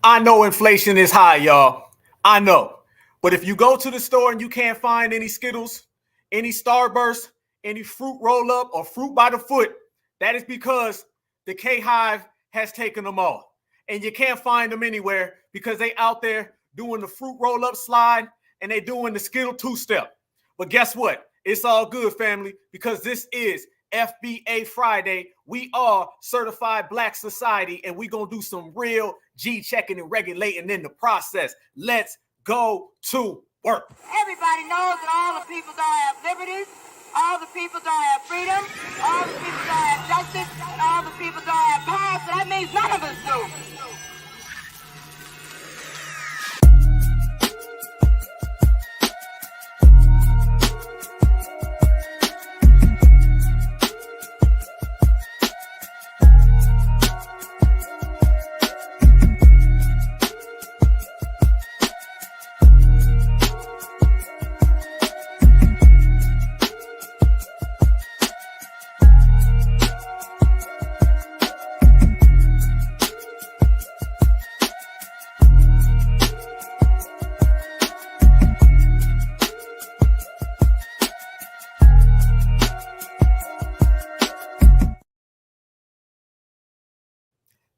I know inflation is high, y'all. I know. But if you go to the store and you can't find any Skittles, any Starburst, any fruit roll up or fruit by the foot, that is because the K-HIVE has taken them all. And you can't find them anywhere because they out there doing the fruit roll up slide and they doing the Skittle two-step. But guess what? It's all good, family, because this is FBA Friday. We are certified Black society, and we gonna do some real G-checking and regulating in the process. Let's go to work. Everybody knows that all the people don't have liberties, all the people don't have freedom, all the people don't have justice, all the people don't have power, so that means none of us do.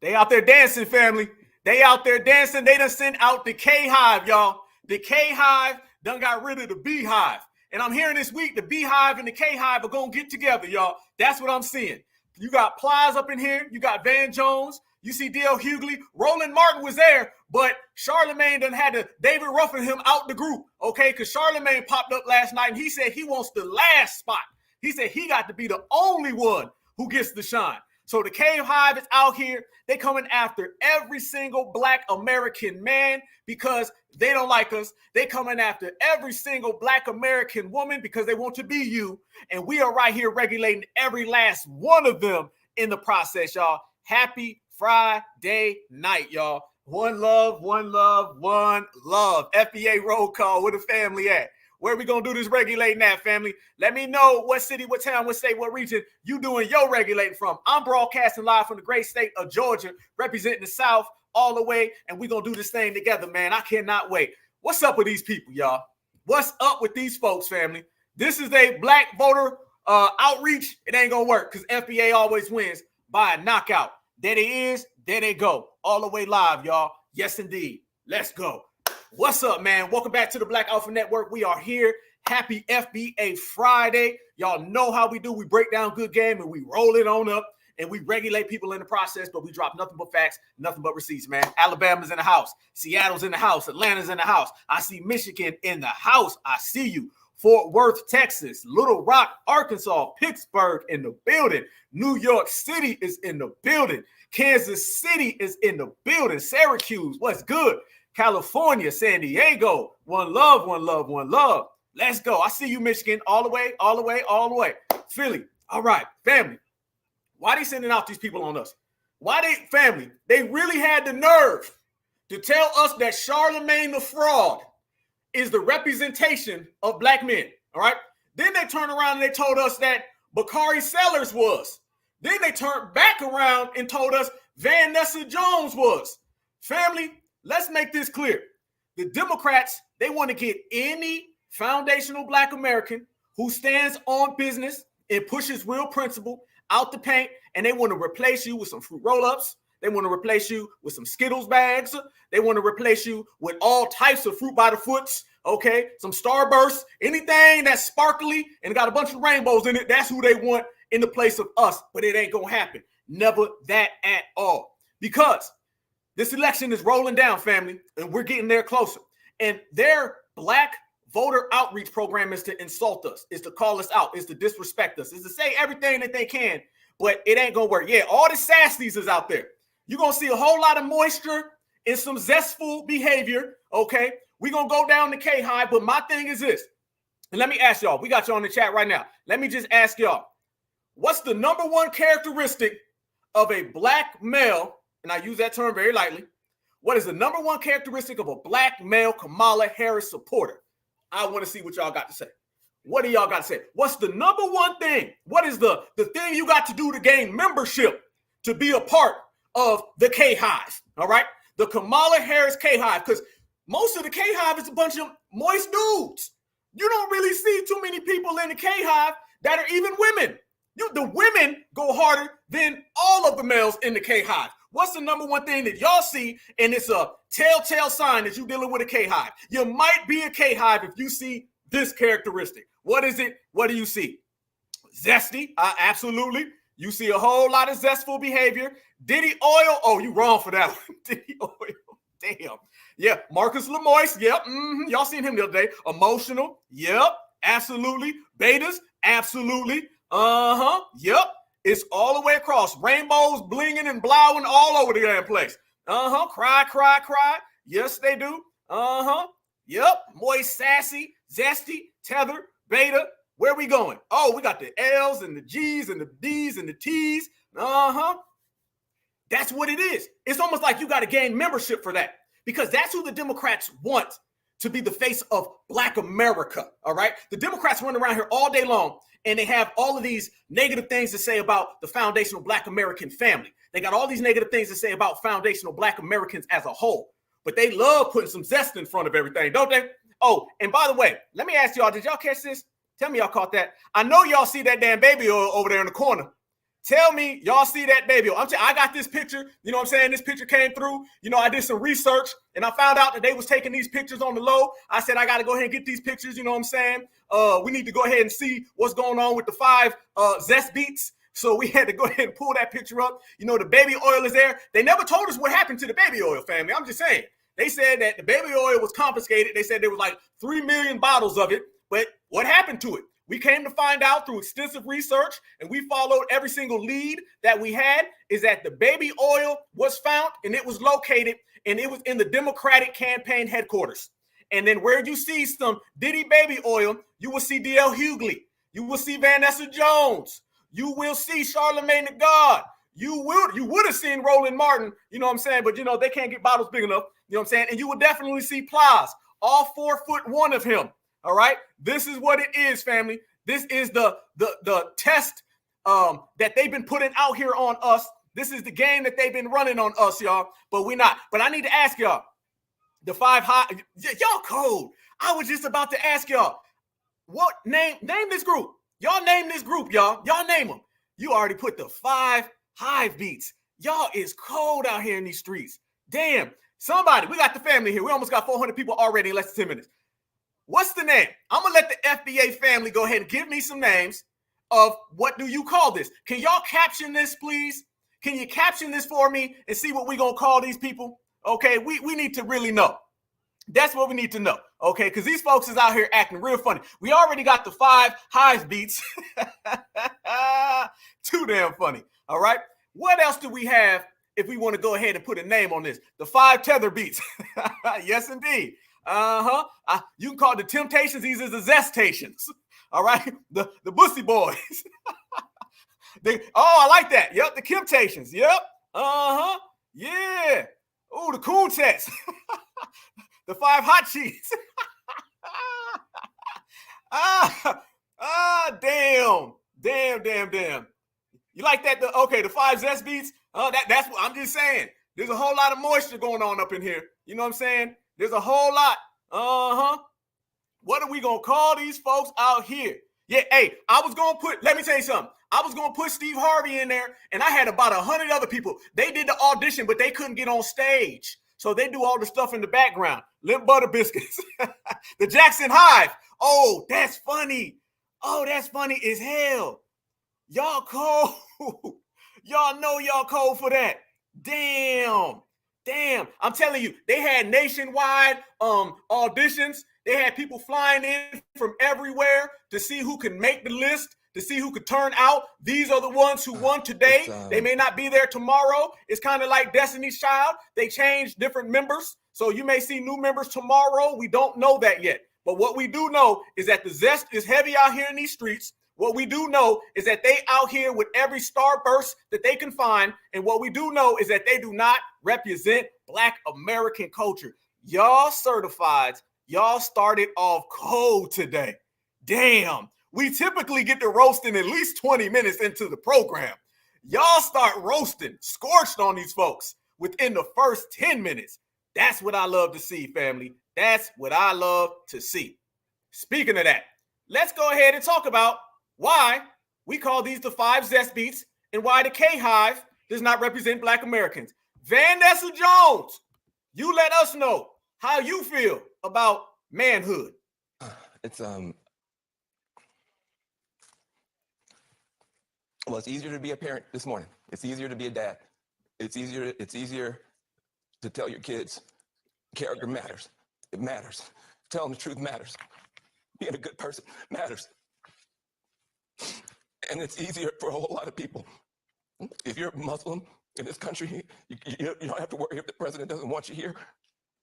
They out there dancing, family. They out there dancing. They done sent out the K-HIVE, y'all. The K-HIVE done got rid of the Beehive. And I'm hearing this week the Beehive and the K-HIVE are going to get together, y'all. That's what I'm seeing. You got Plies up in here. You got Van Jones. You see D.L. Hughley. Roland Martin was there, but Charlemagne done had to David Ruffin him out the group, okay? Because Charlemagne popped up last night, and he said he wants the last spot. He said he got to be the only one who gets the shine. So the K-HIVE is out here. They coming after every single Black American man because they don't like us. They coming after every single Black American woman because they want to be you. And we are right here regulating every last one of them in the process, y'all. Happy Friday night, y'all. One love, one love, one love. FBA roll call. Where the family at? Where we going to do this regulating at, family? Let me know what city, what town, what state, what region you doing your regulating from. I'm broadcasting live from the great state of Georgia, representing the South all the way, and we're going to do this thing together, man. I cannot wait. What's up with these people, y'all? What's up with these folks, family? This is a Black voter outreach. It ain't going to work because FBA always wins by a knockout. There they is, there they go. All the way live, y'all. Yes, indeed. Let's go. What's up, man? Welcome back to the Black Alpha Network. We are here. Happy FBA Friday. Y'all know how we do. We break down good game and we roll it on up and we regulate people in the process, but we drop nothing but facts, nothing but receipts, man. Alabama's in the house. Seattle's in the house. Atlanta's in the house. I see Michigan in the house. I see you. Fort Worth, Texas, Little Rock, Arkansas, Pittsburgh in the building. New York City is in the building. Kansas City is in the building. Syracuse, what's good? California, San Diego, one love, one love, one love. Let's go. I see you, Michigan, all the way, all the way, all the way. Philly, all right, family. Why they sending out these people on us? Why they, family, they really had the nerve to tell us that Charlemagne the fraud is the representation of Black men, all right? Then they turned around and they told us that Bakari Sellers was. Then they turned back around and told us Vanessa Jones was. Family, let's make this clear. The Democrats, they want to get any foundational Black American who stands on business and pushes real principle out the paint, and they want to replace you with some fruit roll-ups. They want to replace you with some Skittles bags. They want to replace you with all types of fruit by the foots, okay? Some Starbursts, anything that's sparkly and got a bunch of rainbows in it, that's who they want in the place of us, but it ain't going to happen. Never that at all. Because this election is rolling down, family, and we're getting there closer. And their Black voter outreach program is to insult us, is to call us out, is to disrespect us, is to say everything that they can, but it ain't going to work. Yeah, all the sassies is out there. You're going to see a whole lot of moisture and some zestful behavior, okay? We're going to go down the K-HIVE, but my thing is this. And let me ask y'all, we got you on the chat right now. Let me just ask y'all, what's the number one characteristic of a Black male, and I use that term very lightly, what is the number one characteristic of a Black male Kamala Harris supporter? I want to see what y'all got to say. What do y'all got to say? What's the number one thing? What is the thing you got to do to gain membership to be a part of the K-HIVE? All right. The Kamala Harris K-HIVE, because most of the K-HIVE is a bunch of moist dudes. You don't really see too many people in the K-HIVE that are even women. The women go harder than all of the males in the K-HIVE. What's the number one thing that y'all see, and it's a telltale sign that you're dealing with a K-HIVE? You might be a K-HIVE if you see this characteristic. What is it? What do you see? Zesty, absolutely. You see a whole lot of zestful behavior. Diddy oil, oh, you wrong for that one. Diddy oil, damn. Yeah, Marcus Lemoyce, yep. Y'all seen him the other day. Emotional, yep, absolutely. Betas, absolutely. Yep. It's all the way across. Rainbows blinging and blowing all over the damn place. Cry, cry, cry. Yes, they do. Yep. Moist, sassy, zesty, tether, beta. Where we going? Oh, we got the L's and the G's and the D's and the T's. That's what it is. It's almost like you got to gain membership for that, because that's who the Democrats want to be the face of Black America. All right. The Democrats run around here all day long, and they have all of these negative things to say about the foundational Black American family. They got all these negative things to say about foundational Black Americans as a whole, but they love putting some zest in front of everything, don't they? Oh, and by the way, let me ask y'all, did y'all catch this? Tell me y'all caught that. I know y'all see that damn baby oil over there in the corner. Tell me y'all see that baby oil. I got this picture. You know what I'm saying? This picture came through. You know, I did some research, and I found out that they was taking these pictures on the low. I said, I got to go ahead and get these pictures. You know what I'm saying? We need to go ahead and see what's going on with the 5 Zest beats. So we had to go ahead and pull that picture up. You know, the baby oil is there. They never told us what happened to the baby oil, family. I'm just saying. They said that the baby oil was confiscated. They said there was like 3 million bottles of it. But what happened to it? We came to find out through extensive research, and we followed every single lead that we had, is that the baby oil was found, and it was located, and it was in the Democratic campaign headquarters. And then where you see some Diddy baby oil, you will see D.L. Hughley. You will see Vanessa Jones. You will see Charlamagne the God. You would have seen Roland Martin, you know what I'm saying? But, you know, they can't get bottles big enough, you know what I'm saying? And you will definitely see Plies, all 4'1" of him. All right, this is what it is, family. This is the test that they've been putting out here on us. This is the game that they've been running on us, y'all. But we're not. But I need to ask y'all, the 5 high, y'all cold. I was just about to ask y'all, what name this group? Y'all name this group, y'all. Y'all name them. You already put the 5 hive beats. Y'all is cold out here in these streets. Damn. Somebody, we got the family here. We almost got 400 people already in less than 10 minutes. What's the name? I'm going to let the FBA family go ahead and give me some names of what do you call this? Can y'all caption this, please? Can you caption this for me and see what we're going to call these people? Okay, we need to really know. That's what we need to know, okay? Because these folks is out here acting real funny. We already got the 5 highs beats. Too damn funny, all right? What else do we have if we want to go ahead and put a name on this? The 5 tether beats. Yes, indeed. You can call it the Temptations. These are the Zestations. All right. The Bussy Boys. I like that. Yep. The Temptations. Yep. Yeah. Oh, the Cooltets. The 5 Hot Cheeks. Damn. You like that? The 5 Zest beats. That's what I'm just saying. There's a whole lot of moisture going on up in here. You know what I'm saying? There's a whole lot. What are we going to call these folks out here? Yeah, hey, let me tell you something. I was going to put Steve Harvey in there, and I had about 100 other people. They did the audition, but they couldn't get on stage. So they do all the stuff in the background. Limp Butter Biscuits. The Jackson Hive. Oh, that's funny. Oh, that's funny as hell. Y'all cold. Y'all know y'all cold for that. Damn. I'm telling you, they had nationwide auditions. They had people flying in from everywhere to see who can make the list, to see who could turn out. These are the ones who won today. They may not be there tomorrow. It's kind of like Destiny's Child. They change different members. So you may see new members tomorrow. We don't know that yet. But what we do know is that the zest is heavy out here in these streets. What we do know is that they out here with every starburst that they can find. And what we do know is that they do not represent Black American culture. Y'all certifieds, y'all started off cold today. Damn. We typically get to roasting at least 20 minutes into the program. Y'all start roasting, scorched on these folks. within the first 10 minutes. That's what I love to see, family. That's what I love to see. Speaking of that, let's go ahead and talk about why we call these the 5 Zest beats and why the K-HIVE does not represent Black Americans. Vanessa Jones, you let us know how you feel about manhood. Well, it's easier to be a parent this morning. It's easier to be a dad. It's easier to tell your kids character matters. It matters. Telling the truth matters. Being a good person matters. And it's easier for a whole lot of people. If you're a Muslim in this country, you don't have to worry if the president doesn't want you here.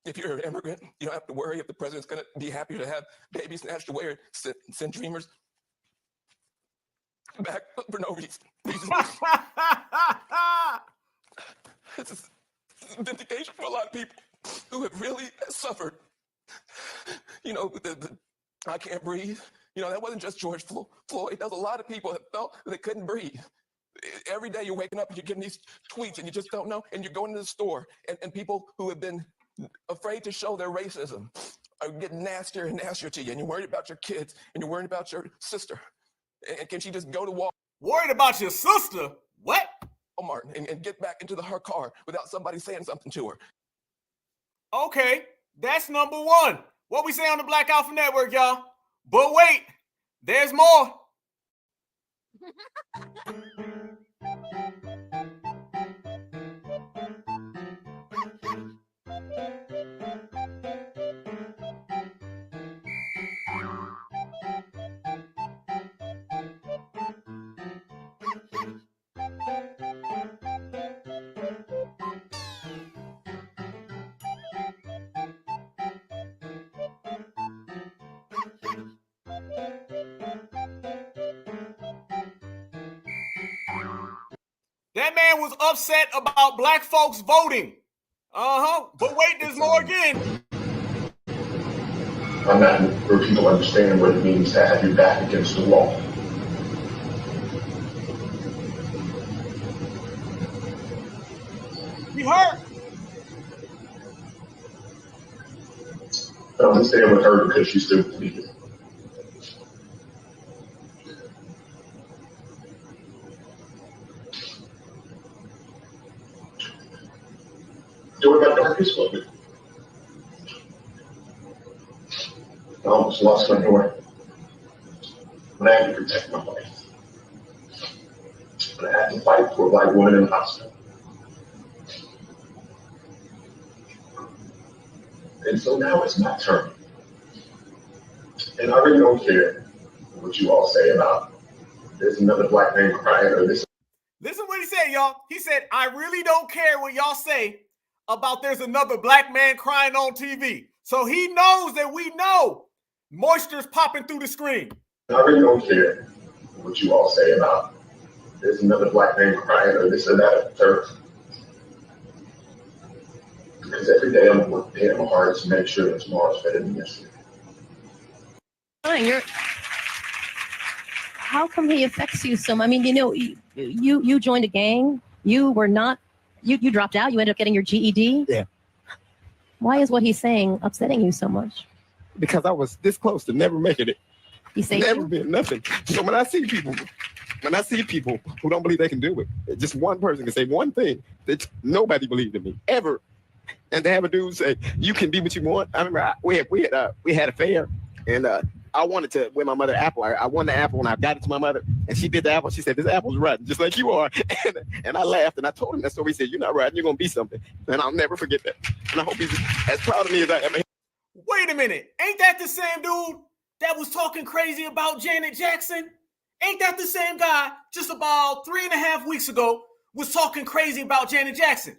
If you're an immigrant, you don't have to worry if the president's going to be happy to have babies snatched away or send dreamers back for no reason. This is vindication for a lot of people who have really suffered. You know, I can't breathe. You know, that wasn't just George Floyd. There was a lot of people that felt they couldn't breathe. Every day you're waking up and you're getting these tweets and you just don't know. And you're going to the store and people who have been afraid to show their racism are getting nastier and nastier to you. And you're worried about your kids and you're worried about your sister. And can she just go to Walmart? Worried about your sister? What? Walmart and get back into her car without somebody saying something to her. Okay, that's number one. What we say on the Black Alpha Network, y'all. But wait, there's more. That man was upset about Black folks voting. But wait, there's more again. I'm not where people understand what it means to have your back against the wall. You heard? I don't stand with her because she's still bleeding. During my darkest moment, I almost lost my daughter. When I had to protect my life. When I had to fight for a Black woman in the hospital. And so now it's my turn. And I really don't care what you all say about there's another Black man crying or this. Listen what he said, y'all. He said, I really don't care what y'all say about there's another Black man crying on TV. So he knows that we know moisture's popping through the screen. I really don't care what you all say about there's another Black man crying or this or that or third. Because every day I'm working damn hard to make sure that tomorrow's better than yesterday. How come he affects you so much? I mean, you know, you joined a gang. You were not. You dropped out. You ended up getting your GED. Yeah. Why is what he's saying upsetting you so much? Because I was this close to never making it. He saved Never you? been nothing. So when I see people who don't believe they can do it, just one person can say one thing that nobody believed in me ever, and to have a dude say you can be what you want. I remember we had a fair, and I wanted to win my mother an apple. I won the apple and I got it to my mother, and she bit the apple. She said, "This apple's rotten, just like you are." And I laughed and I told him that story. He said, "You're not rotten. You're gonna be something." And I'll never forget that. And I hope he's as proud of me as I am. Wait a minute. Ain't that the same dude that was talking crazy about Janet Jackson? Ain't that the same guy just about 3.5 weeks ago was talking crazy about Janet Jackson?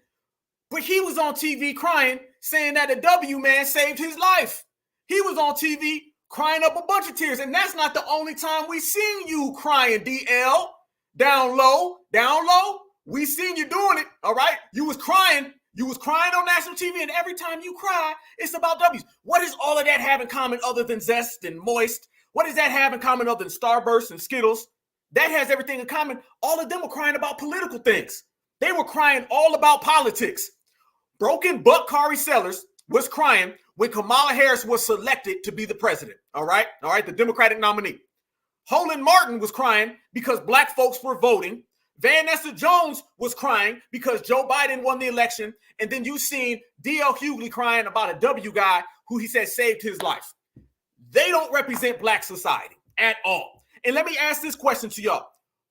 But he was on TV crying, saying that a W man saved his life. He was on TV crying up a bunch of tears. And that's not the only time we seen you crying, DL. Down low. We seen you doing it, all right? You was crying on national TV, and every time you cry, it's about W's. What does all of that have in common other than Zest and Moist? What does that have in common other than Starburst and Skittles? That has everything in common. All of them were crying about political things. They were crying all about politics. Broken Buck Kari Sellers was crying when Kamala Harris was selected to be the president. All right, the Democratic nominee. Holland Martin was crying because black folks were voting. Vanessa Jones was crying because Joe Biden won the election. And then you seen D.L. Hughley crying about a W guy who he said saved his life. They don't represent black society at all. And let me ask this question to y'all.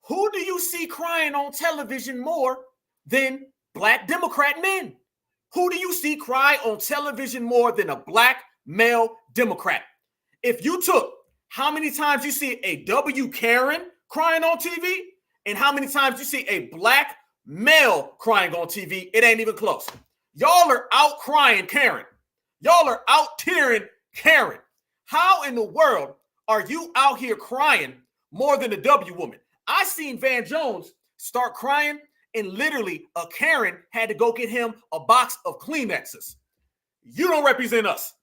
Who do you see crying on television more than black Democrat men? Who do you see cry on television more than a black male Democrat? If you took how many times you see a W Karen crying on TV and how many times you see a black male crying on TV, it ain't even close. Y'all are out crying Karen. Y'all are out tearing Karen. How in the world are you out here crying more than a W woman? I seen Van Jones start crying and literally a Karen had to go get him a box of Kleenexes. You don't represent us.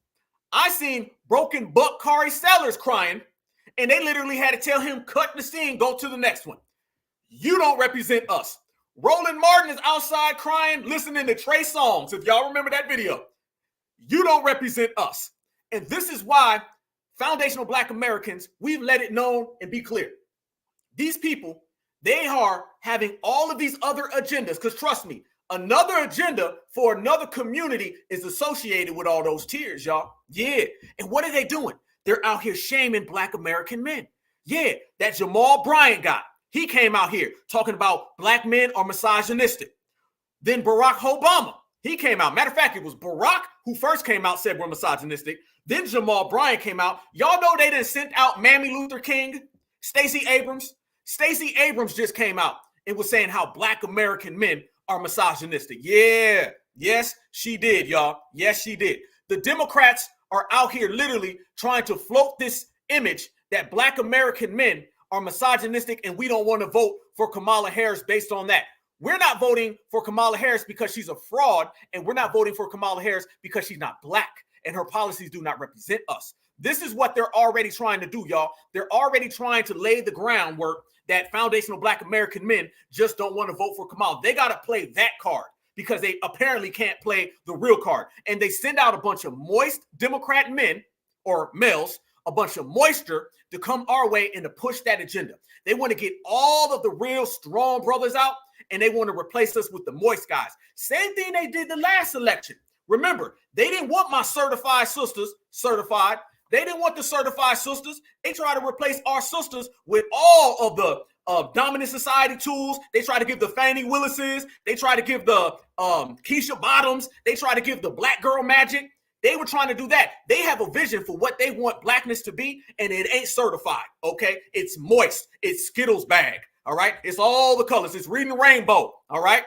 I seen Broken Buck Kari Sellers crying and they literally had to tell him cut the scene, go to the next one. You don't represent us. Roland Martin is outside crying, listening to Trey Songz. If y'all remember that video, you don't represent us. And this is why foundational black Americans, we've let it known and be clear. These people, they are having all of these other agendas because trust me, another agenda for another community is associated with all those tears, y'all. Yeah. And what are they doing? They're out here shaming black American men. Yeah, that Jamal Bryant guy, he came out here talking about black men are misogynistic. Then Barack Obama, he came out. Matter of fact, it was Barack who first came out, said we're misogynistic. Then Jamal Bryant came out. Y'all know they done sent out Mammy Luther King, Stacey Abrams. Stacey Abrams just came out and was saying how black American men are misogynistic. Yeah, yes, she did, y'all. Yes, she did. The Democrats are out here literally trying to float this image that black American men are misogynistic and we don't want to vote for Kamala Harris based on that. We're not voting for Kamala Harris because she's a fraud, and we're not voting for Kamala Harris because she's not black and her policies do not represent us. This is what they're already trying to do, y'all. They're already trying to lay the groundwork that foundational black American men just don't want to vote for Kamala. They got to play that card because they apparently can't play the real card. And they send out a bunch of moist Democrat men or males, a bunch of moisture to come our way and to push that agenda. They want to get all of the real strong brothers out and they want to replace us with the moist guys. Same thing they did the last election. Remember, they didn't want my certified sisters certified. They didn't want the certified sisters. They tried to replace our sisters with all of the dominant society tools. They try to give the Fannie Willises. They try to give the Keisha Bottoms. They try to give the black girl magic. They were trying to do that. They have a vision for what they want blackness to be, and it ain't certified, okay? It's moist. It's Skittles bag, all right? It's all the colors. It's reading the rainbow, all right?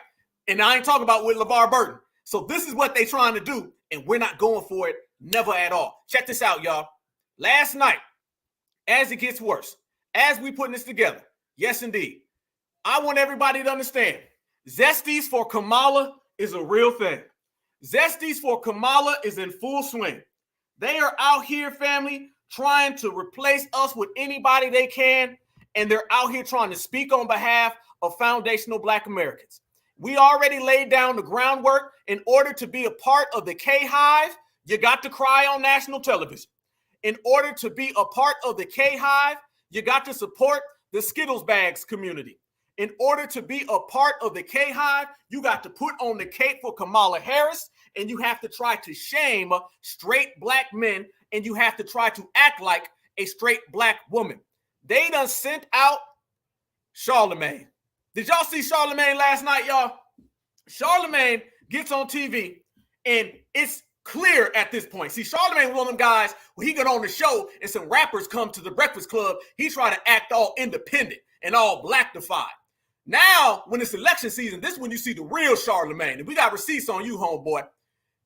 And I ain't talking about with LeVar Burton. So this is what they trying to do, and we're not going for it, never at all. Check this out, y'all. Last night, as it gets worse, as we putting this together, yes, indeed, I want everybody to understand, Zesties for Kamala is a real thing. Zesties for Kamala is in full swing. They are out here, family, trying to replace us with anybody they can, and they're out here trying to speak on behalf of foundational black Americans. We already laid down the groundwork. In order to be a part of the K-HIVE, you got to cry on national television. In order to be a part of the K-HIVE, you got to support the Skittles bags community. In order to be a part of the K-HIVE, you got to put on the cape for Kamala Harris, and you have to try to shame straight black men, and you have to try to act like a straight black woman. They done sent out Charlemagne. Did y'all see Charlemagne last night, y'all? Charlemagne gets on TV, and it's clear at this point. See, Charlemagne was one of them guys where he got on the show and some rappers come to the Breakfast Club. He tried to act all independent and all black-defied. Now, when it's election season, this is when you see the real Charlemagne. And we got receipts on you, homeboy.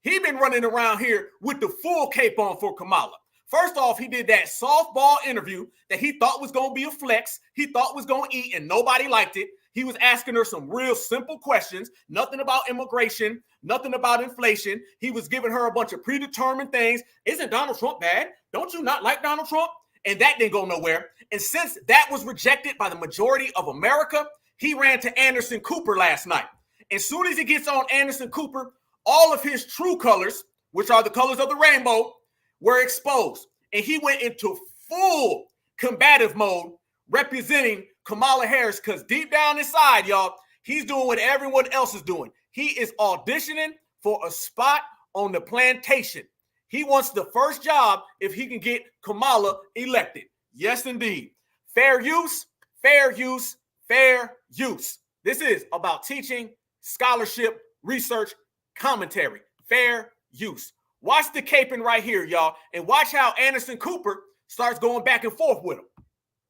He been running around here with the full cape on for Kamala. First off, he did that softball interview that he thought was going to be a flex. He thought was going to eat, and nobody liked it. He was asking her some real simple questions, nothing about immigration, nothing about inflation. He was giving her a bunch of predetermined things. Isn't Donald Trump bad? Don't you not like Donald Trump? And that didn't go nowhere. And since that was rejected by the majority of America, he ran to Anderson Cooper last night. As soon as he gets on Anderson Cooper, all of his true colors, which are the colors of the rainbow, were exposed. And he went into full combative mode representing Kamala Harris, because deep down inside, y'all, he's doing what everyone else is doing. He is auditioning for a spot on the plantation. He wants the first job if he can get Kamala elected. Yes, indeed. Fair use, fair use, fair use. This is about teaching, scholarship, research, commentary. Fair use. Watch the caping right here, y'all, and watch how Anderson Cooper starts going back and forth with him.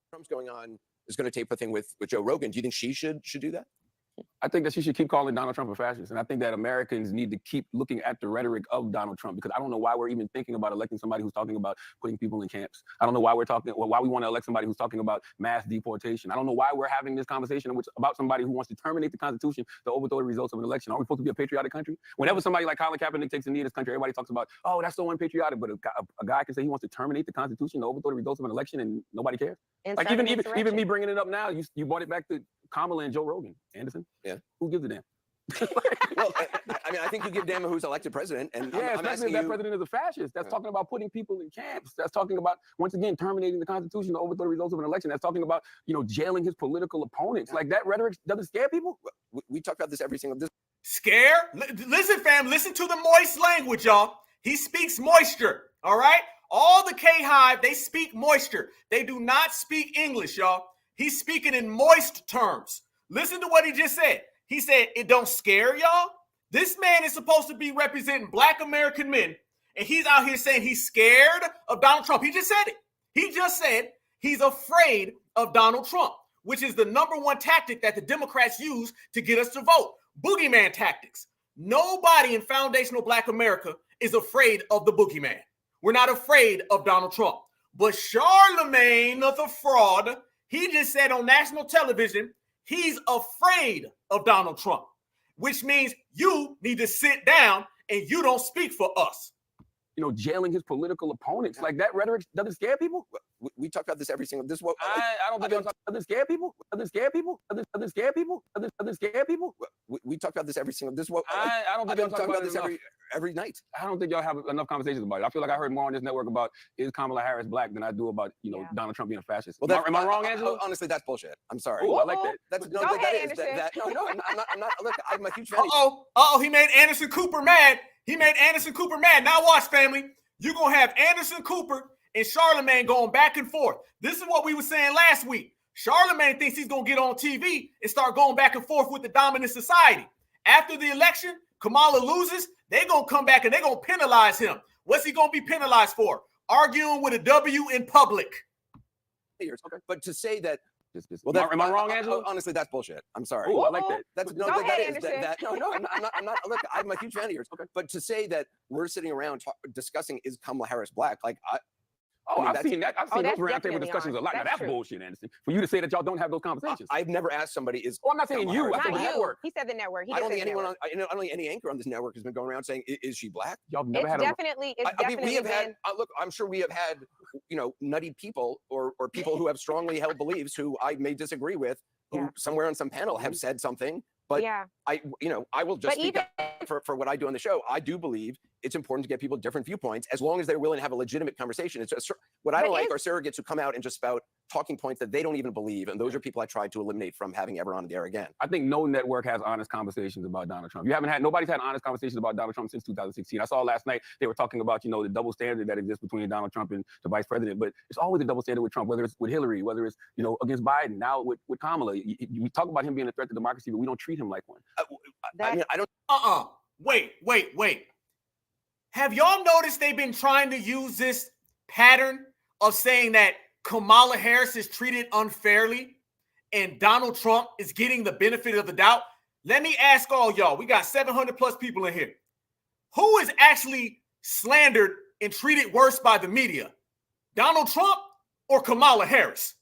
Trump's going on is going to tape a thing with Joe Rogan. Do you think she should do that? I think that she should keep calling Donald Trump a fascist. And I think that Americans need to keep looking at the rhetoric of Donald Trump, because I don't know why we're even thinking about electing somebody who's talking about putting people in camps. I don't know why why we want to elect somebody who's talking about mass deportation. I don't know why we're having this conversation about somebody who wants to terminate the Constitution to overthrow the results of an election. Are we supposed to be a patriotic country? Whenever somebody like Colin Kaepernick takes a knee in this country, everybody talks about, oh, that's so unpatriotic. But a guy can say he wants to terminate the Constitution to overthrow the results of an election and nobody cares. Like even me bringing it up now, you brought it back to Kamala and Joe Rogan. Anderson? Yeah. Who gives a damn? Well, I mean, I think you give damn who's elected president. And yeah, I'm especially if that president is a fascist. That's talking about putting people in camps. That's talking about, once again, terminating the Constitution to overthrow the results of an election. That's talking about, jailing his political opponents. Like, that rhetoric doesn't scare people. We talk about this every single day. Scare? Listen, fam, listen to the moist language, y'all. He speaks moisture, all right? All the K-HIVE, they speak moisture. They do not speak English, y'all. He's speaking in moist terms. Listen to what he just said. He said, it don't scare y'all. This man is supposed to be representing Black American men, and he's out here saying he's scared of Donald Trump. He just said it. He just said he's afraid of Donald Trump, which is the number one tactic that the Democrats use to get us to vote. Boogeyman tactics. Nobody in foundational Black America is afraid of the boogeyman. We're not afraid of Donald Trump. But Charlemagne the fraud, he just said on national television, he's afraid of Donald Trump, which means you need to sit down and you don't speak for us. Jailing his political opponents. Like, that rhetoric doesn't scare people. We talk about this every single. This what I don't think it doesn't scare people. Doesn't scare people. Doesn't scare people. Doesn't scare people. We talk about this every single. This what I don't think I've been talking about this every night. I don't think y'all have enough conversations about it. I feel like I heard more on this network about is Kamala Harris Black than I do about Donald Trump being a fascist. Well, am I wrong, Angela? Honestly, that's bullshit. I'm sorry. Ooh, I like that. That's no. Go That ahead, is that. No, I'm not. Look, I'm a huge fan. He made Anderson Cooper mad. He made Anderson Cooper mad. Now watch, family. You're going to have Anderson Cooper and Charlemagne going back and forth. This is what we were saying last week. Charlemagne thinks he's going to get on TV and start going back and forth with the dominant society. After the election, Kamala loses, they're going to come back and they're going to penalize him. What's he going to be penalized for? Arguing with a W in public. Okay. But to say that, am I wrong, Angela? Honestly, that's bullshit. I'm sorry. Ooh, I like that. That's no. Go That ahead, is that. No, I'm not. Look, I'm a huge fan of yours. Okay. But to say that we're sitting around discussing is Kamala Harris Black, like I've seen that. I've seen those roundtable definitely discussions a lot. Now, that's true. bullshit, Anderson. For you to say that y'all don't have those conversations. I've never asked somebody is. I'm not saying you. I Not said the you. network. He said the network. I don't think anyone on. I don't think any anchor on this network has been going around saying, "Is she Black?" Y'all never had we have had. Look, I'm sure we have had, nutty people or people who have strongly held beliefs who I may disagree with, who somewhere on some panel have said something. But I will just speak up for what I do on the show. I do believe it's important to get people different viewpoints as long as they're willing to have a legitimate conversation. It's just, what I don't like are surrogates who come out and just spout talking points that they don't even believe. And those are people I tried to eliminate from having ever on the air again. I think no network has honest conversations about Donald Trump. Nobody's had honest conversations about Donald Trump since 2016. I saw last night they were talking about, the double standard that exists between Donald Trump and the vice president. But it's always a double standard with Trump, whether it's with Hillary, whether it's, against Biden, now with Kamala. We talk about him being a threat to democracy, but we don't treat him like one. I don't. Wait. Have y'all noticed they've been trying to use this pattern of saying that Kamala Harris is treated unfairly and Donald Trump is getting the benefit of the doubt? Let me ask all y'all. We got 700 plus people in here. Who is actually slandered and treated worse by the media? Donald Trump or Kamala Harris?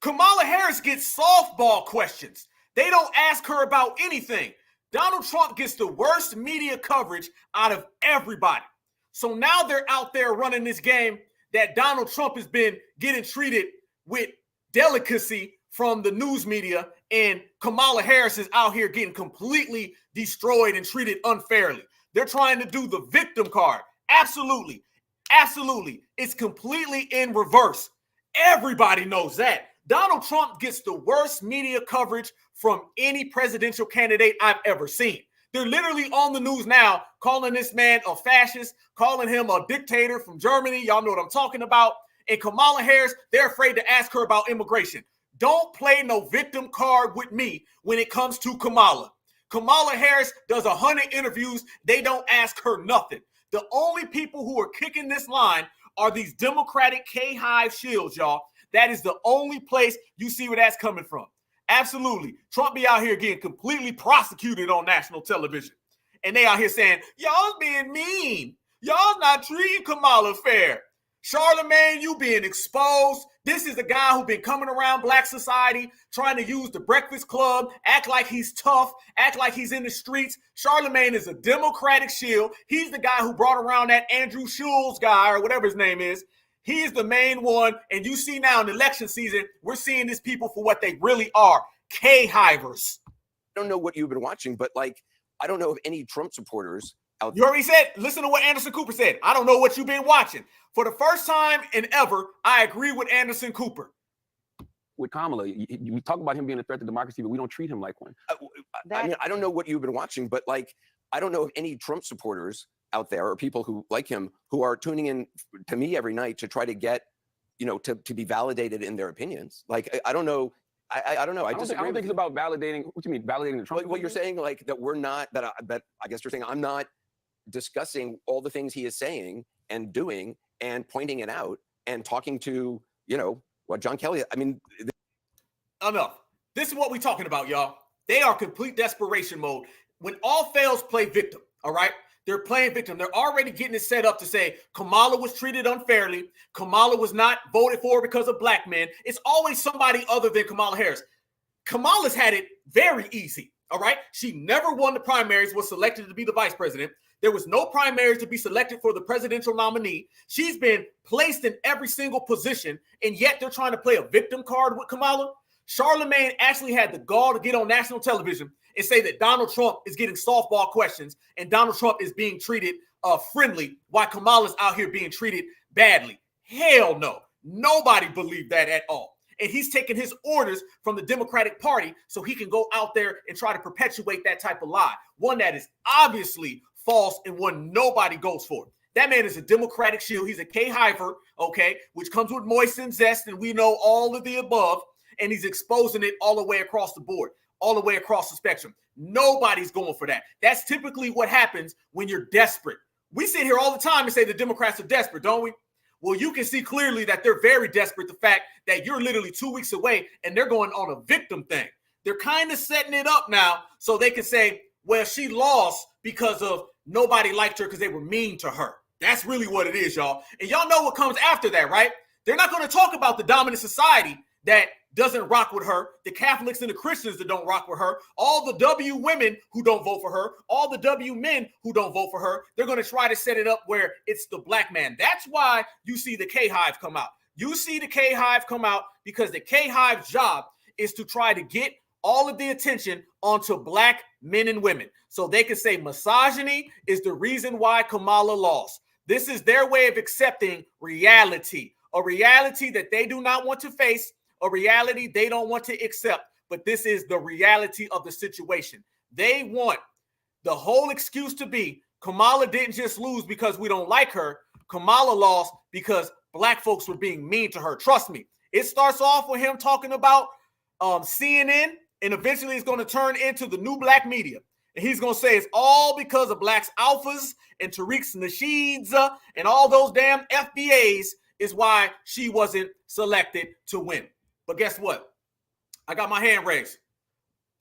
Kamala Harris gets softball questions. They don't ask her about anything. Donald Trump gets the worst media coverage out of everybody. So now they're out there running this game that Donald Trump has been getting treated with delicacy from the news media, and Kamala Harris is out here getting completely destroyed and treated unfairly. They're trying to do the victim card. Absolutely. Absolutely. It's completely in reverse. Everybody knows that. Donald Trump gets the worst media coverage from any presidential candidate I've ever seen. They're literally on the news now calling this man a fascist, calling him a dictator from Germany. Y'all know what I'm talking about. And Kamala Harris, they're afraid to ask her about immigration. Don't play no victim card with me when it comes to Kamala. Kamala Harris does 100 interviews. They don't ask her nothing. The only people who are kicking this line are these Democratic K-HIVE shills, y'all. That is the only place you see where that's coming from. Absolutely. Trump be out here getting completely prosecuted on national television. And they out here saying, y'all's being mean. Y'all's not treating Kamala fair. Charlemagne, you being exposed. This is a guy who's been coming around black society, trying to use the Breakfast Club, act like he's tough, act like he's in the streets. Charlemagne is a Democratic shield. He's the guy who brought around that Andrew Schulz guy or whatever his name is. He is the main one. And you see now in election season, we're seeing these people for what they really are, K-Hivers. I don't know what you've been watching, but like, I don't know if any Trump supporters out there. You already said, listen to what Anderson Cooper said. I don't know what you've been watching. For the first time in ever, I agree with Anderson Cooper. With Kamala, we talk about him being a threat to democracy, but we don't treat him like one. I mean, I don't know what you've been watching, but like, I don't know if any Trump supporters out there or people who like him who are tuning in to me every night to try to get, you know, to be validated in their opinions. Like, I don't know. I don't know. I don't think it's about validating. What do you mean, validating the Trump? What you're saying, like that we're not, that I guess you're saying I'm not discussing all the things he is saying and doing and pointing it out and talking to, you know, what John Kelly, I mean. Enough. This is what we're talking about, y'all. They are complete desperation mode. When all fails, play victim, all right? They're playing victim. They're already getting it set up to say Kamala was treated unfairly. Kamala was not voted for because of black men. It's always somebody other than Kamala Harris. Kamala's had it very easy, all right? She never won the primaries, was selected to be the vice president. There was no primaries to be selected for the presidential nominee. She's been placed in every single position, and yet they're trying to play a victim card with Kamala. Charlemagne actually had the gall to get on national television and say that Donald Trump is getting softball questions and Donald Trump is being treated friendly while Kamala's out here being treated badly. Hell no. Nobody believed that at all. And he's taking his orders from the Democratic Party so he can go out there and try to perpetuate that type of lie. One that is obviously false and one nobody goes for. That man is a Democratic shield. He's a K-Hiver, okay, which comes with moist and zest, and we know all of the above. And he's exposing it all the way across the board, all the way across the spectrum. Nobody's going for that. That's typically what happens when you're desperate. We sit here all the time and say the Democrats are desperate, don't we? Well, you can see clearly that they're very desperate. The fact that you're literally 2 weeks away and they're going on a victim thing. They're kind of setting it up now so they can say, well, she lost because of nobody liked her because they were mean to her. That's really what it is, y'all. And y'all know what comes after that, right? They're not going to talk about the dominant society that doesn't rock with her, the Catholics and the Christians that don't rock with her, all the W women who don't vote for her, all the W men who don't vote for her. They're going to try to set it up where it's the black man. That's why you see the K-Hive come out. You see the K-Hive come out because the K-Hive's job is to try to get all of the attention onto black men and women. So they can say misogyny is the reason why Kamala lost. This is their way of accepting reality, a reality that they do not want to face, a reality they don't want to accept, but this is the reality of the situation. They want the whole excuse to be Kamala didn't just lose because we don't like her. Kamala lost because black folks were being mean to her. Trust me, it starts off with him talking about CNN, and eventually it's going to turn into the new black media. And he's going to say it's all because of blacks alphas and Tariq's Nasheeds and all those damn FBAs is why she wasn't selected to win. But guess what? I got my hand raised.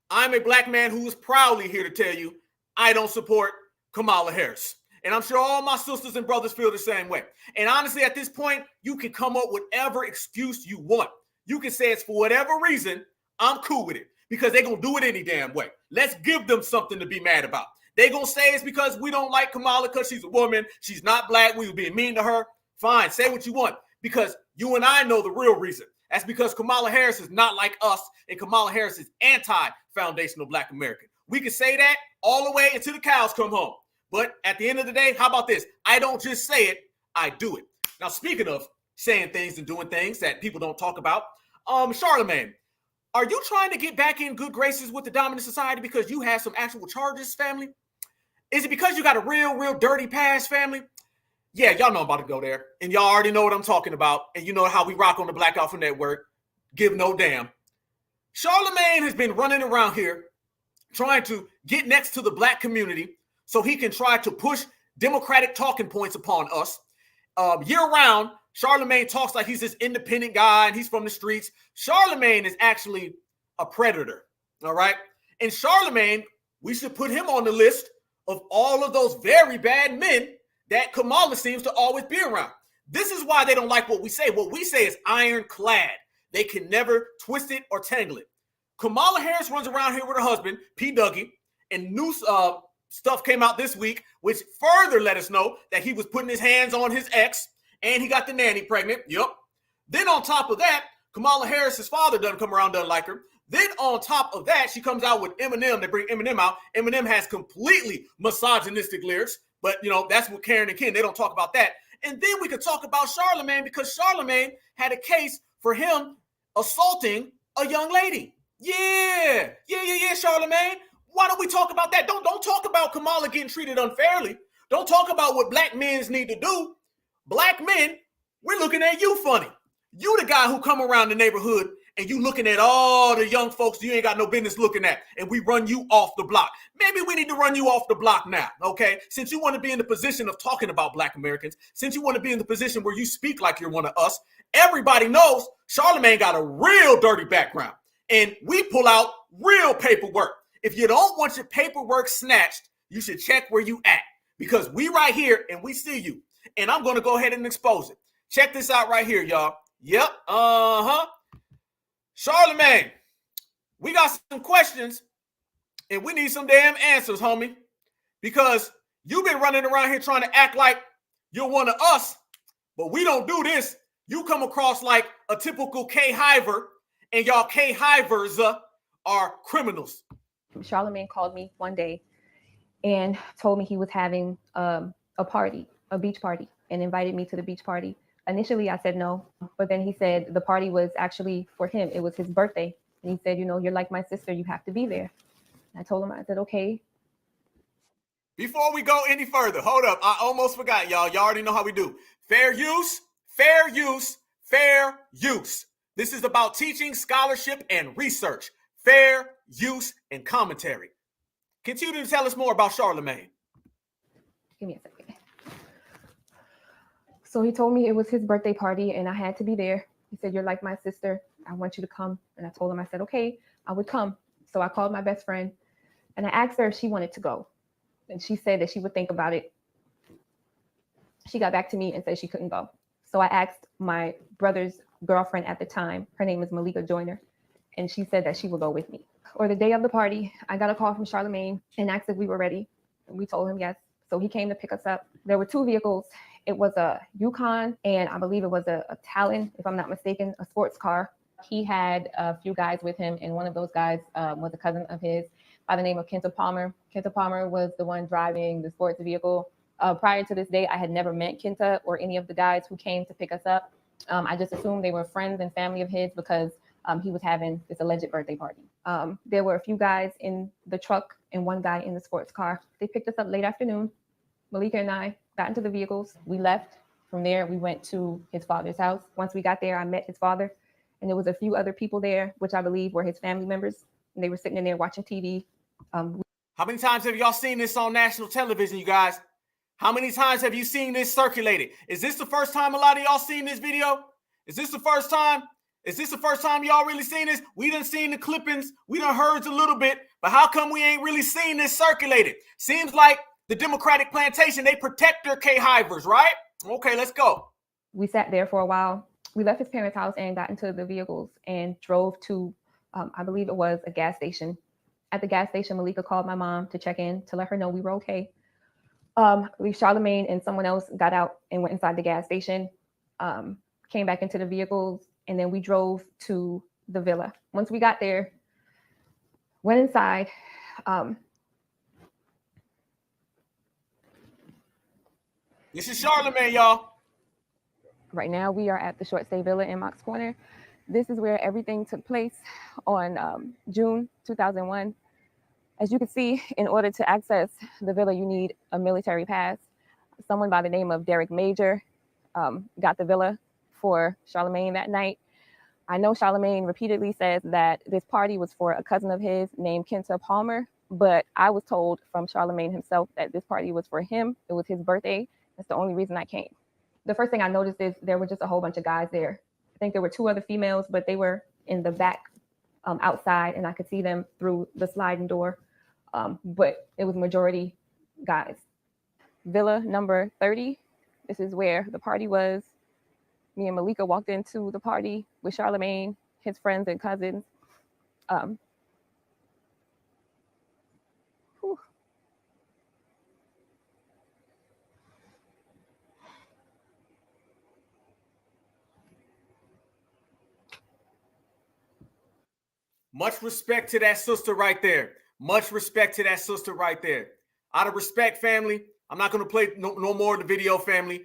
I'm a black man who is proudly here to tell you I don't support Kamala Harris. And I'm sure all my sisters and brothers feel the same way. And honestly, at this point, you can come up with whatever excuse you want. You can say it's for whatever reason. I'm cool with it because they're going to do it any damn way. Let's give them something to be mad about. They're going to say it's because we don't like Kamala because she's a woman. She's not black. We were being mean to her. Fine. Say what you want because you and I know the real reason. That's because Kamala Harris is not like us, and Kamala Harris is anti-foundational black American. We can say that all the way until the cows come home. But at the end of the day, how about this? I don't just say it, I do it. Now, speaking of saying things and doing things that people don't talk about, Charlemagne, are you trying to get back in good graces with the dominant society because you have some actual charges, family? Is it because you got a real dirty past, family? Yeah, y'all know I'm about to go there. And y'all already know what I'm talking about. And you know how we rock on the Black Alpha Network. Give no damn. Charlemagne has been running around here trying to get next to the black community so he can try to push democratic talking points upon us. Year-round, Charlemagne talks like he's this independent guy and he's from the streets. Charlemagne is actually a predator, all right? And Charlemagne, we should put him on the list of all of those very bad men that Kamala seems to always be around. This is why they don't like what we say. What we say is ironclad. They can never twist it or tangle it. Kamala Harris runs around here with her husband, P. Dougie, and new stuff came out this week, which further let us know that he was putting his hands on his ex, and he got the nanny pregnant. Yep. Then on top of that, Kamala Harris's father doesn't come around, doesn't like her. Then on top of that, she comes out with Eminem. They bring Eminem out. Eminem has completely misogynistic lyrics, but that's what Karen and Ken, they don't talk about that. And then we could talk about Charlemagne because Charlemagne had a case for him assaulting a young lady. Yeah, Charlemagne. Why don't we talk about that? Don't talk about Kamala getting treated unfairly. Don't talk about what black men need to do. Black men, we're looking at you funny. You the guy who come around the neighborhood and you looking at all the young folks you ain't got no business looking at, and we run you off the block. Maybe we need to run you off the block now, okay? Since you want to be in the position of talking about black Americans, since you want to be in the position where you speak like you're one of us, everybody knows Charlemagne got a real dirty background, and we pull out real paperwork. If you don't want your paperwork snatched, you should check where you at, because we right here and we see you, and I'm going to go ahead and expose it. Check this out right here, y'all. Yep, Charlemagne, we got some questions and we need some damn answers, homie, because you've been running around here trying to act like you're one of us, but we don't do this. You come across like a typical K-HIVer, and y'all K-HIVers are criminals. Charlemagne called me one day and told me he was having a beach party, and invited me to the beach party. Initially, I said no, but then he said the party was actually for him. It was his birthday. And he said, you're like my sister. You have to be there. And I told him, I said, okay. Before we go any further, hold up. I almost forgot, y'all. Y'all already know how we do. Fair use, fair use, fair use. This is about teaching, scholarship, and research. Fair use and commentary. Continue to tell us more about Charlemagne. Give me a second. So he told me it was his birthday party and I had to be there. He said, you're like my sister. I want you to come. And I told him, I said, okay, I would come. So I called my best friend and I asked her if she wanted to go. And she said that she would think about it. She got back to me and said she couldn't go. So I asked my brother's girlfriend at the time, her name is Malika Joyner, and she said that she would go with me. Or the day of the party, I got a call from Charlemagne and asked if we were ready. And we told him yes. So he came to pick us up. There were two vehicles. It was a Yukon, and I believe it was a Talon, if I'm not mistaken, a sports car. He had a few guys with him, and one of those guys was a cousin of his by the name of Kenta Palmer. Kenta Palmer was the one driving the sports vehicle. Prior to this day, I had never met Kenta or any of the guys who came to pick us up. I just assumed they were friends and family of his because he was having this alleged birthday party. There were a few guys in the truck and one guy in the sports car. They picked us up late afternoon. Malika and I got into the vehicles. We left. From there, we went to his father's house. Once we got there, I met his father, and there was a few other people there, which I believe were his family members. And they were sitting in there watching TV. How many times have y'all seen this on national television, you guys? How many times have you seen this circulated? Is this the first time a lot of y'all seen this video? Is this the first time? Is this the first time y'all really seen this? We done seen the clippings. We done heard a little bit, but how come we ain't really seen this circulated? Seems like the Democratic plantation, they protect their K-HIVers, right? Okay, let's go. We sat there for a while. We left his parents' house and got into the vehicles and drove to, I believe it was a gas station. At the gas station, Malika called my mom to check in to let her know we were okay. Charlemagne and someone else got out and went inside the gas station, came back into the vehicles, and then we drove to the villa. Once we got there, went inside. This is Charlemagne, y'all. Right now, we are at the Short Stay Villa in Mox Corner. This is where everything took place on June 2001. As you can see, in order to access the villa, you need a military pass. Someone by the name of Derek Major got the villa for Charlemagne that night. I know Charlemagne repeatedly says that this party was for a cousin of his named Kenta Palmer, but I was told from Charlemagne himself that this party was for him. It was his birthday. That's the only reason I came. The first thing I noticed is there were just a whole bunch of guys there. I think there were 2 other females, but they were in the back outside, and I could see them through the sliding door. But it was majority guys. Villa number 30. This is where the party was. Me and Malika walked into the party with Charlemagne, his friends and cousins. Much respect to that sister right there. Much respect to that sister right there. Out of respect, family, I'm not going to play no more of the video, family.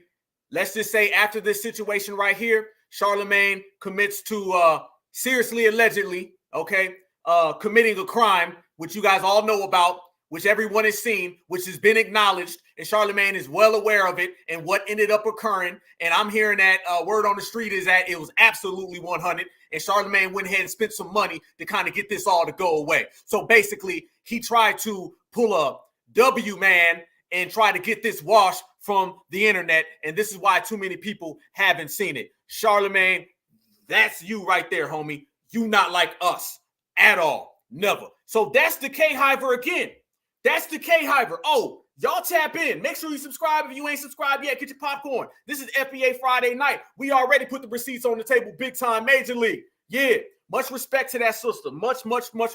Let's just say after this situation right here, Charlemagne commits to seriously, allegedly, committing a crime, which you guys all know about, which everyone has seen, which has been acknowledged, and Charlemagne is well aware of it and what ended up occurring. And I'm hearing that word on the street is that it was absolutely 100. And Charlemagne went ahead and spent some money to kind of get this all to go away. So basically, he tried to pull a W man and try to get this washed from the internet. And this is why too many people haven't seen it. Charlemagne, that's you right there, homie. You not like us at all. Never. So that's the K-HIVER again. That's the K-HIVER. Oh, y'all tap in. Make sure you subscribe. If you ain't subscribed yet, get your popcorn. This is FBA Friday night. We already put the receipts on the table. Big time, major league. Yeah. Much respect to that sister. Much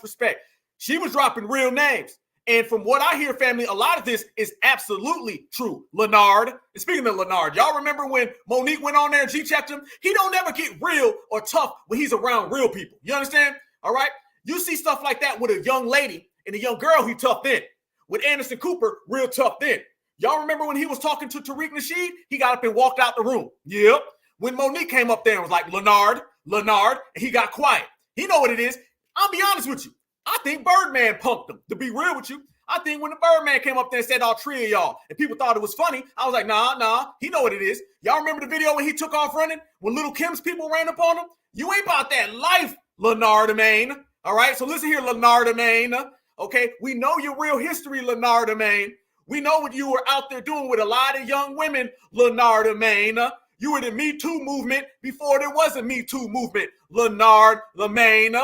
respect. She was dropping real names. And from what I hear, family, a lot of this is absolutely true. Leonard. And speaking of Leonard, y'all remember when Monique went on there and G-checked him? He don't ever get real or tough when he's around real people. You understand? All right? You see stuff like that with a young lady and a young girl, he tough then. With Anderson Cooper, real tough then. Y'all remember when he was talking to Tariq Nasheed? He got up and walked out the room. Yep. When Monique came up there and was like, Leonard, and he got quiet. He know what it is. I'll be honest with you. I think Birdman punked him. To be real with you, I think when the Birdman came up there and said all 3 of y'all, and people thought it was funny, I was like, nah, he know what it is. Y'all remember the video when he took off running? When Little Kim's people ran up on him? You ain't about that life, Leonard Main. All right, so listen here, Leonard Main. Okay, we know your real history, Leonard Main. We know what you were out there doing with a lot of young women, Leonard Main. You were the Me Too movement before there was a Me Too movement, Leonard Main.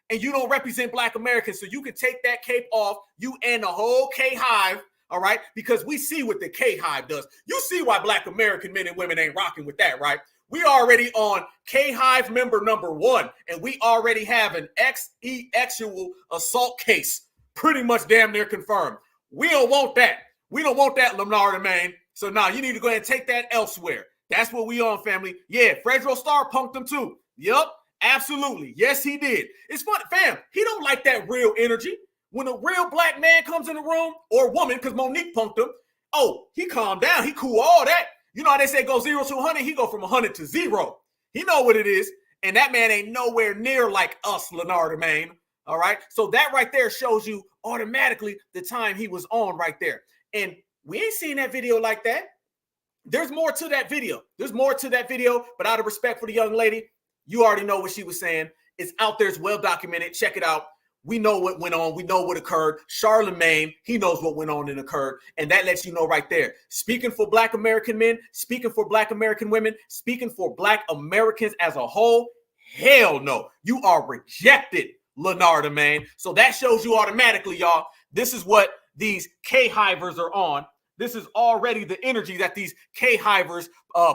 And you don't represent Black Americans, so you can take that cape off, you and the whole K-HIVE, all right? Because we see what the K-HIVE does. You see why Black American men and women ain't rocking with that, right? We already on K-HIVE member number 1, and we already have an sexual assault case pretty much damn near confirmed. We don't want that. We don't want that, Leonard Main. So now you need to go ahead and take that elsewhere. That's what we on, family. Yeah, Fredro Starr punked him too. Yup. Absolutely. Yes, he did. It's funny, fam. He don't like that real energy. When a real Black man comes in the room, or woman, because Monique punked him, oh, he calmed down. He cool all that. You know how they say go 0 to 100? He go from 100 to 0. He know what it is. And that man ain't nowhere near like us, Leonard Main. All right? So that right there shows you automatically the time he was on right there. And we ain't seen that video like that. There's more to that video. But out of respect for the young lady, you already know what she was saying. It's out there. It's well documented. Check it out. We know what went on. We know what occurred. Charlemagne, he knows what went on and occurred. And that lets you know right there. Speaking for Black American men, speaking for Black American women, speaking for Black Americans as a whole, hell no. You are rejected, Leonard Main. So that shows you automatically, y'all. This is what these K-HIVERs are on. This is already the energy that these K-HIVERs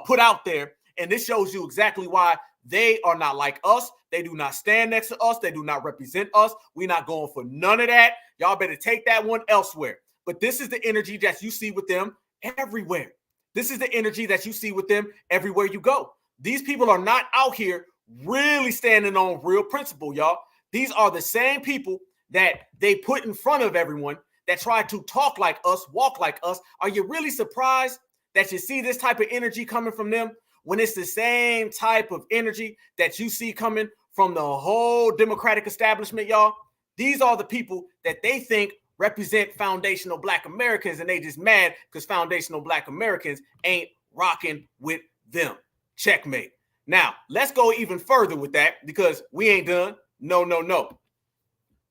put out there. And this shows you exactly why they are not like us. They do not stand next to us. They do not represent us. We're not going for none of that. Y'all better take that one elsewhere. But this is the energy that you see with them everywhere. This is the energy that you see with them everywhere you go. These people are not out here really standing on real principle, y'all. These are the same people that they put in front of everyone that try to talk like us, walk like us. Are you really surprised that you see this type of energy coming from them when it's the same type of energy that you see coming from the whole Democratic establishment, y'all? These are the people that they think represent foundational Black Americans, and they just mad because foundational Black Americans ain't rocking with them. Checkmate. Now, let's go even further with that because we ain't done. No.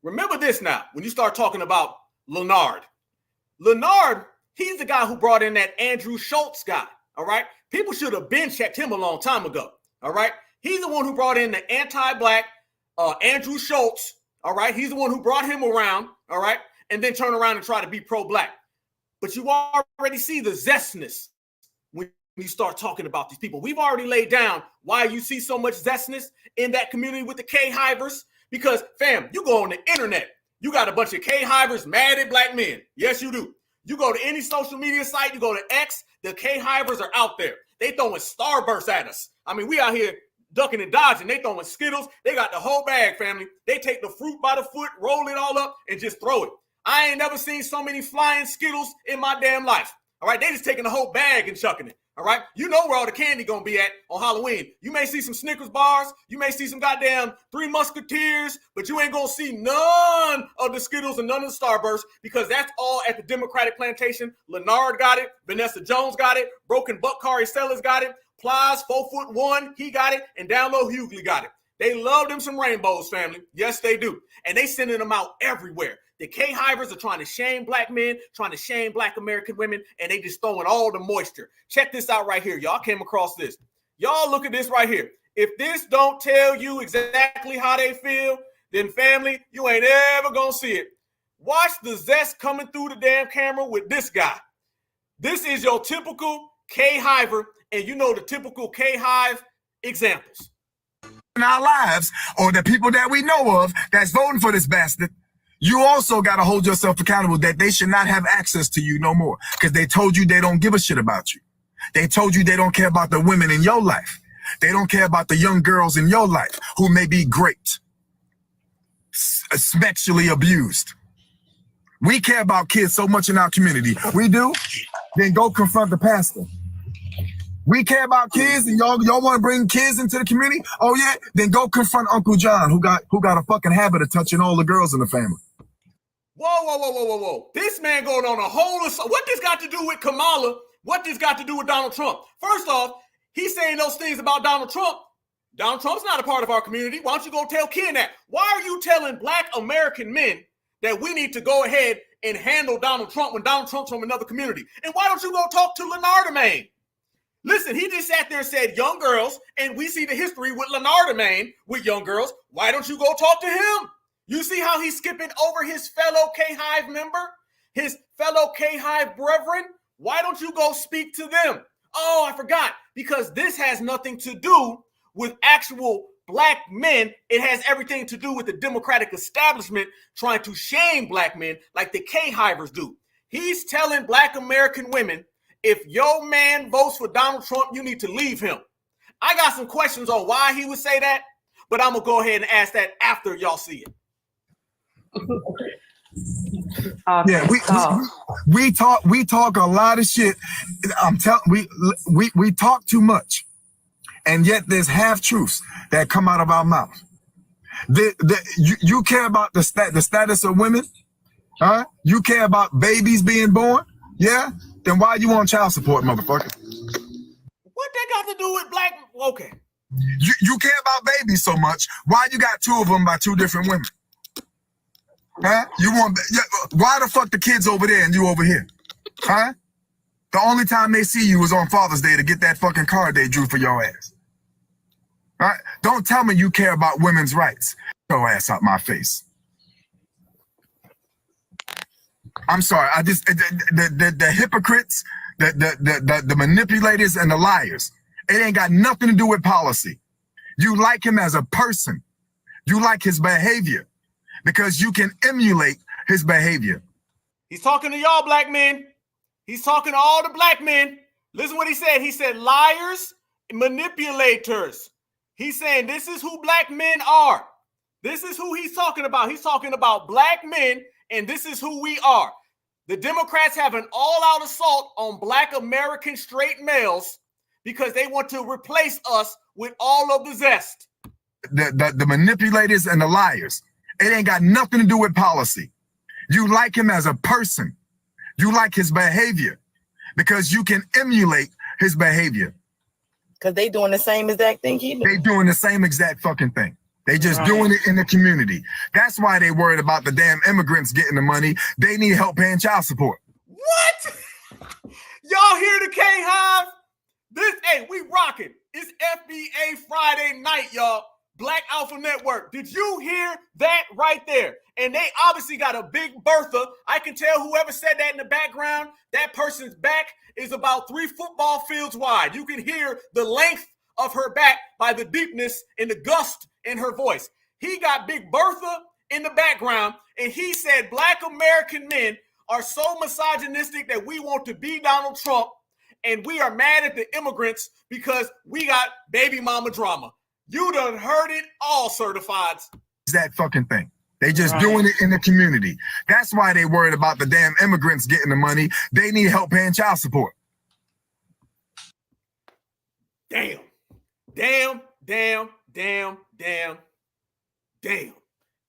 Remember this now, when you start talking about Leonard. Leonard, he's the guy who brought in that Andrew Schultz guy, all right? People should have been checked him a long time ago, all right? He's the one who brought in the anti-Black Andrew Schultz, all right? He's the one who brought him around, all right? And then turn around and try to be pro-Black. But you already see the zestness when you start talking about these people. We've already laid down why you see so much zestness in that community with the K-Hivers. Because, fam, you go on the internet, you got a bunch of K-Hivers mad at Black men. Yes, you do. You go to any social media site, you go to X, the K-Hivers are out there. They throwing starbursts at us. I mean, we out here ducking and dodging. They throwing Skittles. They got the whole bag, family. They take the fruit by the foot, roll it all up, and just throw it. I ain't never seen so many flying Skittles in my damn life. All right, they just taking the whole bag and chucking it. All right, you know where all the candy gonna be at on Halloween. You may see some Snickers bars, you may see some goddamn Three Musketeers, but you ain't gonna see none of the Skittles and none of the Starbursts because that's all at the Democratic plantation. Leonard got it, Vanessa Jones got it, Broken Buck Kari Sellers got it, Plies 4'1", he got it, and Down Low Hughley got it. They love them some rainbows, family. Yes, they do, and they sending them out everywhere. The K-Hivers are trying to shame Black men, trying to shame Black American women, and they just throwing all the moisture. Check this out right here. Y'all came across this. Y'all look at this right here. If this don't tell you exactly how they feel, then family, you ain't ever gonna see it. Watch the zest coming through the damn camera with this guy. This is your typical K-Hiver, and you know the typical K-Hive examples. In our lives, or the people that we know of that's voting for this bastard, you also got to hold yourself accountable that they should not have access to you no more because they told you they don't give a shit about you. They told you they don't care about the women in your life. They don't care about the young girls in your life who may be raped, sexually abused. We care about kids so much in our community. We do? Then go confront the pastor. We care about kids and y'all want to bring kids into the community? Oh yeah? Then go confront Uncle John who got a fucking habit of touching all the girls in the family. Whoa. This man going on a whole... What this got to do with Kamala? What this got to do with Donald Trump? First off, he's saying those things about Donald Trump. Donald Trump's not a part of our community. Why don't you go tell Ken that? Why are you telling Black American men that we need to go ahead and handle Donald Trump when Donald Trump's from another community? And why don't you go talk to Leonard? Listen, he just sat there and said young girls, and we see the history with Leonard with young girls. Why don't you go talk to him? You see how he's skipping over his fellow K-Hive member, his fellow K-Hive brethren? Why don't you go speak to them? Oh, I forgot, because this has nothing to do with actual Black men. It has everything to do with the Democratic establishment trying to shame Black men like the K-Hivers do. He's telling Black American women, if your man votes for Donald Trump, you need to leave him. I got some questions on why he would say that, but I'm going to go ahead and ask that after y'all see it. Yeah, we talk a lot of shit. I'm telling we talk too much, and yet there's half truths that come out of our mouth. You care about the status of women, huh? You care about babies being born, yeah? Then why you on child support, motherfucker? What that got to do with Black? Okay. You care about babies so much. Why you got two of them by two different women? Huh? Why the fuck the kids over there and you over here? Huh? The only time they see you is on Father's Day to get that fucking card they drew for your ass. Right? Don't tell me you care about women's rights. Get your ass out my face. I'm sorry. I just the hypocrites, the manipulators, and the liars. It ain't got nothing to do with policy. You like him as a person. You like his behavior because you can emulate his behavior. He's talking to y'all Black men. He's talking to all the Black men. Listen what he said. He said liars, manipulators. He's saying this is who Black men are. This is who he's talking about. He's talking about Black men, and this is who we are. The Democrats have an all-out assault on Black American straight males because they want to replace us with all of the zest. The manipulators and the liars. It ain't got nothing to do with policy. You like him as a person. You like his behavior because you can emulate his behavior. Because they doing the same exact thing he doing. They doing the same exact fucking thing. They just doing it in the community. That's why they worried about the damn immigrants getting the money. They need help paying child support. What? Y'all hear the K-HIVE? Hey, we rocking. It's FBA Friday night, y'all. Black Alpha Network. Did you hear that right there? And they obviously got a big Bertha. I can tell whoever said that in the background, that person's back is about 3 football fields wide. You can hear the length of her back by the deepness and the gust in her voice. He got Big Bertha in the background, and he said Black American men are so misogynistic that we want to be Donald Trump, and we are mad at the immigrants because we got baby mama drama. You done heard it all, certifieds. That fucking thing. They just doing it in the community. That's why they worried about the damn immigrants getting the money. They need help paying child support. Damn. Damn, damn, damn, damn, damn.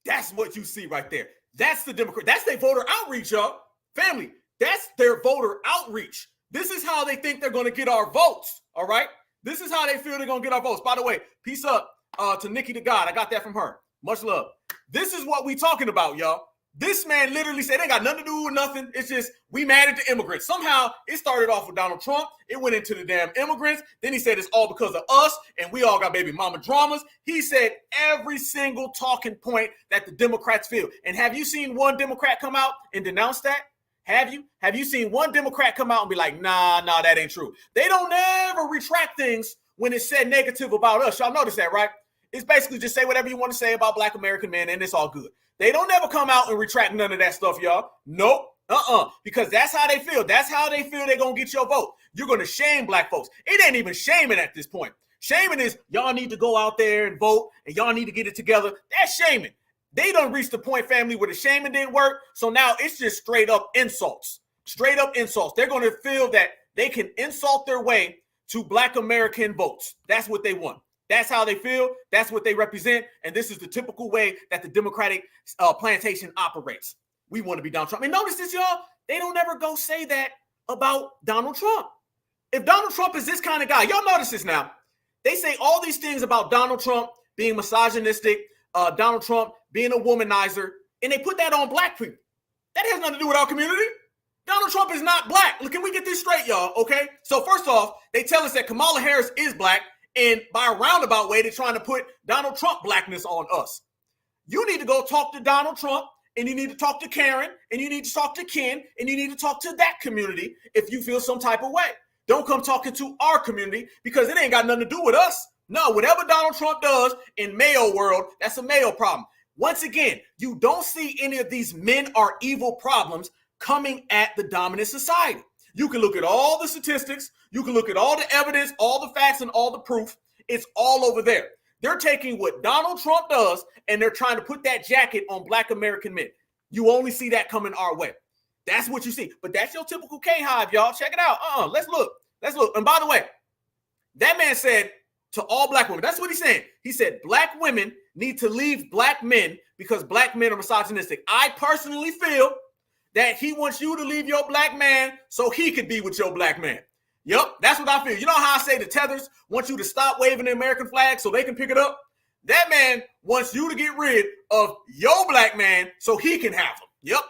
That's what you see right there. That's the Democrat. That's their voter outreach, y'all. Family, that's their voter outreach. This is how they think they're going to get our votes, all right? This is how they feel they're going to get our votes. By the way, peace up to Nikki the God. I got that from her. Much love. This is what we talking about, y'all. This man literally said it ain't got nothing to do with nothing. It's just we mad at the immigrants. Somehow it started off with Donald Trump. It went into the damn immigrants. Then he said it's all because of us and we all got baby mama dramas. He said every single talking point that the Democrats feel. And have you seen one Democrat come out and denounce that? Have you? Have you seen one Democrat come out and be like, nah, that ain't true? They don't ever retract things when it's said negative about us. Y'all notice that, right? It's basically just say whatever you want to say about Black American men and it's all good. They don't ever come out and retract none of that stuff, y'all. Nope. Because that's how they feel. That's how they feel they're going to get your vote. You're going to shame Black folks. It ain't even shaming at this point. Shaming is y'all need to go out there and vote and y'all need to get it together. That's shaming. They done reached the point, family, where the shaming didn't work. So now it's just straight up insults. Straight up insults. They're going to feel that they can insult their way to Black American votes. That's what they want. That's how they feel. That's what they represent. And this is the typical way that the Democratic plantation operates. We want to be Donald Trump. And notice this, y'all. They don't ever go say that about Donald Trump. If Donald Trump is this kind of guy, y'all notice this now. They say all these things about Donald Trump being misogynistic, Donald Trump being a womanizer, and they put that on Black people. That has nothing to do with our community. Donald Trump is not Black. Look, can we get this straight, y'all? Okay. So first off, they tell us that Kamala Harris is Black. And by a roundabout way, they're trying to put Donald Trump Blackness on us. You need to go talk to Donald Trump, and you need to talk to Karen, and you need to talk to Ken, and you need to talk to that community if you feel some type of way. Don't come talking to our community because it ain't got nothing to do with us. No, whatever Donald Trump does in male world, that's a male problem. Once again, you don't see any of these men are evil problems coming at the dominant society. You can look at all the statistics. You can look at all the evidence, all the facts, and all the proof. It's all over there. They're taking what Donald Trump does, and they're trying to put that jacket on Black American men. You only see that coming our way. That's what you see. But that's your typical K-HIVE, y'all. Check it out. Let's look. Let's look. And by the way, that man said to all Black women, that's what he's saying. He said Black women need to leave Black men because Black men are misogynistic. I personally feel that he wants you to leave your Black man so he could be with your Black man. Yep, that's what I feel. You know how I say the tethers want you to stop waving the American flag so they can pick it up? That man wants you to get rid of your Black man so he can have them. Yep,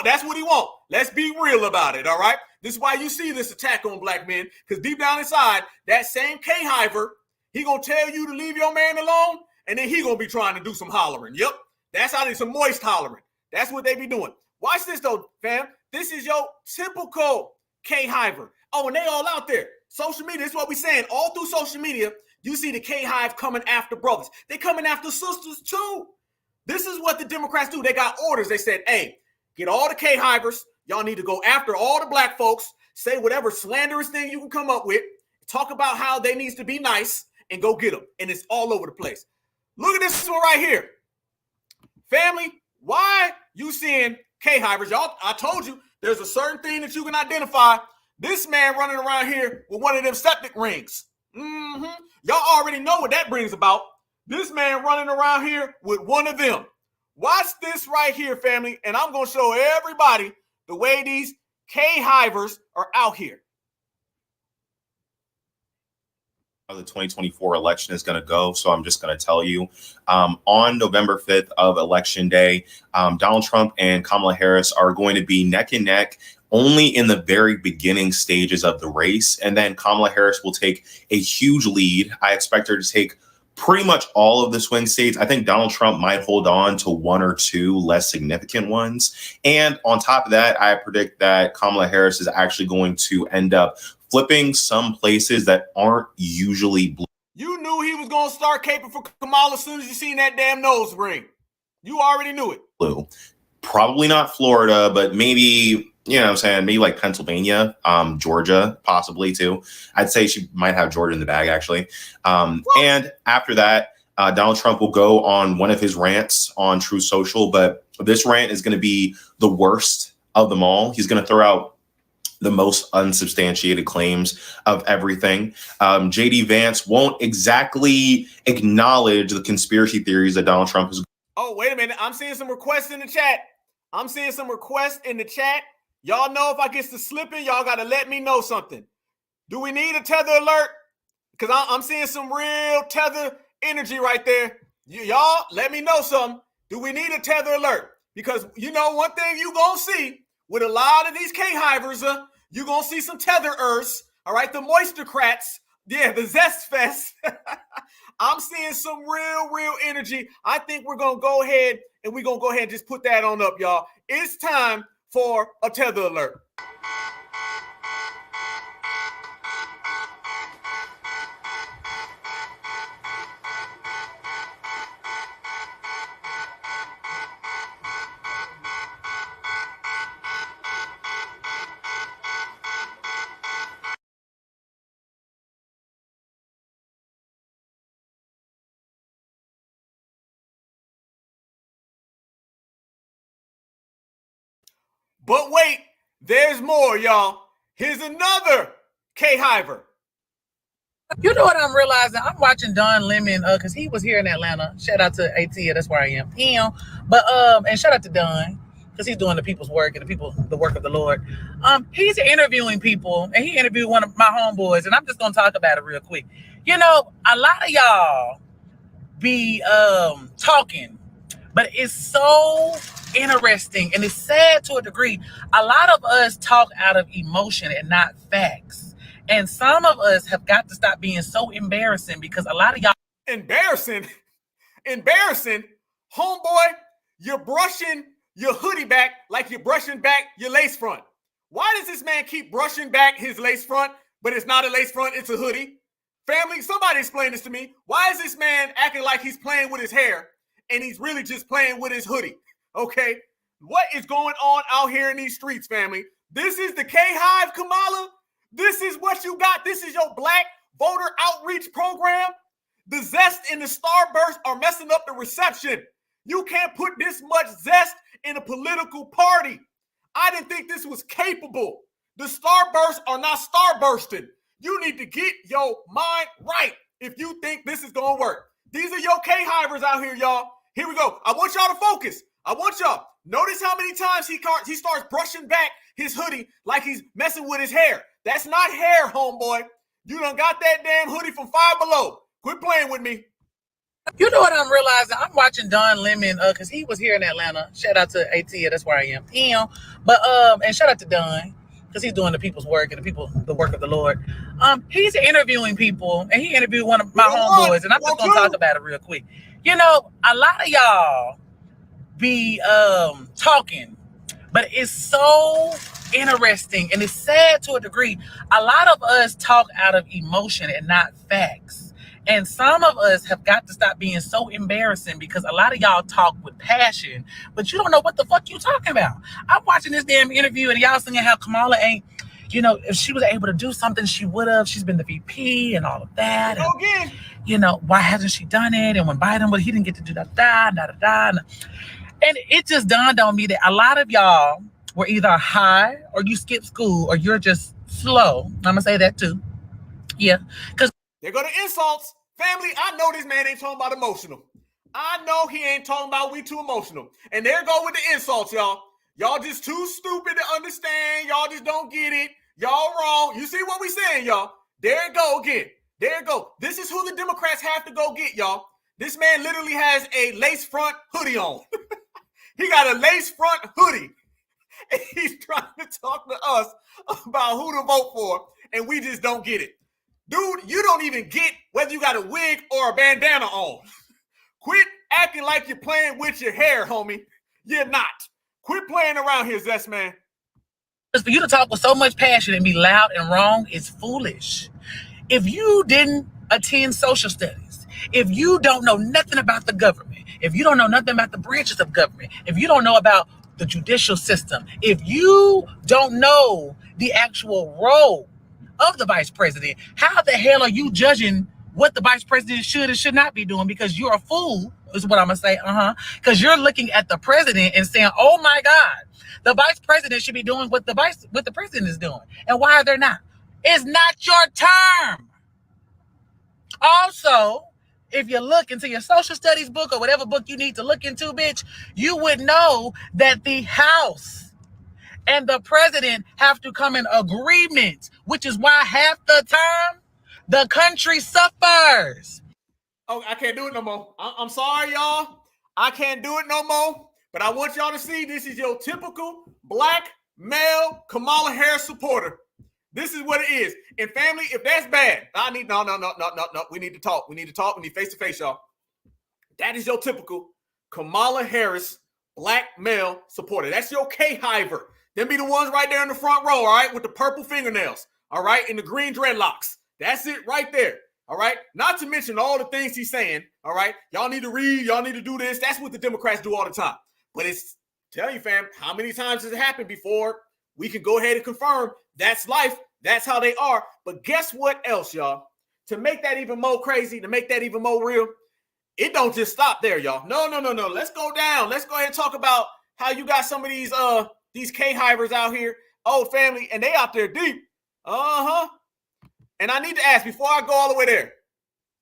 that's what he wants. Let's be real about it, all right? This is why you see this attack on Black men, because deep down inside, that same K-Hiver, he gonna tell you to leave your man alone, and then he gonna be trying to do some hollering. Yep, that's how they some moist hollering. That's what they be doing. Watch this though, fam. This is your typical K-Hiver. Oh, and they all out there. Social media, this is what we're saying. All through social media, you see the K-Hive coming after brothers. They coming after sisters too. This is what the Democrats do. They got orders. They said, hey, get all the K-Hivers. Y'all need to go after all the Black folks. Say whatever slanderous thing you can come up with. Talk about how they needs to be nice and go get them. And it's all over the place. Look at this one right here. Family, why you seeing K-Hivers? Y'all, I told you, there's a certain thing that you can identify. This man running around here with one of them septic rings. Y'all already know what that brings about. This man running around here with one of them. Watch this right here, family, and I'm going to show everybody the way these K-HIVers are out here. How the 2024 election is going to go. So I'm just going to tell you, on November 5th of Election Day, Donald Trump and Kamala Harris are going to be neck and neck only in the very beginning stages of the race. And then Kamala Harris will take a huge lead. I expect her to take pretty much all of the swing states. I think Donald Trump might hold on to one or two less significant ones. And on top of that, I predict that Kamala Harris is actually going to end up flipping some places that aren't usually blue. You knew he was going to start caping for Kamala as soon as you seen that damn nose ring. You already knew it. Blue. Probably not Florida, but maybe, you know what I'm saying, maybe like Pennsylvania, Georgia, possibly too. I'd say she might have Georgia in the bag, actually. And after that, Donald Trump will go on one of his rants on Truth Social, but this rant is going to be the worst of them all. He's going to throw out the most unsubstantiated claims of everything. JD Vance won't exactly acknowledge the conspiracy theories that Donald Trump is. Oh, wait a minute. I'm seeing some requests in the chat. Y'all know if I get to slipping, y'all got to let me know something. Do we need a tether alert? Because I'm seeing some real tether energy right there. Y'all, let me know something. Do we need a tether alert? Because, you know, one thing you going to see with a lot of these K-HIVers, you're going to see some tetherers, all right, the moisture-crats, yeah, the Zest Fest. I'm seeing some real energy. I think we're going to go ahead and just put that on up, y'all. It's time for a tether alert. But wait, there's more, y'all. Here's another K-HIVer. You know what I'm realizing? I'm watching Don Lemon because he was here in Atlanta. Shout out to AT, that's where I am. But and shout out to Don because he's doing the people's work and the work of the Lord. He's interviewing people, and he interviewed one of my homeboys, and I'm just gonna talk about it real quick. You know, a lot of y'all be talking, but it's so interesting and it's sad to a degree. A lot of us talk out of emotion and not facts. And some of us have got to stop being so embarrassing because a lot of y'all embarrassing, homeboy, you're brushing your hoodie back like you're brushing back your lace front. Why does this man keep brushing back his lace front, but it's not a lace front, it's a hoodie? Family, somebody explain this to me. Why is this man acting like he's playing with his hair and he's really just playing with his hoodie? Okay, what is going on out here in these streets, family? This is the K-HIVE, Kamala. This is what you got. This is your black voter outreach program. The zest and the starburst are messing up the reception. You can't put this much zest in a political party. I didn't think this was capable. The starbursts are not starbursting. You need to get your mind right if you think this is going to work. These are your K-HIVers out here, y'all. Here we go. I want y'all to focus. I want y'all. Notice how many times he starts brushing back his hoodie like he's messing with his hair. That's not hair, homeboy. You done got that damn hoodie from Five Below. Quit playing with me. You know what I'm realizing? I'm watching Don Lemon because he was here in Atlanta. Shout out to AT, that's where I am. But and shout out to Don because he's doing the people's work and the work of the Lord. He's interviewing people, and he interviewed one of my homeboys, and I'm just gonna talk about it real quick. You know, a lot of y'all be talking, but it's so interesting and it's sad to a degree. A lot of us talk out of emotion and not facts. And some of us have got to stop being so embarrassing because a lot of y'all talk with passion, but you don't know what the fuck you talking about. I'm watching this damn interview and y'all singing how Kamala ain't, you know, if she was able to do something, she would have. She's been the VP and all of that. And, you know, why hasn't she done it? And when Biden, he didn't get to do that, And it just dawned on me that a lot of y'all were either high or you skipped school or you're just slow. I'm gonna say that too. Yeah, because there go the insults. Family, I know this man ain't talking about emotional. I know he ain't talking about we too emotional. And there go with the insults, y'all. Y'all just too stupid to understand. Y'all just don't get it. Y'all wrong. You see what we saying, y'all? There it go again. There it go. This is who the Democrats have to go get, y'all. This man literally has a lace front hoodie on. He got a lace front hoodie. And he's trying to talk to us about who to vote for, and we just don't get it. Dude, you don't even get whether you got a wig or a bandana on. Quit acting like you're playing with your hair, homie. You're not. Quit playing around here, Zest, man. For you to talk with so much passion and be loud and wrong is foolish. If you didn't attend social studies, if you don't know nothing about the government, if you don't know nothing about the branches of government, if you don't know about the judicial system, if you don't know the actual role of the vice president, how the hell are you judging what the vice president should and should not be doing? Because you're a fool, is what I'm gonna say. Because you're looking at the president and saying, "Oh my God, the vice president should be doing what the president is doing," and why are they not? It's not your term. Also, if you look into your social studies book or whatever book you need to look into, bitch, you would know that the House and the president have to come in agreement, which is why half the time the country suffers. Oh, I can't do it no more. I'm sorry, y'all. I can't do it no more. But I want y'all to see this is your typical black male Kamala Harris supporter. This is what it is. And family, if that's bad, no. We need to talk. We need to talk. We need face-to-face, y'all. That is your typical Kamala Harris black male supporter. That's your K-HIVer. Them be the ones right there in the front row, all right, with the purple fingernails, all right, and the green dreadlocks. That's it right there, all right? Not to mention all the things he's saying, all right? Y'all need to read. Y'all need to do this. That's what the Democrats do all the time. But it's, tell you, fam, how many times has it happened before we can go ahead and confirm that's life. That's how they are. But guess what else, y'all? To make that even more crazy, to make that even more real, it don't just stop there, y'all. No. Let's go down. Let's go ahead and talk about how you got some of these K-HIVers out here, old family, and they out there deep. And I need to ask, before I go all the way there,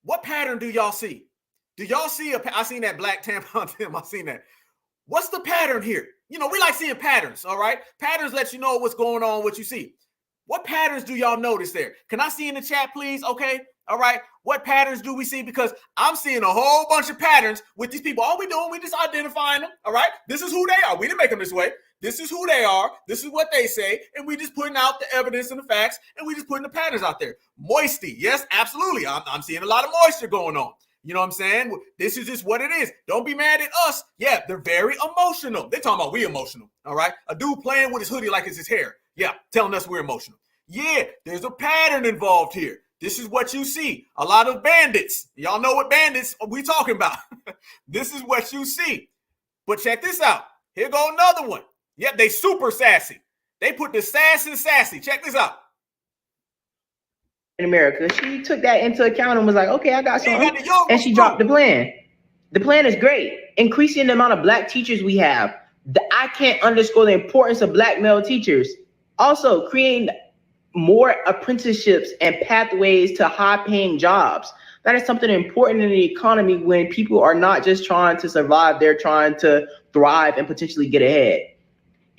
what pattern do y'all see? Do y'all see I seen that black tampon Tim. I seen that. What's the pattern here? You know, we like seeing patterns, all right? Patterns let you know what's going on, what you see. What patterns do y'all notice there? Can I see in the chat, please? Okay, all right. What patterns do we see? Because I'm seeing a whole bunch of patterns with these people. All we doing, we just identifying them, all right? This is who they are. We didn't make them this way. This is who they are. This is what they say. And we just putting out the evidence and the facts, and we just putting the patterns out there. Moisty, yes, absolutely. I'm seeing a lot of moisture going on. You know what I'm saying? This is just what it is. Don't be mad at us. Yeah, they're very emotional. They're talking about we emotional, all right? A dude playing with his hoodie like it's his hair. Yeah, telling us we're emotional. Yeah, there's a pattern involved here. This is what you see. A lot of bandits. Y'all know what bandits we talking about. This is what you see. But check this out. Here go another one. Yep, they super sassy. They put the sass in sassy. Check this out. In America, she took that into account and was like, okay, I got some. And she dropped the plan. The plan is great. Increasing the amount of black teachers we have. I can't underscore the importance of black male teachers. Also, creating more apprenticeships and pathways to high-paying jobs. That is something important in the economy when people are not just trying to survive, they're trying to thrive and potentially get ahead.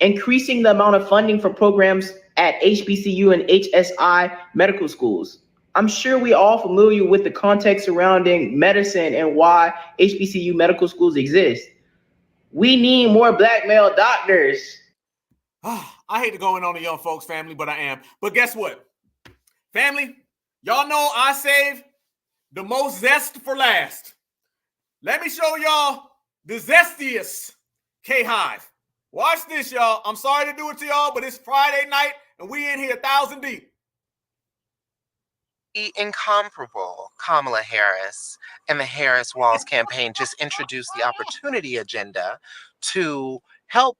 Increasing the amount of funding for programs at HBCU and HSI medical schools. I'm sure we're all familiar with the context surrounding medicine and why HBCU medical schools exist. We need more black male doctors. I hate to go in on the young folks, family, but I am. But guess what? Family, y'all know I save the most zest for last. Let me show y'all the zestiest K-HIVE. Watch this, y'all. I'm sorry to do it to y'all, but it's Friday night, and we in here 1,000 deep. The incomparable Kamala Harris and the Harris Walls campaign just introduced the opportunity agenda to help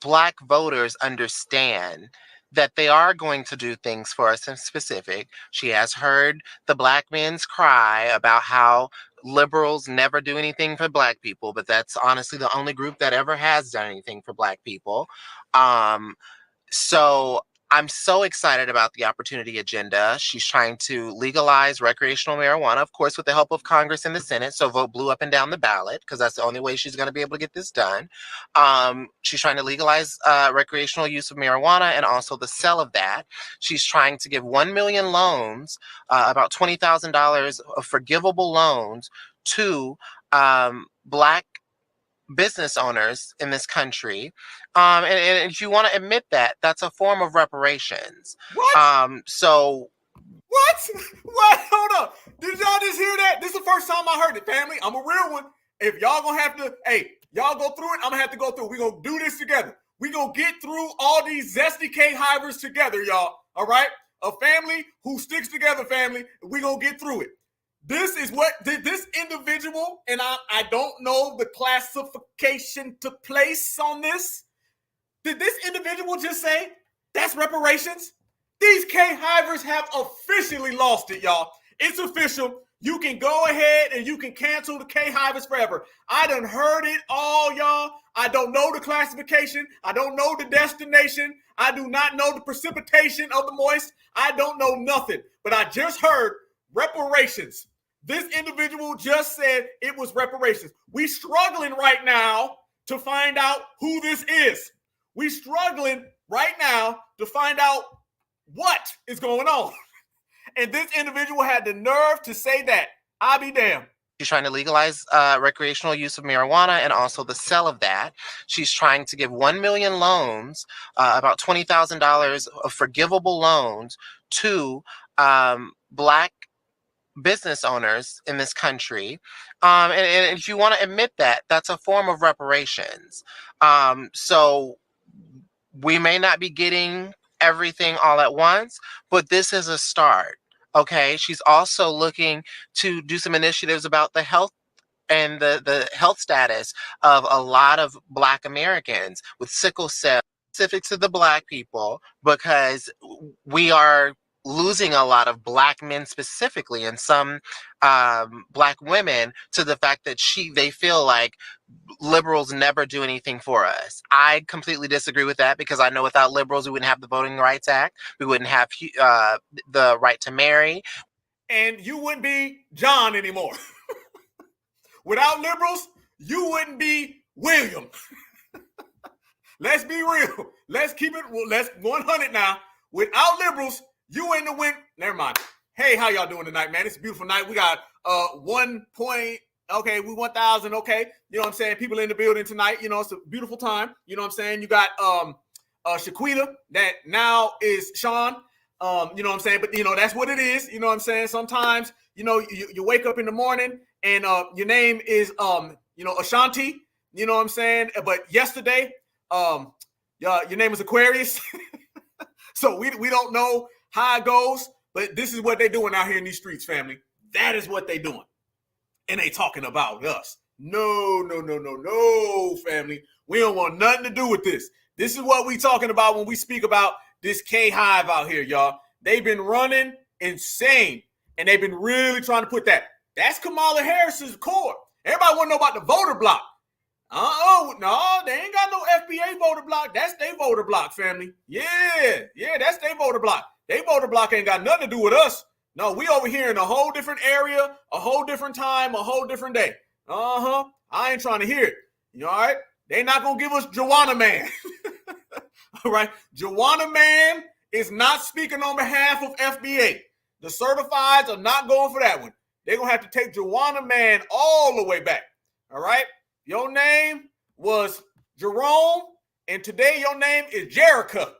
Black voters understand that they are going to do things for us in specific. She has heard the Black men's cry about how liberals never do anything for Black people, but that's honestly the only group that ever has done anything for Black people. So I'm so excited about the opportunity agenda. She's trying to legalize recreational marijuana, of course, with the help of Congress and the Senate. So vote blue up and down the ballot, because that's the only way she's going to be able to get this done. She's trying to legalize recreational use of marijuana and also the sale of that. She's trying to give 1 million loans, about $20,000 of forgivable loans to Black business owners in this country. And if you want to admit that, that's a form of reparations. What? So what? Hold up. Did y'all just hear that? This is the first time I heard it, family. I'm a real one. If y'all gonna have to, hey, y'all go through it, I'm gonna have to go through it. We're gonna do this together. We're gonna get through all these zesty K-HIVers together, y'all. All right? A family who sticks together, family. We're gonna get through it. This is what this individual, and I don't know the classification to place on this. Did this individual just say that's reparations? These K-HIVers have officially lost it, y'all. It's official. You can go ahead and you can cancel the K-HIVers forever. I done heard it all, y'all. I don't know the classification. I don't know the destination. I do not know the precipitation of the moist. I don't know nothing. But I just heard reparations. This individual just said it was reparations. We struggling right now to find out who this is. We struggling right now to find out what is going on. And this individual had the nerve to say that. I'll be damned. She's trying to legalize recreational use of marijuana and also the sale of that. She's trying to give 1 million loans, about $20,000 of forgivable loans to Black business owners in this country. And if you want to admit that, that's a form of reparations. So we may not be getting everything all at once, but this is a start. Okay. She's also looking to do some initiatives about the health and the health status of a lot of Black Americans with sickle cell, specific to the Black people, because we are losing a lot of Black men specifically, and some Black women, to the fact that they feel like liberals never do anything for us. I completely disagree with that, because I know without liberals, we wouldn't have the Voting Rights Act. We wouldn't have the right to marry. And you wouldn't be John anymore. Without liberals, you wouldn't be William. Let's be real. Let's keep it, let's 100 now. Without liberals, you in the win. Never mind. Hey, how y'all doing tonight, man? It's a beautiful night. We got 1 point. Okay, we 1,000. Okay, you know what I'm saying? People in the building tonight. You know, it's a beautiful time. You know what I'm saying? You got Shaquita, that now is Sean. You know what I'm saying? But you know, that's what it is. You know what I'm saying? Sometimes, you know, you wake up in the morning and your name is you know, Ashanti. You know what I'm saying? But yesterday, your name is Aquarius. So we don't know how it goes, but this is what they're doing out here in these streets, family. That is what they're doing. And they talking about us. No, family. We don't want nothing to do with this. This is what we talking about when we speak about this K-HIVE out here, y'all. They've been running insane, and they've been really trying to put that. That's Kamala Harris's core. Everybody want to know about the voter block. No, they ain't got no FBA voter block. That's their voter block, family. Yeah, that's their voter block. They voter block ain't got nothing to do with us. No, we over here in a whole different area, a whole different time, a whole different day. I ain't trying to hear it. You know, all right? They not going to give us Joanna Man. All right? Joanna Man is not speaking on behalf of FBA. The certifieds are not going for that one. They're going to have to take Joanna Man all the way back. All right? Your name was Jerome, and today your name is Jerica.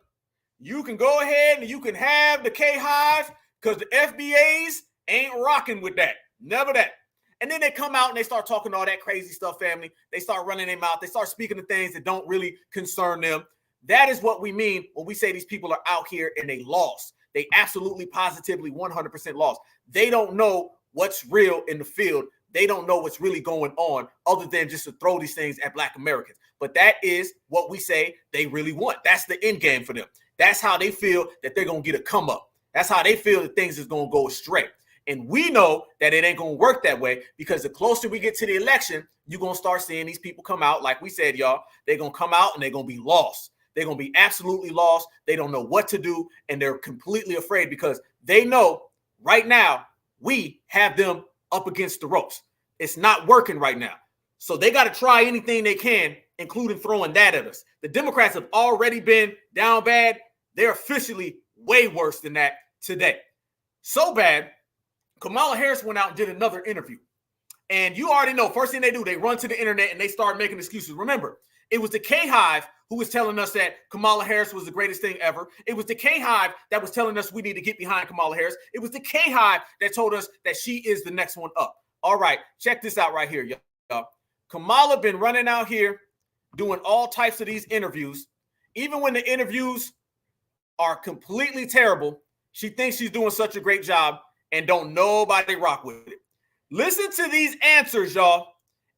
You can go ahead and you can have the K-HIVE, because the FBAs ain't rocking with that. Never that. And then they come out and they start talking all that crazy stuff, family. They start running their mouth. They start speaking of things that don't really concern them. That is what we mean when we say these people are out here and they lost. They absolutely, positively, 100% lost. They don't know what's real in the field. They don't know what's really going on other than just to throw these things at Black Americans. But that is what we say they really want. That's the end game for them. That's how they feel that they're going to get a come up. That's how they feel that things is going to go astray. And we know that it ain't going to work that way, because the closer we get to the election, you're going to start seeing these people come out. Like we said, y'all, they're going to come out and they're going to be lost. They're going to be absolutely lost. They don't know what to do, and they're completely afraid because they know right now we have them up against the ropes. It's not working right now. So they got to try anything they can, including throwing that at us. The Democrats have already been down bad. They're officially way worse than that today. So bad, Kamala Harris went out and did another interview. And you already know, first thing they do, they run to the internet and they start making excuses. Remember, it was the K-HIVE who was telling us that Kamala Harris was the greatest thing ever. It was the K-HIVE that was telling us we need to get behind Kamala Harris. It was the K-HIVE that told us that she is the next one up. All right, check this out right here, y'all. Kamala been running out here doing all types of these interviews. Even when the interviews are completely terrible, she thinks she's doing such a great job and don't nobody rock with it. Listen to these answers, y'all.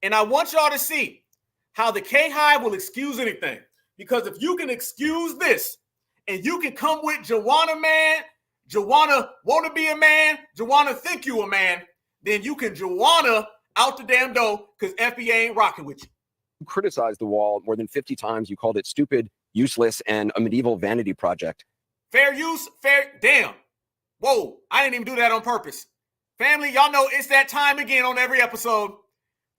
And I want y'all to see how the K-HIVE will excuse anything. Because if you can excuse this and you can come with Joanna man, Joanna want to be a man, Joanna think you a man, then you can Joanna out the damn door because FBA ain't rocking with you. You criticized the wall more than 50 times. You called it stupid, useless, and a medieval vanity project. Fair use, fair, damn. Whoa, I didn't even do that on purpose. Family, y'all know it's that time again on every episode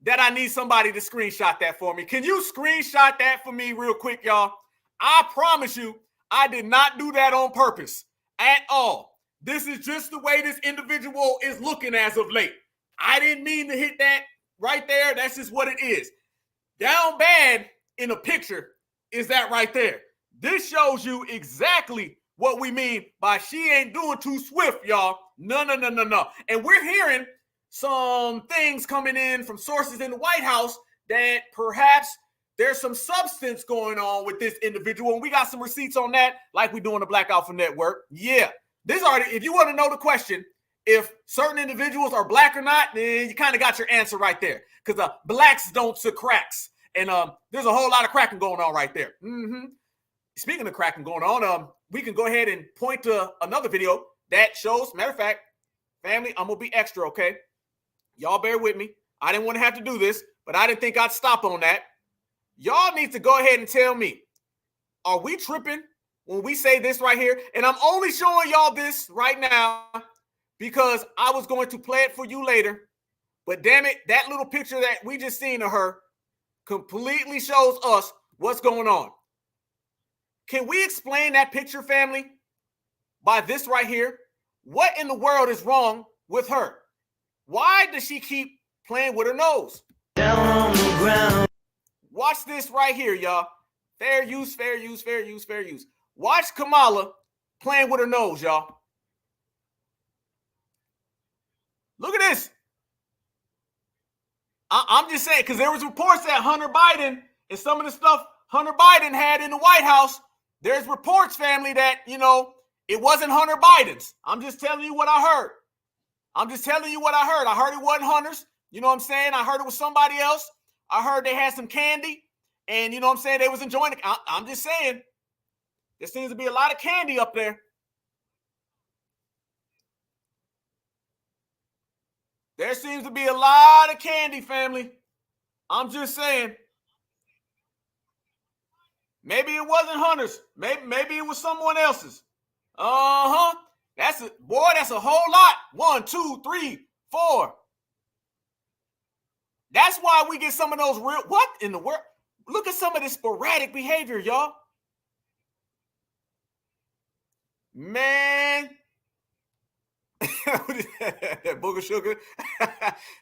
that I need somebody to screenshot that for me. Can you screenshot that for me real quick, y'all? I promise you, I did not do that on purpose at all. This is just the way this individual is looking as of late. I didn't mean to hit that right there. That's just what it is. Down bad in a picture is that right there. This shows you exactly what we mean by she ain't doing too swift, y'all. No. And we're hearing some things coming in from sources in the White House that perhaps there's some substance going on with this individual. And we got some receipts on that, like we do on the Black Alpha Network. Yeah. This already, if you want to know the question, if certain individuals are black or not, then you kind of got your answer right there. Because blacks don't to cracks. And there's a whole lot of cracking going on right there. Speaking of cracking going on, we can go ahead and point to another video that shows, matter of fact, family, I'm going to be extra, okay? Y'all bear with me. I didn't want to have to do this, but I didn't think I'd stop on that. Y'all need to go ahead and tell me, are we tripping when we say this right here? And I'm only showing y'all this right now because I was going to play it for you later. But damn it, that little picture that we just seen of her completely shows us what's going on. Can we explain that picture, family, by this right here? What in the world is wrong with her? Why does she keep playing with her nose? Down on the ground. Watch this right here, y'all. Fair use, fair use, fair use, fair use. Watch Kamala playing with her nose, y'all. Look at this. I'm just saying, because there was reports that Hunter Biden and some of the stuff Hunter Biden had in the White House, there's reports, family, that, you know, it wasn't Hunter Biden's. I'm just telling you what I heard. I heard it wasn't Hunter's. You know what I'm saying? I heard it was somebody else. I heard they had some candy. And you know what I'm saying? They was enjoying it. I'm just saying. There seems to be a lot of candy up there. There seems to be a lot of candy, family. I'm just saying. Maybe it wasn't Hunter's. Maybe it was someone else's. That's a whole lot. 1, 2, 3, 4. That's why we get some of those real. What in the world? Look at some of this sporadic behavior, y'all. Man. That booger sugar.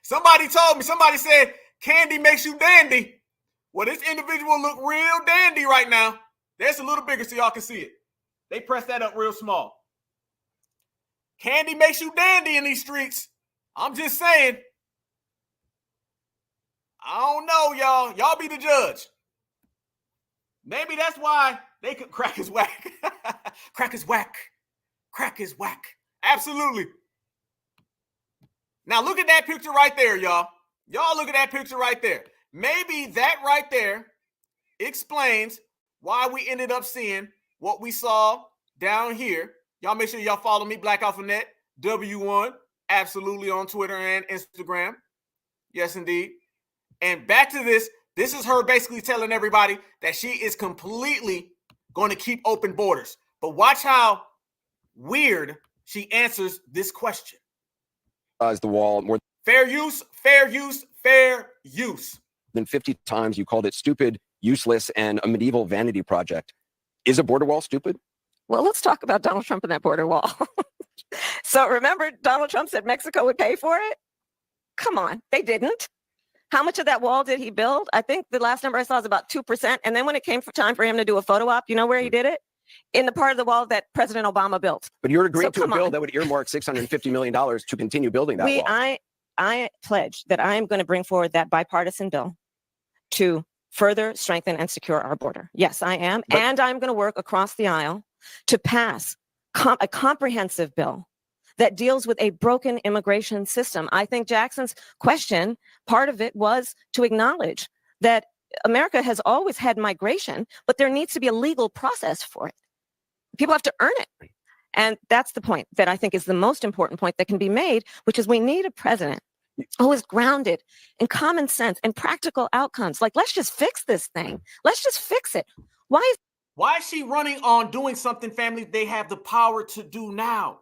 Somebody told me, somebody said, candy makes you dandy. Well, this individual look real dandy right now. There's a little bigger so y'all can see it. They press that up real small. Candy makes you dandy in these streets. I'm just saying. I don't know, y'all. Y'all be the judge. Maybe that's why they could crack is whack. Crack is whack. Crack is whack. Absolutely. Now look at that picture right there, y'all. Y'all look at that picture right there. Maybe that right there explains why we ended up seeing what we saw down here. Y'all make sure y'all follow me, Black Alpha Net, W1. Absolutely, on Twitter and Instagram. Yes, indeed. And back to this. This is her basically telling everybody that she is completely going to keep open borders. But watch how weird she answers this question. Is the wall more fair use, fair use, fair use? Than 50 times you called it stupid, useless, and a medieval vanity project. Is a border wall stupid? Well, let's talk about Donald Trump and that border wall. So remember, Donald Trump said Mexico would pay for it? Come on, they didn't. How much of that wall did he build? I think the last number I saw was about 2%. And then when it came for time for him to do a photo op, you know where he did it? In the part of the wall that President Obama built. But you're agreeing to a bill that would earmark $650 million to continue building that wall. I pledge that I am going to bring forward that bipartisan bill to further strengthen and secure our border. Yes, I am. And I'm going to work across the aisle to pass a comprehensive bill that deals with a broken immigration system. I think Jackson's question, part of it was to acknowledge that America has always had migration, but there needs to be a legal process for it. People have to earn it. And that's the point that I think is the most important point that can be made, which is we need a president who is grounded in common sense and practical outcomes. Like, let's just fix this thing. Let's just fix it. Why is she running on doing something, family, they have the power to do now?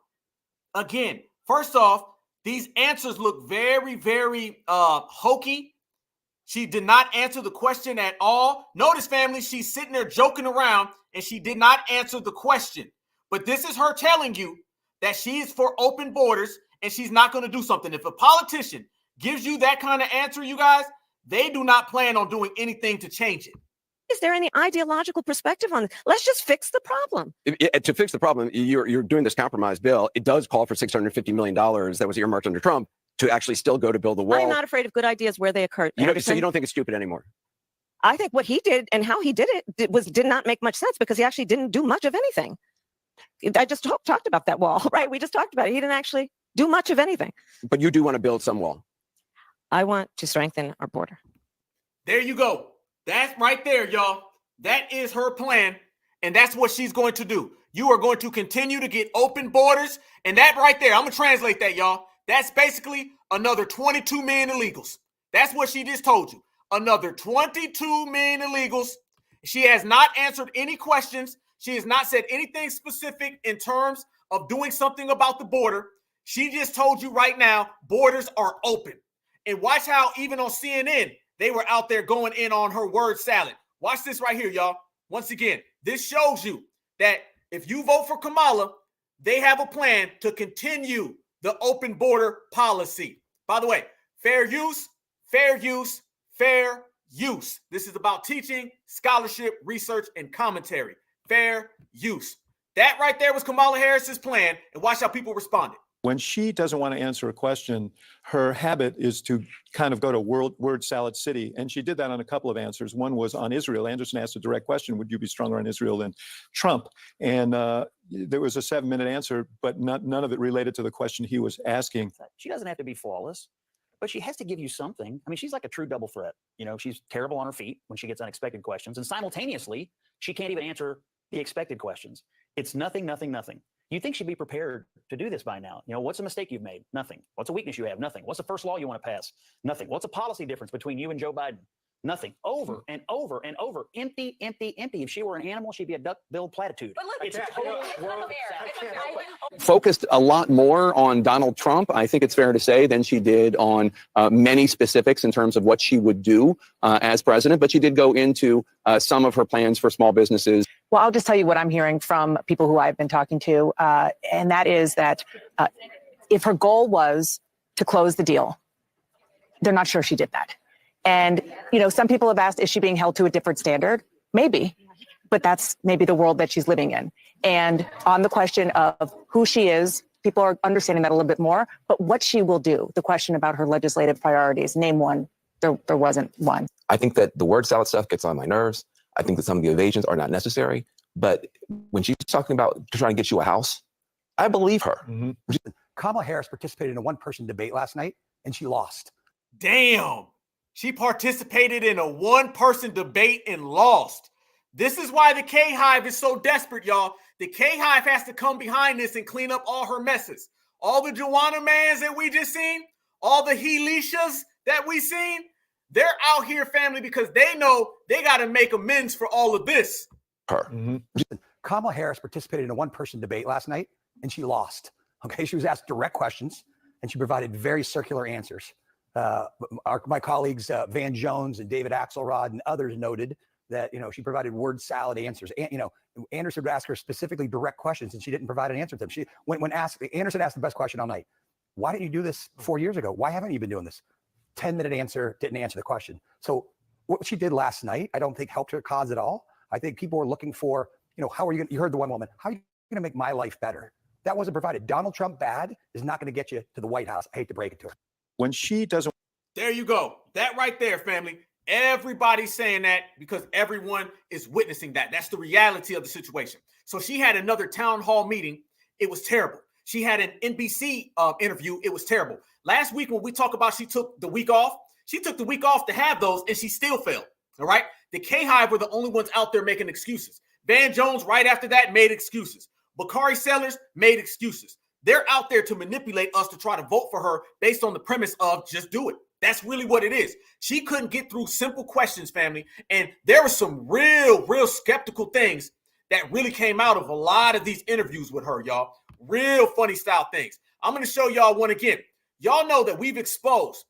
Again, first off, these answers look very, very hokey. She did not answer the question at all. Notice, family, she's sitting there joking around and she did not answer the question. But this is her telling you that she is for open borders and she's not going to do something. If a politician gives you that kind of answer, you guys, they do not plan on doing anything to change it. Is there any ideological perspective on it? Let's just fix the problem. To fix the problem, you're doing this compromise bill. It does call for $650 million that was earmarked under Trump to actually still go to build the wall. I'm not afraid of good ideas where they occur. So you don't think it's stupid anymore? I think what he did and how he did it did not make much sense because he actually didn't do much of anything. I just talked about that wall, right? We just talked about it. He didn't actually do much of anything. But you do want to build some wall. I want to strengthen our border. There you go. That's right there, y'all. That is her plan, and that's what she's going to do. You are going to continue to get open borders, and that right there, I'm going to translate that, y'all. That's basically another 22 million illegals. That's what she just told you. Another 22 million illegals. She has not answered any questions. She has not said anything specific in terms of doing something about the border. She just told you right now, borders are open. And watch how even on CNN, they were out there going in on her word salad. Watch this right here, y'all. Once again, this shows you that if you vote for Kamala, they have a plan to continue the open border policy. By the way, fair use, fair use, fair use. This is about teaching, scholarship, research, and commentary. Fair use. That right there was Kamala Harris's plan, and watch how people responded. When she doesn't want to answer a question, her habit is to kind of go to word salad city. And she did that on a couple of answers. One was on Israel. Anderson asked a direct question, would you be stronger on Israel than Trump? And there was a 7-minute answer, but none of it related to the question he was asking. She doesn't have to be flawless, but she has to give you something. I mean, she's like a true double threat. You know, she's terrible on her feet when she gets unexpected questions. And simultaneously, she can't even answer the expected questions. It's nothing, nothing, nothing. You think she'd be prepared to do this by now. You know, what's a mistake you've made? Nothing. What's a weakness you have? Nothing. What's the first law you want to pass? Nothing. What's a policy difference between you and Joe Biden? Nothing. Over and over and over. Empty, empty, empty. If she were an animal, she'd be a duck-billed platitude. But look, it's a total world Focused a lot more on Donald Trump, I think it's fair to say, than she did on many specifics in terms of what she would do as president. But she did go into some of her plans for small businesses. Well, I'll just tell you what I'm hearing from people who I've been talking to, and that is that if her goal was to close the deal, they're not sure she did that. And, you know, some people have asked, is she being held to a different standard? Maybe, but that's maybe the world that she's living in. And on the question of who she is, people are understanding that a little bit more, but what she will do, the question about her legislative priorities, name one, there wasn't one. I think that the word salad stuff gets on my nerves. I think that some of the evasions are not necessary. But when she's talking about trying to get you a house, I believe her. Mm-hmm. Kamala Harris participated in a one-person debate last night, and she lost. Damn. She participated in a one-person debate and lost. This is why the K-HIVE is so desperate, y'all. The K-HIVE has to come behind this and clean up all her messes. all the Joanna Mans that we just seen, all the Helishas that we seen, they're out here, family, because they know they got to make amends for all of this. Kamala Harris participated in a one-person debate last night, and she lost. Okay, she was asked direct questions, and she provided very circular answers. My colleagues Van Jones and David Axelrod and others noted that she provided word salad answers. And Anderson would ask her specifically direct questions, and she didn't provide an answer to them. She when asked, Anderson asked the best question all night: "Why didn't you do this 4 years ago? Why haven't you been doing this?" 10-minute answer, didn't answer the question. So what she did last night, I don't think helped her cause at all. I think people were looking for, how are you going to, you heard the one woman, how are you going to make my life better? That wasn't provided. Donald Trump bad is not going to get you to the White House. I hate to break it to her. When she doesn't. There you go. That right there, family. Everybody's saying that because everyone is witnessing that. That's the reality of the situation. So she had another town hall meeting. It was terrible. She had an NBC interview. It was terrible. Last week when we talk about she took the week off, she took the week off to have those and she still failed. All right. The K-HIVE were the only ones out there making excuses. Van Jones right after that made excuses. Bakari Sellers made excuses. They're out there to manipulate us to try to vote for her based on the premise of just do it. That's really what it is. She couldn't get through simple questions, family. And there were some real skeptical things that really came out of a lot of these interviews with her, y'all. Real funny style things. I'm going to show y'all one again. Y'all know that we've exposed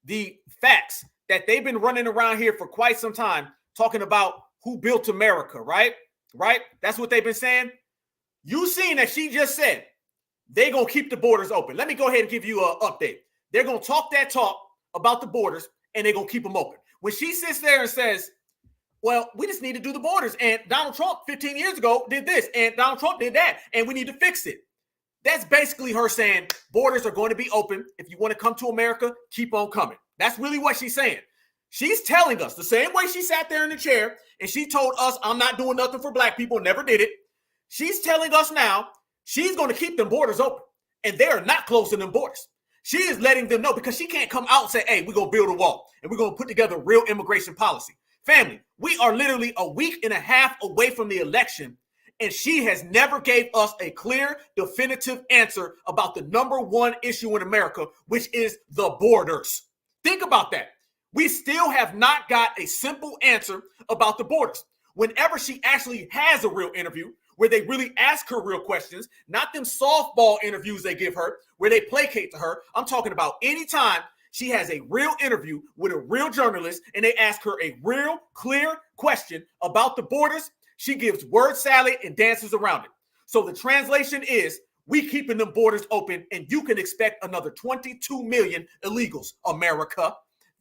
the facts that they've been running around here for quite some time talking about who built America, right? Right? That's what they've been saying. You seen that she just said they're going to keep the borders open. Let me go ahead and give you an update. They're going to talk that talk about the borders and they're going to keep them open. When she sits there and says, well, we just need to do the borders. And Donald Trump 15 years ago did this and Donald Trump did that and we need to fix it. That's basically her saying borders are going to be open. If you want to come to America, keep on coming. That's really what she's saying. She's telling us the same way she sat there in the chair and she told us, I'm not doing nothing for black people, never did it. She's telling us now she's going to keep them borders open and they are not closing them borders. She is letting them know because she can't come out and say, hey, we're going to build a wall and we're going to put together real immigration policy. Family, we are literally a week and a half away from the election. And she has never gave us a clear, definitive answer about the number one issue in America, which is the borders. Think about that. We still have not got a simple answer about the borders. Whenever she actually has a real interview where they really ask her real questions, not them softball interviews they give her where they placate to her. I'm talking about anytime she has a real interview with a real journalist and they ask her a real clear question about the borders, she gives word salad and dances around it. So the translation is, we keeping them borders open and you can expect another 22 million illegals, America.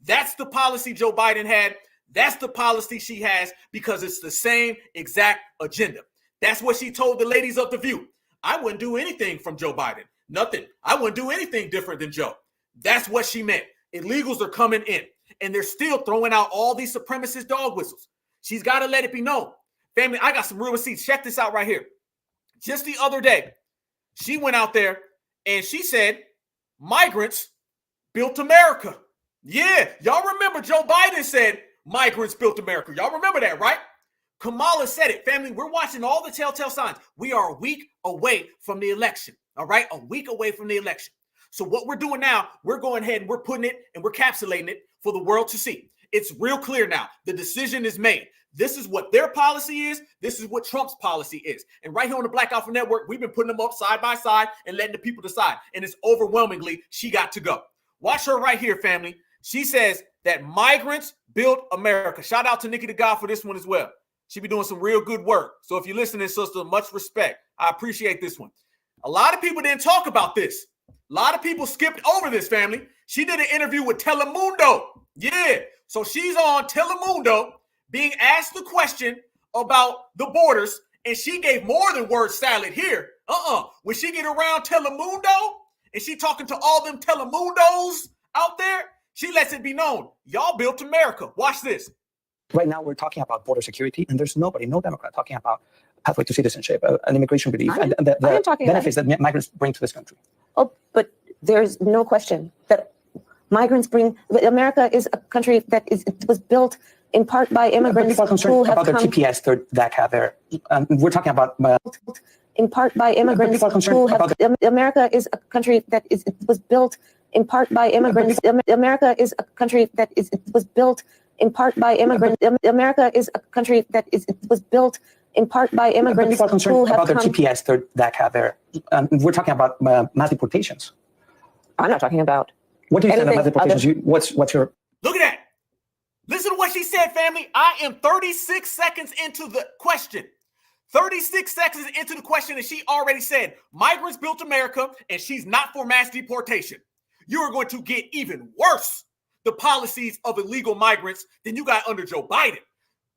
That's the policy Joe Biden had. That's the policy she has because it's the same exact agenda. That's what she told the ladies of The View. I wouldn't do anything from Joe Biden. Nothing. I wouldn't do anything different than Joe. That's what she meant. Illegals are coming in and they're still throwing out all these supremacist dog whistles. She's got to let it be known. Family, I got some real receipts. Check this out right here. Just the other day, she went out there and she said, migrants built America. Yeah, y'all remember Joe Biden said migrants built America. Y'all remember that, right? Kamala said it. Family, we're watching all the telltale signs. We are a week away from the election, all right? A week away from the election. So what we're doing now, we're going ahead and we're putting it and we're capsulating it for the world to see. It's real clear now. The decision is made. This is what their policy is. This is what Trump's policy is. And right here on the Black Alpha Network, we've been putting them up side by side and letting the people decide. And it's overwhelmingly, she got to go. Watch her right here, family. She says that migrants built America. Shout out to Nikki the God for this one as well. She be doing some real good work. So if you're listening, sister, much respect. I appreciate this one. A lot of people didn't talk about this. A lot of people skipped over this, family. She did an interview with Telemundo. Yeah. So she's on Telemundo being asked the question about the borders, and she gave more than word salad here. When she get around Telemundo and she talking to all them Telemundos out there, she lets it be known. Y'all built America. Watch this. Right now, we're talking about border security, and there's nobody, no Democrat, talking about pathway to citizenship, an immigration relief, and the benefits that migrants bring to this country. Oh, but there's no question that migrants bring. America is a country that was built in part by immigrants People are concerned who have about their come. TPS, their DACA. We're talking about in part by immigrants who have. America is a country that was built in part by immigrants. America is a country that was built in part by immigrants. America is a country that was built in part by immigrants People are concerned who have about their come. TPS, their DACA, their. We're talking about mass deportations. I'm not talking about. What do you think about anything deportations? What's your? Look at that. Listen to what she said, family. I am 36 seconds into the question. 36 seconds into the question, and she already said, migrants built America, and she's not for mass deportation. You are going to get even worse the policies of illegal migrants than you got under Joe Biden.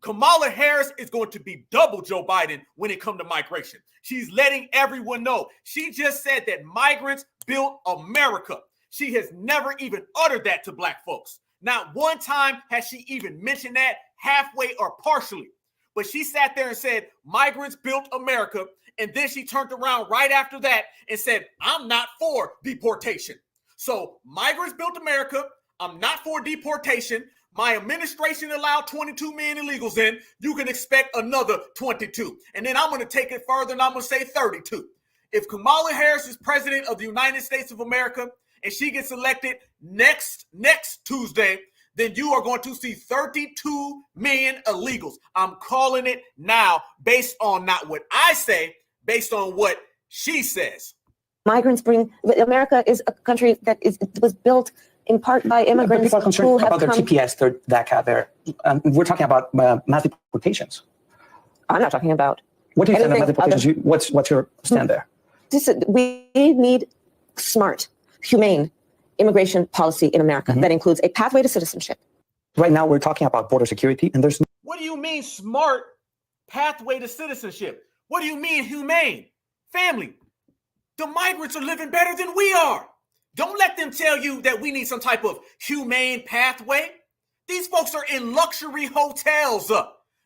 Kamala Harris is going to be double Joe Biden when it comes to migration. She's letting everyone know. She just said that migrants built America. She has never even uttered that to black folks. Not one time has she even mentioned that halfway or partially. But she sat there and said, migrants built America. And then she turned around right after that and said, I'm not for deportation. So migrants built America. I'm not for deportation. My administration allowed 22 million illegals in. You can expect another 22. And then I'm going to take it further and I'm going to say 32. If Kamala Harris is president of the United States of America and she gets elected next Tuesday, then you are going to see 32 million illegals. I'm calling it now based on not what I say, based on what she says. Migrants bring. America is a country that was built in part by immigrants. People are concerned who have about their come. TPS, their DACA, their. We're talking about mass deportations. I'm not talking about. What do you think about anything deportations? What's your stand there? We need smart, humane immigration policy in America that includes a pathway to citizenship. Right now, we're talking about border security, and there's. What do you mean smart pathway to citizenship? What do you mean humane? Family, the migrants are living better than we are. Don't let them tell you that we need some type of humane pathway. These folks are in luxury hotels.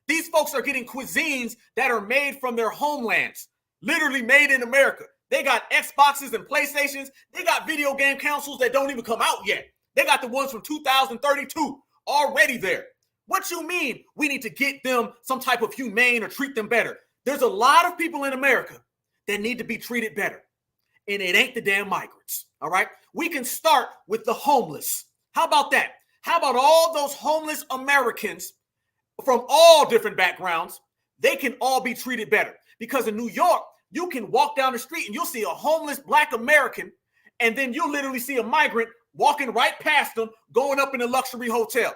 These folks are getting cuisines that are made from their homelands, literally made in America. They got Xboxes and PlayStations. They got video game consoles that don't even come out yet. They got the ones from 2032 already there. What you mean we need to get them some type of humane or treat them better? There's a lot of people in America that need to be treated better. And it ain't the damn migrants, all right? We can start with the homeless. How about that? How about all those homeless Americans from all different backgrounds? They can all be treated better. Because in New York, you can walk down the street and you'll see a homeless black American, and then you'll literally see a migrant walking right past them, going up in a luxury hotel.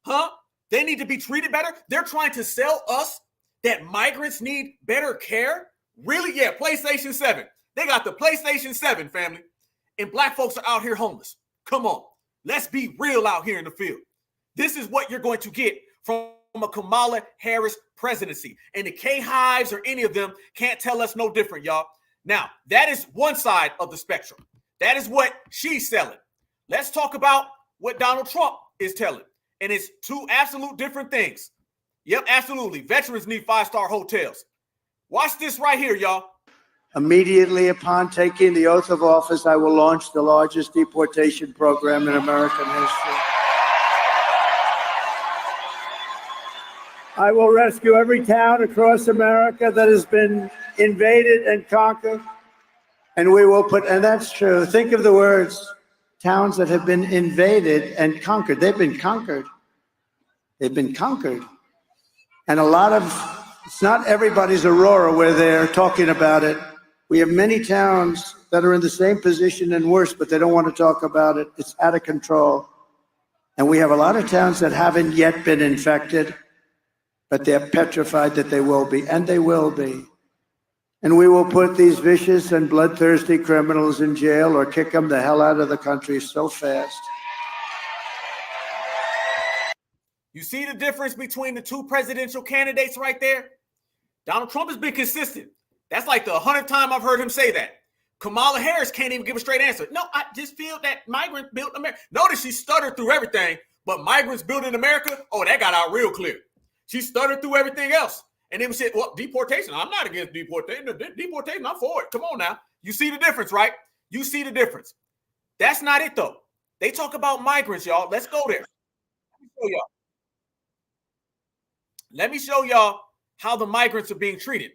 Huh? They need to be treated better? They're trying to sell us that migrants need better care? Really? Yeah, PlayStation 7. They got the PlayStation 7, family. And black folks are out here homeless. Come on. Let's be real out here in the field. This is what you're going to get from a Kamala Harris presidency. And the K-Hives or any of them can't tell us no different, y'all. Now, that is one side of the spectrum. That is what she's selling. Let's talk about what Donald Trump is telling. And it's two absolute different things. Yep, absolutely. Veterans need 5-star hotels. Watch this right here, y'all. Immediately upon taking the oath of office, I will launch the largest deportation program in American history. I will rescue every town across America that has been invaded and conquered. And we will put, and that's true. Think of the words, towns that have been invaded and conquered. They've been conquered. They've been conquered. And a lot of, it's not everybody's Aurora where they're talking about it. We have many towns that are in the same position and worse, but they don't want to talk about it. It's out of control. And we have a lot of towns that haven't yet been infected, but they're petrified that they will be, and they will be. And we will put these vicious and bloodthirsty criminals in jail or kick them the hell out of the country so fast. You see the difference between the two presidential candidates right there? Donald Trump has been consistent. That's like the 100th time I've heard him say that. Kamala Harris can't even give a straight answer. No, I just feel that migrants built America. Notice she stuttered through everything, but migrants built in America, oh, that got out real clear. She stuttered through everything else. And then we said, well, deportation. I'm not against deportation. Deportation, I'm for it. Come on now. You see the difference, right? You see the difference. That's not it, though. They talk about migrants, y'all. Let's go there. Let me show y'all how the migrants are being treated.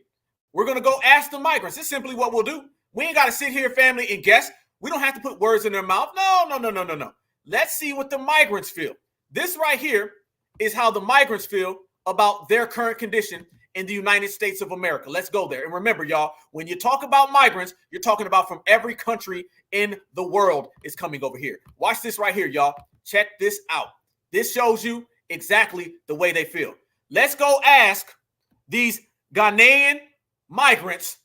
We're going to go ask the migrants. It's simply what we'll do. We ain't got to sit here, family, and guess. We don't have to put words in their mouth. No. Let's see what the migrants feel. This right here is how the migrants feel about their current condition in the United States of America. Let's go there. And remember, y'all, when you talk about migrants, you're talking about from every country in the world is coming over here. Watch this right here, y'all. Check this out. This shows you exactly the way they feel. Let's go ask these Ghanaian migrants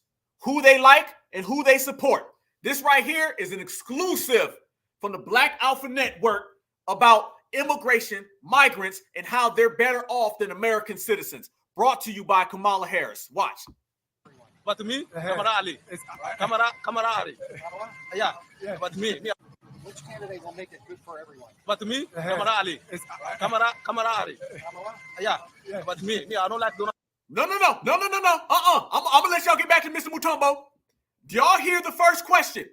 who they like and who they support. This right here is an exclusive from the Black Alpha Network about immigration, migrants, and how they're better off than American citizens. Brought to you by Kamala Harris. Watch. But me, Kamala Ali. Kamala Ali. Yeah. But me. Which candidate will make it good for everyone? But me, Kamala Ali. Kamala Ali. Yeah. But me, I don't like Donald. No. I'm gonna let y'all get back to Mr. Mutombo. Do y'all hear the first question?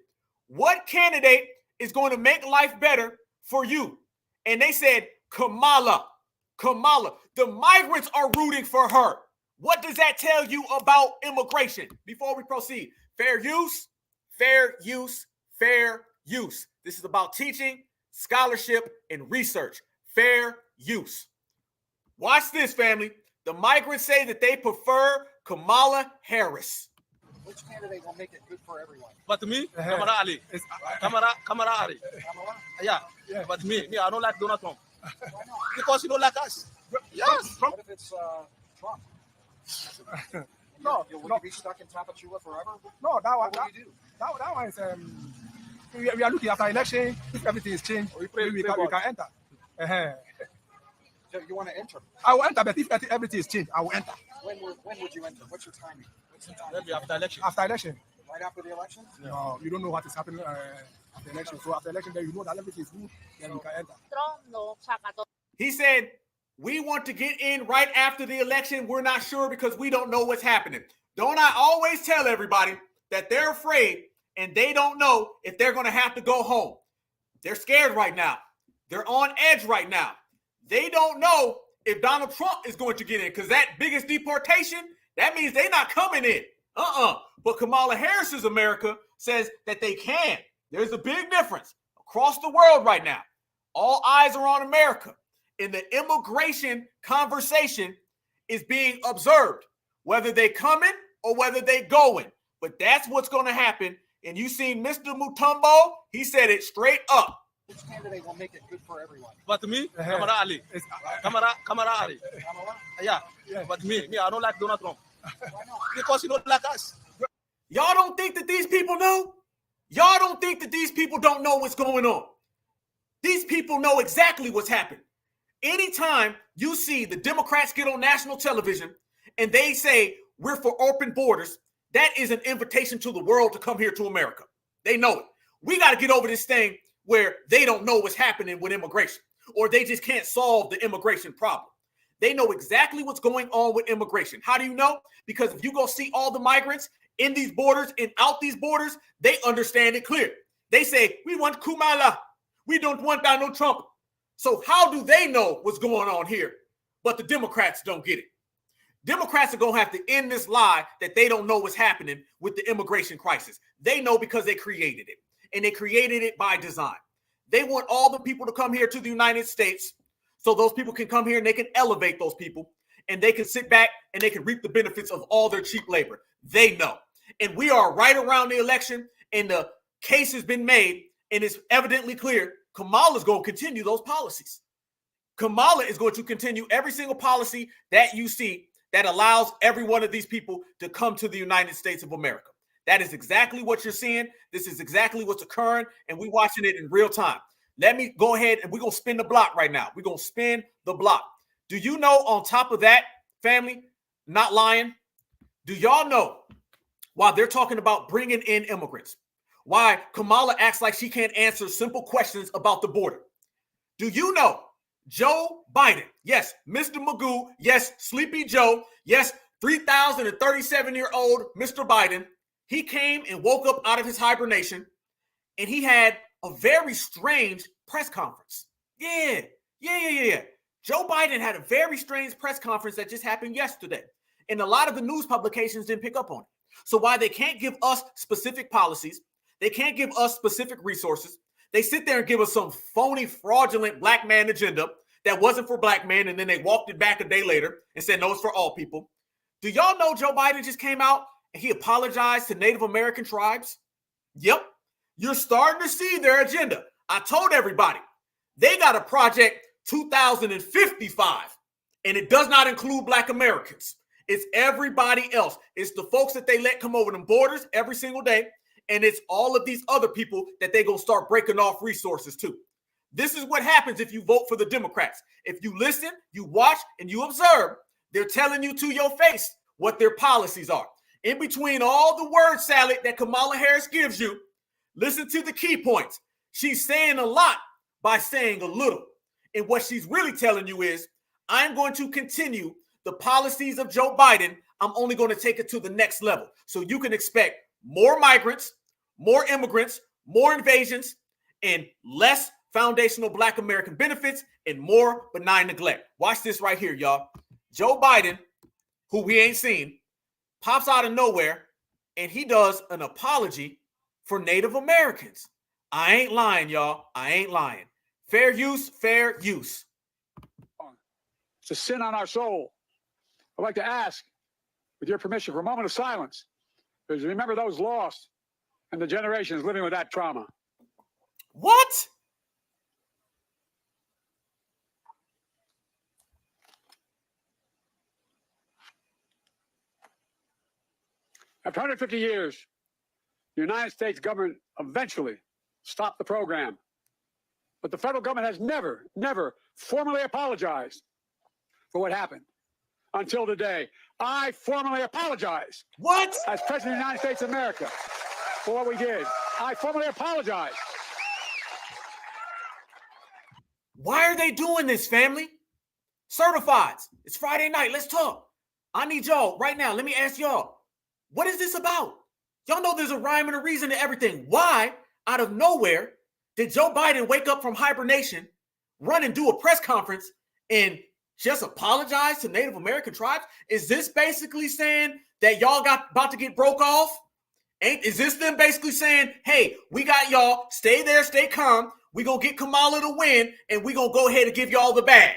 What candidate is going to make life better for you? And they said Kamala. The migrants are rooting for her. What does that tell you about immigration? Before we proceed, fair use. This is about teaching, scholarship, and research. Fair use. Watch this, family. The migrants say that they prefer Kamala Harris. Which candidate will make it good for everyone? But me, Kamala Ali. Kamala Ali. Yeah. But me, I don't like Donald Trump. Because he don't like us. Yes. What if it's Trump? No. Will you be stuck in Tapachula forever? No, that one. What will you do? That one is we are looking after election. If everything is changed, we can enter. So you want to enter? I will enter, but if everything is changed, I will enter. When would you enter? What's your timing? Maybe after election. After election. Right after the election? No, you don't know what is happening after election. So after election, then you know that everything is good, then we can enter. He said, we want to get in right after the election. We're not sure because we don't know what's happening. Don't I always tell everybody that they're afraid and they don't know if they're going to have to go home? They're scared right now. They're on edge right now. They don't know if Donald Trump is going to get in because that biggest deportation, that means they're not coming in. But Kamala Harris's America says that they can. There's a big difference across the world right now. All eyes are on America. And the immigration conversation is being observed, whether they coming or whether they going. But that's what's going to happen. And you seen Mr. Mutombo, he said it straight up. Which candidate will make it good for everyone? But me, Kamala Ali. Kamala Ali. Yeah. But me, I don't like Donald Trump. Because he don't like us. Y'all don't think that these people know? Y'all don't think that these people don't know what's going on? These people know exactly what's happened. Anytime you see the Democrats get on national television and they say we're for open borders, that is an invitation to the world to come here to America. They know it. We got to get over this thing where they don't know what's happening with immigration, or they just can't solve the immigration problem. They know exactly what's going on with immigration. How do you know? Because if you go see all the migrants in these borders and out these borders, they understand it clear. They say, we want Kamala. We don't want Donald Trump. So how do they know what's going on here? But the Democrats don't get it. Democrats are going to have to end this lie that they don't know what's happening with the immigration crisis. They know because they created it, and they created it by design. They want all the people to come here to the United States so those people can come here and they can elevate those people, and they can sit back and they can reap the benefits of all their cheap labor. They know. And we are right around the election, and the case has been made, and it's evidently clear Kamala's going to continue those policies. Kamala is going to continue every single policy that you see that allows every one of these people to come to the United States of America. That is exactly what you're seeing. This is exactly what's occurring, and we're watching it in real time. Let me go ahead, and we're going to spin the block right now. We're going to spin the block. Do you know, on top of that, family, not lying, do y'all know why they're talking about bringing in immigrants? Why Kamala acts like she can't answer simple questions about the border? Do you know Joe Biden? Yes, Mr. Magoo. Yes, Sleepy Joe. Yes, 3,037-year-old Mr. Biden. He came and woke up out of his hibernation, and he had a very strange press conference. Yeah. Joe Biden had a very strange press conference that just happened yesterday. And a lot of the news publications didn't pick up on it. So while they can't give us specific policies, they can't give us specific resources, they sit there and give us some phony, fraudulent black man agenda that wasn't for black men, and then they walked it back a day later and said, no, it's for all people. Do y'all know Joe Biden just came out and he apologized to Native American tribes? Yep. You're starting to see their agenda. I told everybody, they got a project 2055, and it does not include black Americans. It's everybody else. It's the folks that they let come over them borders every single day, and it's all of these other people that they gonna start breaking off resources to. This is what happens if you vote for the Democrats. If you listen, you watch, and you observe, they're telling you to your face what their policies are. In between all the word salad that Kamala Harris gives you, listen to the key points. She's saying a lot by saying a little. And what she's really telling you is, I'm going to continue the policies of Joe Biden. I'm only going to take it to the next level. So you can expect more migrants, more immigrants, more invasions, and less foundational black American benefits and more benign neglect. Watch this right here, y'all. Joe Biden, who we ain't seen, pops out of nowhere and he does an apology for Native Americans. I ain't lying, y'all. I ain't lying. Fair use, fair use. It's a sin on our soul. I'd like to ask, with your permission, for a moment of silence, because remember those lost and the generations living with that trauma. What? After 150 years, the United States government eventually stopped the program. But the federal government has never formally apologized for what happened until today. I formally apologize. What? As President of the United States of America for what we did. I formally apologize. Why are they doing this, family? Certifieds. It's Friday night. Let's talk. I need y'all right now. Let me ask y'all, what is this about? Y'all know there's a rhyme and a reason to everything. Why, out of nowhere, did Joe Biden wake up from hibernation, run and do a press conference, and just apologize to Native American tribes? Is this basically saying that y'all got about to get broke off? Is this them basically saying, hey, we got y'all, stay there, stay calm, we gonna get Kamala to win, and we gonna go ahead and give y'all the bag?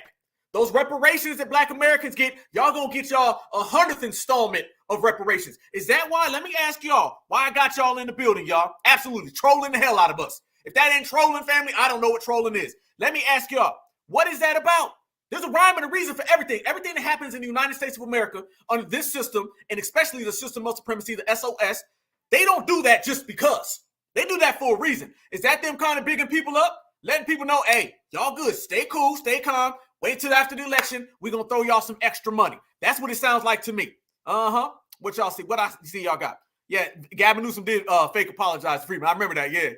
Those reparations that black Americans get, y'all gonna get y'all 100th installment of reparations. Is that why? Let me ask y'all why I got y'all in the building, y'all. Absolutely trolling the hell out of us. If that ain't trolling, family, I don't know what trolling is. Let me ask y'all, what is that about? There's a rhyme and a reason for everything. Everything that happens in the United States of America under this system, and especially the system of supremacy, the SOS, they don't do that just because. They do that for a reason. Is that them kind of bigging people up? Letting people know, hey, y'all good. Stay cool, stay calm. Wait till after the election. We're going to throw y'all some extra money. That's what it sounds like to me. What y'all see? What I see y'all got? Yeah, Gavin Newsom did fake apologize to Freeman. I remember that. Yeah.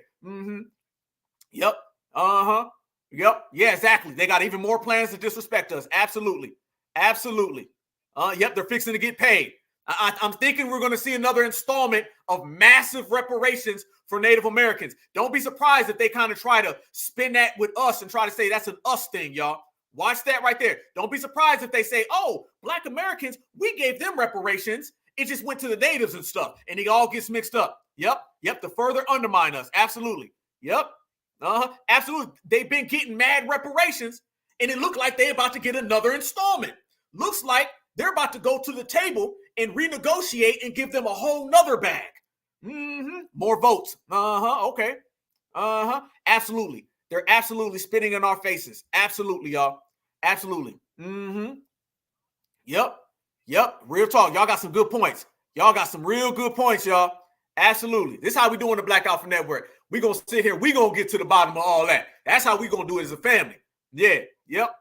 Yep. Yep. Yeah, exactly. They got even more plans to disrespect us. Absolutely. Absolutely. Yep, they're fixing to get paid. I'm thinking we're going to see another installment of massive reparations for Native Americans. Don't be surprised if they kind of try to spin that with us and try to say that's an us thing, y'all. Watch that right there. Don't be surprised if they say, oh, black Americans, we gave them reparations. It just went to the natives and stuff, and it all gets mixed up. Yep, to further undermine us. Absolutely. Yep. Absolutely. They've been getting mad reparations, and it looked like they're about to get another installment. Looks like they're about to go to the table and renegotiate and give them a whole nother bag. More votes. Okay. Absolutely. They're absolutely spitting in our faces. Absolutely, y'all. Absolutely. Yep. Real talk. Y'all got some good points. Y'all got some real good points, y'all. Absolutely. This is how we doing the Black Alpha Network. We gonna sit here. We gonna get to the bottom of all that. That's how we gonna do it as a family. Yeah. Yep.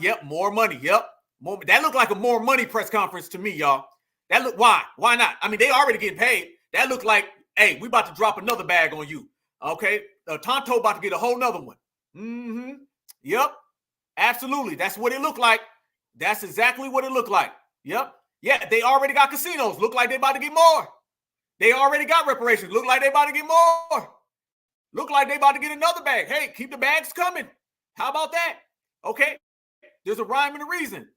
Yep. More money. Yep. More. That looked like a more money press conference to me, y'all. That look. Why? Why not? I mean, they already getting paid. That looked like, hey, we about to drop another bag on you. Okay. Tonto about to get a whole nother one. Yep. Absolutely. That's what it looked like. That's exactly what it looked like. Yep. Yeah, they already got casinos. Look like they about to get more. They already got reparations. Look like they about to get more. Look like they about to get another bag. Hey, keep the bags coming. How about that? Okay. There's a rhyme and a reason.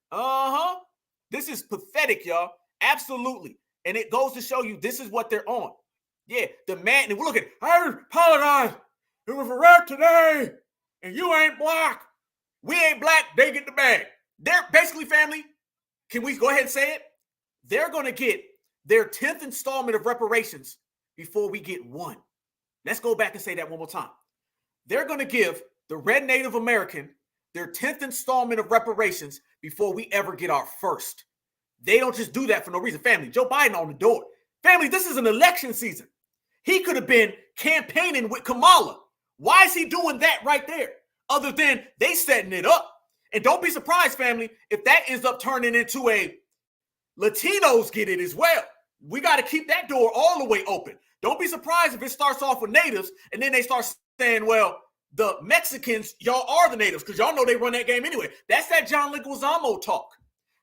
This is pathetic, y'all. Absolutely. And it goes to show you this is what they're on. Yeah, the man, and look at, I apologize. It was a wreck today, and you ain't black. We ain't black. They get the bag. They're basically, family, can we go ahead and say it? They're going to get their 10th installment of reparations before we get one. Let's go back and say that one more time. They're going to give the red Native American their 10th installment of reparations before we ever get our first. They don't just do that for no reason. Family, Joe Biden on the door. Family, this is an election season. He could have been campaigning with Kamala. Why is he doing that right there? Other than they setting it up. And don't be surprised, family, if that ends up turning into a Latinos get it as well. We got to keep that door all the way open. Don't be surprised if it starts off with natives and then they start saying, well, the Mexicans, y'all are the natives because y'all know they run that game anyway. That's that John Leguizamo talk.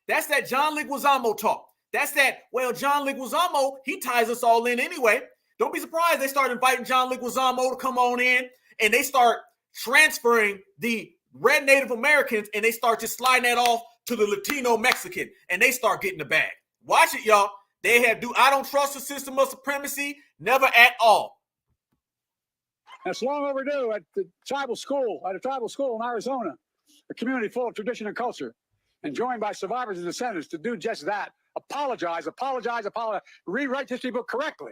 That's that John Leguizamo talk. That's that, well, John Leguizamo, he ties us all in anyway. Don't be surprised they start inviting John Leguizamo to come on in and they start transferring the red Native Americans and they start just sliding that off to the Latino Mexican and they start getting the bag. Watch it, y'all. I don't trust the system of supremacy, never at all. It's long overdue at a tribal school in Arizona, a community full of tradition and culture, and joined by survivors and descendants to do just that. Apologize, rewrite history book correctly.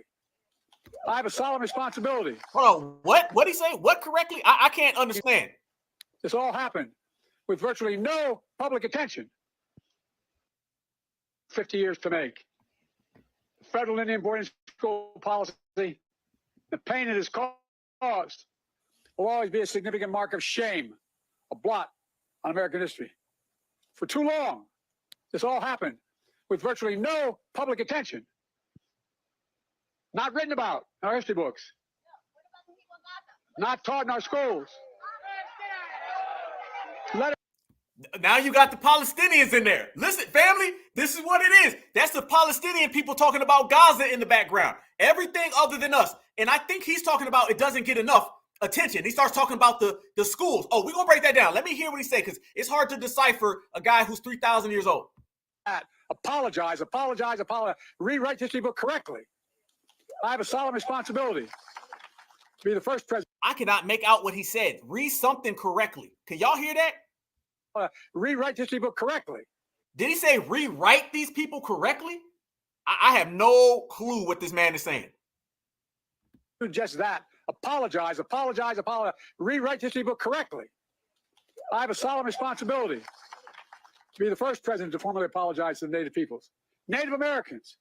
I have a solemn responsibility. Hold on, what? What'd he say? What correctly? I can't understand. This all happened with virtually no public attention. 50 years to make. The federal Indian boarding school policy, the pain it has caused, will always be a significant mark of shame, a blot on American history. For too long, this all happened with virtually no public attention. Not written about in our history books. Not taught in our schools. Now you got the Palestinians in there. Listen, family, this is what it is. That's the Palestinian people talking about Gaza in the background. Everything other than us. And I think he's talking about it doesn't get enough attention. He starts talking about the schools. Oh, we're going to break that down. Let me hear what he said because it's hard to decipher a guy who's 3,000 years old. Apologize, rewrite history book correctly. I have a solemn responsibility to be the first president. I cannot make out what he said. Read something correctly. Can y'all hear that? Rewrite history book correctly. Did he say rewrite these people correctly? I have no clue what this man is saying. Do just that. Apologize, rewrite history book correctly. I have a solemn responsibility to be the first president to formally apologize to the Native peoples, Native Americans,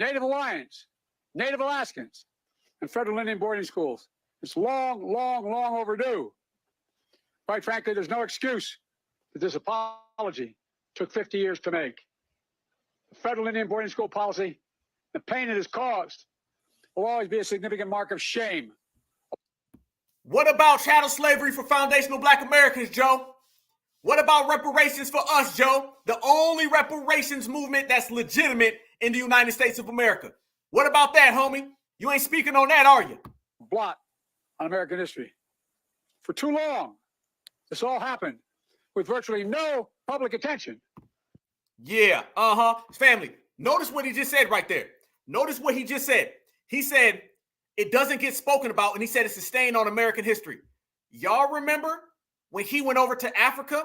Native Hawaiians, Native Alaskans, and federal Indian boarding schools. It's long overdue. Quite frankly, there's no excuse that this apology took 50 years to make. The federal Indian boarding school policy, the pain it has caused, will always be a significant mark of shame. What about chattel slavery for foundational Black Americans, Joe? What about reparations for us, Joe? The only reparations movement that's legitimate in the United States of America. What about that, homie? You ain't speaking on that, are you? Blot on American history. For too long, this all happened with virtually no public attention. Yeah, family, notice what he just said right there. Notice what he just said. He said it doesn't get spoken about, and he said it's a stain on American history. Y'all remember when he went over to Africa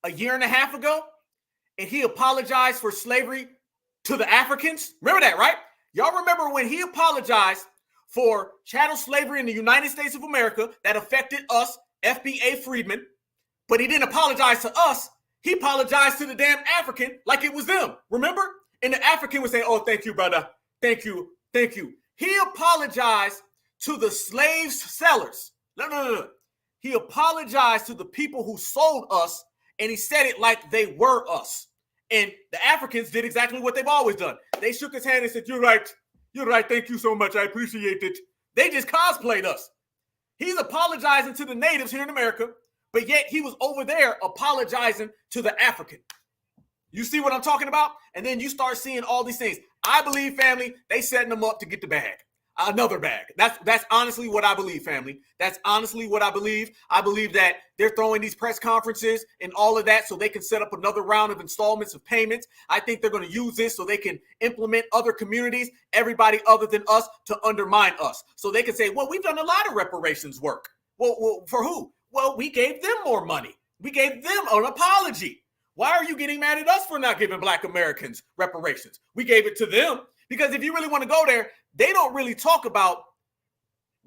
a year and a half ago, and he apologized for slavery to the Africans? Remember that, right? Y'all remember when he apologized for chattel slavery in the United States of America that affected us, FBA freedmen, but he didn't apologize to us. He apologized to the damn African like it was them. Remember? And the African would say, oh, thank you, brother. Thank you. He apologized to the slave sellers. No. He apologized to the people who sold us, and he said it like they were us. And the Africans did exactly what they've always done. They shook his hand and said, you're right. Thank you so much. I appreciate it. They just cosplayed us. He's apologizing to the natives here in America, but yet he was over there apologizing to the African. You see what I'm talking about? And then you start seeing all these things. I believe, family, they setting them up to get the bag. another bag. That's honestly what I believe, family. That's honestly what I believe. I believe that they're throwing these press conferences and all of that so they can set up another round of installments of payments. I think they're going to use this so they can implement other communities, everybody other than us, to undermine us. So they can say, well, we've done a lot of reparations work. Well, for who? Well, we gave them more money. We gave them an apology. Why are you getting mad at us for not giving Black Americans reparations? We gave it to them. Because if you really want to go there, they don't really talk about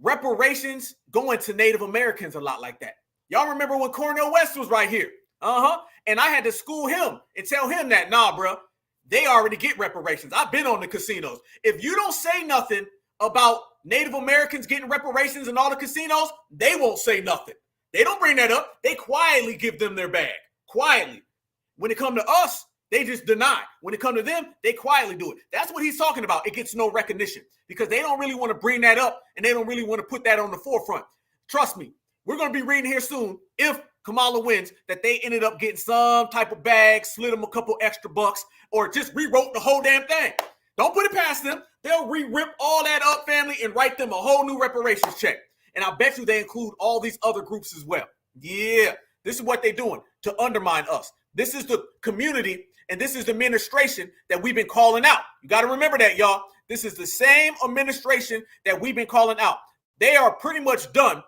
reparations going to Native Americans a lot like that. Y'all remember when Cornel West was right here? And I had to school him and tell him that, nah, bro, they already get reparations. I've been on the casinos. If you don't say nothing about Native Americans getting reparations in all the casinos, they won't say nothing. They don't bring that up. They quietly give them their bag. Quietly. When it comes to us, they just deny. When it comes to them, they quietly do it. That's what he's talking about. It gets no recognition because they don't really want to bring that up and they don't really want to put that on the forefront. Trust me, we're going to be reading here soon, if Kamala wins, that they ended up getting some type of bag, slid them a couple extra bucks, or just rewrote the whole damn thing. Don't put it past them. They'll re-rip all that up, family, and write them a whole new reparations check. And I bet you they include all these other groups as well. Yeah, this is what they're doing to undermine us. This is the community and this is the administration that we've been calling out. You got to remember that, y'all. This is the same administration that we've been calling out. They are pretty much done.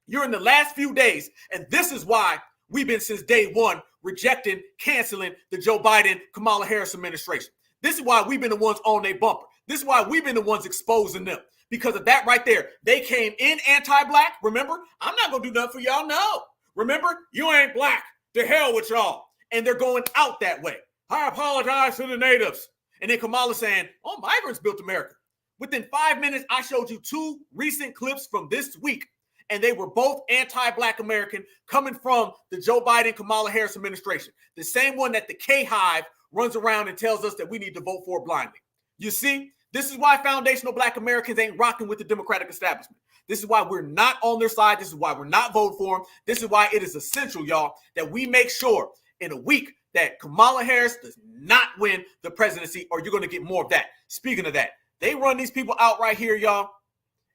You're in the last few days, and this is why we've been since day one rejecting, canceling the Joe Biden, Kamala Harris administration. This is why we've been the ones on their bumper. This is why we've been the ones exposing them. Because of that right there. They came in anti-Black. Remember, I'm not going to do nothing for y'all. No. Remember, you ain't Black. To hell with y'all. And they're going out that way. I apologize to the natives. And then Kamala saying, oh, migrants built America. Within 5 minutes, I showed you 2 recent clips from this week. And they were both anti-Black American coming from the Joe Biden, Kamala Harris administration. The same one that the K-HIVE runs around and tells us that we need to vote for blindly. You see, this is why foundational Black Americans ain't rocking with the Democratic establishment. This is why we're not on their side. This is why we're not voting for them. This is why it is essential, y'all, that we make sure in a week that Kamala Harris does not win the presidency, or you're going to get more of that. Speaking of that, they run these people out right here, y'all,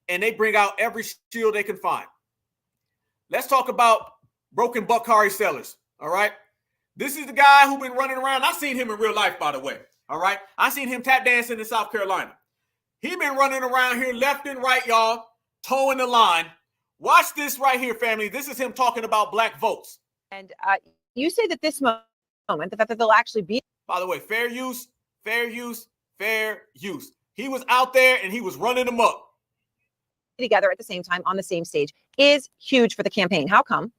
and they bring out every shield they can find. Let's talk about broken Bukhari sellers, all right? This is the guy who's been running around. I've seen him in real life, by the way, all right? I seen him tap dancing in South Carolina. He been running around here left and right, y'all, towing the line. Watch this right here, family. This is him talking about Black votes. And you say that this moment, the fact that they'll actually be... By the way, fair use, fair use, fair use. He was out there and he was running them up. Together at the same time on the same stage is huge for the campaign. How come?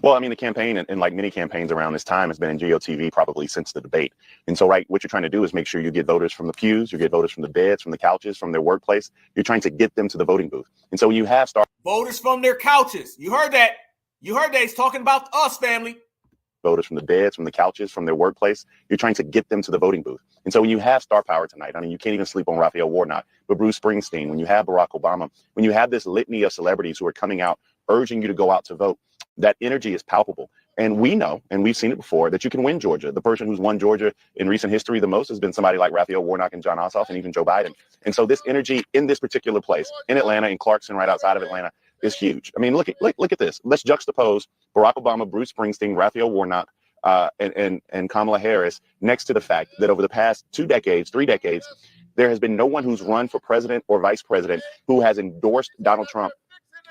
Well, I mean, the campaign and like many campaigns around this time has been in GOTV probably since the debate. And so, right, what you're trying to do is make sure you get voters from the pews, you get voters from the beds, from the couches, from their workplace. You're trying to get them to the voting booth. And so when you have voters from their couches, you heard that. You heard that. He's talking about us, family. Voters from the beds, from the couches, from their workplace. You're trying to get them to the voting booth. And so when you have star power tonight, I mean, you can't even sleep on Raphael Warnock, but Bruce Springsteen, when you have Barack Obama, when you have this litany of celebrities who are coming out, urging you to go out to vote, that energy is palpable. And we know, and we've seen it before, that you can win Georgia. The person who's won Georgia in recent history the most has been somebody like Raphael Warnock and John Ossoff and even Joe Biden. And so this energy in this particular place, in Atlanta, in Clarkson, right outside of Atlanta, is huge. I mean, look at this. Let's juxtapose Barack Obama, Bruce Springsteen, Raphael Warnock, and Kamala Harris next to the fact that over the past 2 decades, 3 decades, there has been no one who's run for president or vice president who has endorsed Donald Trump,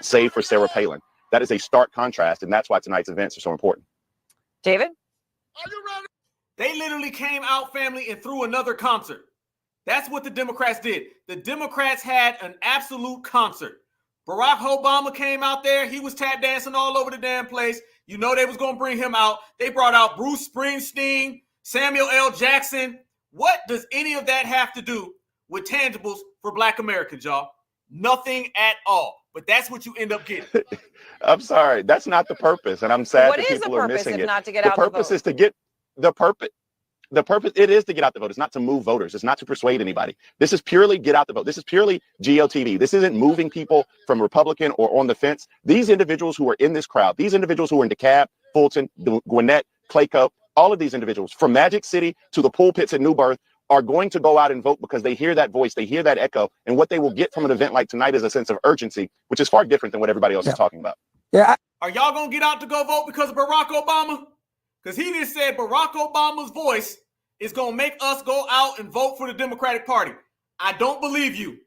save for Sarah Palin. That is a stark contrast, and that's why tonight's events are so important. David? They literally came out, family, and threw another concert. That's what the Democrats did. The Democrats had an absolute concert. Barack Obama came out there. He was tap dancing all over the damn place. You know they was going to bring him out. They brought out Bruce Springsteen, Samuel L. Jackson. What does any of that have to do with tangibles for Black Americans, y'all? Nothing at all. But that's what you end up getting. I'm sorry. That's not the purpose. And I'm sad that people are missing it. The purpose is to get the purpose. The purpose, it is to get out the vote. It's not to move voters. It's not to persuade anybody. This is purely get out the vote. This is purely GOTV. This isn't moving people from Republican or on the fence. These individuals who are in this crowd, these individuals who are in DeKalb, Fulton, Gwinnett, Clayco, all of these individuals from Magic City to the pulpits at New Birth, are going to go out and vote because they hear that voice, they hear that echo, and what they will get from an event like tonight is a sense of urgency, which is far different than what everybody else is talking about. Yeah. Are y'all gonna get out to go vote because of Barack Obama? Because he just said Barack Obama's voice is gonna make us go out and vote for the Democratic Party. I don't believe you.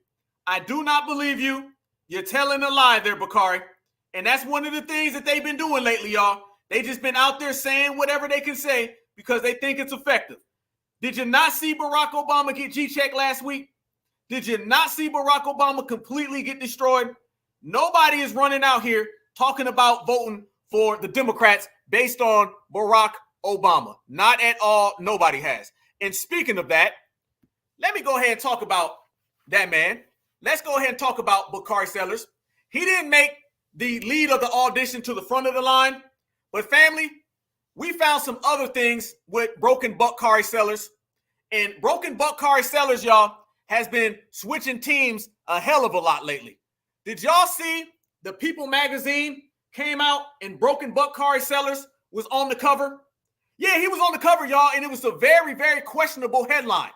I do not believe you. You're telling a lie there, Bakari. And that's one of the things that they've been doing lately, y'all. They just been out there saying whatever they can say because they think it's effective. Did you not see Barack Obama get G-checked last week? Did you not see Barack Obama completely get destroyed? Nobody is running out here talking about voting for the Democrats based on Barack Obama. Not at all. Nobody has. And speaking of that, let me go ahead and talk about that man. Let's go ahead and talk about Bakari Sellers. He didn't make the lead of the audition to the front of the line, but family, we found some other things with Broken Bakari Sellers. And Broken Bakari Sellers, y'all, has been switching teams a hell of a lot lately. Did y'all see the People magazine came out and Broken Bakari Sellers was on the cover? Yeah, he was on the cover, y'all, and it was a very, very questionable headline.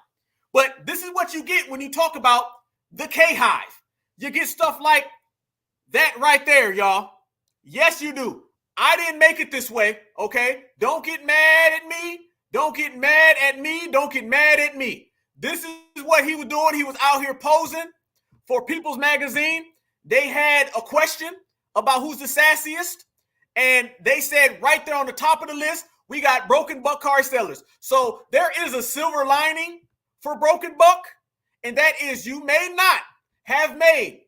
But this is what you get when you talk about the K-HIVE. You get stuff like that right there, y'all. Yes, you do. I didn't make it this way, okay? Don't get mad at me. Don't get mad at me. Don't get mad at me. This is what he was doing. He was out here posing for People's Magazine. They had a question about who's the sassiest, and they said right there on the top of the list, we got Broken Bakari Sellers. So there is a silver lining for Broken Buck, and that is you may not have made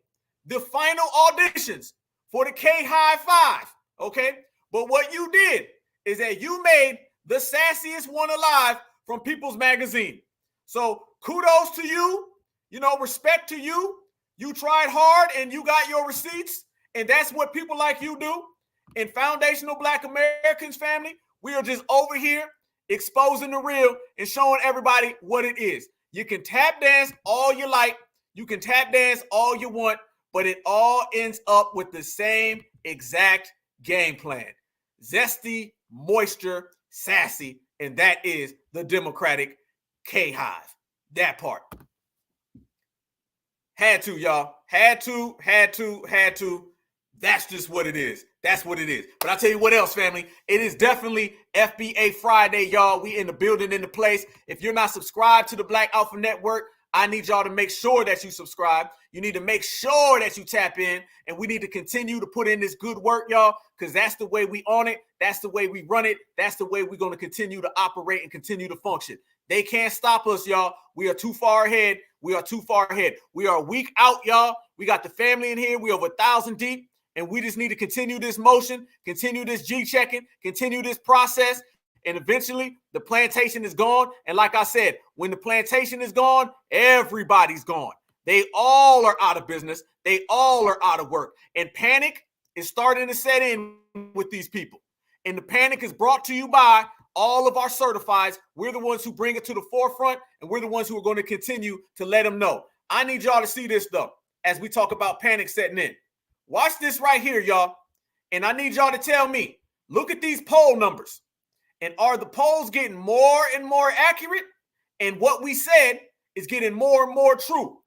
the final auditions for the K-HIVE 5, okay? But what you did is that you made the sassiest one alive from People's Magazine. So kudos to you, respect to you. You tried hard and you got your receipts, and that's what people like you do. In Foundational Black Americans, family, we are just over here exposing the real and showing everybody what it is. You can tap dance all you like. You can tap dance all you want, but it all ends up with the same exact game plan. Zesty, moisture, sassy, and that is the Democratic K-HIVE. That part. Had to, y'all. Had to. That's just what it is. That's what it is. But I'll tell you what else, family. It is definitely FBA Friday, y'all. We in the building, in the place. If you're not subscribed to the Black Alpha Network, I need y'all to make sure that you subscribe. You need to make sure that you tap in, and we need to continue to put in this good work, y'all, because that's the way we own it. That's the way we run it. That's the way we're going to continue to operate and continue to function. They can't stop us, y'all. We are too far ahead. We are too far ahead. We are a week out, y'all. We got the family in here. We over 1,000 deep, and we just need to continue this motion, continue this G-checking, continue this process, and eventually the plantation is gone. And like I said, when the plantation is gone, everybody's gone. They all are out of business. They all are out of work. And panic is starting to set in with these people. And the panic is brought to you by all of our certifieds. We're the ones who bring it to the forefront, and we're the ones who are going to continue to let them know. I need y'all to see this, though, as we talk about panic setting in. Watch this right here, y'all. And I need y'all to tell me, look at these poll numbers. And are the polls getting more and more accurate? And what we said is getting more and more true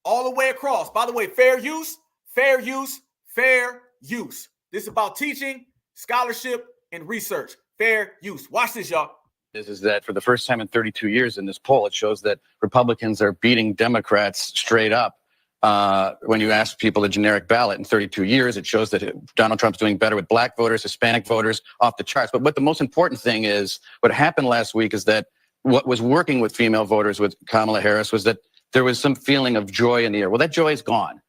all the way across. By the way, fair use, fair use, fair use. This is about teaching, scholarship, and research. Fair use. Watch this, y'all. Is that for the first time in 32 years in this poll, it shows that Republicans are beating Democrats straight up. When you ask people a generic ballot in 32 years, it shows that Donald Trump's doing better with black voters, Hispanic voters, off the charts. But what the most important thing is, what happened last week is that what was working with female voters with Kamala Harris was that there was some feeling of joy in the air. Well, that joy is gone.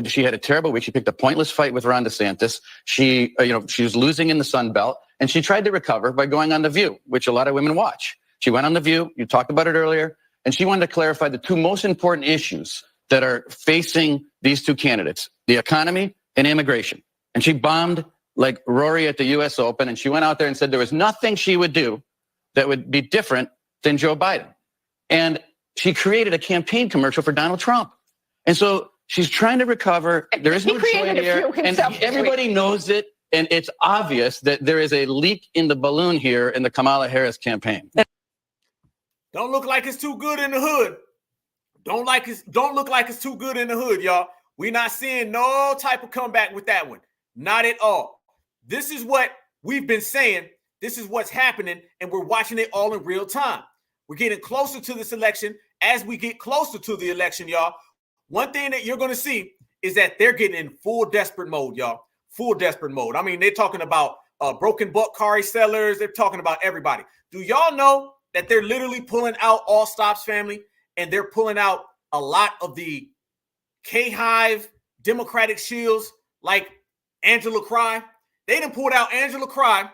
She had a terrible week. She picked a pointless fight with Ron DeSantis. She was losing in the Sun Belt, and she tried to recover by going on The View, which a lot of women watch. She went on The View. You talked about it earlier, and she wanted to clarify the two most important issues that are facing these two candidates, the economy and immigration. And she bombed like Rory at the U.S. Open, and she went out there and said there was nothing she would do that would be different than Joe Biden. And she created a campaign commercial for Donald Trump. And so she's trying to recover. There is no joy here, and everybody knows it. And it's obvious that there is a leak in the balloon here in the Kamala Harris campaign. Don't look like it's too good in the hood. Don't look like it's too good in the hood, y'all. We're not seeing no type of comeback with that one. Not at all. This is what we've been saying. This is what's happening, and we're watching it all in real time. We're getting closer to this election. As we get closer to the election, y'all, one thing that you're going to see is that they're getting in full desperate mode, y'all. Full desperate mode. I mean, they're talking about broken buck car sellers. They're talking about everybody. Do y'all know that they're literally pulling out all stops, family, and they're pulling out a lot of the K-HIVE Democratic shills like Angela Cry? They done pulled out Angela Cry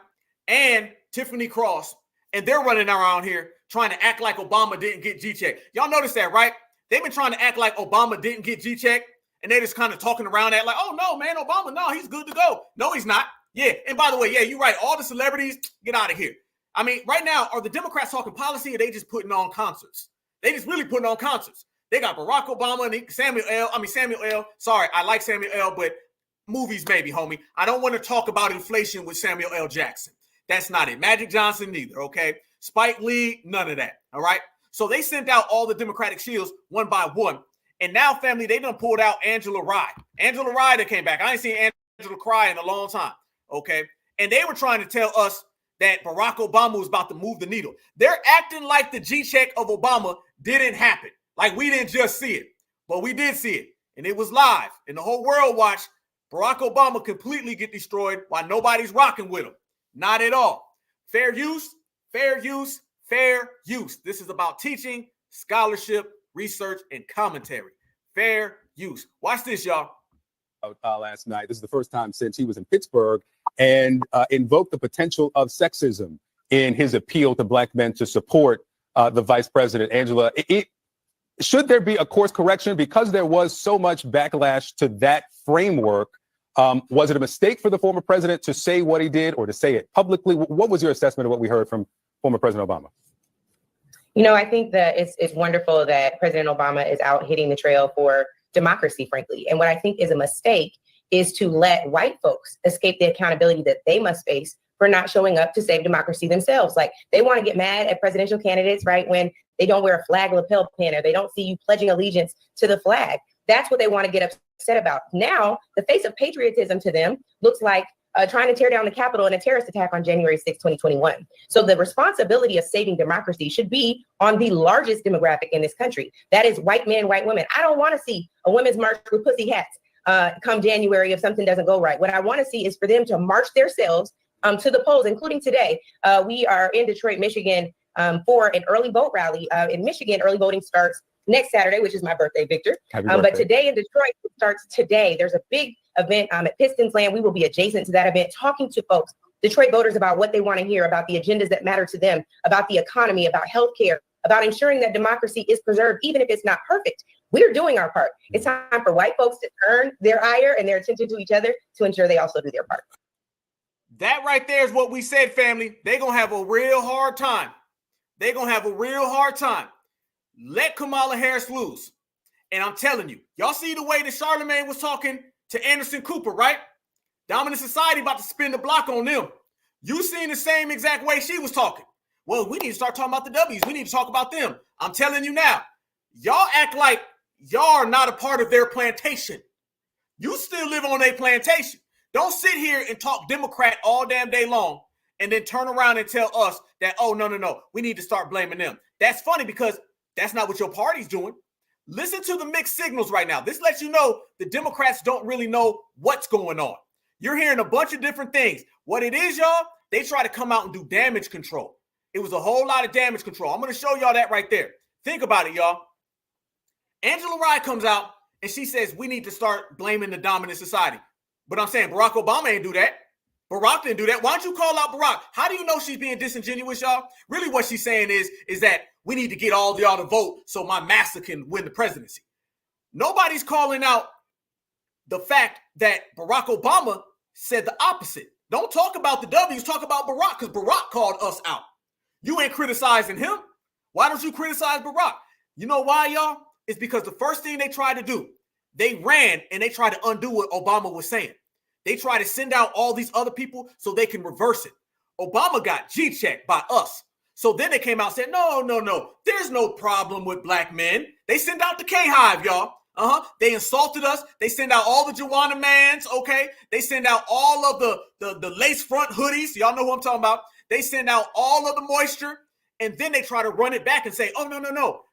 and Tiffany Cross, and they're running around here trying to act like Obama didn't get G-check. Y'all notice that, right? They've been trying to act like Obama didn't get G-check, and they just kind of talking around that like, oh, no, man, Obama, no, he's good to go. No, he's not. Yeah, and by the way, yeah, you're right. All the celebrities, get out of here. I mean, right now, are the Democrats talking policy, or they just putting on concerts? They just really putting on concerts. They got Barack Obama and Samuel L. Sorry, I like Samuel L., but movies maybe, homie. I don't want to talk about inflation with Samuel L. Jackson. That's not it. Magic Johnson neither, okay? Spike Lee, none of that, all right? So they sent out all the Democratic shields one by one. And now, family, they done pulled out Angela Rye. Angela Rye that came back. I ain't seen Angela cry in a long time, okay? And they were trying to tell us that Barack Obama was about to move the needle. They're acting like the G-check of Obama didn't happen. Like we didn't just see it, but we did see it. And it was live. And the whole world watched Barack Obama completely get destroyed while nobody's rocking with him. Not at all. Fair use, fair use, fair use. This is about teaching, scholarship, research, and commentary. Fair use. Watch this, y'all. Last night. This is the first time since he was in Pittsburgh and invoked the potential of sexism in his appeal to black men to support the vice president, Angela. Should there be a course correction because there was so much backlash to that framework? Was it a mistake for the former president to say what he did or to say it publicly? What was your assessment of what we heard from former President Obama? You know, I think that it's wonderful that President Obama is out hitting the trail for democracy, frankly. And what I think is a mistake is to let white folks escape the accountability that they must face for not showing up to save democracy themselves. Like they want to get mad at presidential candidates, right? When they don't wear a flag lapel pin or they don't see you pledging allegiance to the flag. That's what they want to get upset about. Now, the face of patriotism to them looks like trying to tear down the Capitol in a terrorist attack on January 6, 2021. So the responsibility of saving democracy should be on the largest demographic in this country. That is white men, white women. I don't want to see a women's march with pussy hats come January if something doesn't go right. What I want to see is for them to march themselves to the polls, including today. We are in Detroit, Michigan for an early vote rally. In Michigan, early voting starts next Saturday, which is my birthday, Victor. But today in Detroit, it starts today. There's a big event at Pistons Land. We will be adjacent to that event, talking to folks, Detroit voters, about what they want to hear, about the agendas that matter to them, about the economy, about healthcare, about ensuring that democracy is preserved, even if it's not perfect. We're doing our part. It's time for white folks to turn their ire and their attention to each other to ensure they also do their part. That right there is what we said, family. They're going to have a real hard time. They're going to have a real hard time. Let Kamala Harris lose. And I'm telling you, y'all see the way that Charlemagne was talking to Anderson Cooper, right? Dominant society about to spin the block on them. You seen the same exact way she was talking. Well, we need to start talking about the W's. We need to talk about them. I'm telling you now, y'all act like y'all are not a part of their plantation. You still live on a plantation. Don't sit here and talk Democrat all damn day long and then turn around and tell us that, oh, no, we need to start blaming them. That's funny because that's not what your party's doing. Listen to the mixed signals right now. This lets you know the Democrats don't really know what's going on. You're hearing a bunch of different things. What it is, y'all, they try to come out and do damage control. It was a whole lot of damage control. I'm going to show y'all that right there. Think about it, y'all. Angela Rye comes out and she says we need to start blaming the dominant society. But I'm saying Barack Obama ain't do that. Barack didn't do that. Why don't you call out Barack? How do you know she's being disingenuous, y'all? Really what she's saying is that we need to get all y'all to vote so my master can win the presidency. Nobody's calling out the fact that Barack Obama said the opposite. Don't talk about the W's, talk about Barack, because Barack called us out. You ain't criticizing him. Why don't you criticize Barack? You know why, y'all? It's because the first thing they tried to do, they ran and they tried to undo what Obama was saying. They try to send out all these other people so they can reverse it. Obama got G-checked by us. So then they came out and said, no, there's no problem with black men. They send out the K-HIVE, y'all. They insulted us. They send out all the Joanna Mans, okay? They send out all of the lace front hoodies. Y'all know who I'm talking about. They send out all of the moisture, and then they try to run it back and say, oh,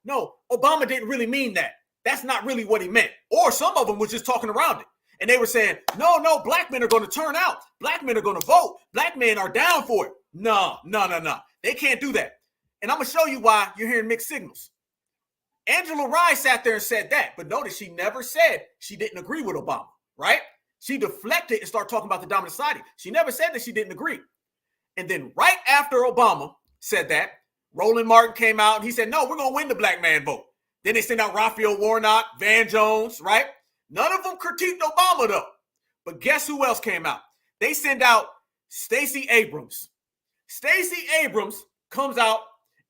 no, Obama didn't really mean that. That's not really what he meant. Or some of them was just talking around it. And they were saying, no, black men are going to turn out. Black men are going to vote. Black men are down for it. No. They can't do that. And I'm going to show you why you're hearing mixed signals. Angela Rye sat there and said that, but notice she never said she didn't agree with Obama, right? She deflected and started talking about the dominant society. She never said that she didn't agree. And then right after Obama said that, Roland Martin came out and he said, no, we're going to win the black man vote. Then they sent out Raphael Warnock, Van Jones, right? None of them critiqued Obama, though. But guess who else came out? They send out Stacey Abrams. Stacey Abrams comes out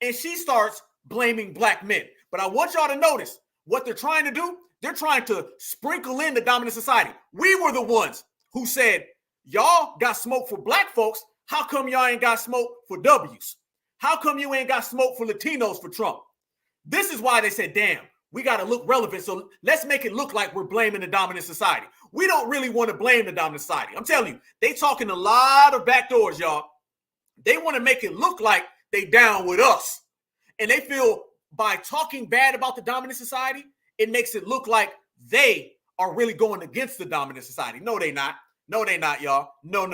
and she starts blaming black men. But I want y'all to notice what they're trying to do. They're trying to sprinkle in the dominant society. We were the ones who said, y'all got smoke for black folks. How come y'all ain't got smoke for W's? How come you ain't got smoke for Latinos for Trump? This is why they said, damn, we got to look relevant. So let's make it look like we're blaming the dominant society. We don't really want to blame the dominant society. I'm telling you, they talking a lot of back doors, y'all. They want to make it look like they down with us. And they feel by talking bad about the dominant society, it makes it look like they are really going against the dominant society. No, they not. No, they not, y'all. No.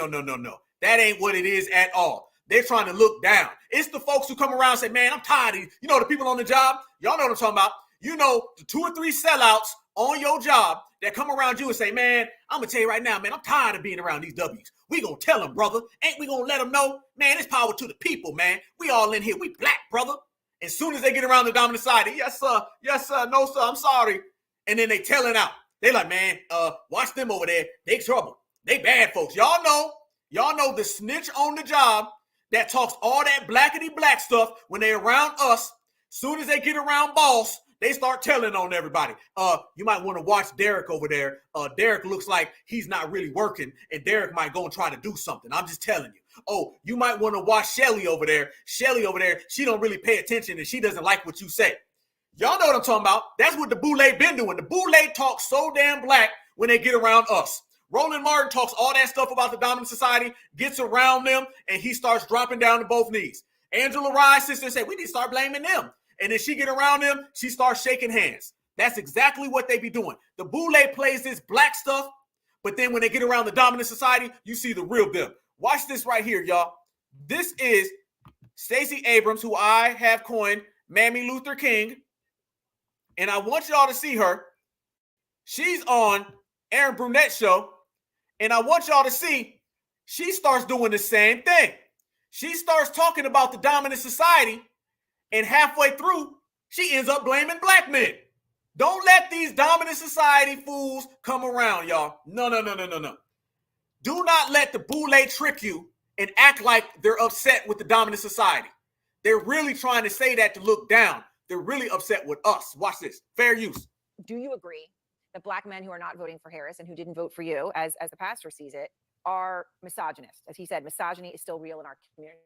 That ain't what it is at all. They're trying to look down. It's the folks who come around and say, man, I'm tired of you. You know, the people on the job, y'all know what I'm talking about. You know, the 2 or 3 sellouts on your job that come around you and say, man, I'm going to tell you right now, man, I'm tired of being around these W's. We going to tell them, brother. Ain't we going to let them know? Man, it's power to the people, man. We all in here. We black, brother. As soon as they get around the dominant society, yes, sir, no, sir, I'm sorry. And then they telling out. They like, man, watch them over there. They trouble. They bad folks. Y'all know the snitch on the job that talks all that blackity black stuff when they around us. Soon as they get around boss, they start telling on everybody. You might want to watch Derek over there. Derek looks like he's not really working, and Derek might go and try to do something. I'm just telling you. Oh, you might want to watch Shelly over there. Shelly over there, she don't really pay attention, and she doesn't like what you say. Y'all know what I'm talking about. That's what the Boule been doing. The Boule talks so damn black when they get around us. Roland Martin talks all that stuff about the dominant society, gets around them, and he starts dropping down to both knees. Angela Rye's sister said, we need to start blaming them. And then she get around them, she starts shaking hands. That's exactly what they be doing. The Boule plays this black stuff, but then when they get around the dominant society, you see the real them. Watch this right here, y'all. This is Stacey Abrams, who I have coined Mammy Luther King. And I want y'all to see her. She's on Aaron Brunett's show. And I want y'all to see, she starts doing the same thing. She starts talking about the dominant society, and halfway through, she ends up blaming black men. Don't let these dominant society fools come around, y'all. No. Do not let the Boule trick you and act like they're upset with the dominant society. They're really trying to say that to look down. They're really upset with us. Watch this. Fair use. Do you agree that black men who are not voting for Harris and who didn't vote for you, as the pastor sees it, are misogynist? As he said, misogyny is still real in our community.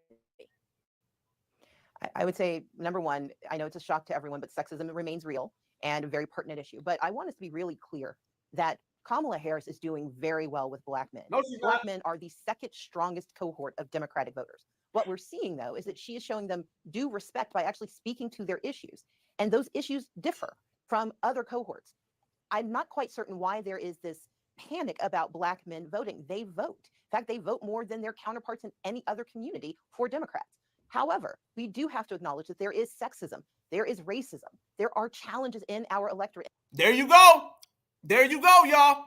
I would say, number one, I know it's a shock to everyone, but sexism remains real and a very pertinent issue. But I want us to be really clear that Kamala Harris is doing very well with black men. No, she's black not. men are the second strongest cohort of Democratic voters. What we're seeing, though, is that she is showing them due respect by actually speaking to their issues. And those issues differ from other cohorts. I'm not quite certain why there is this panic about black men voting. They vote. In fact, they vote more than their counterparts in any other community for Democrats. However, we do have to acknowledge that there is sexism, there is racism, there are challenges in our electorate. There you go. There you go, y'all.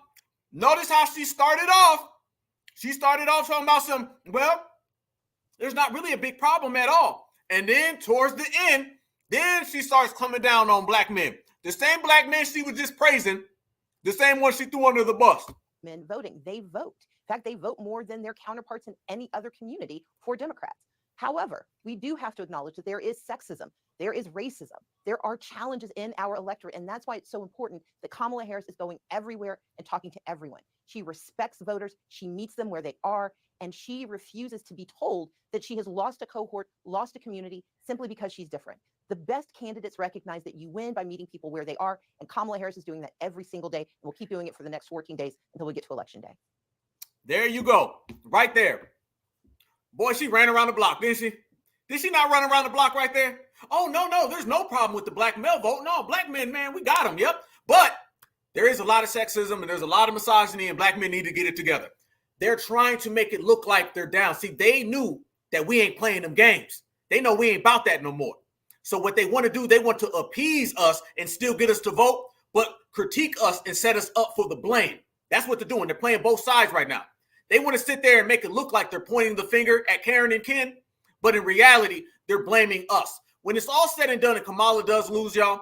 Notice how she started off. She started off talking about some, well, there's not really a big problem at all. And then towards the end, then she starts coming down on black men. The same black men she was just praising, the same one she threw under the bus. Men voting, they vote. In fact, they vote more than their counterparts in any other community for Democrats. However, we do have to acknowledge that there is sexism, there is racism, There are challenges in our electorate, and that's why it's so important that Kamala Harris is going everywhere and talking to everyone. She respects voters, she meets them where they are, and she refuses to be told that she has lost a cohort, lost a community, simply because she's different. The best candidates recognize that you win by meeting people where they are, and Kamala Harris is doing that every single day, and we'll keep doing it for the next 14 days until we get to Election Day. There you go, right there. Boy, she ran around the block, didn't she? Did she not run around the block right there? Oh, no, there's no problem with the black male vote. No, black men, man, we got them, yep. But there is a lot of sexism and there's a lot of misogyny, and black men need to get it together. They're trying to make it look like they're down. See, they knew that we ain't playing them games. They know we ain't about that no more. So what they want to do, they want to appease us and still get us to vote, but critique us and set us up for the blame. That's what they're doing. They're playing both sides right now. They want to sit there and make it look like they're pointing the finger at Karen and Ken, but in reality, they're blaming us. When it's all said and done and Kamala does lose, y'all,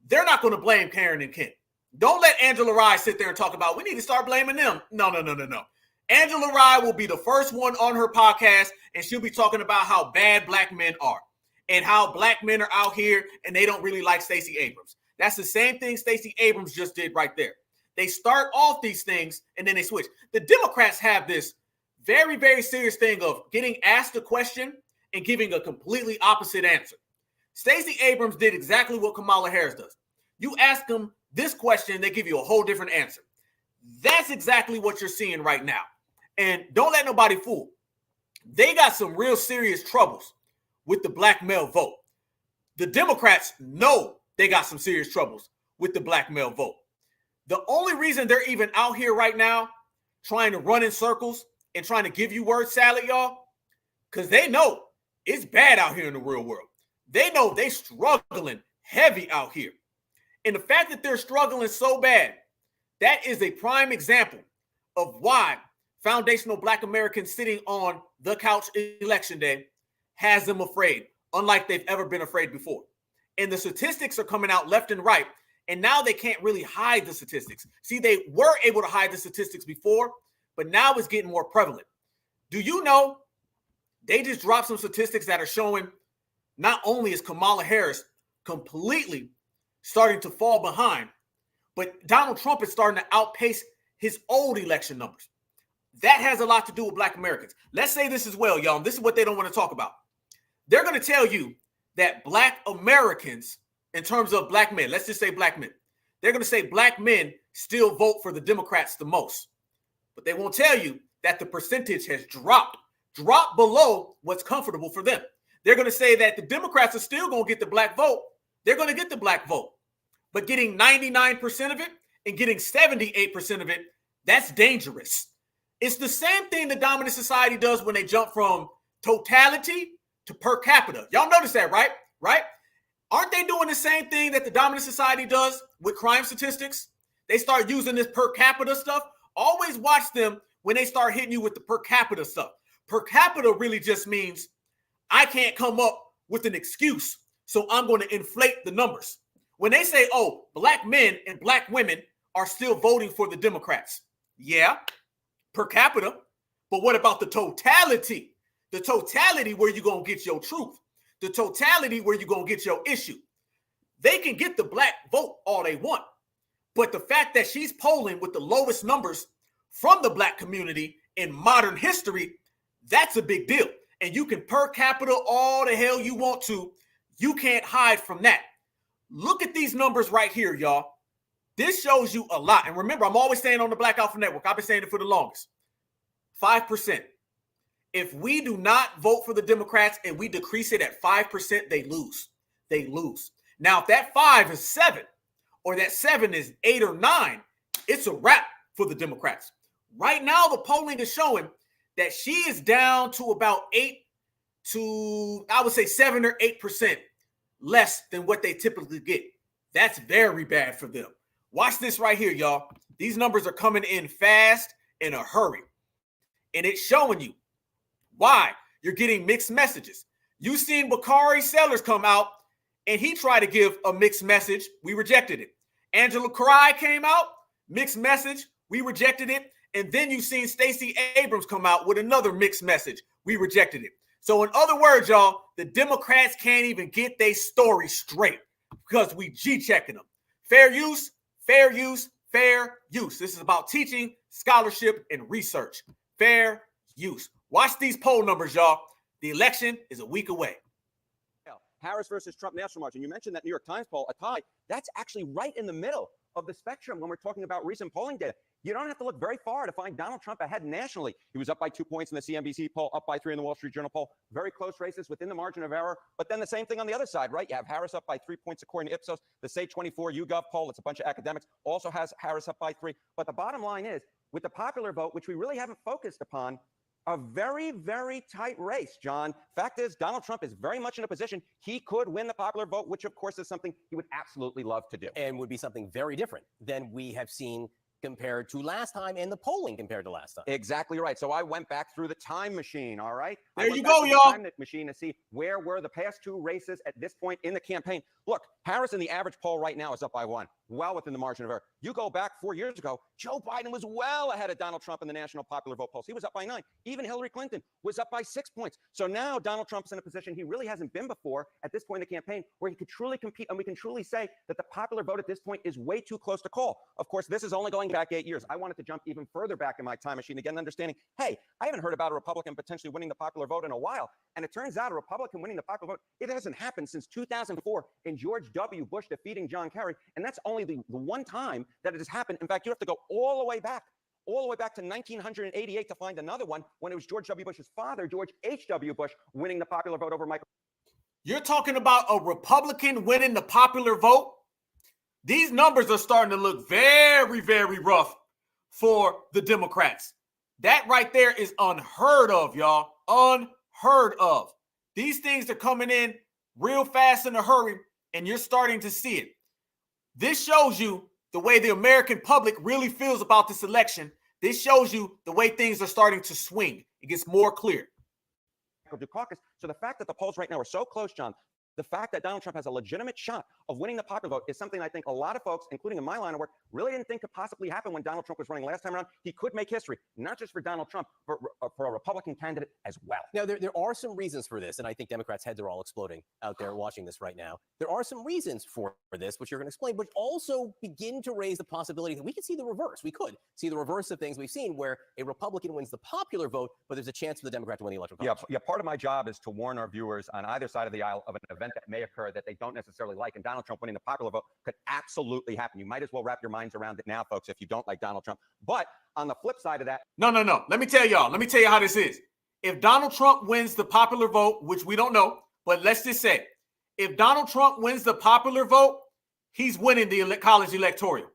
they're not going to blame Karen and Ken. Don't let Angela Rye sit there and talk about, we need to start blaming them. No. Angela Rye will be the first one on her podcast, and she'll be talking about how bad black men are and how black men are out here and they don't really like Stacey Abrams. That's the same thing Stacey Abrams just did right there. They start off these things and then they switch. The Democrats have this very, very serious thing of getting asked a question and giving a completely opposite answer. Stacey Abrams did exactly what Kamala Harris does. You ask them this question, they give you a whole different answer. That's exactly what you're seeing right now. And don't let nobody fool. They got some real serious troubles with the black male vote. The Democrats know they got some serious troubles with the black male vote. The only reason they're even out here right now trying to run in circles and trying to give you word salad, y'all, because they know it's bad out here in the real world. They know they struggling heavy out here. And the fact that they're struggling so bad, that is a prime example of why foundational black Americans sitting on the couch election day has them afraid, unlike they've ever been afraid before. And the statistics are coming out left and right, and now they can't really hide the statistics. See, they were able to hide the statistics before, but now it's getting more prevalent. Do you know they just dropped some statistics that are showing not only is Kamala Harris completely starting to fall behind, but Donald Trump is starting to outpace his old election numbers. That has a lot to do with black Americans. Let's say this as well, y'all. This is what they don't want to talk about. They're going to tell you that black Americans, in terms of black men, let's just say black men, they're going to say black men still vote for the Democrats the most. But they won't tell you that the percentage has dropped below what's comfortable for them. They're going to say that the Democrats are still going to get the black vote. They're going to get the black vote. But getting 99% of it and getting 78% of it, that's dangerous. It's the same thing the dominant society does when they jump from totality to per capita. Y'all notice that, right? Right? Aren't they doing the same thing that the dominant society does with crime statistics? They start using this per capita stuff. Always watch them when they start hitting you with the per capita stuff. Per capita really just means I can't come up with an excuse, so I'm going to inflate the numbers. When they say, oh, black men and black women are still voting for the Democrats. Yeah, per capita. But what about the totality? The totality where you're going to get your truth. The totality where you're going to get your issue. They can get the black vote all they want. But the fact that she's polling with the lowest numbers from the black community in modern history, that's a big deal. And you can per capita all the hell you want to. You can't hide from that. Look at these numbers right here, y'all. This shows you a lot. And remember, I'm always saying on the Black Alpha Network, I've been saying it for the longest. 5%. If we do not vote for the Democrats and we decrease it at 5%, they lose. They lose. Now, if that 5 is 7 or that 7 is 8 or 9, it's a wrap for the Democrats. Right now, the polling is showing that she is down to about 8 to, I would say 7 or 8% less than what they typically get. That's very bad for them. Watch this right here, y'all. These numbers are coming in fast in a hurry. And it's showing you why you're getting mixed messages. You've seen Bakari Sellers come out and he tried to give a mixed message. We rejected it. Angela Karai came out, mixed message. We rejected it. And then you've seen Stacey Abrams come out with another mixed message. We rejected it. So in other words, y'all, the Democrats can't even get their story straight because we G-checking them. Fair use, fair use, fair use. This is about teaching, scholarship, and research. Fair use. Watch these poll numbers, y'all. The election is a week away. Harris versus Trump national margin. You mentioned that New York Times poll, a tie. That's actually right in the middle of the spectrum when we're talking about recent polling data. You don't have to look very far to find Donald Trump ahead nationally. He was up by 2 points in the CNBC poll, up by 3 in the Wall Street Journal poll. Very close races within the margin of error. But then the same thing on the other side, right? You have Harris up by 3 points according to Ipsos. The Say 24 YouGov poll, it's a bunch of academics, also has Harris up by 3. But the bottom line is, with the popular vote, which we really haven't focused upon, a very, very tight race, John. Fact is, Donald Trump is very much in a position he could win the popular vote, which, of course, is something he would absolutely love to do. And would be something very different than we have seen compared to last time and the polling compared to last time. Exactly right. So I went back through the time machine, all right? There you go, y'all. Time machine to see where were the past 2 races at this point in the campaign. Look, Harris in the average poll right now is up by 1, well within the margin of error. You go back 4 years ago, Joe Biden was well ahead of Donald Trump in the national popular vote polls. He was up by 9. Even Hillary Clinton was up by 6 points. So now Donald Trump's in a position he really hasn't been before at this point in the campaign, where he could truly compete, and we can truly say that the popular vote at this point is way too close to call. Of course, this is only going back 8 years. I wanted to jump even further back in my time machine to get an understanding. Hey, I haven't heard about a Republican potentially winning the popular vote in a while. And it turns out a Republican winning the popular vote, it hasn't happened since 2004 in George W. Bush defeating John Kerry. And that's only the one time that it has happened. In fact, you have to go all the way back to 1988 to find another one, when it was George W. Bush's father, George H.W. Bush, winning the popular vote over Michael. You're talking about a Republican winning the popular vote? These numbers are starting to look very, very rough for the Democrats. That right there is unheard of, y'all. Unheard of. These things are coming in real fast in a hurry, and you're starting to see it. This shows you the way the American public really feels about this election. This shows you the way things are starting to swing. It gets more clear. Caucus. So the fact that the polls right now are so close, John, the fact that Donald Trump has a legitimate shot of winning the popular vote is something I think a lot of folks, including in my line of work, really didn't think could possibly happen when Donald Trump was running last time around. He could make history, not just for Donald Trump, but for a Republican candidate as well. Now, there are some reasons for this, and I think Democrats' heads are all exploding out there watching this right now. There are some reasons for this, which you're going to explain, but also begin to raise the possibility that we could see the reverse. We could see the reverse of things we've seen, where a Republican wins the popular vote, but there's a chance for the Democrat to win the electoral college. Yeah, part of my job is to warn our viewers on either side of the aisle of an event that may occur that they don't necessarily like, and Donald Trump winning the popular vote could absolutely happen. You might as well wrap your minds around it now, folks, if you don't like Donald Trump. But on the flip side of that... No. Let me tell you how this is. If Donald Trump wins the popular vote, which we don't know, but let's just say, if Donald Trump wins the popular vote, he's winning the college electoral.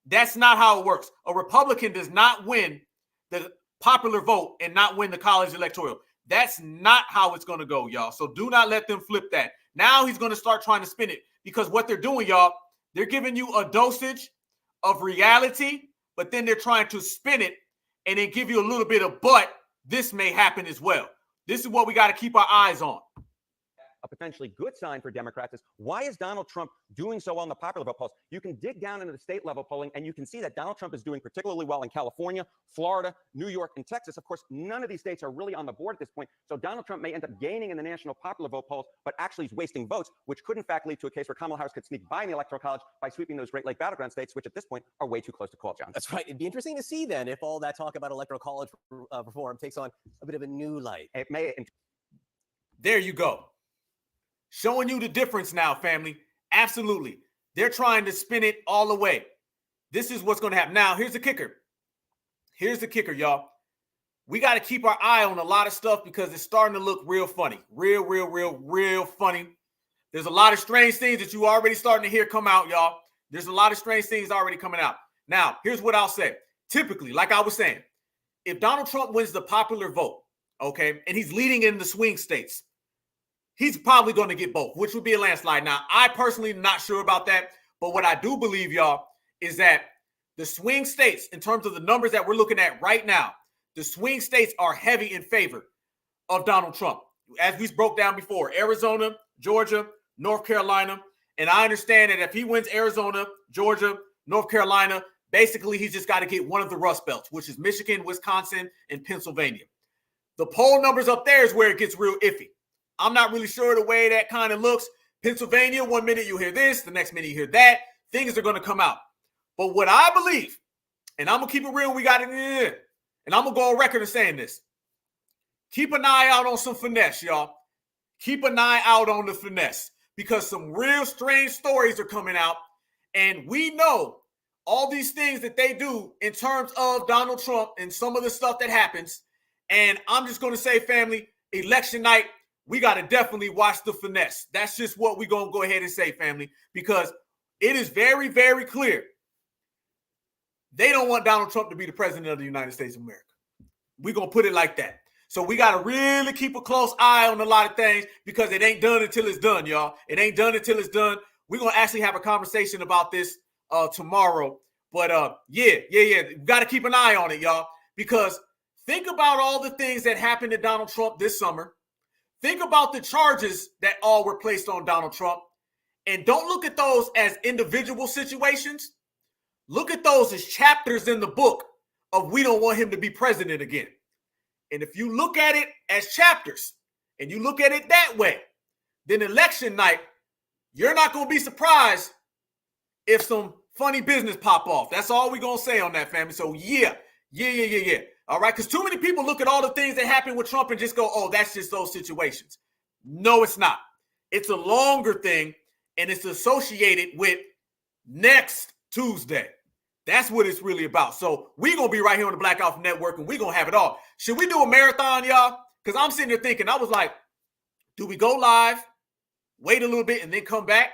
That's not how it works. A Republican does not win the popular vote and not win the college electoral. That's not how it's going to go, y'all. So do not let them flip that. Now he's going to start trying to spin it, because what they're doing, y'all, they're giving you a dosage of reality, but then they're trying to spin it and then give you a little bit of, but this may happen as well. This is what we got to keep our eyes on. A potentially good sign for Democrats is, why is Donald Trump doing so well in the popular vote polls? You can dig down into the state level polling, and you can see that Donald Trump is doing particularly well in California, Florida, New York, and Texas. Of course, none of these states are really on the board at this point, so Donald Trump may end up gaining in the national popular vote polls, but actually he's wasting votes, which could in fact lead to a case where Kamala Harris could sneak by in the electoral college by sweeping those Great Lake battleground states, which at this point are way too close to call, John. That's right. It'd be interesting to see then if all that talk about electoral college reform takes on a bit of a new light. It may. There you go. Showing you the difference now, family. Absolutely. They're trying to spin it all the way. This is what's going to happen. Now, here's the kicker. Here's the kicker, y'all. We got to keep our eye on a lot of stuff, because it's starting to look real funny. Real funny. There's a lot of strange things that you already starting to hear come out, y'all. There's a lot of strange things already coming out. Now, here's what I'll say. Typically, like I was saying, if Donald Trump wins the popular vote, okay, and he's leading in the swing states, he's probably going to get both, which would be a landslide. Now, I personally am not sure about that, but what I do believe, y'all, is that the swing states, in terms of the numbers that we're looking at right now, the swing states are heavy in favor of Donald Trump. As we broke down before, Arizona, Georgia, North Carolina, and I understand that if he wins Arizona, Georgia, North Carolina, basically he's just got to get one of the Rust Belts, which is Michigan, Wisconsin, and Pennsylvania. The poll numbers up there is where it gets real iffy. I'm not really sure the way that kind of looks, Pennsylvania, one minute you hear this, the next minute you hear that. Things are going to come out. But what I believe, and I'm going to keep it real, we got it in, and I'm going to go on record of saying this. Keep an eye out on some finesse, y'all. Keep an eye out on the finesse because some real strange stories are coming out. And we know all these things that they do in terms of Donald Trump and some of the stuff that happens. And I'm just going to say, family, election night, we got to definitely watch the finesse. That's just what we're going to go ahead and say, family, because it is very, very clear. They don't want Donald Trump to be the president of the United States of America. We're going to put it like that. So we got to really keep a close eye on a lot of things because it ain't done until it's done, y'all. It ain't done until it's done. We're going to actually have a conversation about this tomorrow. But yeah. We got to keep an eye on it, y'all, because think about all the things that happened to Donald Trump this summer. Think about the charges that all were placed on Donald Trump. And don't look at those as individual situations. Look at those as chapters in the book of we don't want him to be president again. And if you look at it as chapters and you look at it that way, then election night, you're not going to be surprised if some funny business pop off. That's all we're going to say on that, family. So yeah. All right, because too many people look at all the things that happened with Trump and just go, oh, that's just those situations. No, it's not. It's a longer thing, and it's associated with next Tuesday. That's what it's really about. So we're going to be right here on the Black Alpha Network, and we're going to have it all. Should we do a marathon, y'all? Because I'm sitting there thinking, I was like, do we go live, wait a little bit, and then come back?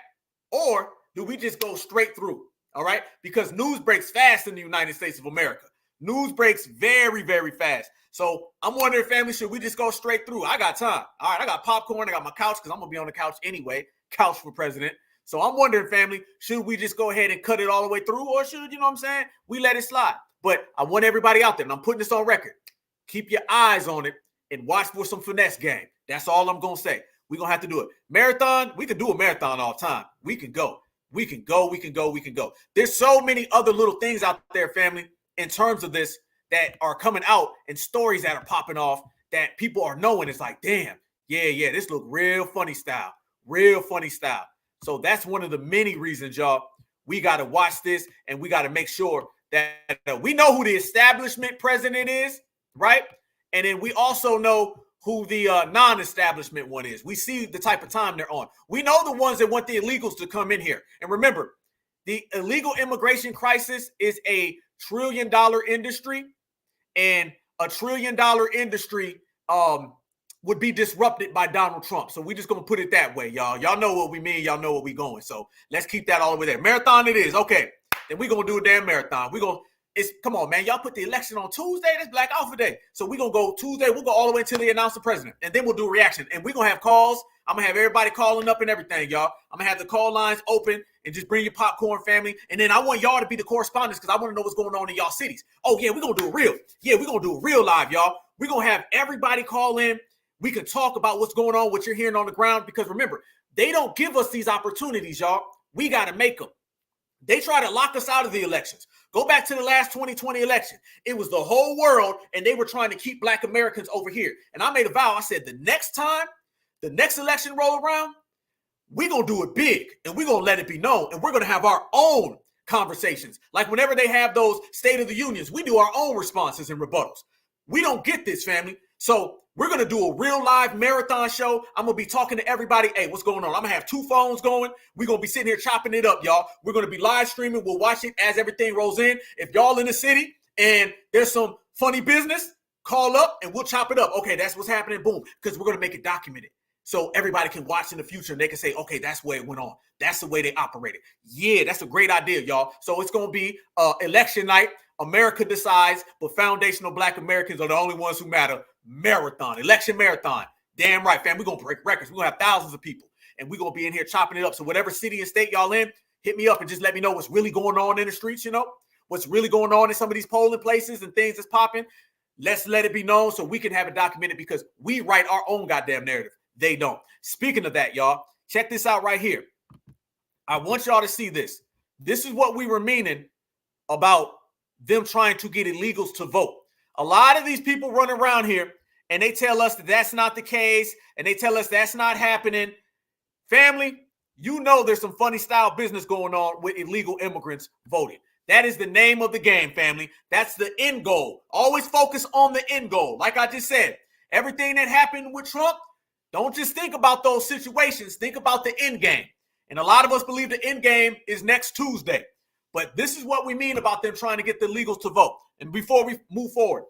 Or do we just go straight through, all right? Because news breaks fast in the United States of America. News breaks very, very fast. So I'm wondering, family, should we just go straight through? I got time. All right, I got popcorn. I got my couch because I'm going to be on the couch anyway. Couch for president. So I'm wondering, family, should we just go ahead and cut it all the way through or should, you know what I'm saying, we let it slide? But I want everybody out there, and I'm putting this on record. Keep your eyes on it and watch for some finesse game. That's all I'm going to say. We're going to have to do it. Marathon, we can do a marathon all the time. We can go. There's so many other little things out there, family, in terms of this that are coming out and stories that are popping off that people are knowing. It's like, damn, yeah, this look real funny style. So that's one of the many reasons, y'all, we got to watch this and we got to make sure that we know who the establishment president is, right? And then we also know who the non-establishment one is. We see the type of time they're on. We know the ones that want the illegals to come in here. And remember, the illegal immigration crisis is a $1 trillion industry, and a $1 trillion industry would be disrupted by Donald Trump. So we just going to put it that way, y'all. Y'all know what we mean. Y'all know what we going. So let's keep that all the way there. Marathon it is. Okay. Then we're going to do a damn marathon. Come on, man. Y'all put the election on Tuesday. That's Black Alpha Day. So we're going to go Tuesday. We'll go all the way until they announce the president. And then we'll do a reaction. And we're going to have calls. I'm going to have everybody calling up and everything, y'all. I'm going to have the call lines open and just bring your popcorn, family. And then I want y'all to be the correspondents because I want to know what's going on in y'all cities. Oh, yeah, we're going to do it real. Yeah, we're going to do it real live, y'all. We're going to have everybody call in. We can talk about what's going on, what you're hearing on the ground. Because remember, they don't give us these opportunities, y'all. We got to make them. They try to lock us out of the elections. Go back to the last 2020 election. It was the whole world, and they were trying to keep Black Americans over here. And I made a vow. I said, the next time, the next election roll around, we're going to do it big, and we're going to let it be known, and we're going to have our own conversations. Like whenever they have those State of the Unions, we do our own responses and rebuttals. We don't get this, family. So we're going to do a real live marathon show. I'm going to be talking to everybody. Hey, what's going on? I'm going to have 2 phones going. We're going to be sitting here chopping it up, y'all. We're going to be live streaming. We'll watch it as everything rolls in. If y'all in the city and there's some funny business, call up and we'll chop it up. Okay, that's what's happening. Boom. Because we're going to make it documented. So everybody can watch in the future and they can say, okay, that's where it went on. That's the way they operated. Yeah, that's a great idea, y'all. So it's going to be election night. America decides, but foundational Black Americans are the only ones who matter. Marathon, election marathon. Damn right, fam. We're going to break records. We're going to have thousands of people, and we're going to be in here chopping it up. So whatever city and state y'all in, hit me up and just let me know what's really going on in the streets, you know, what's really going on in some of these polling places and things that's popping. Let's let it be known so we can have it documented because we write our own goddamn narrative. They don't. Speaking of that, y'all, check this out right here. I want y'all to see this. This is what we were meaning about them trying to get illegals to vote. A lot of these people run around here and they tell us that that's not the case and they tell us that's not happening. Family, you know there's some funny style business going on with illegal immigrants voting. That is the name of the game, family. That's the end goal. Always focus on the end goal. Like I just said, everything that happened with Trump, don't just think about those situations. Think about the end game. And a lot of us believe the end game is next Tuesday. But this is what we mean about them trying to get the illegals to vote. And before we move forward,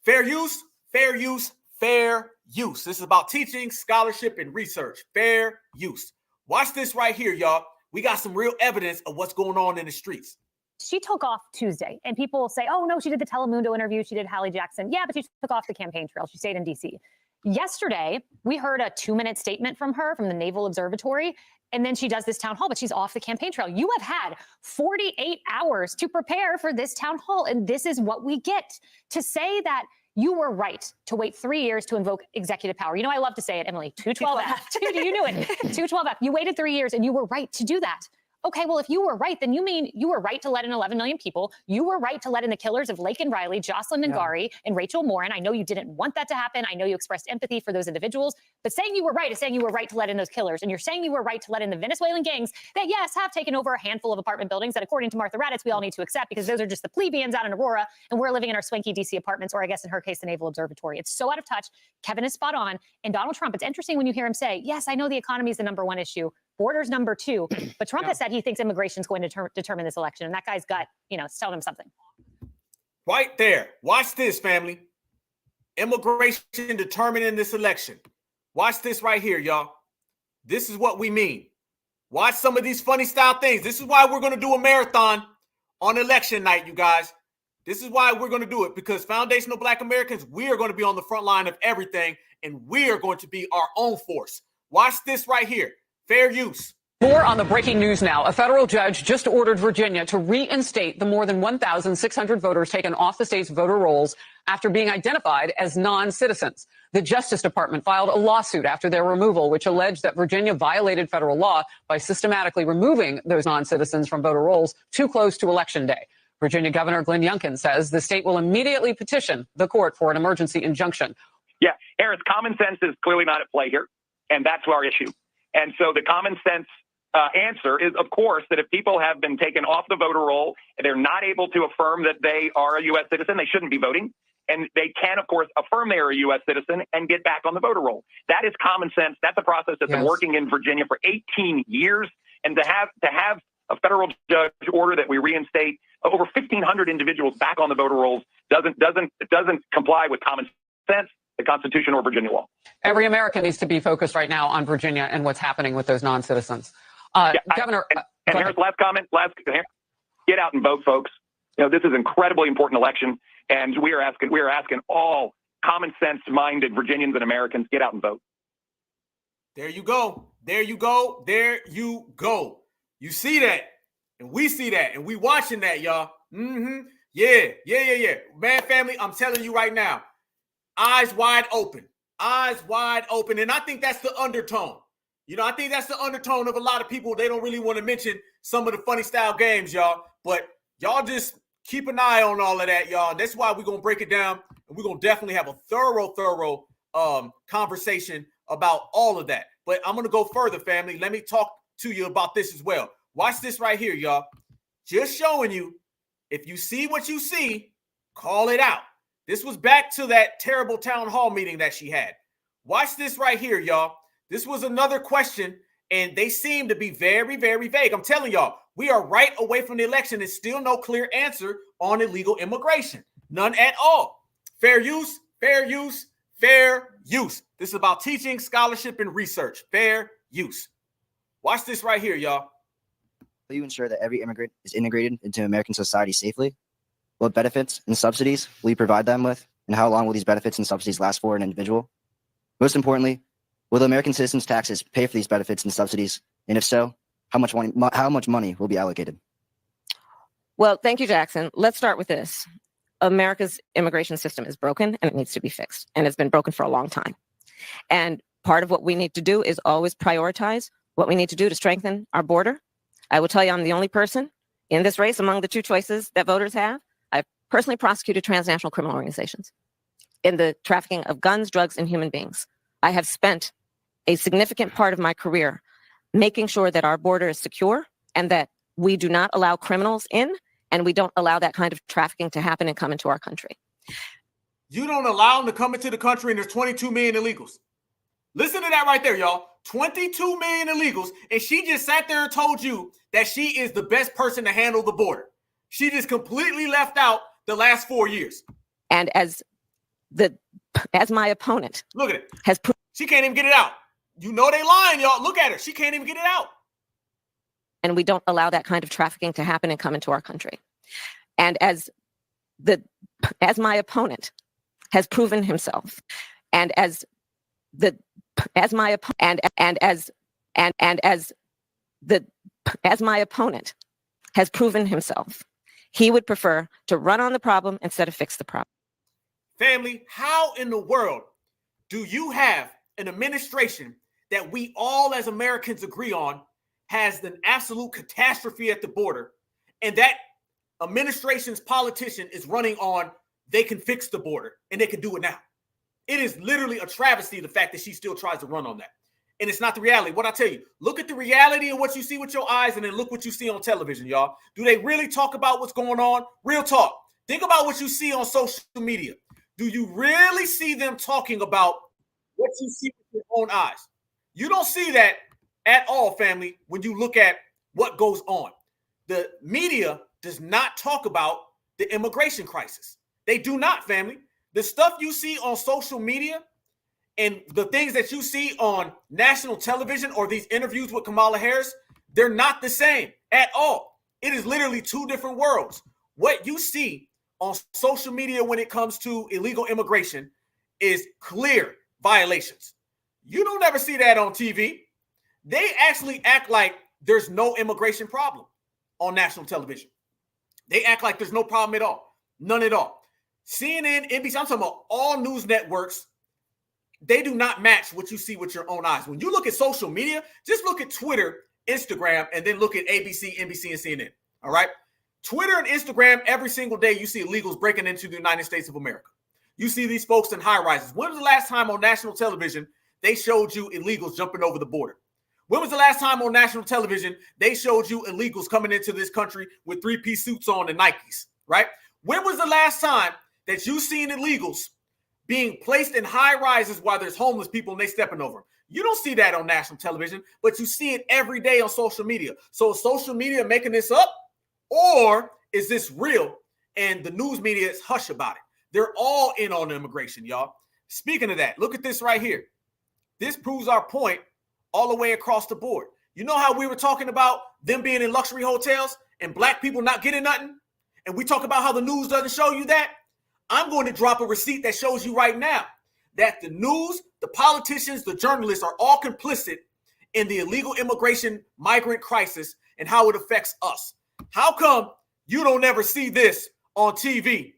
fair use, fair use, fair use. This is about teaching, scholarship, and research. Fair use. Watch this right here, y'all. We got some real evidence of what's going on in the streets. She took off Tuesday, and people will say, oh, no, she did the Telemundo interview. She did Hallie Jackson. Yeah, but she took off the campaign trail. She stayed in D.C. Yesterday, we heard a 2-minute statement from her from the Naval Observatory, and then she does this town hall, but she's off the campaign trail. You have had 48 hours to prepare for this town hall, and this is what we get. To say that you were right to wait 3 years to invoke executive power. You know, I love to say it, Emily, 212F. You knew it. 212F. You waited 3 years, and you were right to do that. Okay, well, if you were right, then you mean you were right to let in 11 million people. You were right to let in the killers of Lake and Riley, Jocelyn Ngari, and Rachel Morin. I know you didn't want that to happen. I know you expressed empathy for those individuals. But saying you were right is saying you were right to let in those killers. And you're saying you were right to let in the Venezuelan gangs that, yes, have taken over a handful of apartment buildings that, according to Martha Raddatz, we all need to accept because those are just the plebeians out in Aurora. And we're living in our swanky D.C. apartments, or I guess in her case, the Naval Observatory. It's so out of touch. Kevin is spot on. And Donald Trump, it's interesting when you hear him say, yes, I know the economy is the number one issue. Border's number two. But Trump has said he thinks immigration is going to determine this election. And that guy's gut, it's telling him something. Right there. Watch this, family. Immigration determining this election. Watch this right here, y'all. This is what we mean. Watch some of these funny style things. This is why we're going to do a marathon on election night, you guys. This is why we're going to do it, because foundational Black Americans, we are going to be on the front line of everything, and we are going to be our own force. Watch this right here. Fair use. More on the breaking news now. A federal judge just ordered Virginia to reinstate the more than 1,600 voters taken off the state's voter rolls after being identified as non-citizens. The Justice Department filed a lawsuit after their removal, which alleged that Virginia violated federal law by systematically removing those non-citizens from voter rolls too close to Election Day. Virginia Governor Glenn Youngkin says the state will immediately petition the court for an emergency injunction. Yeah, Harris, common sense is clearly not at play here, and that's our issue. And so the common sense answer is, of course, that if people have been taken off the voter roll and they're not able to affirm that they are a U.S. citizen, they shouldn't be voting. And they can, of course, affirm they are a U.S. citizen and get back on the voter roll. That is common sense. That's a process that's been working in Virginia for 18 years. And to have a federal judge order that we reinstate over 1,500 individuals back on the voter rolls doesn't comply with common sense, the Constitution, or Virginia law. Every American needs to be focused right now on Virginia and what's happening with those non-citizens. Governor, and Harris, last comment, get out and vote, folks. This is an incredibly important election, and we are asking all common sense-minded Virginians and Americans, get out and vote. There you go. There you go. There you go. You see that, and we see that, and we watching that, y'all. Yeah. Man, family, I'm telling you right now, eyes wide open. Eyes wide open. And I think that's the undertone. I think that's the undertone of a lot of people. They don't really want to mention some of the funny style games, y'all. But y'all just keep an eye on all of that, y'all. That's why we're going to break it down. And we're going to definitely have a thorough conversation about all of that. But I'm going to go further, family. Let me talk to you about this as well. Watch this right here, y'all. Just showing you, if you see what you see, call it out. This was back to that terrible town hall meeting that she had. Watch this right here, y'all. This was another question, and they seem to be very, very vague. I'm telling y'all, we are right away from the election and still no clear answer on illegal immigration. None at all. Fair use, fair use, fair use. This is about teaching, scholarship, and research. Fair use. Watch this right here, y'all. Will you ensure that every immigrant is integrated into American society safely? What benefits and subsidies will you provide them with? And how long will these benefits and subsidies last for an individual? Most importantly, will the American citizens' taxes pay for these benefits and subsidies? And if so, how much money will be allocated? Well, thank you, Jackson. Let's start with this. America's immigration system is broken and it needs to be fixed. And it's been broken for a long time. And part of what we need to do is always prioritize what we need to do to strengthen our border. I will tell you, I'm the only person in this race among the two choices that voters have. I've personally prosecuted transnational criminal organizations in the trafficking of guns, drugs, and human beings. I have spent a significant part of my career making sure that our border is secure and that we do not allow criminals in and we don't allow that kind of trafficking to happen and come into our country. You don't allow them to come into the country and there's 22 million illegals. Listen to that right there, y'all. 22 million illegals. And she just sat there and told you that she is the best person to handle the border. She just completely left out the last 4 years. And as my opponent, look at it, has proved, she can't even get it out. You know they lying, y'all. Look at her. She can't even get it out. And we don't allow that kind of trafficking to happen and come into our country. And as my opponent has proven himself, and as my opponent has proven himself, he would prefer to run on the problem instead of fix the problem. Family, how in the world do you have an administration that we all as Americans agree on has an absolute catastrophe at the border, and that administration's politician is running on they can fix the border and they can do it now? It is literally a travesty, the fact that she still tries to run on that. And it's not the reality. What I tell you, look at the reality of what you see with your eyes and then look what you see on television, y'all. Do they really talk about what's going on? Real talk. Think about what you see on social media. Do you really see them talking about what you see with your own eyes? You don't see that at all, family, when you look at what goes on. The media does not talk about the immigration crisis. They do not, family. The stuff you see on social media and the things that you see on national television or these interviews with Kamala Harris, they're not the same at all. It is literally two different worlds. What you see on social media when it comes to illegal immigration is clear violations. You don't ever see that on TV. They actually act like there's no immigration problem on national television. They act like there's no problem at all. None at all. CNN, NBC, I'm talking about all news networks, they do not match what you see with your own eyes. When you look at social media, just look at Twitter, Instagram, and then look at ABC, NBC, and CNN. All right? Twitter and Instagram, every single day, you see illegals breaking into the United States of America. You see these folks in high rises. When was the last time on national television they showed you illegals jumping over the border? When was the last time on national television they showed you illegals coming into this country with three-piece suits on and Nikes, right? When was the last time that you seen illegals being placed in high rises while there's homeless people and they stepping over them? You don't see that on national television, but you see it every day on social media. So is social media making this up, or is this real and the news media is hush about it? They're all in on immigration, y'all. Speaking of that, look at this right here. This proves our point all the way across the board. You know how we were talking about them being in luxury hotels and black people not getting nothing? And we talk about how the news doesn't show you that? I'm going to drop a receipt that shows you right now that the news, the politicians, the journalists are all complicit in the illegal immigration migrant crisis and how it affects us. How come you don't ever see this on TV,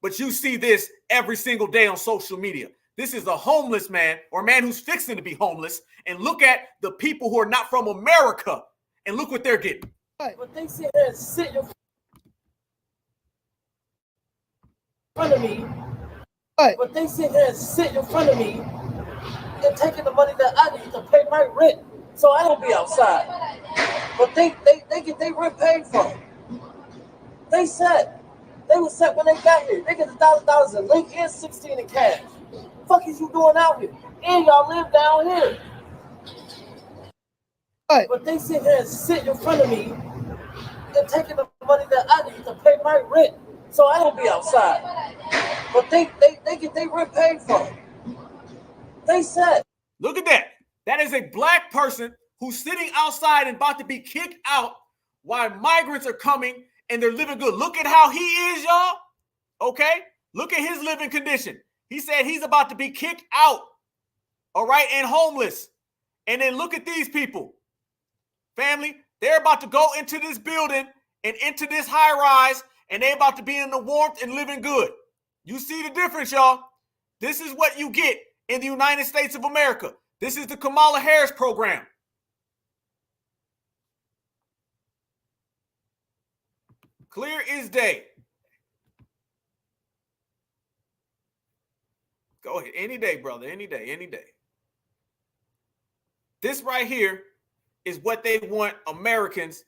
but you see this every single day on social media? This is a homeless man or a man who's fixing to be homeless. And look at the people who are not from America and look what they're getting. But they sit there and sit in front of me. But they sit there and sit in front of me and taking the money that I need to pay my rent so I don't be outside. But they get their rent paid for. They said they were set when they got here. They get $1,000 in link and 16 in cash. What the fuck is you doing out here? And y'all live down here. But they sit here and sit in front of me and taking the money that I need to pay my rent so I don't be outside. But they get their rent paid for. They said. Look at that. That is a black person who's sitting outside and about to be kicked out while migrants are coming and they're living good. Look at how he is, y'all. Okay? Look at his living condition. He said he's about to be kicked out. All right? And homeless. And then look at these people. Family, they're about to go into this building and into this high rise, and they're about to be in the warmth and living good. You see the difference, y'all? This is what you get in the United States of America. This is the Kamala Harris program. Clear as day. Go ahead. Any day, brother. Any day. Any day. This right here is what they want Americans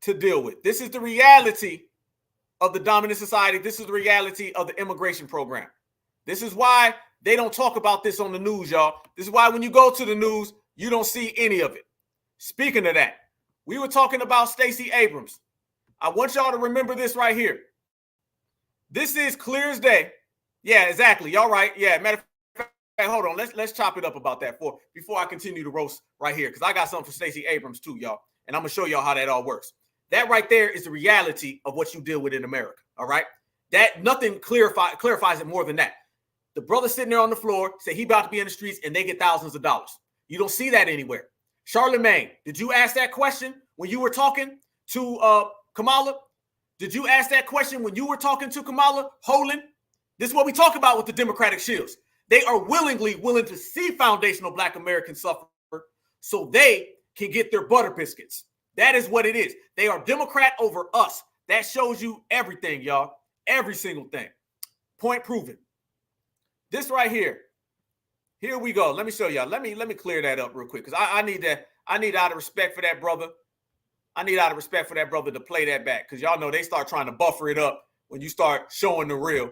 to deal with. This is the reality of the dominant society. This is the reality of the immigration program. This is why they don't talk about this on the news, y'all. This is why when you go to the news, you don't see any of it. Speaking of that, we were talking about Stacey Abrams. I want y'all to remember this right here. This is clear as day. Yeah, exactly. Y'all right. Yeah, matter of fact, hold on. Let's chop it up about that before I continue to roast right here, because I got something for Stacey Abrams too, y'all. And I'm going to show y'all how that all works. That right there is the reality of what you deal with in America, all right? That nothing clarifies it more than that. The brother sitting there on the floor say he about to be in the streets and they get thousands of dollars. You don't see that anywhere. Charlemagne, did you ask that question when you were talking to Kamala? Did you ask that question when you were talking to Kamala Holland? This is what we talk about with the Democratic shills. They are willing to see foundational Black Americans suffer so they can get their butter biscuits. That is what it is. They are Democrat over us. That shows you everything, y'all. Every single thing. Point proven. This right here. Here we go. Let me show y'all. Let me clear that up real quick, because I need that. I need out of respect for that brother. I need out of respect for that brother to play that back, because y'all know they start trying to buffer it up when you start showing the real.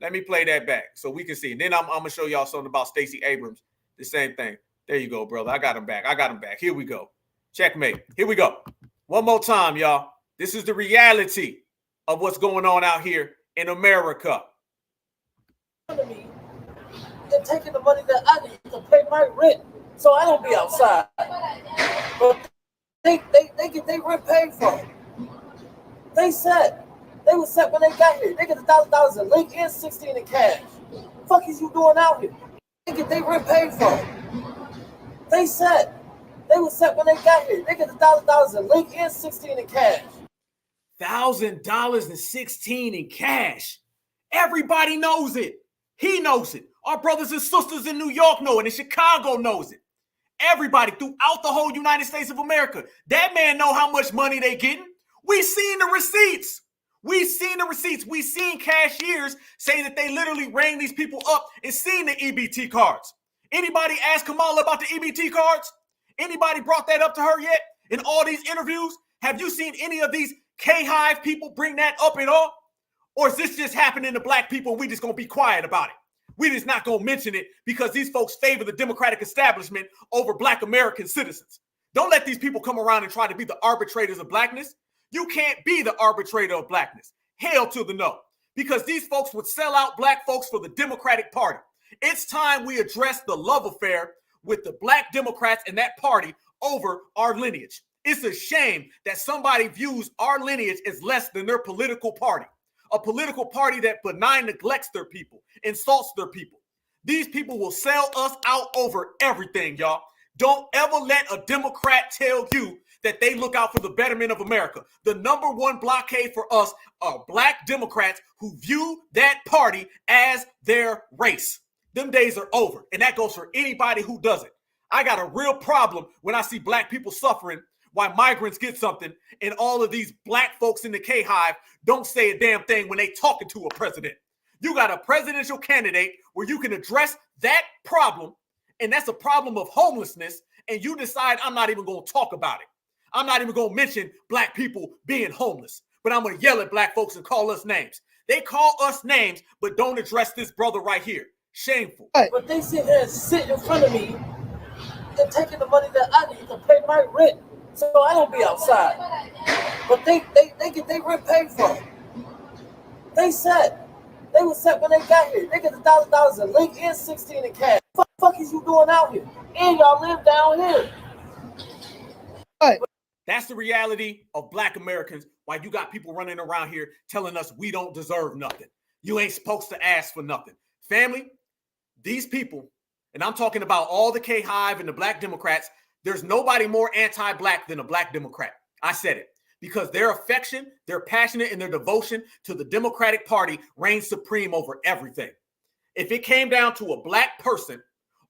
Let me play that back so we can see. And then I'm gonna show y'all something about Stacey Abrams. The same thing. There you go, brother. I got him back. Here we go. Checkmate. Here we go. One more time, y'all. This is the reality of what's going on out here in America. They're taking the money that I need to pay my rent, so I don't be outside. But they get their rent paid for. They said they were set when they got here. They get $1,000 in link and 16 in cash. Fuck is you doing out here? They get their rent paid for. They said they were set when they got here. They get $1,000 in link and 16 in cash. $1,000 and 16 in cash. Everybody knows it. He knows it. Our brothers and sisters in New York know it. And Chicago knows it. Everybody throughout the whole United States of America. That man know how much money they getting. We seen the receipts. We seen cashiers say that they literally rang these people up and seen the EBT cards. Anybody ask Kamala about the EBT cards? Anybody brought that up to her yet? In all these interviews, have you seen any of these K-HIVE people bring that up at all? Or is this just happening to Black people and we just gonna be quiet about it? We just not gonna mention it because these folks favor the Democratic establishment over Black American citizens. Don't let these people come around and try to be the arbitrators of Blackness. You can't be the arbitrator of Blackness. Hell to the no. Because these folks would sell out Black folks for the Democratic Party. It's time we address the love affair with the Black Democrats and that party over our lineage. It's a shame that somebody views our lineage as less than their political party. A political party that benign neglects their people, insults their people. These people will sell us out over everything, y'all. Don't ever let a Democrat tell you that they look out for the betterment of America. The number one blockade for us are Black Democrats who view that party as their race. Them days are over, and that goes for anybody who does it. I got a real problem when I see Black people suffering while migrants get something, and all of these Black folks in the K-HIVE don't say a damn thing when they talking to a president. You got a presidential candidate where you can address that problem, and that's a problem of homelessness, and you decide I'm not even going to talk about it. I'm not even going to mention Black people being homeless, but I'm going to yell at Black folks and call us names. They call us names, but don't address this brother right here. Shameful. But they sit here and sit in front of me and taking the money that I need to pay my rent, so I don't be outside. But they get their rent paid for. They said they were set when they got here. They get $1,000 in link and 16 in cash. What the fuck is you doing out here? And y'all live down here. That's the reality of Black Americans. Why you got people running around here telling us we don't deserve nothing. You ain't supposed to ask for nothing. Family, these people, and I'm talking about all the K-HIVE and the Black Democrats, there's nobody more anti-Black than a Black Democrat. I said it. Because their affection, their passionate, and their devotion to the Democratic Party reigns supreme over everything. If it came down to a Black person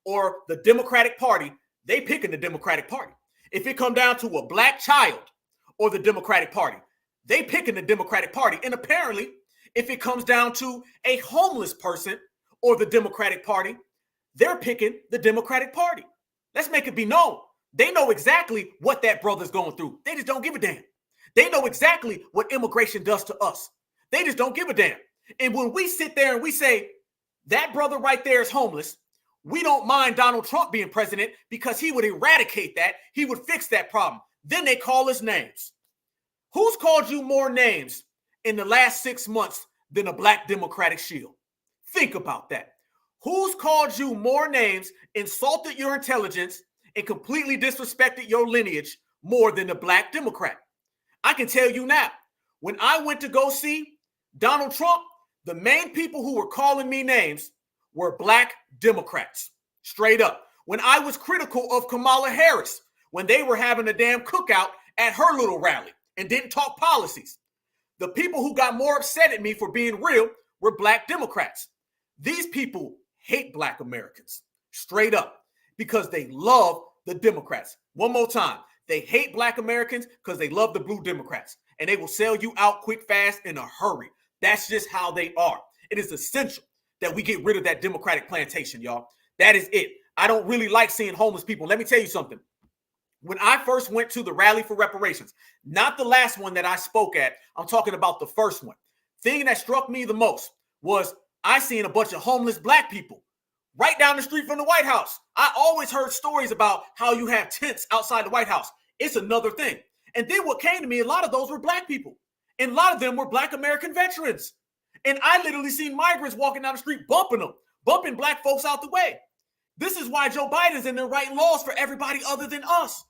or the Democratic Party, they picking the Democratic Party. If it come down to a Black child or the Democratic Party, they picking the Democratic Party. And apparently, if it comes down to a homeless person or the Democratic Party, they're picking the Democratic Party. Let's make it be known. They know exactly what that brother's going through. They just don't give a damn. They know exactly what immigration does to us. They just don't give a damn. And when we sit there and we say, that brother right there is homeless, we don't mind Donald Trump being president because he would eradicate that. He would fix that problem. Then they call us names. Who's called you more names in the last 6 months than a black Democratic shield? Think about that. Who's called you more names, insulted your intelligence, and completely disrespected your lineage more than the black Democrat? I can tell you now, when I went to go see Donald Trump, the main people who were calling me names were black Democrats, straight up. When I was critical of Kamala Harris, when they were having a damn cookout at her little rally and didn't talk policies, the people who got more upset at me for being real were black Democrats. These people hate black Americans, straight up, because they love the Democrats. One more time. They hate black Americans because they love the blue Democrats, and they will sell you out quick, fast, in a hurry. That's just how they are. It is essential that we get rid of that Democratic plantation, y'all. That is it. I don't really like seeing homeless people. Let me tell you something. When I first went to the rally for reparations, not the last one that I spoke at, I'm talking about the first one. Thing that struck me the most was I seen a bunch of homeless black people right down the street from the White House. I always heard stories about how you have tents outside the White House. It's another thing. And then what came to me, a lot of those were black people. And a lot of them were black American veterans. And I literally seen migrants walking down the street, bumping black folks out the way. This is why Joe Biden's in there writing laws for everybody other than us.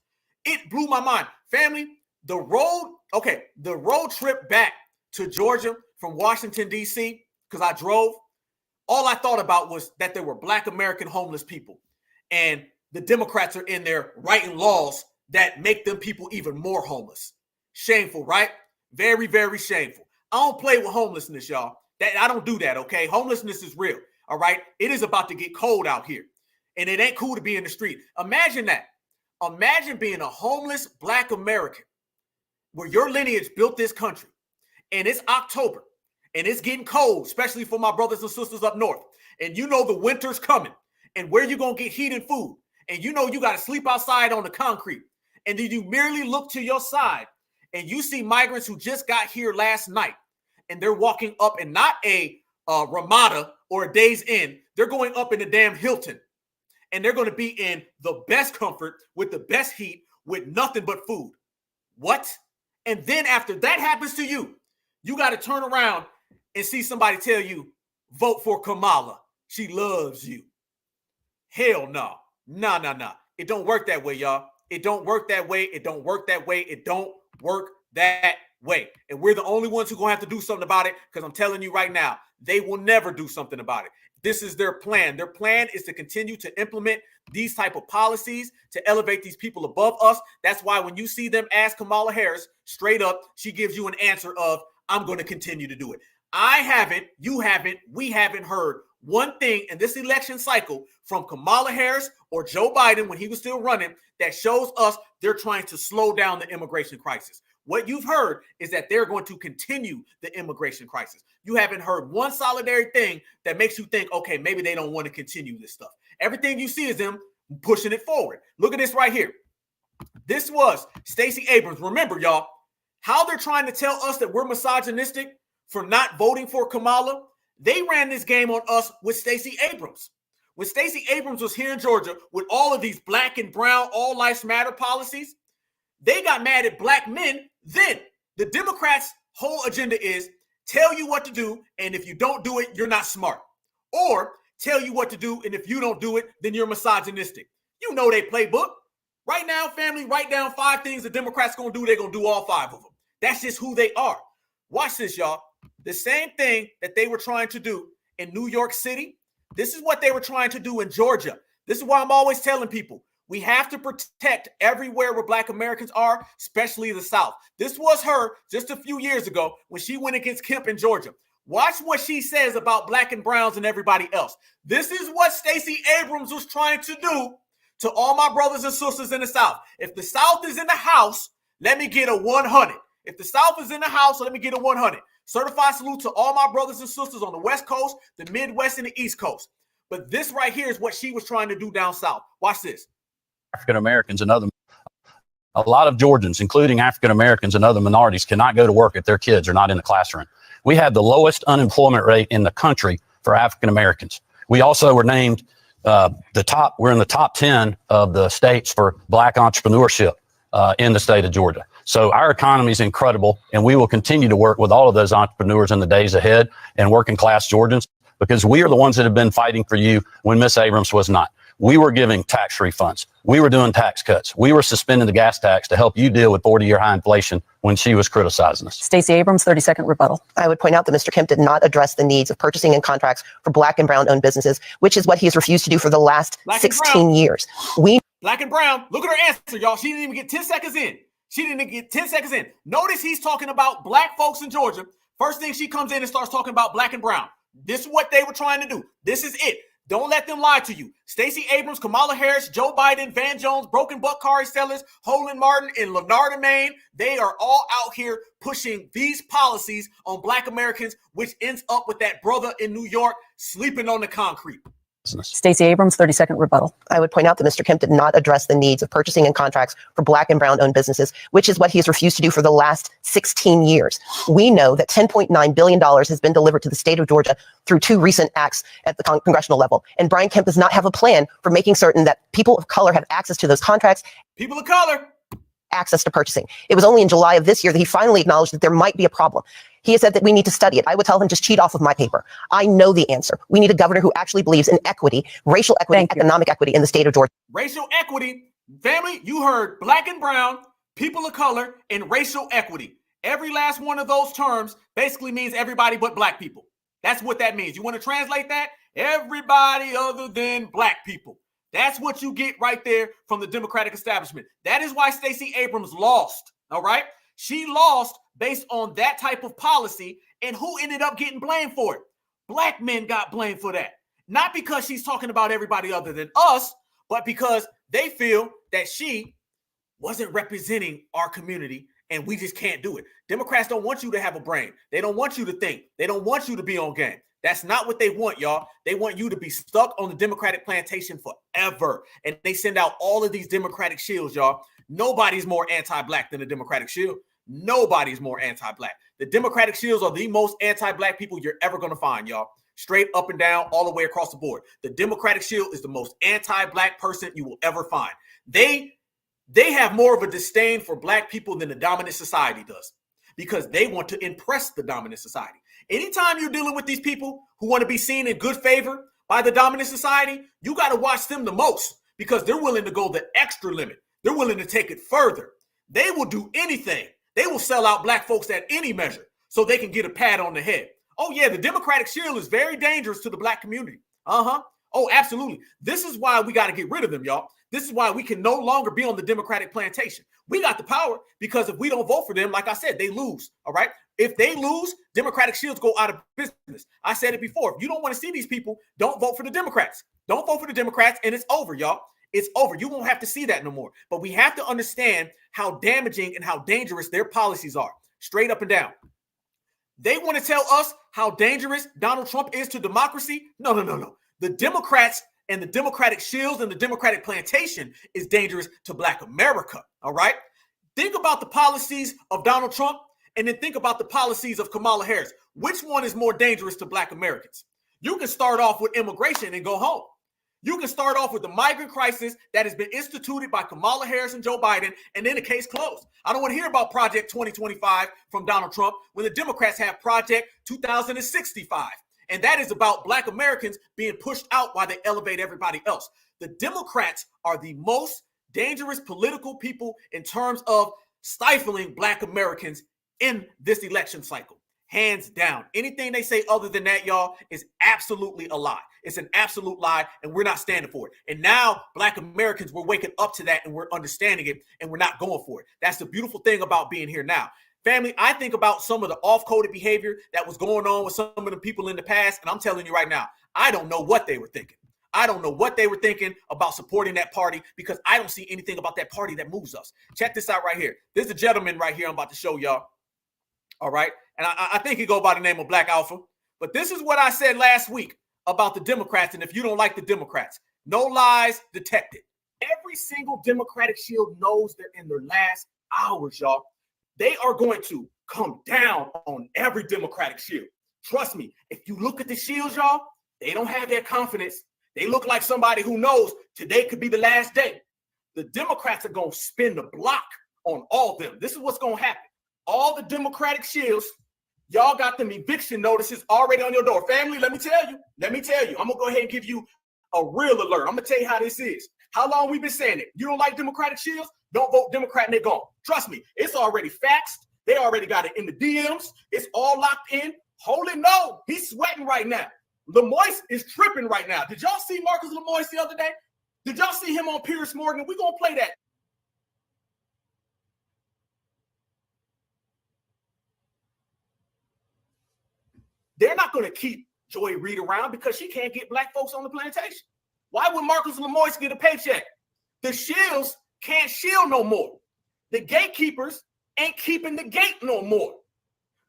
It blew my mind. Family, the road trip back to Georgia from Washington, D.C., because I drove, all I thought about was that there were black American homeless people. And the Democrats are in there writing laws that make them people even more homeless. Shameful, right? Very, very shameful. I don't play with homelessness, y'all. I don't do that, okay? Homelessness is real, all right? It is about to get cold out here. And it ain't cool to be in the street. Imagine that. Imagine being a homeless black American where your lineage built this country. And it's October. And it's getting cold, especially for my brothers and sisters up north. And you know the winter's coming. And where you going to get heat and food. And you know you got to sleep outside on the concrete. And then you merely look to your side and you see migrants who just got here last night. And they're walking up in not a Ramada or a Days Inn. They're going up in the damn Hilton. And they're going to be in the best comfort with the best heat with nothing but food. What? And then after that happens to you, you got to turn around and see somebody tell you, vote for Kamala. She loves you. Hell no. Nah. It don't work that way, y'all. It don't work that way. It don't work that way. It don't work that way. And we're the only ones who are going to have to do something about it, because I'm telling you right now, they will never do something about it. This is their plan. Their plan is to continue to implement these type of policies to elevate these people above us. That's why when you see them ask Kamala Harris straight up, she gives you an answer of, I'm going to continue to do it. I haven't, you haven't, we haven't heard one thing in this election cycle from Kamala Harris or Joe Biden when he was still running that shows us they're trying to slow down the immigration crisis. What you've heard is that they're going to continue the immigration crisis. You haven't heard one solitary thing that makes you think, okay, maybe they don't want to continue this stuff. Everything you see is them pushing it forward. Look at this right here. This was Stacey Abrams. Remember, y'all, how they're trying to tell us that we're misogynistic for not voting for Kamala. They ran this game on us with Stacey Abrams. When Stacey Abrams was here in Georgia with all of these black and brown all lives matter policies, they got mad at black men. Then the Democrats' whole agenda is tell you what to do, and if you don't do it, you're not smart. Or tell you what to do, and if you don't do it, then you're misogynistic. You know they playbook. Right now, family, write down 5 things the Democrats going to do. They're going to do all 5 of them. That's just who they are. Watch this, y'all. The same thing that they were trying to do in New York City, this is what they were trying to do in Georgia. This is why I'm always telling people, we have to protect everywhere where black Americans are, especially the South. This was her just a few years ago when she went against Kemp in Georgia. Watch what she says about black and browns and everybody else. This is what Stacey Abrams was trying to do to all my brothers and sisters in the South. If the South is in the house, let me get a 100. If the South is in the house, let me get a 100. Certified salute to all my brothers and sisters on the West Coast, the Midwest, and the East Coast. But this right here is what she was trying to do down South. Watch this. African Americans and other A lot of Georgians, including African Americans and other minorities, cannot go to work if their kids are not in the classroom. We have the lowest unemployment rate in the country for African Americans. We also were named we're in the top 10 of the states for black entrepreneurship in the state of Georgia. So our economy is incredible, and we will continue to work with all of those entrepreneurs in the days ahead and working class Georgians, because we are the ones that have been fighting for you when Miss Abrams was not. We were giving tax refunds. We were doing tax cuts. We were suspending the gas tax to help you deal with 40-year high inflation when she was criticizing us. Stacey Abrams, 30-second rebuttal. I would point out that Mr. Kemp did not address the needs of purchasing and contracts for black and brown owned businesses, which is what he has refused to do for the last 16 years. Black and brown, look at her answer, y'all. She didn't even get 10 seconds in. She didn't even get 10 seconds in. Notice he's talking about black folks in Georgia. First thing she comes in and starts talking about black and brown. This is what they were trying to do. This is it. Don't let them lie to you. Stacey Abrams, Kamala Harris, Joe Biden, Van Jones, Broken Buck Car Sellers, Holden Martin, and Lenard Maine, they are all out here pushing these policies on black Americans, which ends up with that brother in New York sleeping on the concrete. Stacey Abrams, 30-second rebuttal. I would point out that Mr. Kemp did not address the needs of purchasing and contracts for black and brown owned businesses, which is what he has refused to do for the last 16 years. We know that $10.9 billion has been delivered to the state of Georgia through two recent acts at the congressional level. And Brian Kemp does not have a plan for making certain that people of color have access to those contracts. People of color. Access to purchasing. It was only in July of this year that he finally acknowledged that there might be a problem. He has said that we need to study it. I would tell him, just cheat off of my paper. I know the answer. We need a governor who actually believes in equity, racial equity, economic equity in the state of Georgia. Racial equity, family, you heard black and brown, people of color, and racial equity. Every last one of those terms basically means everybody but black people. That's what that means. You want to translate that? Everybody other than black people. That's what you get right there from the Democratic establishment. That is why Stacey Abrams lost, all right? She lost based on that type of policy, and who ended up getting blamed for it? Black men got blamed for that. Not because she's talking about everybody other than us, but because they feel that she wasn't representing our community, and we just can't do it. Democrats don't want you to have a brain. They don't want you to think. They don't want you to be on game. That's not what they want, y'all. They want you to be stuck on the Democratic plantation forever. And they send out all of these Democratic shields, y'all. Nobody's more anti-black than the Democratic shield. Nobody's more anti-black. The Democratic shields are the most anti-black people you're ever going to find, y'all. Straight up and down, all the way across the board. The Democratic shield is the most anti-black person you will ever find. They have more of a disdain for black people than the dominant society does, because they want to impress the dominant society. Anytime you're dealing with these people who want to be seen in good favor by the dominant society, you got to watch them the most, because they're willing to go the extra limit. They're willing to take it further. They will do anything. They will sell out black folks at any measure so they can get a pat on the head. Oh, yeah, the Democratic shield is very dangerous to the black community. Oh, absolutely. This is why we got to get rid of them, y'all. This is why we can no longer be on the Democratic plantation. We got the power, because if we don't vote for them, like I said, they lose, all right? If they lose, Democratic shields go out of business. I said it before. If you don't want to see these people, don't vote for the Democrats. Don't vote for the Democrats, and it's over, y'all. It's over. You won't have to see that no more. But we have to understand how damaging and how dangerous their policies are, straight up and down. They want to tell us how dangerous Donald Trump is to democracy. No. The Democrats and the Democratic shields and the Democratic plantation is dangerous to black America, all right? Think about the policies of Donald Trump, and then think about the policies of Kamala Harris. Which one is more dangerous to black Americans? You can start off with immigration and go home. You can start off with the migrant crisis that has been instituted by Kamala Harris and Joe Biden, and then the case closed. I don't want to hear about Project 2025 from Donald Trump when the Democrats have Project 2065. And that is about black Americans being pushed out while they elevate everybody else. The Democrats are the most dangerous political people in terms of stifling black Americans in this election cycle. Hands down. Anything they say other than that, y'all, is absolutely a lie. It's an absolute lie, and we're not standing for it. And now black Americans, we're waking up to that, and we're understanding it, and we're not going for it. That's the beautiful thing about being here now. Family, I think about some of the off-coded behavior that was going on with some of the people in the past, and I'm telling you right now, I don't know what they were thinking. I don't know what they were thinking about supporting that party, because I don't see anything about that party that moves us. Check this out right here. There's a gentleman right here I'm about to show y'all. All right. And I think he go by the name of Black Alpha. But this is what I said last week about the Democrats. And if you don't like the Democrats, no lies detected. Every single Democratic shield knows that in their last hours, y'all, they are going to come down on every Democratic shield. Trust me, if you look at the shields, y'all, they don't have that confidence. They look like somebody who knows today could be the last day. The Democrats are going to spin the block on all of them. This is what's going to happen. All the Democratic shields, y'all got them eviction notices already on your door. Family, let me tell you. I'm going to go ahead and give you a real alert. I'm going to tell you how this is. How long we've been saying it? You don't like Democratic shields? Don't vote Democrat and they're gone. Trust me, it's already faxed. They already got it in the DMs. It's all locked in. Holy no, he's sweating right now. Lemoyce is tripping right now. Did y'all see Marcus Lemoyce the other day? Did y'all see him on Piers Morgan? We're going to play that. They're not going to keep Joy Reid around because she can't get black folks on the plantation. Why would Marcus Lemoyce get a paycheck? The shills can't shield no more. The gatekeepers ain't keeping the gate no more.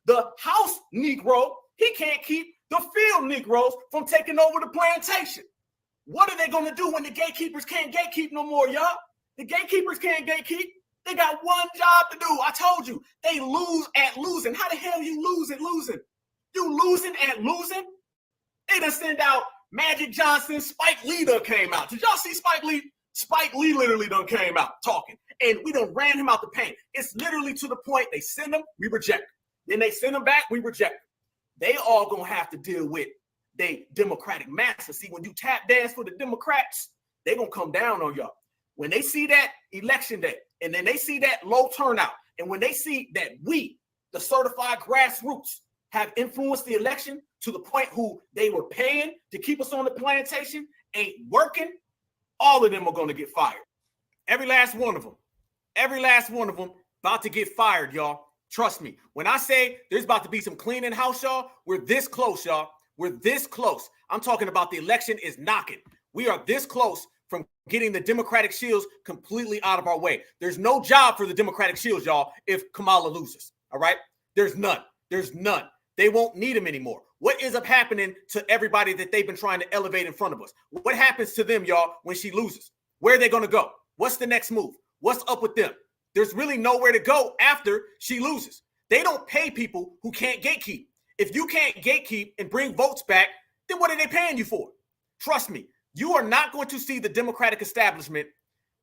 The house Negro, he can't keep the field Negroes from taking over the plantation. What are they going to do when the gatekeepers can't gatekeep no more, y'all? The gatekeepers can't gatekeep. They got one job to do. I told you, they lose at losing. How the hell you lose at losing? You losing at losing? They done send out Magic Johnson. Spike Lee done came out. Did y'all see Spike Lee? Spike Lee literally done came out talking. And we done ran him out the paint. It's literally to the point they send him, we reject him. Then they send him back, we reject him. They all gonna have to deal with they Democratic master. See, when you tap dance for the Democrats, they gonna come down on y'all. When they see that election day, and then they see that low turnout, and when they see that we, the certified grassroots, have influenced the election to the point who they were paying to keep us on the plantation, ain't working, all of them are gonna get fired. Every last one of them. Every last one of them about to get fired, y'all. Trust me. When I say there's about to be some cleaning house, y'all, we're this close, y'all. We're this close. I'm talking about the election is knocking. We are this close from getting the Democratic shields completely out of our way. There's no job for the Democratic shields, y'all, if Kamala loses, all right? There's none. There's none. They won't need them anymore. What ends up happening to everybody that they've been trying to elevate in front of us? What happens to them, y'all, when she loses? Where are they going to go? What's the next move? What's up with them? There's really nowhere to go after she loses. They don't pay people who can't gatekeep. If you can't gatekeep and bring votes back, then what are they paying you for? Trust me, you are not going to see the Democratic establishment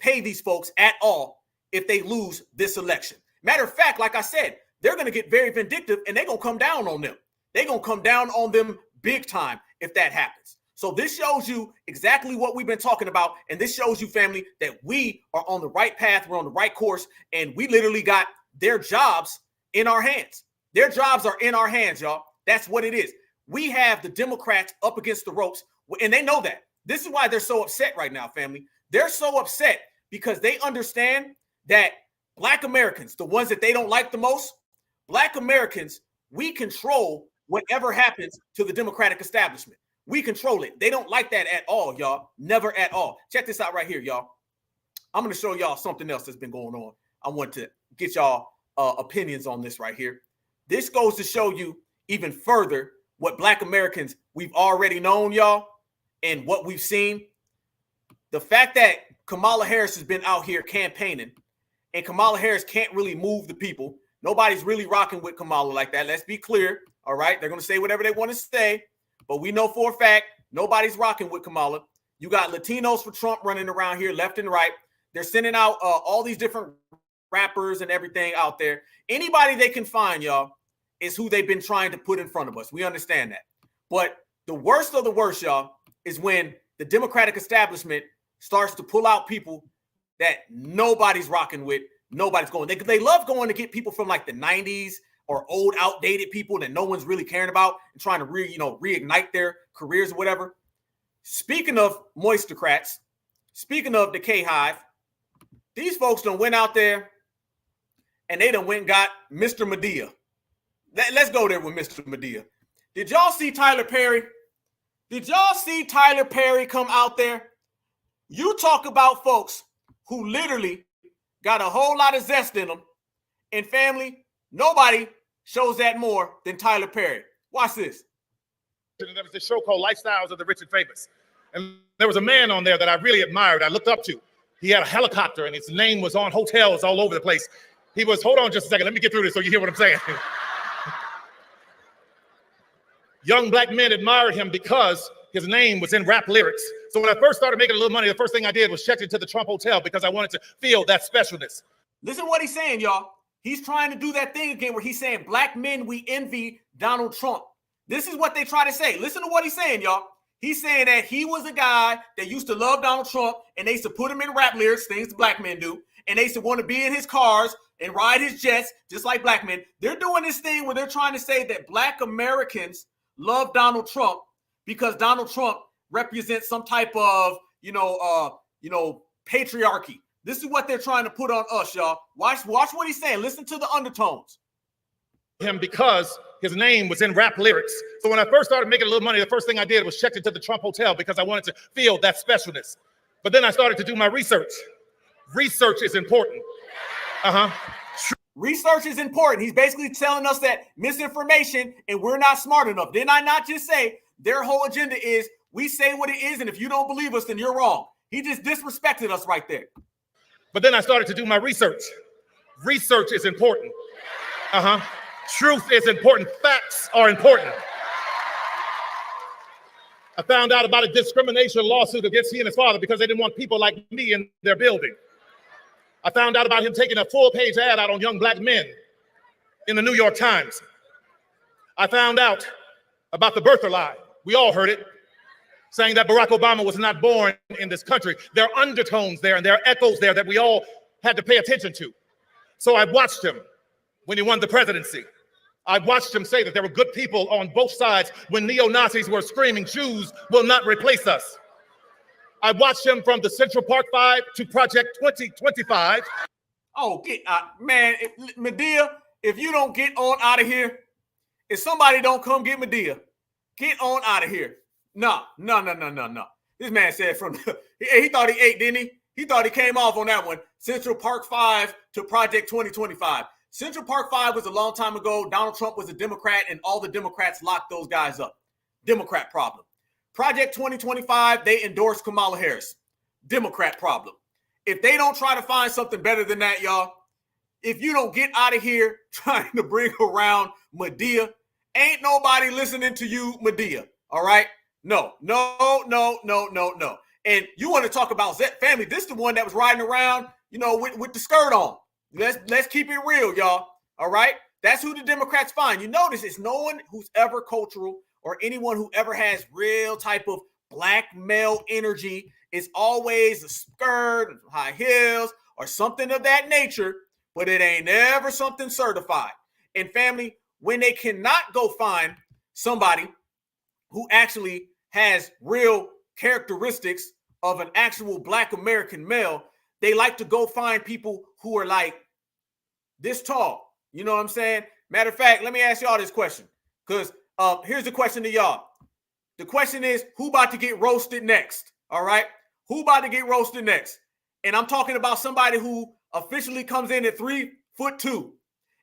pay these folks at all if they lose this election. Matter of fact, like I said, they're going to get very vindictive and they're going to come down on them. They're going to come down on them big time if that happens. So this shows you exactly what we've been talking about. And this shows you, family, that we are on the right path. We're on the right course. And we literally got their jobs in our hands. Their jobs are in our hands, y'all. That's what it is. We have the Democrats up against the ropes. And they know that. This is why they're so upset right now, family. They're so upset because they understand that Black Americans, the ones that they don't like the most, Black Americans, we control whatever happens to the Democratic establishment. We control it. They don't like that at all, y'all. Never at all. Check this out right here, y'all. I'm going to show y'all something else that's been going on. I want to get y'all opinions on this right here. This goes to show you even further what Black Americans we've already known, y'all, and what we've seen. The fact that Kamala Harris has been out here campaigning, and Kamala Harris can't really move the people. Nobody's really rocking with Kamala like that. Let's be clear, all right? They're going to say whatever they want to say. But we know for a fact, nobody's rocking with Kamala. You got Latinos for Trump running around here left and right. They're sending out all these different rappers and everything out there. Anybody they can find, y'all, is who they've been trying to put in front of us. We understand that. But the worst of the worst, y'all, is when the Democratic establishment starts to pull out people that nobody's rocking with, nobody's going. They love going to get people from like the 90s or old, outdated people that no one's really caring about and trying to reignite their careers or whatever. Speaking of moistocrats, speaking of the K-HIVE, these folks done went out there and they done went and got Mr. Medea. Let's go there with Mr. Medea. Did y'all see Tyler Perry? Did y'all see Tyler Perry come out there? You talk about folks who literally got a whole lot of zest in them. And family, nobody shows that more than Tyler Perry. Watch this. There was this show called Lifestyles of the Rich and Famous. And there was a man on there that I really admired, I looked up to. He had a helicopter and his name was on hotels all over the place. He was, hold on just a second, let me get through this so you hear what I'm saying. Young black men admired him because his name was in rap lyrics. So when I first started making a little money, the first thing I did was check into the Trump Hotel because I wanted to feel that specialness. Listen to what he's saying, y'all. He's trying to do that thing again where he's saying, black men, we envy Donald Trump. This is what they try to say. Listen to what he's saying, y'all. He's saying that he was a guy that used to love Donald Trump, and they used to put him in rap lyrics, things that black men do, and they used to want to be in his cars and ride his jets, just like black men. They're doing this thing where they're trying to say that black Americans love Donald Trump because Donald Trump represents some type of, patriarchy. This is what they're trying to put on us, y'all. Watch what he's saying. Listen to the undertones. Him because his name was in rap lyrics. So when I first started making a little money, the first thing I did was check into the Trump Hotel because I wanted to feel that specialness. But then I started to do my research. Research is important. Research is important. He's basically telling us that misinformation and we're not smart enough. Didn't I not just say their whole agenda is we say what it is, and if you don't believe us, then you're wrong. He just disrespected us right there. But then I started to do my research. Research is important. Truth is important. Facts are important. I found out about a discrimination lawsuit against he and his father because they didn't want people like me in their building. I found out about him taking a full-page ad out on young black men in the New York Times. I found out about the birther lie. We all heard it, saying that Barack Obama was not born in this country. There are undertones there and there are echoes there that we all had to pay attention to. So I watched him when he won the presidency. I watched him say that there were good people on both sides when neo-Nazis were screaming, Jews will not replace us. I watched him from the Central Park 5 to Project 2025. Oh, get out, man. Medea, if you don't get on out of here, if somebody don't come get Medea, get on out of here. No. This man said he thought he ate, didn't he? He thought he came off on that one. Central Park 5 to Project 2025. Central Park 5 was a long time ago. Donald Trump was a Democrat, and all the Democrats locked those guys up. Democrat problem. Project 2025, they endorsed Kamala Harris. Democrat problem. If they don't try to find something better than that, y'all, if you don't get out of here trying to bring around Medea, ain't nobody listening to you, Medea. All right? No. And you want to talk about Zet family. This is the one that was riding around, with the skirt on. Let's keep it real, y'all. All right? That's who the Democrats find. You notice it's no one who's ever cultural or anyone who ever has real type of black male energy. It's always a skirt, high heels, or something of that nature, but it ain't ever something certified. And family, when they cannot go find somebody who actually has real characteristics of an actual black American male, they like to go find people who are like this tall. You know what I'm saying? Matter of fact, let me ask y'all this question, because here's the question to y'all. The question is, who about to get roasted next? All right? Who about to get roasted next? And I'm talking about somebody who officially comes in at 3'2".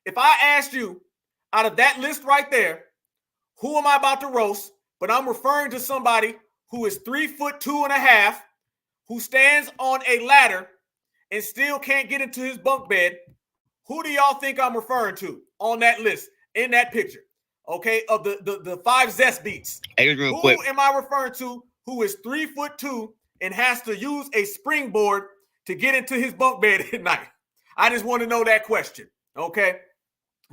If I asked you, out of that list right there, who am I about to roast? But I'm referring to somebody who is 3'2.5", who stands on a ladder and still can't get into his bunk bed. Who do y'all think I'm referring to on that list, in that picture? Okay, of the 5 Zest beats. Hey, real quick. Who am I referring to who is 3'2" and has to use a springboard to get into his bunk bed at night? I just want to know that question. Okay.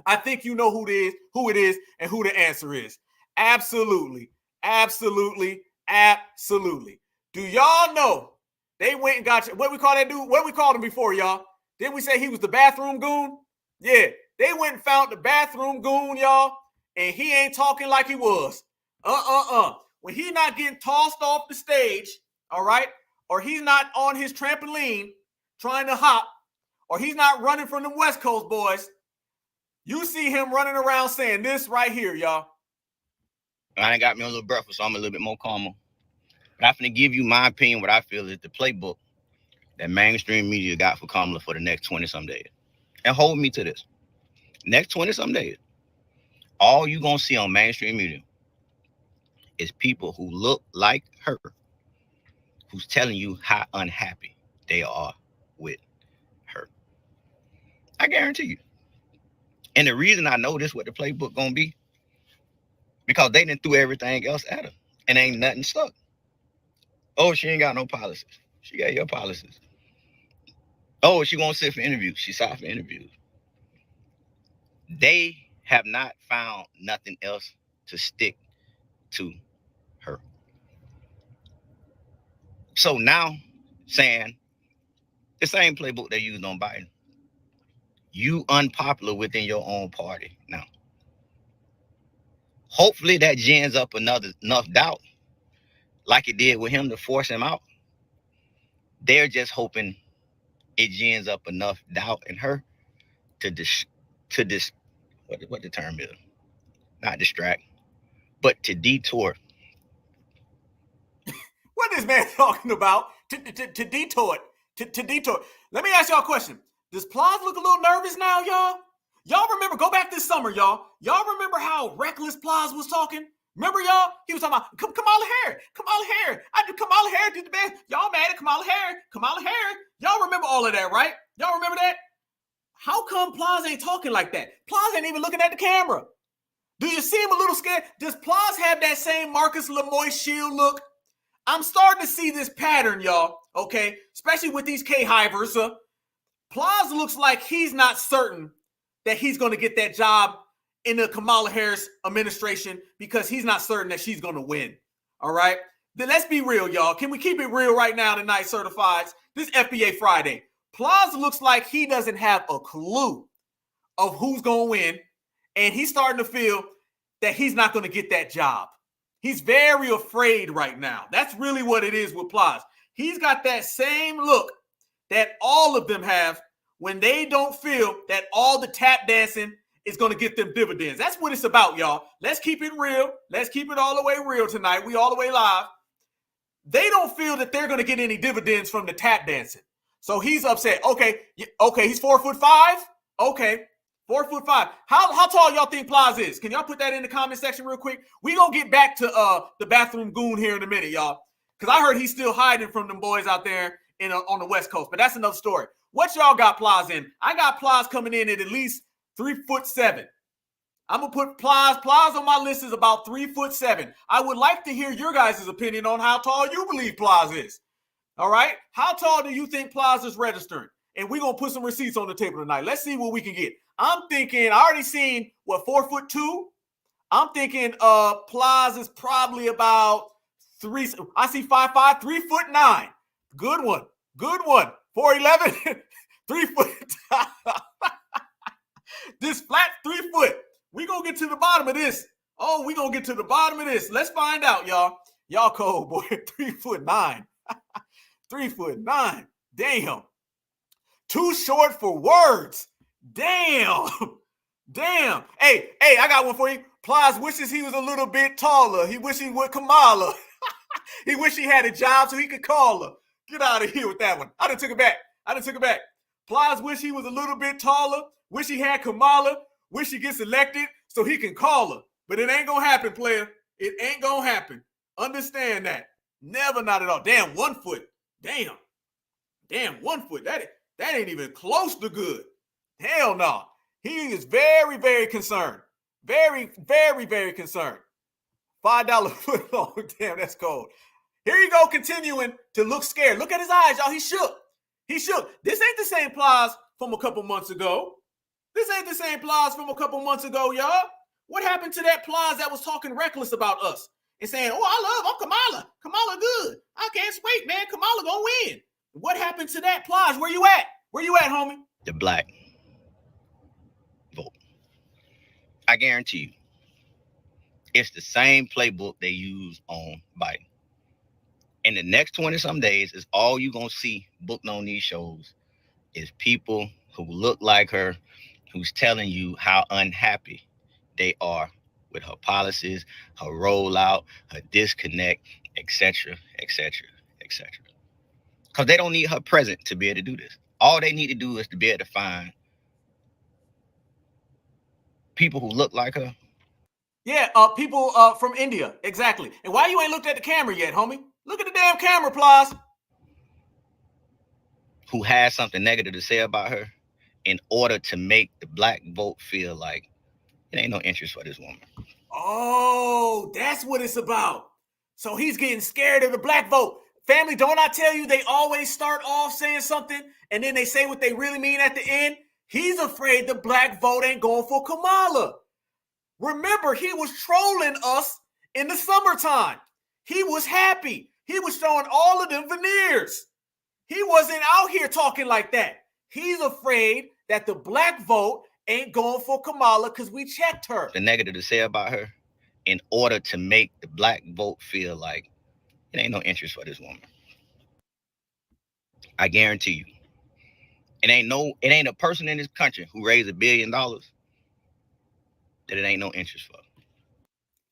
I think you know who it is, and who the answer is. Absolutely. Do y'all know they went and got what we call that dude? What we called him before, y'all? Didn't we say he was the bathroom goon? Yeah, they went and found the bathroom goon, y'all, and he ain't talking like he was. When he not getting tossed off the stage, all right, or he's not on his trampoline trying to hop, or he's not running from the West Coast boys, you see him running around saying this right here, y'all. I ain't got me a little breakfast, so I'm a little bit more calmer. But I'm going to give you my opinion, what I feel is the playbook that mainstream media got for Kamala for the next 20-some days. And hold me to this. Next 20-some days, all you're going to see on mainstream media is people who look like her, who's telling you how unhappy they are with her. I guarantee you. And the reason I know this what the playbook gonna be, because they done threw everything else at her and ain't nothing stuck. Oh, she ain't got no policies. She got your policies. Oh, she won't sit for interviews. She sat for interviews. They have not found nothing else to stick to her. So now, saying the same playbook they used on Biden, you unpopular within your own party now. Hopefully that gins up enough doubt, like it did with him, to force him out. They're just hoping it gins up enough doubt in her to what the term is, not distract, but to detour. What is this man talking about? To detour. To detour. Let me ask y'all a question. Does Plies look a little nervous now, y'all? Y'all remember, go back this summer, y'all. Y'all remember how reckless Plies was talking? Remember, y'all? He was talking about Kamala Harris. Kamala Harris. Kamala Harris did the best. Y'all mad at Kamala Harris. Kamala Harris. Y'all remember all of that, right? Y'all remember that? How come Plies ain't talking like that? Plies ain't even looking at the camera. Do you see him a little scared? Does Plies have that same Marcus Lemoyne shield look? I'm starting to see this pattern, y'all, okay? Especially with these K-Hivers. Plies looks like he's not certain that he's going to get that job in the Kamala Harris administration because he's not certain that she's going to win, all right? Then let's be real, y'all. Can we keep it real right now tonight, certifieds? This FBA Friday. Plies looks like he doesn't have a clue of who's going to win, and he's starting to feel that he's not going to get that job. He's very afraid right now. That's really what it is with Plies. He's got that same look that all of them have when they don't feel that all the tap dancing is going to get them dividends. That's what it's about, y'all. Let's keep it real. Let's keep it all the way real tonight. We all the way live. They don't feel that they're going to get any dividends from the tap dancing. So he's upset. Okay, he's 4'5". Okay, 4'5". How tall y'all think Plies is? Can y'all put that in the comment section real quick? We gonna get back to the bathroom goon here in a minute, y'all, because I heard he's still hiding from them boys out there on the West Coast. But that's another story. What y'all got Plies in? I got Plies coming in at least 3'7". I'm gonna put Plies on my list is about 3'7". I would like to hear your guys' opinion on how tall you believe Plies is. All right, how tall do you think Plies is registering? And we're gonna put some receipts on the table tonight. Let's see what we can get. I'm thinking, I already seen, 4'2"? I'm thinking Plies is probably about 3. I see 5'5", 3'9". Good one. 4'11", 3 foot. This flat 3 foot. We gonna get to the bottom of this. Oh, we gonna get to the bottom of this. Let's find out, y'all. Y'all cold, boy. 3'9". 3'9". Damn. Too short for words. Damn. Hey, I got one for you. Plies wishes he was a little bit taller. He wish he would Kamala. He wish he had a job so he could call her. Get out of here with that one. I done took it back. Plies wish he was a little bit taller. Wish he had Kamala. Wish he gets elected so he can call her. But it ain't gonna happen, player. It ain't gonna happen. Understand that. Never, not at all. Damn, 1 foot. Damn, 1 foot. That ain't even close to good. Hell no. He is very, very concerned. Very, very, very concerned. $5 foot long. Damn, that's cold. Here you go, continuing to look scared. Look at his eyes, y'all. He shook. This ain't the same Plies from a couple months ago. Y'all. What happened to that Plies that was talking reckless about us and saying, I'm Kamala. Kamala good. I can't wait, man. Kamala gonna win. What happened to that Plies? Where you at, homie? The black vote. I guarantee you, it's the same playbook they use on Biden. In the next 20-some days, is all you're going to see booked on these shows is people who look like her, who's telling you how unhappy they are with her policies, her rollout, her disconnect, etc., etc., etc. Because they don't need her present to be able to do this. All they need to do is to be able to find people who look like her. Yeah, people from India, exactly. And why you ain't looked at the camera yet, homie? Look at the damn camera, Plies. who has something negative to say about her in order to make the black vote feel like it ain't no interest for this woman. Oh, that's what it's about. So he's getting scared of the black vote. Family, don't I tell you they always start off saying something and then they say what they really mean at the end? He's afraid the black vote ain't going for Kamala. Remember, he was trolling us in the summertime. He was happy. He was showing all of them veneers. He wasn't out here talking like that. He's afraid that the black vote ain't going for Kamala because we checked her. The negative to say about her in order to make the black vote feel like it ain't no interest for this woman. I guarantee you. It ain't a person in this country who raised $1 billion that it ain't no interest for.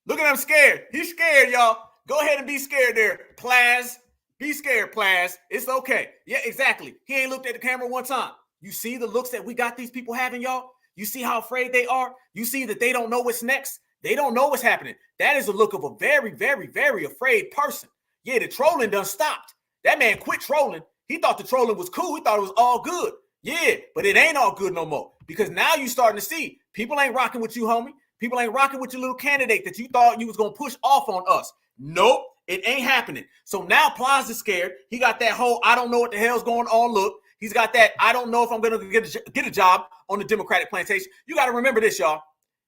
Look at him scared. He's scared, y'all. Go ahead and be scared there, Plaz. Be scared, Plaz. It's okay. Yeah, exactly. He ain't looked at the camera one time. You see the looks that we got these people having, y'all? You see how afraid they are? You see that they don't know what's next? They don't know what's happening. That is the look of a very, very, very afraid person. Yeah, the trolling done stopped. That man quit trolling. He thought the trolling was cool. He thought it was all good. Yeah, but it ain't all good no more because now you starting to see people ain't rocking with you, homie. People ain't rocking with your little candidate that you thought you was going to push off on us. Nope, it ain't happening. So now Plaza's scared. He got that whole I don't know what the hell's going on look. He's got that I don't know if I'm going to get a job on the Democratic plantation. You got to remember this, y'all.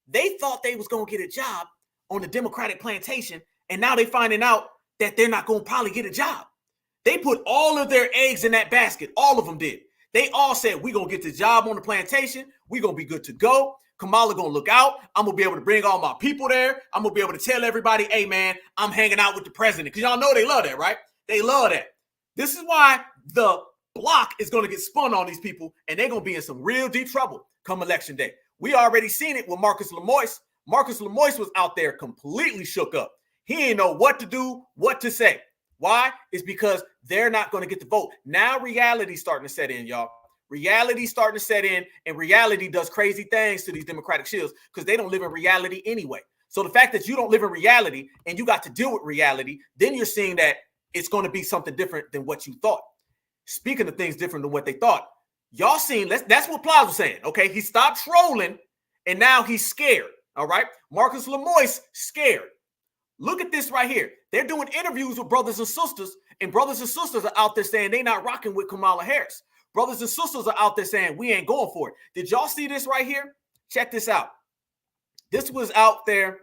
They thought they was going to get a job on the Democratic plantation, and now they finding out that they're not going to probably get a job. They put all of their eggs in that basket. All of them did. They all said, we're going to get the job on the plantation. We're going to be good to go. Kamala going to look out. I'm going to be able to bring all my people there. I'm going to be able to tell everybody, hey, man, I'm hanging out with the president. Because y'all know they love that, right? They love that. This is why the block is going to get spun on these people, and they're going to be in some real deep trouble come election day. We already seen it with Marcus Lemoyce. Marcus Lemoyce was out there completely shook up. He didn't know what to do, what to say. Why? It's because they're not going to get the vote. Now reality's starting to set in, y'all. Reality's starting to set in, and reality does crazy things to these Democratic shills because they don't live in reality anyway. So the fact that you don't live in reality and you got to deal with reality, then you're seeing that it's going to be something different than what you thought. Speaking of things different than what they thought, y'all seen, that's what Plaza was saying, okay? He stopped trolling, and now he's scared, all right? Marcus Lemoyce scared. Look at this right here. They're doing interviews with brothers and sisters, and brothers and sisters are out there saying they're not rocking with Kamala Harris. Brothers and sisters are out there saying we ain't going for it. Did y'all see this right here? Check this out. This was out there.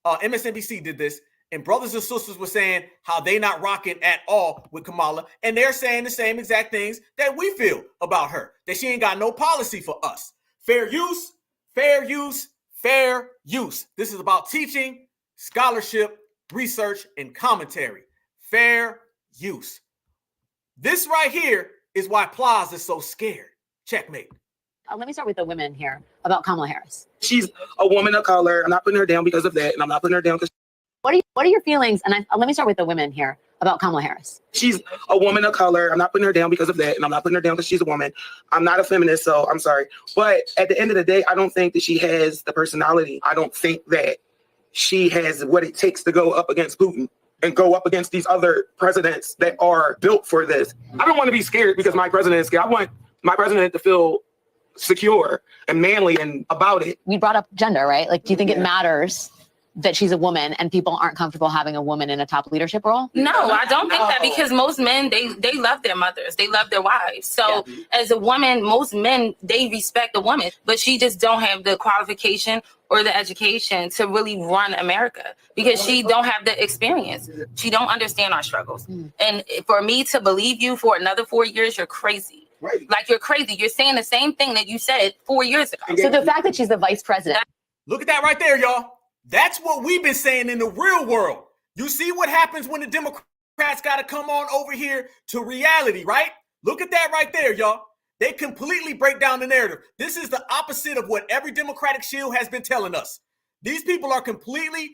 MSNBC did this, and brothers and sisters were saying how they not rocking at all with Kamala, and they're saying the same exact things that we feel about her, that she ain't got no policy for us. Fair use, fair use, fair use. This is about teaching, scholarship, research, and commentary. Fair use. This right here is why Plaza is so scared. Checkmate. Let me start with the women here about Kamala Harris. She's a woman of color. I'm not putting her down because of that, and I'm not putting her down because. What are your feelings? And let me start with the women here about Kamala Harris. She's a woman of color. I'm not putting her down because of that, and I'm not putting her down because she's a woman. I'm not a feminist, so I'm sorry. But at the end of the day, I don't think that she has the personality. I don't think that she has what it takes to go up against Putin and go up against these other presidents that are built for this. I don't want to be scared because my president is scared. I want my president to feel secure and manly and about it. We brought up gender, right? Like, do you think it matters that she's a woman and people aren't comfortable having a woman in a top leadership role? No, I don't think that, because most men, they love their mothers. They love their wives. So as a woman, most men, they respect a woman, but she just don't have the qualification or the education to really run America because she don't have the experience. She don't understand our struggles. And for me to believe you for another 4 years, you're crazy. Right. Like, you're crazy. You're saying the same thing that you said 4 years ago. So the fact that she's the vice president. Look at that right there, y'all. That's what we've been saying in the real world. You see what happens when the Democrats got to come on over here to reality, right? Look at that right there, y'all. They completely break down the narrative. This is the opposite of what every Democratic shield has been telling us. These people are completely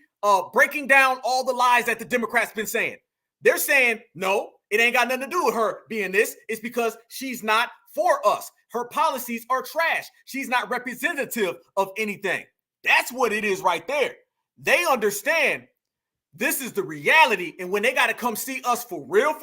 breaking down all the lies that the Democrats been saying. They're saying, no, it ain't got nothing to do with her being this. It's because she's not for us. Her policies are trash. She's not representative of anything. That's what it is right there. They understand this is the reality. And when they got to come see us for real,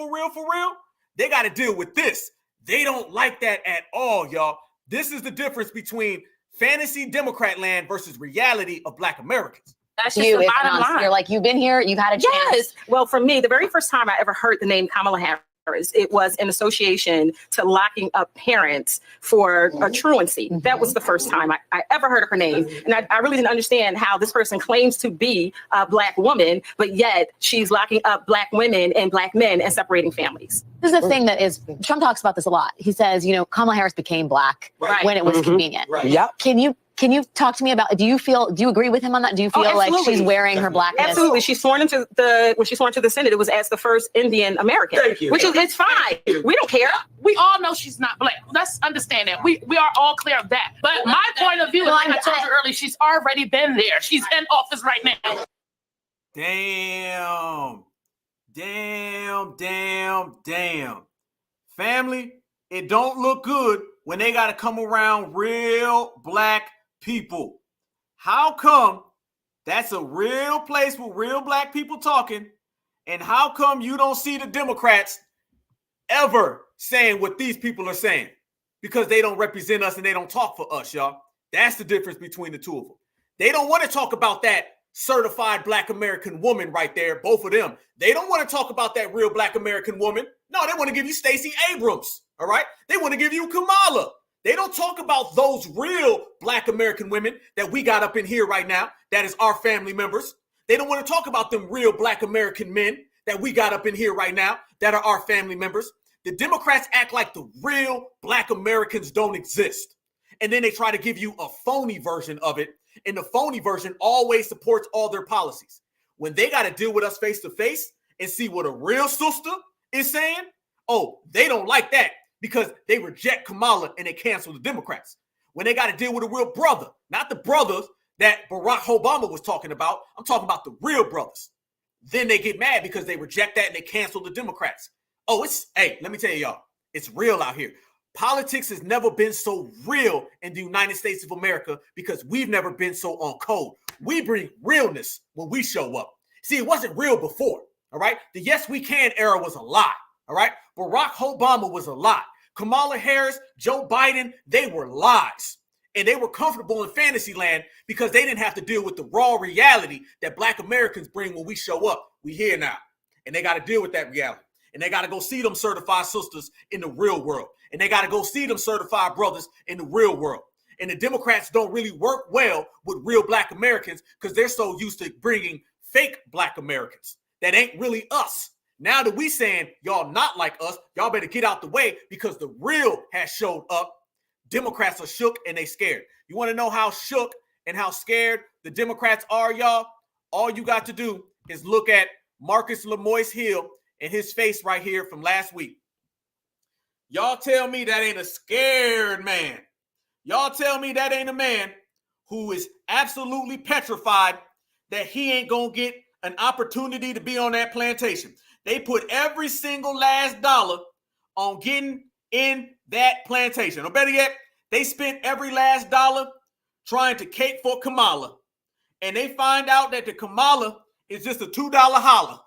they got to deal with this. They don't like that at all, y'all. This is the difference between fantasy Democrat land versus reality of Black Americans. That's just the bottom line. You're like, you've been here, you've had a chance. Yes. Well, for me, the very first time I ever heard the name Kamala Harris, it was in association to locking up parents for a truancy. That was the first time I ever heard of her name. And I really didn't understand how this person claims to be a Black woman, but yet she's locking up Black women and Black men and separating families. This is the thing that is, Trump talks about this a lot. He says, you know, Kamala Harris became Black when it was convenient. Yep. Can you talk to me about, do you agree with him on that? Do you feel like she's wearing her Blackness? Absolutely. She's sworn into when she swore into the Senate, it was as the first Indian American. Thank you. Which is, it's fine. We don't care. We all know she's not Black. Let's understand that. We are all clear of that. But my point of view, like I told you earlier, she's already been there. She's in office right now. Damn. Family, it don't look good when they got to come around real Black people. How come that's a real place with real Black people talking, and how come you don't see the Democrats ever saying what these people are saying? Because they don't represent us and they don't talk for us, y'all. That's the difference between the two of them. They don't want to talk about that certified Black American woman right there, both of them. They don't want to talk about that real Black American woman. No, they want to give you Stacey Abrams, all right? They want to give you Kamala. They don't talk about those real Black American women that we got up in here right now, that is our family members. They don't want to talk about them real Black American men that we got up in here right now that are our family members. The Democrats act like the real Black Americans don't exist. And then they try to give you a phony version of it. And the phony version always supports all their policies. When they got to deal with us face to face and see what a real sister is saying, oh, they don't like that because they reject Kamala and they cancel the Democrats. When they got to deal with a real brother, not the brothers that Barack Obama was talking about, I'm talking about the real brothers. Then they get mad because they reject that and they cancel the Democrats. Oh, hey, let me tell you, y'all, it's real out here. Politics has never been so real in the United States of America because we've never been so on code. We bring realness when we show up. See, it wasn't real before, all right? The Yes We Can era was a lie, all right? Barack Obama was a lie. Kamala Harris, Joe Biden, they were lies. And they were comfortable in fantasy land because they didn't have to deal with the raw reality that Black Americans bring when we show up. We here now. And they got to deal with that reality. And they got to go see them certified sisters in the real world. And they got to go see them certified brothers in the real world. And the Democrats don't really work well with real Black Americans because they're so used to bringing fake Black Americans that ain't really us. Now that we saying y'all not like us, y'all better get out the way because the real has showed up. Democrats are shook and they scared. You want to know how shook and how scared the Democrats are, y'all? All you got to do is look at Marcus Lemoyce Hill and his face right here from last week. Y'all tell me that ain't a scared man. Y'all tell me that ain't a man who is absolutely petrified that he ain't gonna get an opportunity to be on that plantation. They put every single last dollar on getting in that plantation. Or better yet, they spent every last dollar trying to cake for Kamala. And they find out that the Kamala is just a $2 holler.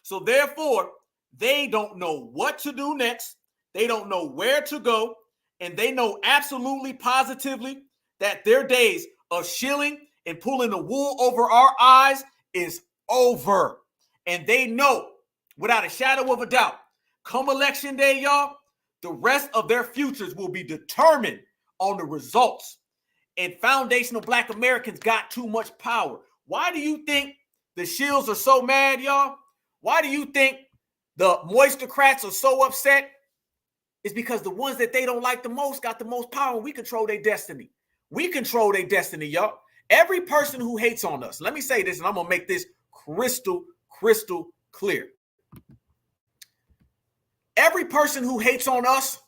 So therefore, they don't know what to do next. They don't know where to go. And they know absolutely positively that their days of shilling and pulling the wool over our eyes is over. And they know without a shadow of a doubt, come election day, y'all, the rest of their futures will be determined on the results. And foundational Black Americans got too much power. Why do you think the shills are so mad, y'all? Why do you think the moistocrats are so upset? It's because the ones that they don't like the most got the most power and we control their destiny. We control their destiny, y'all. Every person who hates on us, let me say this, and I'm going to make this crystal clear. Every person who hates on us,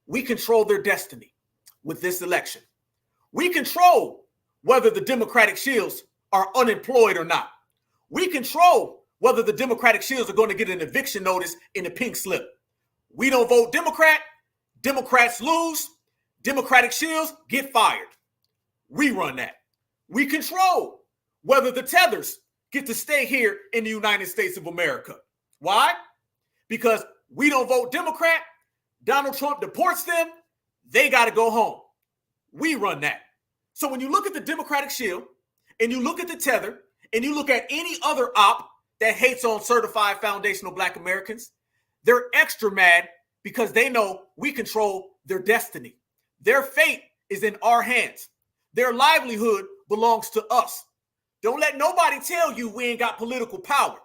we control their destiny with this election. We control whether the Democratic shills are unemployed or not. We control whether the Democratic shills are going to get an eviction notice in a pink slip. We don't vote Democrat, Democrats lose, Democratic shills get fired. We run that. We control whether the tethers get to stay here in the United States of America. Why? Because we don't vote Democrat, Donald Trump deports them, they got to go home. We run that. So when you look at the Democratic Shield and you look at the tether and you look at any other op that hates on certified foundational Black Americans, they're extra mad because they know we control their destiny. Their fate is in our hands. Their livelihood belongs to us. Don't let nobody tell you we ain't got political power.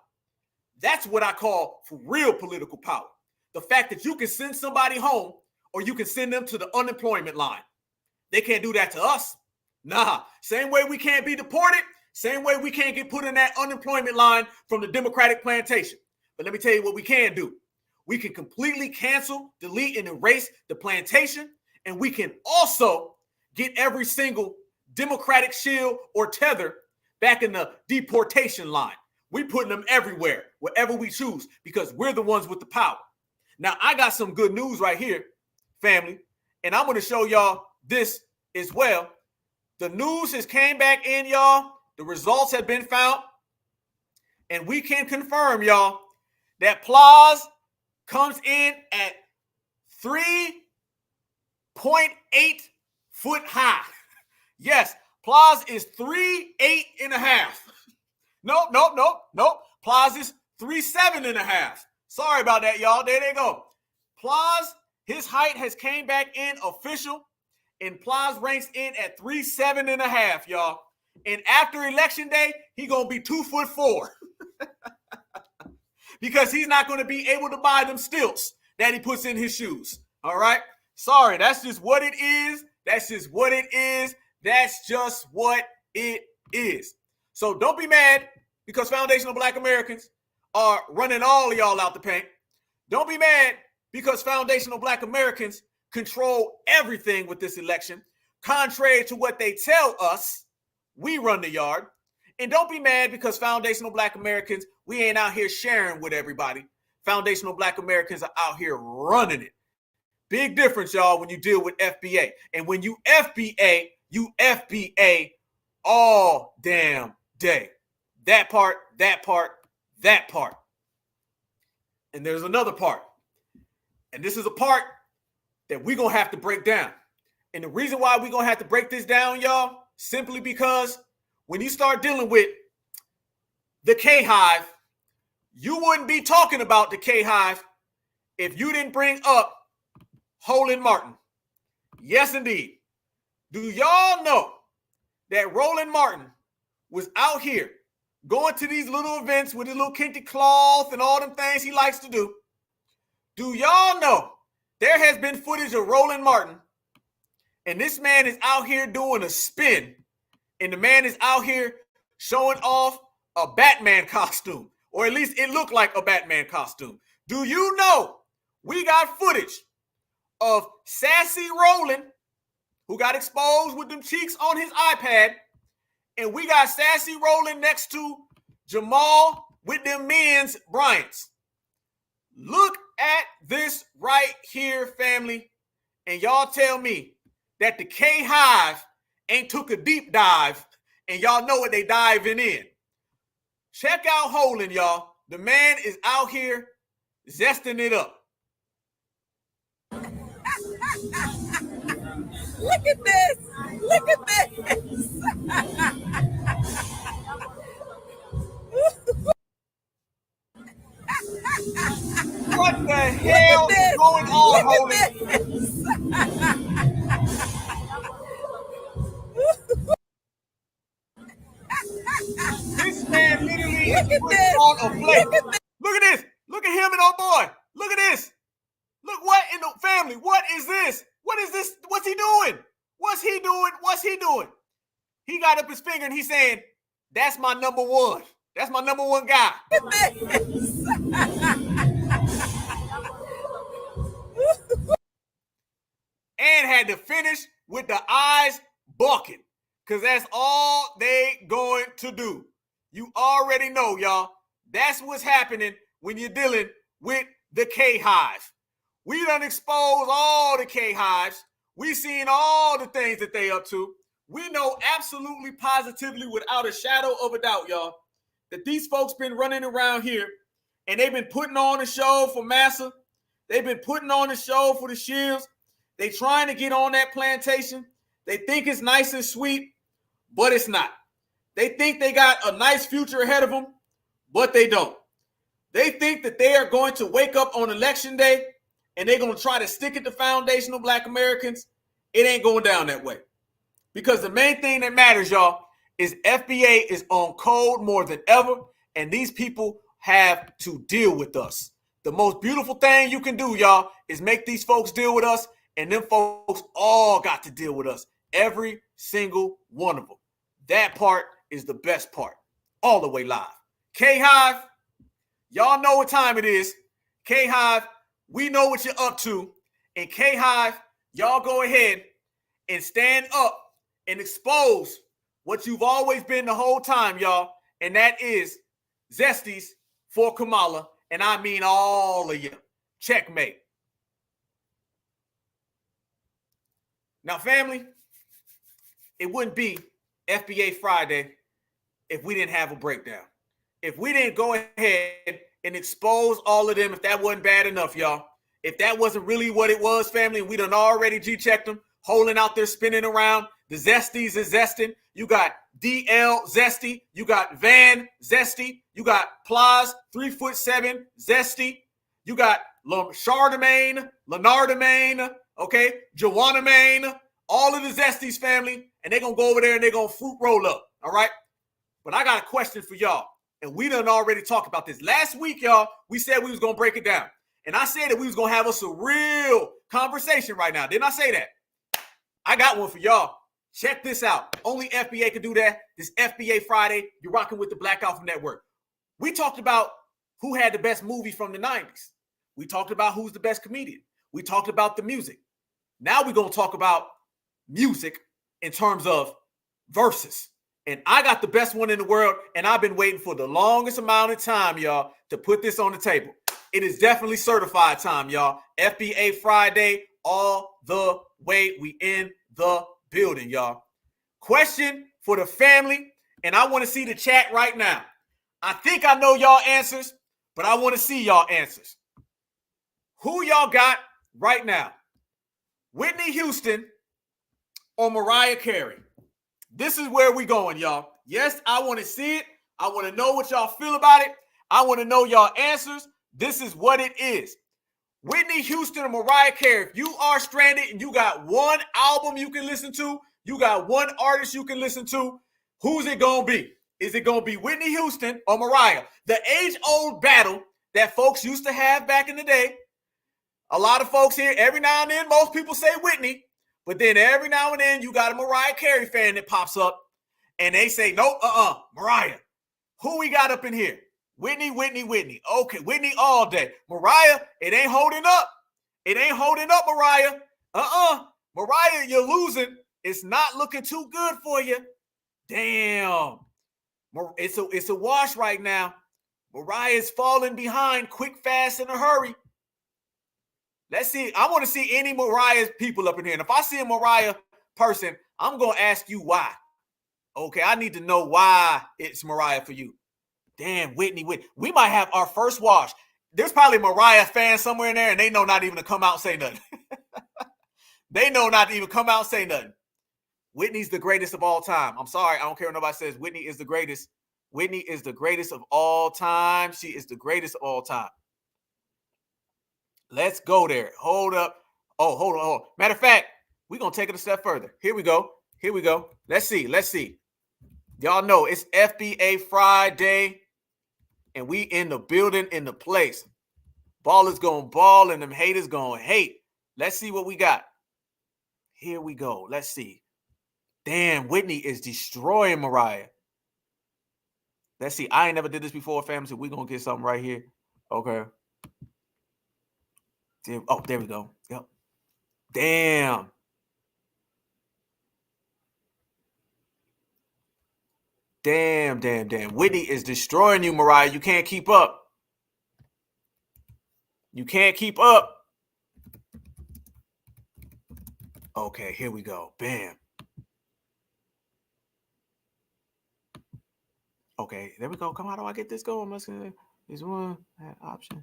That's what I call for real political power. The fact that you can send somebody home or you can send them to the unemployment line. They can't do that to us. Nah, same way we can't be deported, same way we can't get put in that unemployment line from the Democratic plantation. But let me tell you what we can do. We can completely cancel, delete, and erase the plantation, and we can also get every single Democratic shield or tether back in the deportation line. We putting them everywhere, wherever we choose, because we're the ones with the power. Now, I got some good news right here, family, and I'm going to show y'all this as well. The news has came back in, y'all. The results have been found, and we can confirm, y'all, that PLAS comes in at 3.8 foot high. Yes, PLAS is 3.8.5. Nope. PLAS is 3.7.5. Sorry about that, y'all. There they go. PLAS, his height has came back in official, and PLAS ranks in at 3.7.5, y'all. And after election day, he gonna be 2'4" because he's not gonna be able to buy them stilts that he puts in his shoes. All right. Sorry, that's just what it is. That's just what it is. That's just what it is. So don't be mad because foundational Black Americans are running all of y'all out the paint. Don't be mad because foundational Black Americans control everything with this election. Contrary to what they tell us, we run the yard. And don't be mad because foundational Black Americans, we ain't out here sharing with everybody. Foundational Black Americans are out here running it. Big difference, y'all, when you deal with FBA. And when you FBA all damn day. That part. And there's another part. And this is a part that we're going to have to break down. And the reason why we're going to have to break this down, y'all, simply because when you start dealing with the K-HIVE, you wouldn't be talking about the K-HIVE if you didn't bring up Roland Martin. Yes, indeed. Do y'all know that Roland Martin was out here going to these little events with his little kinky cloth and all them things he likes to do? Do y'all know there has been footage of Roland Martin, and this man is out here doing a spin, and the man is out here showing off a Batman costume, or at least it looked like a Batman costume. Do you know we got footage of Sassy Roland, who got exposed with them cheeks on his iPad, and we got Sassy Roland next to Jamal with them men's Bryants. Look at this right here, family, and y'all tell me that the K-HIVE ain't took a deep dive, and y'all know what they diving in. Check out Roland, y'all. The man is out here zesting it up. Look at this. Look at this. What the hell is going on, Roland? This man literally is putting on a plate. Look at this. Look at him and old boy. Look at this. Look what in the family. What is this? What is this? What's he doing? What's he doing? What's he doing? He got up his finger and he's saying, that's my number one. That's my number one guy. And had to finish with the eyes bucking, because that's all they going to do. You already know, y'all. That's what's happening when you're dealing with the K-HIVE. We done exposed all the K-HIVEs. We seen all the things that they up to. We know absolutely positively without a shadow of a doubt, y'all, that these folks been running around here and they've been putting on a show for massa. They've been putting on the show for the shills. They trying to get on that plantation. They think it's nice and sweet, but it's not. They think they got a nice future ahead of them, but they don't. They think that they are going to wake up on election day and they're going to try to stick it to foundational Black Americans. It ain't going down that way. Because the main thing that matters, y'all, is FBA is on code more than ever, and these people have to deal with us. The most beautiful thing you can do, y'all, is make these folks deal with us, and them folks all got to deal with us. Every single one of them. That part is the best part. All the way live. K-HIVE, y'all know what time it is. K-HIVE, we know what you're up to. And K-HIVE, y'all go ahead and stand up and expose what you've always been the whole time, y'all. And that is Zesty's for Kamala. And I mean all of you. Checkmate. Now, family, it wouldn't be FBA Friday if we didn't have a breakdown. If we didn't go ahead and expose all of them, if that wasn't bad enough, y'all. If that wasn't really what it was, family, and we done already G-checked them, holding out there, spinning around. The Zesties is zesting. You got DL Zesty. You got Van Zesty. You got Plaz 3'7" Zesty. You got Chardamagne, Lenardamagne, okay, Joannamagne, all of the Zesties, family, and they're going to go over there and they're going to fruit roll up, all right? But I got a question for y'all, and we done already talked about this. Last week, y'all, we said we was going to break it down, and I said that we was going to have us a real conversation right now. Didn't I say that? I got one for y'all. Check this out. Only FBA can do that. This FBA Friday, you're rocking with the Black Alpha Network. We talked about who had the best movie from the 90s. We talked about who's the best comedian. We talked about the music. Now we're going to talk about music in terms of verses. And I got the best one in the world, and I've been waiting for the longest amount of time, y'all, to put this on the table. It is definitely certified time, y'all. FBA Friday, all the way. We in the building, y'all. Question for the family, and I want to see the chat right now. I think I know y'all answers, but I want to see y'all answers. Who y'all got right now? Whitney Houston or Mariah Carey? This is where we going, y'all. Yes, I want to see it. I want to know what y'all feel about it. I want to know y'all answers. This is what it is. Whitney Houston or Mariah Carey. If you are stranded and you got one album you can listen to, you got one artist you can listen to, who's it going to be? Is it going to be Whitney Houston or Mariah? The age-old battle that folks used to have back in the day. A lot of folks here, every now and then, most people say Whitney, but then every now and then you got a Mariah Carey fan that pops up and they say, nope, Mariah. Who we got up in here? Whitney. Okay, Whitney all day. Mariah, it ain't holding up. It ain't holding up, Mariah. Mariah, you're losing. It's not looking too good for you. Damn. It's a wash right now. Mariah's falling behind quick, fast, in a hurry. Let's see. I want to see any Mariah people up in here. And if I see a Mariah person, I'm going to ask you why. Okay, I need to know why it's Mariah for you. Damn, Whitney. We might have our first wash. There's probably a Mariah fan somewhere in there, and they know not even to come out and say nothing. They know not to even come out and say nothing. Whitney's the greatest of all time. I'm sorry. I don't care what nobody says. Whitney is the greatest. Whitney is the greatest of all time. She is the greatest of all time. Let's go there. Hold up. Oh, hold on. Matter of fact, we're going to take it a step further. Here we go. Let's see. Y'all know it's FBA Friday, and we in the building, in the place. Ballers going to ball, and them haters going to hate. Let's see what we got. Here we go. Let's see. Damn, Whitney is destroying Mariah. Let's see. I ain't never did this before, fam, so we're going to get something right here. Okay. Oh, there we go. Yep. Damn. Whitney is destroying you, Mariah. You can't keep up. Okay, here we go. Bam. Okay, there we go. Come on, how do I get this going? Is one option.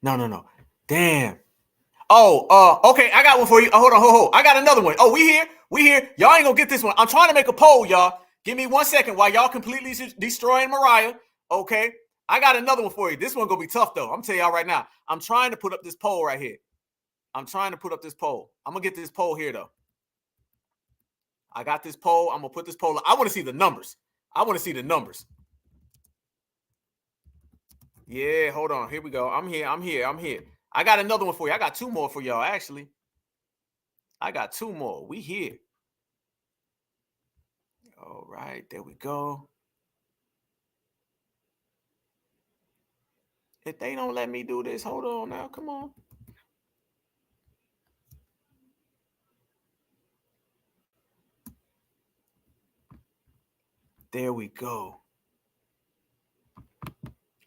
No. Damn. Oh, okay. I got one for you. Hold on. I got another one. Oh, we here. Y'all ain't gonna get this one. I'm trying to make a poll, y'all. Give me 1 second while y'all completely destroying Mariah. Okay. I got another one for you. This one gonna be tough though. I'm telling y'all right now. I'm trying to put up this poll right here. I'm gonna get this poll here though. I got this poll. I'm gonna put this poll up. I want to see the numbers. Yeah, hold on. Here we go. I'm here. I got another one for you. I got two more for y'all, actually. I got two more. We here. All right, there we go. If they don't let me do this, hold on now. Come on. There we go.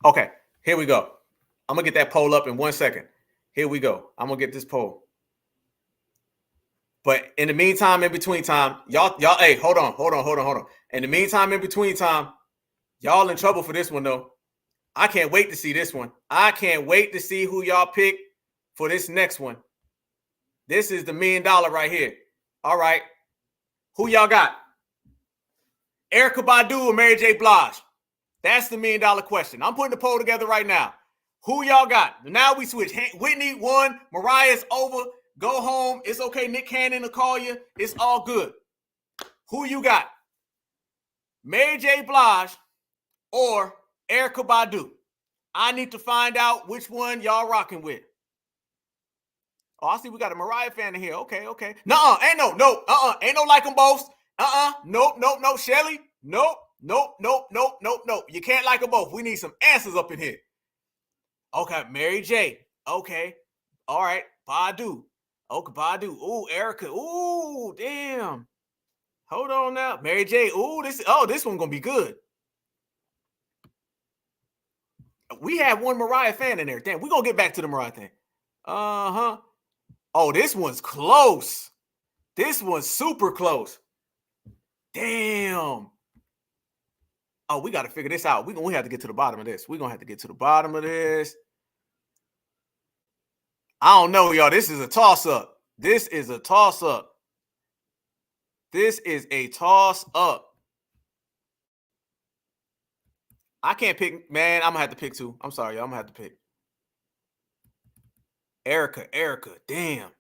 Okay, here we go. I'm going to get that poll up in 1 second. Here we go. I'm going to get this poll. But in the meantime, in between time, y'all, hey, hold on. In the meantime, in between time, y'all in trouble for this one, though. I can't wait to see this one. I can't wait to see who y'all pick for this next one. This is the $1 million right here. All right. Who y'all got? Erykah Badu or Mary J. Blige? That's the $1 million question. I'm putting the poll together right now. Who y'all got? Now we switch. Whitney won. Mariah's over. Go home. It's okay. Nick Cannon will call you. It's all good. Who you got? Mary J. Blige or Erykah Badu? I need to find out which one y'all rocking with. Oh, I see we got a Mariah fan in here. Okay. Nuh-uh. Ain't no like them both. Nope. Shelly. Nope. You can't like them both. We need some answers up in here. Okay, Mary J. Okay. All right. Badu. Okay, Badu. Ooh, Erykah. Ooh, damn. Hold on now. Mary J. Ooh, this one gonna be good. We have one Mariah fan in there. Damn, we're gonna get back to the Mariah thing. Uh-huh. Oh, this one's close. This one's super close. Damn. Oh, we got to figure this out. We have to get to the bottom of this. We're going to have to get to the bottom of this. I don't know, y'all. This is a toss-up. I can't pick. Man, I'm going to have to pick two. I'm sorry, y'all. I'm going to have to pick. Erykah. Damn.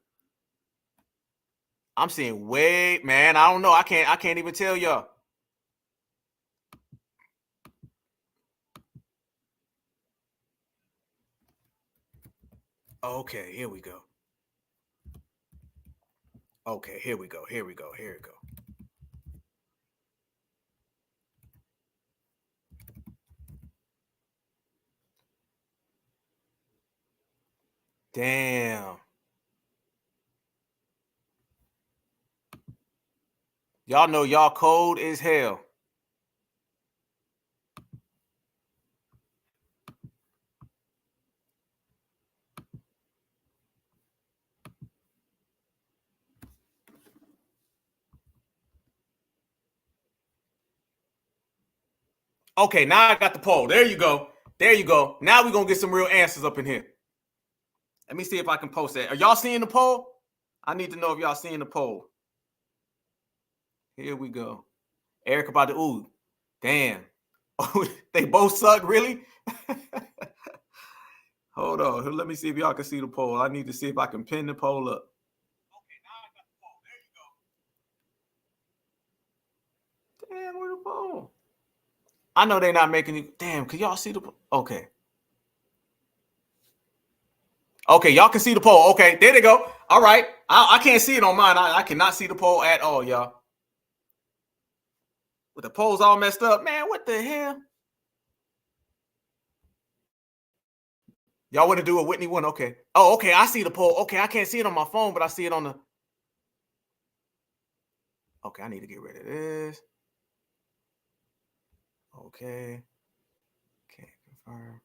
I'm seeing man, I don't know. I can't even tell y'all. Okay, here we go. Okay, here we go. Damn. Y'all know y'all cold as hell. Okay, now I got the poll. There you go. Now we're going to get some real answers up in here. Let me see if I can post that. Are y'all seeing the poll? I need to know if y'all seeing the poll. Here we go. Erykah Badu. Ooh, damn. Oh, they both suck, really? Hold on. Let me see if y'all can see the poll. I need to see if I can pin the poll up. Okay, now I got the poll. There you go. Damn, where the poll? I know they're not making it. Damn, can y'all see the poll? Okay. Okay, y'all can see the poll. Okay, there they go. All right. I can't see it on mine. I cannot see the poll at all, y'all. With the polls all messed up. Man, what the hell? Y'all want to do a Whitney one? Okay. Oh, okay. I see the poll. Okay, I can't see it on my phone, but I see it on the... Okay, I need to get rid of this. Okay. Can't confirm.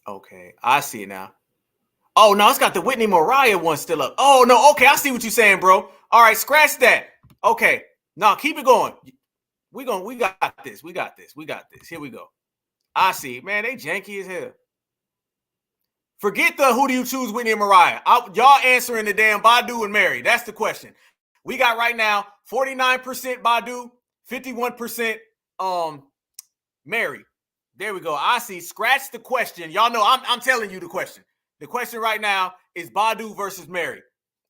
Okay, I see it now. Oh, no, it's got the Whitney Mariah one still up. Oh, no. Okay, I see what you're saying, bro. All right, scratch that. Okay. No, keep it going. We got this. Here we go. I see. Man, they janky as hell. Forget the who do you choose, Whitney and Mariah. Y'all answering the damn Badu and Mary. That's the question. We got right now 49% Badu, 51% Mary. There we go. I see. Scratch the question. Y'all know I'm telling you the question. The question right now is Badu versus Mary.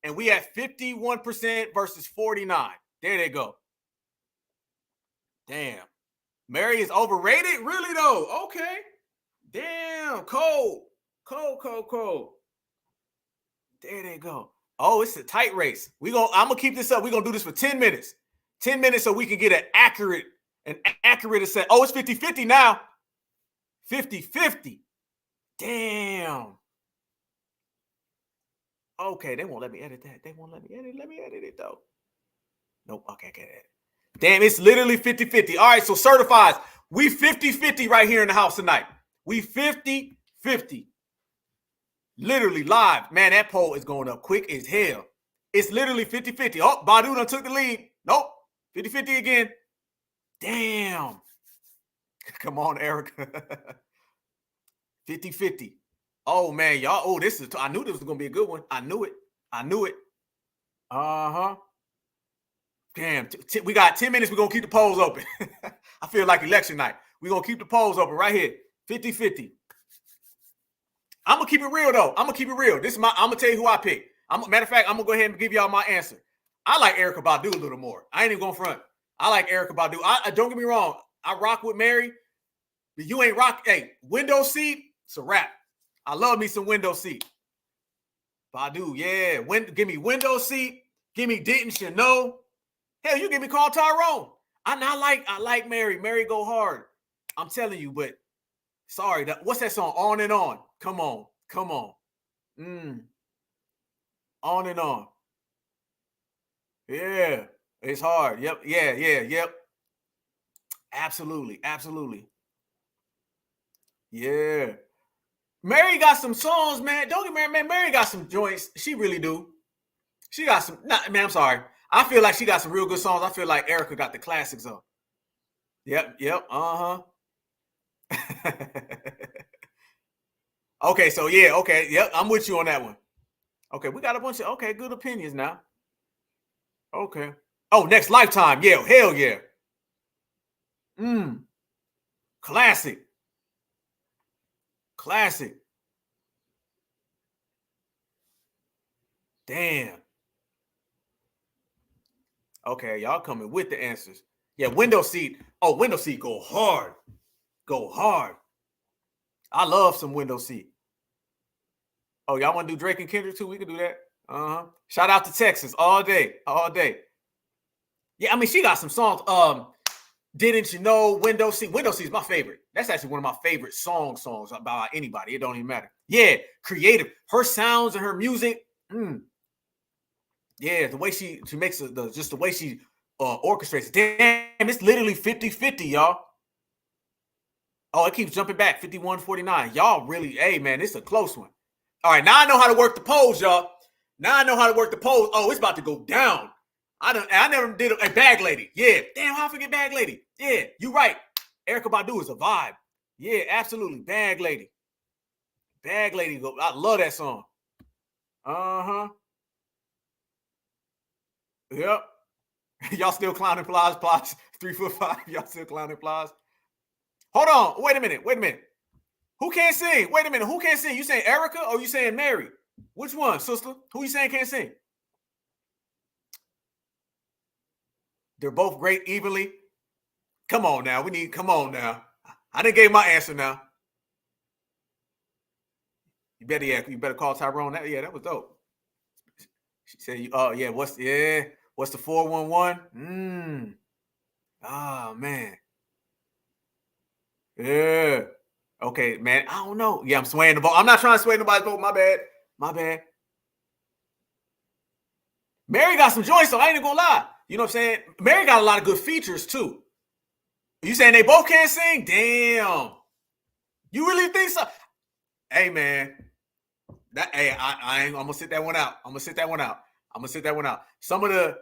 And we at 51% versus 49. There they go. Damn. Mary is overrated? Really though? Okay. Damn. Cold. There they go. Oh, it's a tight race. I'm gonna keep this up. We're gonna do this for 10 minutes. 10 minutes so we can get an accurate assessment. Oh, it's 50-50 now. 50-50. Damn. Okay, they won't let me edit that. They won't let me edit. Let me edit it though. Nope. Okay, I can't edit. Damn, it's literally 50-50. All right, so certifies. We 50-50 right here in the house tonight. We 50-50. Literally live. Man, that poll is going up quick as hell. It's literally 50-50. Oh, Badu done took the lead. Nope. 50-50 again. Damn. Come on, Erica. 50-50. Oh, man, y'all. Oh, I knew this was going to be a good one. I knew it. Uh-huh. Damn. We got 10 minutes. We're going to keep the polls open. I feel like election night. We're going to keep the polls open right here. 50-50. I'm going to keep it real, though. I'm going to keep it real. I'm going to tell you who I pick. Matter of fact, I'm going to go ahead and give y'all my answer. I like Erykah Badu a little more. I ain't even going front. I like Erykah Badu. Don't get me wrong. I rock with Mary, but you ain't rock. Hey, window seat, it's a wrap. I love me some window seat. Badu, yeah. Give me window seat. Give me Didn't You Know? Hell, you give me Call Tyrone. I like Mary. Mary go hard. I'm telling you, but sorry. What's that song? On and On. Come on. On and On. Yeah, it's hard. Yep. Yep. Absolutely. Yeah. Mary got some songs, man. Don't get me wrong, man. Mary got some joints. She really do. She got some. Man, I'm sorry. I feel like she got some real good songs. I feel like Erykah got the classics on. Yep. Uh-huh. Okay, so yeah, okay. Yep, I'm with you on that one. Okay, we got a bunch of good opinions now. Okay. Oh, Next Lifetime. Yeah, hell yeah. Classic. Damn. Okay, y'all coming with the answers. Yeah, window seat. Oh, window seat go hard. I love some window seat. Oh, y'all want to do Drake and Kendrick too? We can do that. Uh-huh. Shout out to Texas all day. Yeah, I mean, she got some songs. Didn't You Know? Window seat. Window seat is my favorite. That's actually one of my favorite songs about anybody. It don't even matter. Yeah, creative. Her sounds and her music. Yeah, the way she makes just the way she orchestrates. Damn, it's literally 50-50, y'all. Oh, it keeps jumping back. 51-49. Y'all really, hey, man, it's a close one. All right, now I know how to work the polls, y'all. Oh, it's about to go down. I never did a Bag Lady. Yeah. Damn, how I forget Bag Lady. Yeah, you right. Erykah Badu is a vibe. Yeah, absolutely. Bag Lady. I love that song. Uh-huh. Yep. Y'all still clowning Plies. 3'5". Y'all still clowning Plies. Hold on. Wait a minute. Who can't sing? Wait a minute. Who can't sing? You saying Erykah or you saying Mary? Which one, sister? Who you saying can't sing? They're both great evenly. Come on now. I done gave my answer now. You better call Tyrone. Yeah, that was dope. She said, yeah, what's the 411? Oh, man. Yeah. Okay, man. I don't know. Yeah, I'm swaying the vote. I'm not trying to sway nobody's vote. My bad. Mary got some joints, so I ain't gonna lie. You know what I'm saying? Mary got a lot of good features, too. You saying they both can't sing? Damn. You really think so? Hey, man. I'm gonna sit that one out. Some of the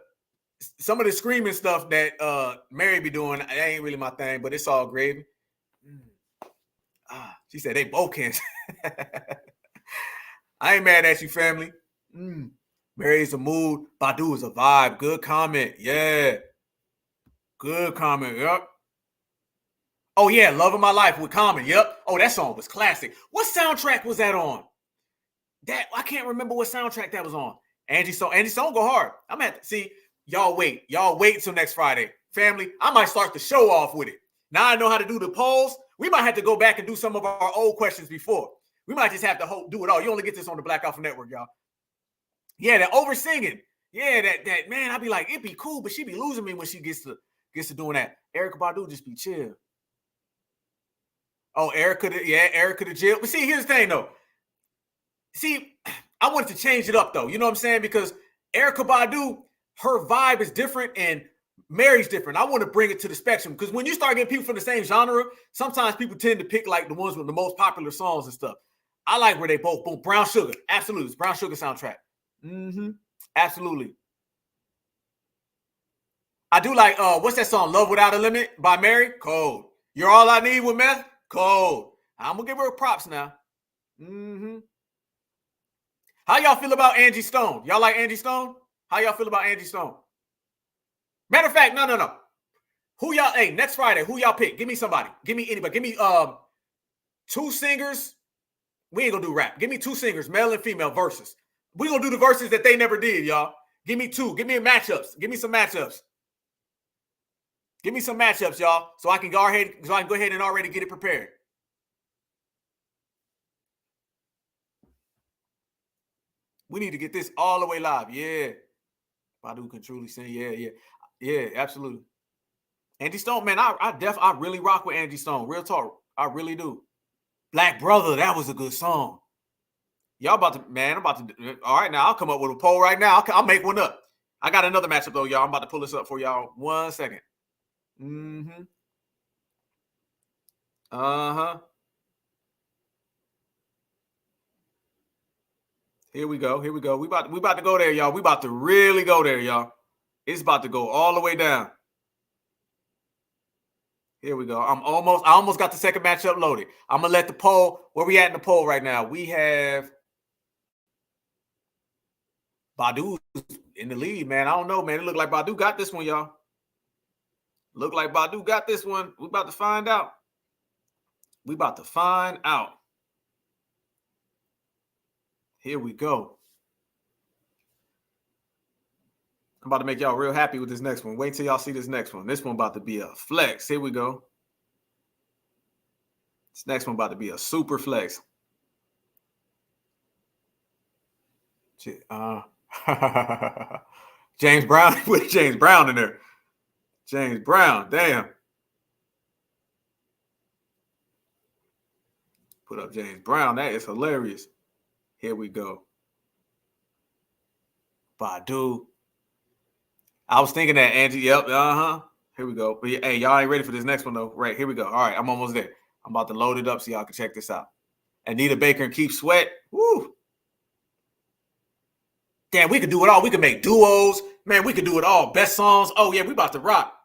screaming stuff that Mary be doing, it ain't really my thing, but it's all gravy. She said they both can't. I ain't mad at you, family. Mary is a mood. Badu is a vibe. Good comment. Yeah. Good comment. Yep. Oh, yeah. Love of My Life with Common. Yep. Oh, that song was classic. What soundtrack was that on? That I can't remember what soundtrack that was on. Angie Stone go hard. I'm at see, y'all wait. Y'all wait till next Friday. Family, I might start the show off with it. Now I know how to do the polls. We might have to go back and do some of our old questions before. We might just have to do it all. You only get this on the Black Alpha Network, y'all. Yeah, that over singing. Yeah, that man, I'd be like, it'd be cool, but she be losing me when she gets to doing that. Erykah Badu just be chill. Oh, Erykah the jail. But see, here's the thing though. See, I wanted to change it up though. You know what I'm saying? Because Erykah Badu, her vibe is different and Mary's different. I want to bring it to the spectrum because when you start getting people from the same genre, sometimes people tend to pick like the ones with the most popular songs and stuff. I like where they both boom. Brown Sugar, absolutely. It's Brown Sugar soundtrack. Absolutely. I do like what's that song? Love Without a Limit by Mary. Cold. You're All I Need with Meth. Cold. I'm gonna give her props now. How y'all feel about Angie Stone? Y'all like Angie Stone? How y'all feel about Angie Stone? Matter of fact, no. Who y'all, hey, next Friday, who y'all pick? Give me somebody. Give me anybody. Give me two singers. We ain't gonna do rap. Give me two singers, male and female verses. We gonna do the verses that they never did, y'all. Give me two. Give me matchups. Give me some matchups. Give me some matchups, y'all, so I can go ahead and already get it prepared. We need to get this all the way live. Yeah. Badu can truly sing. Yeah, absolutely. Angie Stone, man, I really rock with Angie Stone. Real talk. I really do. Black Brother, that was a good song. Y'all about to, man, I'm about to, all right, now I'll come up with a poll right now. I'll make one up. I got another matchup though, y'all. I'm about to pull this up for y'all. 1 second. Here we go. We about to go there, y'all. We about to really go there, y'all. It's about to go all the way down. Here we go. I almost got the second matchup loaded. I'm gonna let the poll. Where we at in the poll right now? We have Badu in the lead, man. I don't know, man. It look like Badu got this one, y'all. Look like Badu got this one. We about to find out. Here we go. I'm about to make y'all real happy with this next one. Wait till y'all see this next one. This one about to be a flex. Here we go. This next one about to be a super flex. James Brown. Put James Brown in there. James Brown. Damn. Put up James Brown. That is hilarious. Here we go. Badu. I was thinking that, Angie. Yep. Here we go. But hey, y'all ain't ready for this next one, though. Right. Here we go. All right. I'm almost there. I'm about to load it up so y'all can check this out. Anita Baker and Keith Sweat. Woo. Damn, we could do it all. We could make duos. Man, we could do it all. Best songs. Oh, yeah, we about to rock.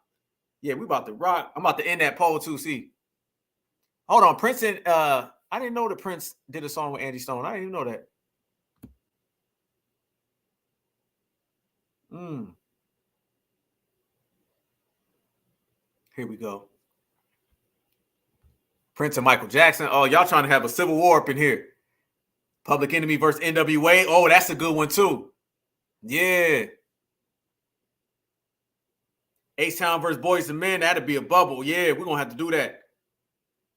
I'm about to end that poll, too. See. Hold on. Prince and I didn't know that Prince did a song with Angie Stone. I didn't even know that. Here we go. Prince and Michael Jackson. Oh, y'all trying to have a civil war up in here. Public Enemy versus NWA. Oh, that's a good one, too. Yeah. H-Town versus Boys and Men. That'd be a bubble. Yeah, we're going to have to do that.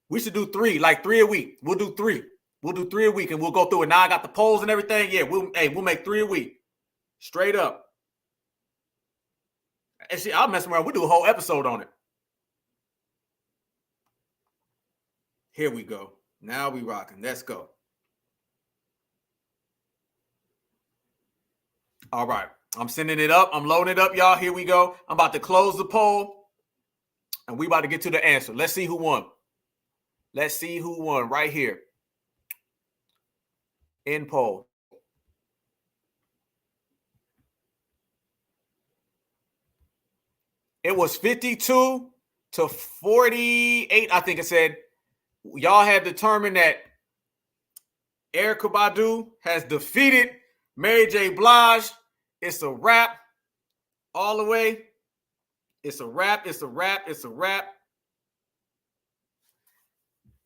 We should do three a week. We'll do three. We'll do 3 a week, and we'll go through it. Now I got the polls and everything. Yeah, we'll make 3 a week. Straight up. And see, I'll mess around. We'll do a whole episode on it. Here we go. Now we rocking. Let's go. All right. I'm sending it up. I'm loading it up, y'all. Here we go. I'm about to close the poll, and we about to get to the answer. Let's see who won. Let's see who won right here. In poll. It was 52 to 48, I think it said. Y'all had determined that Erykah Badu has defeated Mary J. Blige. It's a wrap all the way. It's a wrap. It's a wrap. It's a wrap.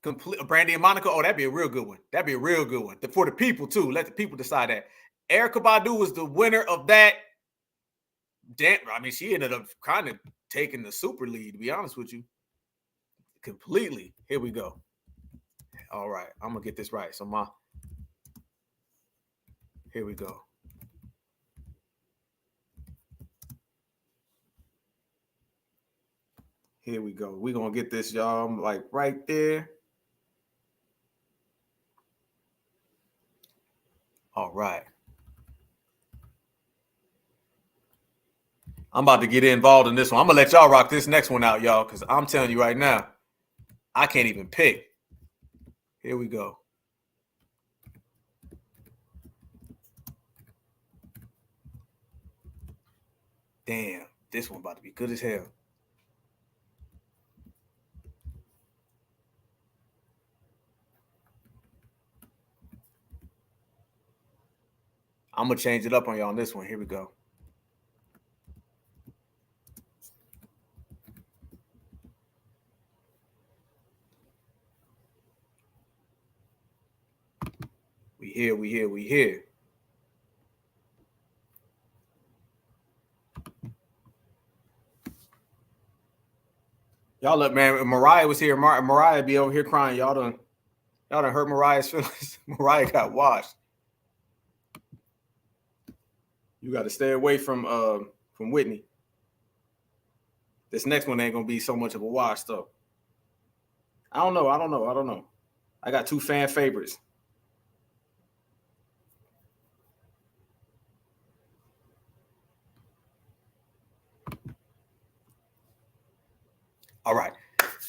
Complete. Brandy and Monica. Oh, that'd be a real good one. That'd be a real good one. For the people, too. Let the people decide that. Erykah Badu was the winner of that. Damn, I mean, she ended up kind of taking the super lead, to be honest with you. Completely. Here we go. All right. I'm going to get this right. So here we go. Here we go. We're going to get this, y'all. I'm like right there. All right. I'm about to get involved in this one. I'm going to let y'all rock this next one out, y'all, because I'm telling you right now, I can't even pick. Here we go. Damn, this one about to be good as hell. I'm going to change it up on y'all on this one. Here we go. We here. Y'all look, man, if Mariah was here, Mariah be over here crying. Y'all done hurt Mariah's feelings. Mariah got washed. You got to stay away from Whitney. This next one ain't gonna be so much of a wash, though. I don't know. I got two fan favorites. All right.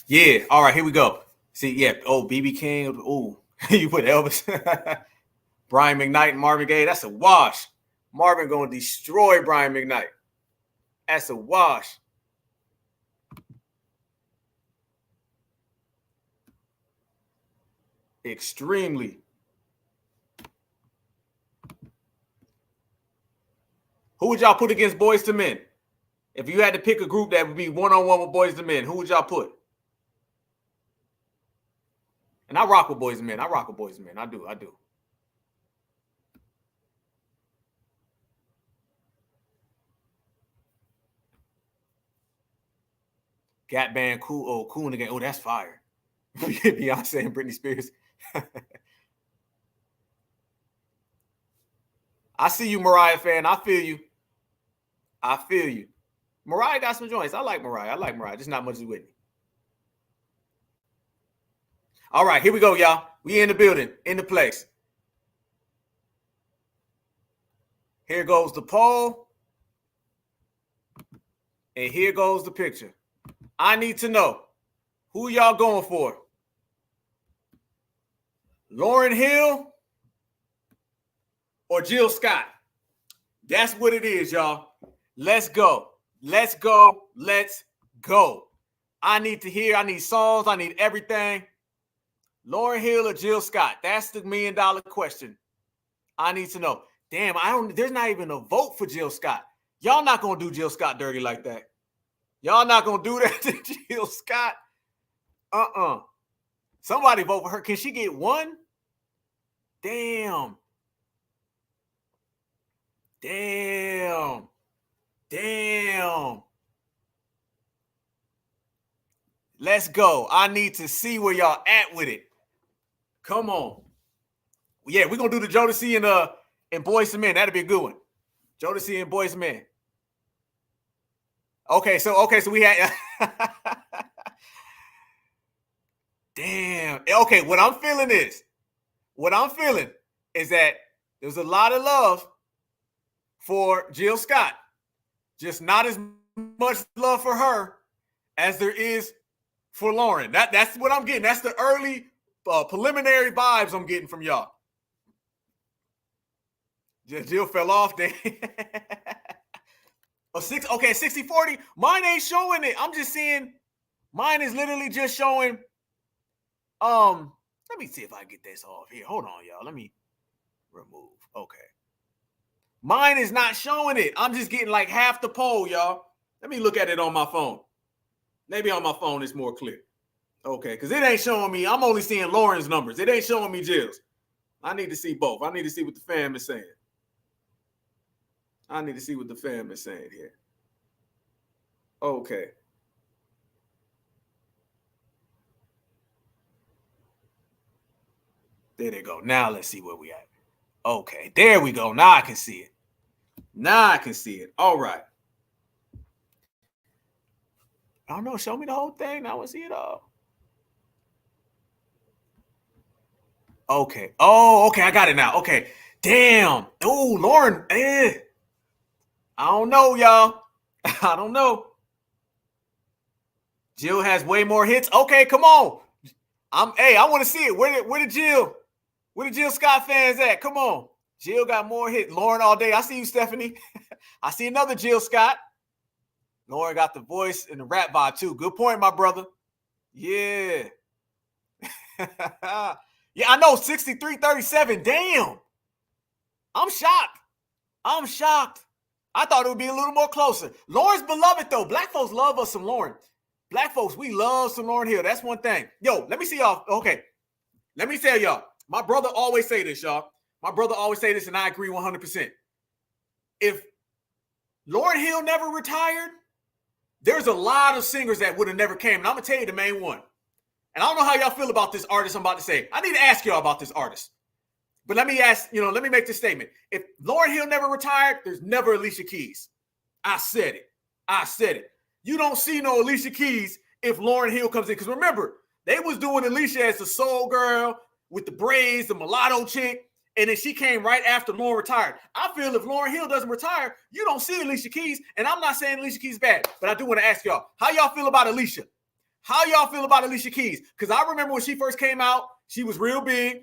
Yeah. All right. Here we go. See, yeah. Oh, BB King. Oh, you put Elvis. Brian McKnight and Marvin Gaye. That's a wash. Marvin going to destroy Brian McKnight. That's a wash. Extremely. Who would y'all put against Boyz II Men? If you had to pick a group that would be one-on-one with Boyz II Men, who would y'all put? And I rock with Boyz II Men. I do. Gap Band, Cool again. Oh, that's fire. Beyonce and Britney Spears. I see you, Mariah fan. I feel you. Mariah got some joints. I like Mariah. Just not much as Whitney. All right, here we go, y'all. We in the building, in the place. Here goes the poll. And here goes the picture. I need to know, who y'all going for? Lauryn Hill or Jill Scott? That's what it is, y'all. Let's go. I need to hear. I need songs. I need everything. Lauryn Hill or Jill Scott? That's the $1 million question. I need to know. Damn, there's not even a vote for Jill Scott. Y'all not going to do Jill Scott dirty like that. Y'all not going to do that to Jill Scott? Somebody vote for her. Can she get one? Damn. Let's go. I need to see where y'all at with it. Come on. Yeah, we're going to do the Jodeci and Boyz II Men. That'll be a good one. Jodeci and Boyz II Men. Okay, so we had damn. Okay, what I'm feeling is that there's a lot of love for Jill Scott. Just not as much love for her as there is for Lauryn. That's what I'm getting. That's the early preliminary vibes I'm getting from y'all. Jill fell off there. 60-40. Mine ain't showing it. I'm just seeing mine is literally just showing Let me see if I get this off here. Hold on, y'all. Let me remove. Okay. Mine is not showing it. I'm just getting like half the poll, y'all. Let me look at it on my phone. Maybe on my phone it's more clear. Okay, because it ain't showing me. I'm only seeing Lauren's numbers. It ain't showing me Jill's. I need to see both. I need to see what the fam is saying. I need to see what the fam is saying here. Okay. There they go. Now let's see where we at. Okay, there we go. Now I can see it. Now I can see it. All right. I don't know. Show me the whole thing. I want to see it all. Okay. Oh, okay. I got it now. Okay. Damn. Oh, Lauren. I don't know, y'all. I don't know. Jill has way more hits. Okay, come on. I want to see it. Where the Jill Scott fans at? Come on. Jill got more hits. Lauren all day. I see you, Stephanie. I see another Jill Scott. Lauren got the voice and the rap vibe too. Good point, my brother. Yeah. Yeah, I know. 63-37. Damn. I'm shocked. I thought it would be a little more closer. Lauren's beloved, though. Black folks love us some Lauren. Black folks, we love some Lauryn Hill. That's one thing. Yo, let me see y'all. Okay. Let me tell y'all. My brother always say this, y'all. My brother always say this, and I agree 100%. If Lauryn Hill never retired, there's a lot of singers that would have never came. And I'm going to tell you the main one. And I don't know how y'all feel about this artist I'm about to say. I need to ask y'all about this artist. But let me make this statement. If Lauryn Hill never retired, there's never Alicia Keys. I said it. You don't see no Alicia Keys if Lauryn Hill comes in. Because remember, they was doing Alicia as the soul girl with the braids, the mulatto chick. And then she came right after Lauryn retired. I feel if Lauryn Hill doesn't retire, you don't see Alicia Keys. And I'm not saying Alicia Keys is bad, but I do want to ask y'all, how y'all feel about Alicia? How y'all feel about Alicia Keys? Because I remember when she first came out, she was real big.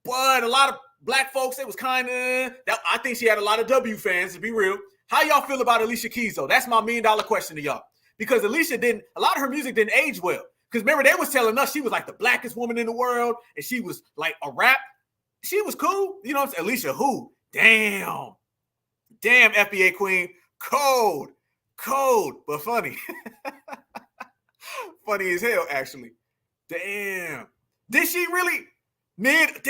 But a lot of black folks, it was kind of, I think she had a lot of W fans, to be real. How y'all feel about Alicia Keys, though? That's my $1 million question to y'all. Because Alicia a lot of her music didn't age well. Because remember, they was telling us she was like the blackest woman in the world, and she was like a rap. She was cool. You know what I'm saying? Alicia who? Damn, FBA queen. Cold, but funny. Funny as hell, actually. Damn. Did she really age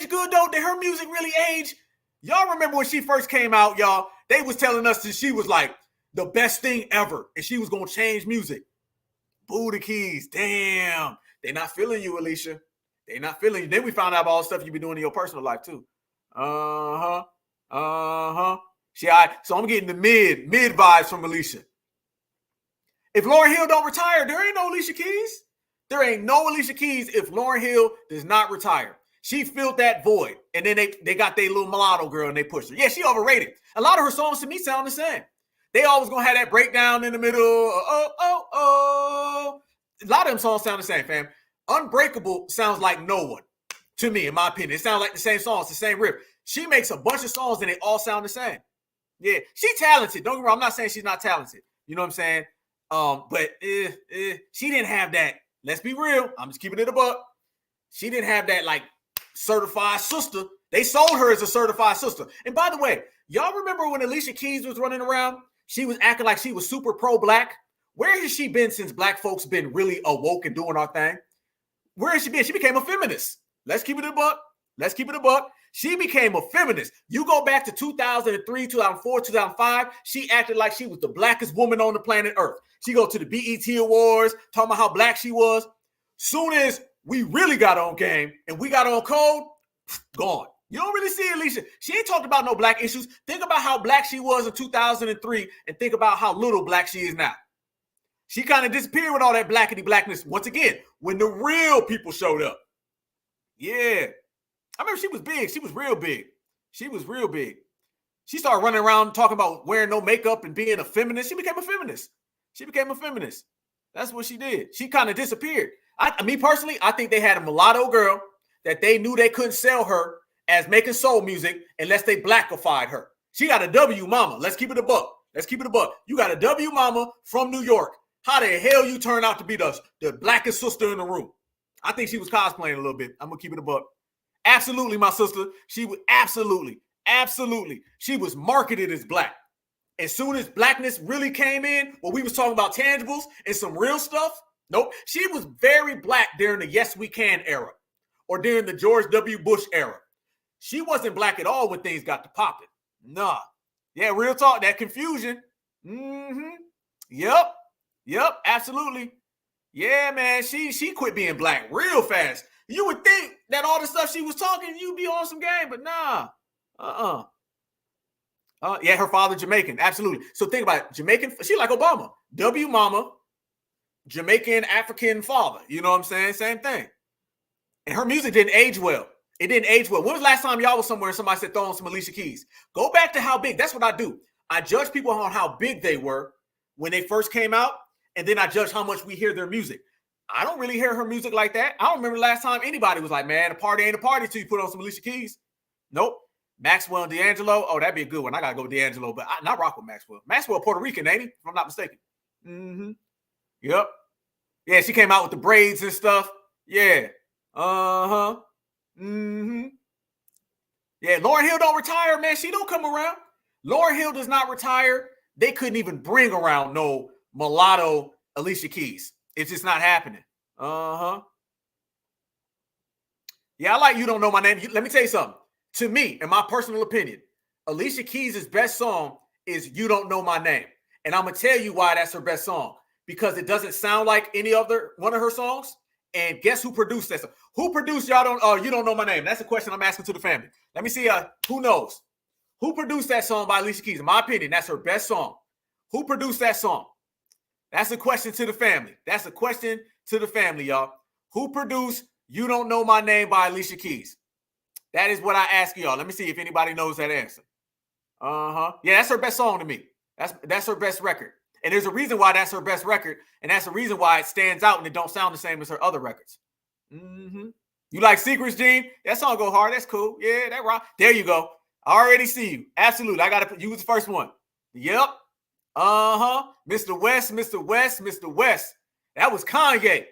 good, though? Did her music really age? Y'all remember when she first came out, y'all? They was telling us that she was like the best thing ever, and she was going to change music. Booty Keys. Damn. They not feeling you, Alicia. They not feeling you. Then we found out about all the stuff you be doing in your personal life, too. So I'm getting the mid vibes from Alicia. If Lauryn Hill don't retire, there ain't no Alicia Keys. There ain't no Alicia Keys if Lauryn Hill does not retire. She filled that void. And then they got their little mulatto girl and they pushed her. Yeah, she overrated. A lot of her songs to me sound the same. They always gonna have that breakdown in the middle. Oh. A lot of them songs sound the same, fam. Unbreakable sounds like no one, to me, in my opinion. It sounds like the same song. It's the same riff. She makes a bunch of songs and they all sound the same. Yeah, she's talented. Don't get me wrong. I'm not saying she's not talented. You know what I'm saying? But she didn't have that. Let's be real. I'm just keeping it a buck. She didn't have that like certified sister. They sold her as a certified sister. And by the way, y'all remember when Alicia Keys was running around? She was acting like she was super pro-black. Where has she been since black folks been really awoke and doing our thing? Where has she been? She became a feminist. Let's keep it a buck. She became a feminist. You go back to 2003, 2004, 2005, she acted like she was the blackest woman on the planet Earth. She go to the BET Awards, talking about how black she was. Soon as we really got on game and we got on code, gone. You don't really see Alicia. She ain't talked about no black issues. Think about how black she was in 2003 and think about how little black she is now. She kind of disappeared with all that blackity blackness once again when the real people showed up. Yeah. I remember she was big. She was real big. She started running around talking about wearing no makeup and being a feminist. She became a feminist. That's what she did. She kind of disappeared. Me personally, I think they had a mulatto girl that they knew they couldn't sell her as making soul music unless they blackified her. She got a W mama. Let's keep it a buck. You got a W mama from New York. How the hell you turn out to be the blackest sister in the room? I think she was cosplaying a little bit. I'm gonna keep it a buck. Absolutely, my sister. She was absolutely. She was marketed as black. As soon as blackness really came in, when we was talking about tangibles and some real stuff, nope. She was very black during the Yes We Can era or during the George W. Bush era. She wasn't black at all when things got to popping. Nah. Yeah, real talk, that confusion. Yep, absolutely. Yeah, man, she quit being black real fast. You would think that all the stuff she was talking, you'd be on some game, but nah. Yeah, her father Jamaican, absolutely. So think about it, Jamaican, she like Obama. W mama, Jamaican, African father. You know what I'm saying? Same thing. And her music didn't age well. It didn't age well. When was the last time y'all was somewhere and somebody said throw on some Alicia Keys? Go back to how big. That's what I do. I judge people on how big they were when they first came out, and then I judge how much we hear their music. I don't really hear her music like that. I don't remember the last time anybody was like, man, a party ain't a party till you put on some Alicia Keys. Nope. Maxwell and D'Angelo. Oh, that'd be a good one. I got to go with D'Angelo, but I not rock with Maxwell. Maxwell, Puerto Rican, ain't he? If I'm not mistaken. Yep. Yeah, she came out with the braids and stuff. Yeah. Yeah, Lauryn Hill don't retire, man. She don't come around. Lauryn Hill does not retire. They couldn't even bring around no mulatto Alicia Keys. It's just not happening. Yeah, I like You Don't Know My Name. Let me tell you something. To me, in my personal opinion, Alicia Keys' best song is You Don't Know My Name. And I'm going to tell you why that's her best song. Because it doesn't sound like any other one of her songs. And guess who produced that song? Who produced You Don't Know My Name? That's a question I'm asking to the family. Let me see who knows. Who produced that song by Alicia Keys? In my opinion, that's her best song. Who produced that song? That's a question to the family. That's a question to the family, y'all. Who produced You Don't Know My Name by Alicia Keys? That is what I ask y'all. Let me see if anybody knows that answer. Yeah, that's her best song to me. That's her best record. And there's a reason why that's her best record. And that's the reason why it stands out and it don't sound the same as her other records. You like Secrets, Gene? That song go hard. That's cool. Yeah, that rock. There you go. I already see you. Absolutely. I got to put you was the first one. Yep. Mr. West. That was Kanye.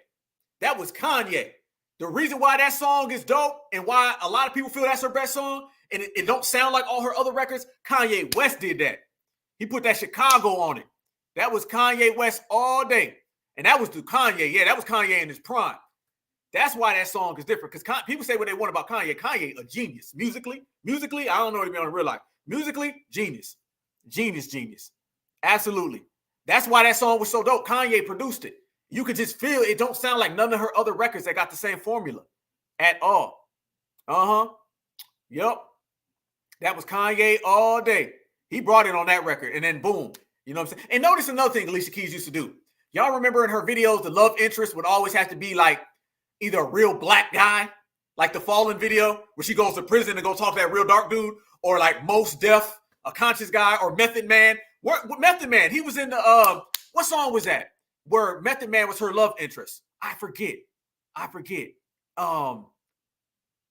The reason why that song is dope and why a lot of people feel that's her best song and it don't sound like all her other records, Kanye West did that. He put that Chicago on it. That was Kanye West all day. And that was the Kanye. Yeah, that was Kanye in his prime. That's why that song is different. Because people say what they want about Kanye. Kanye, a genius. Musically, I don't know what he be on in real life. Musically, genius. Genius. Absolutely. That's why that song was so dope. Kanye produced it. You could just feel it don't sound like none of her other records that got the same formula at all. Yep. That was Kanye all day. He brought it on that record and then boom. You know what I'm saying? And notice another thing Alicia Keys used to do. Y'all remember in her videos, the love interest would always have to be like either a real black guy, like the Fallen video where she goes to prison and go talk to that real dark dude, or like Most Def, a conscious guy, or Method Man. Method Man, he was in the, what song was that? Where Method Man was her love interest. I forget.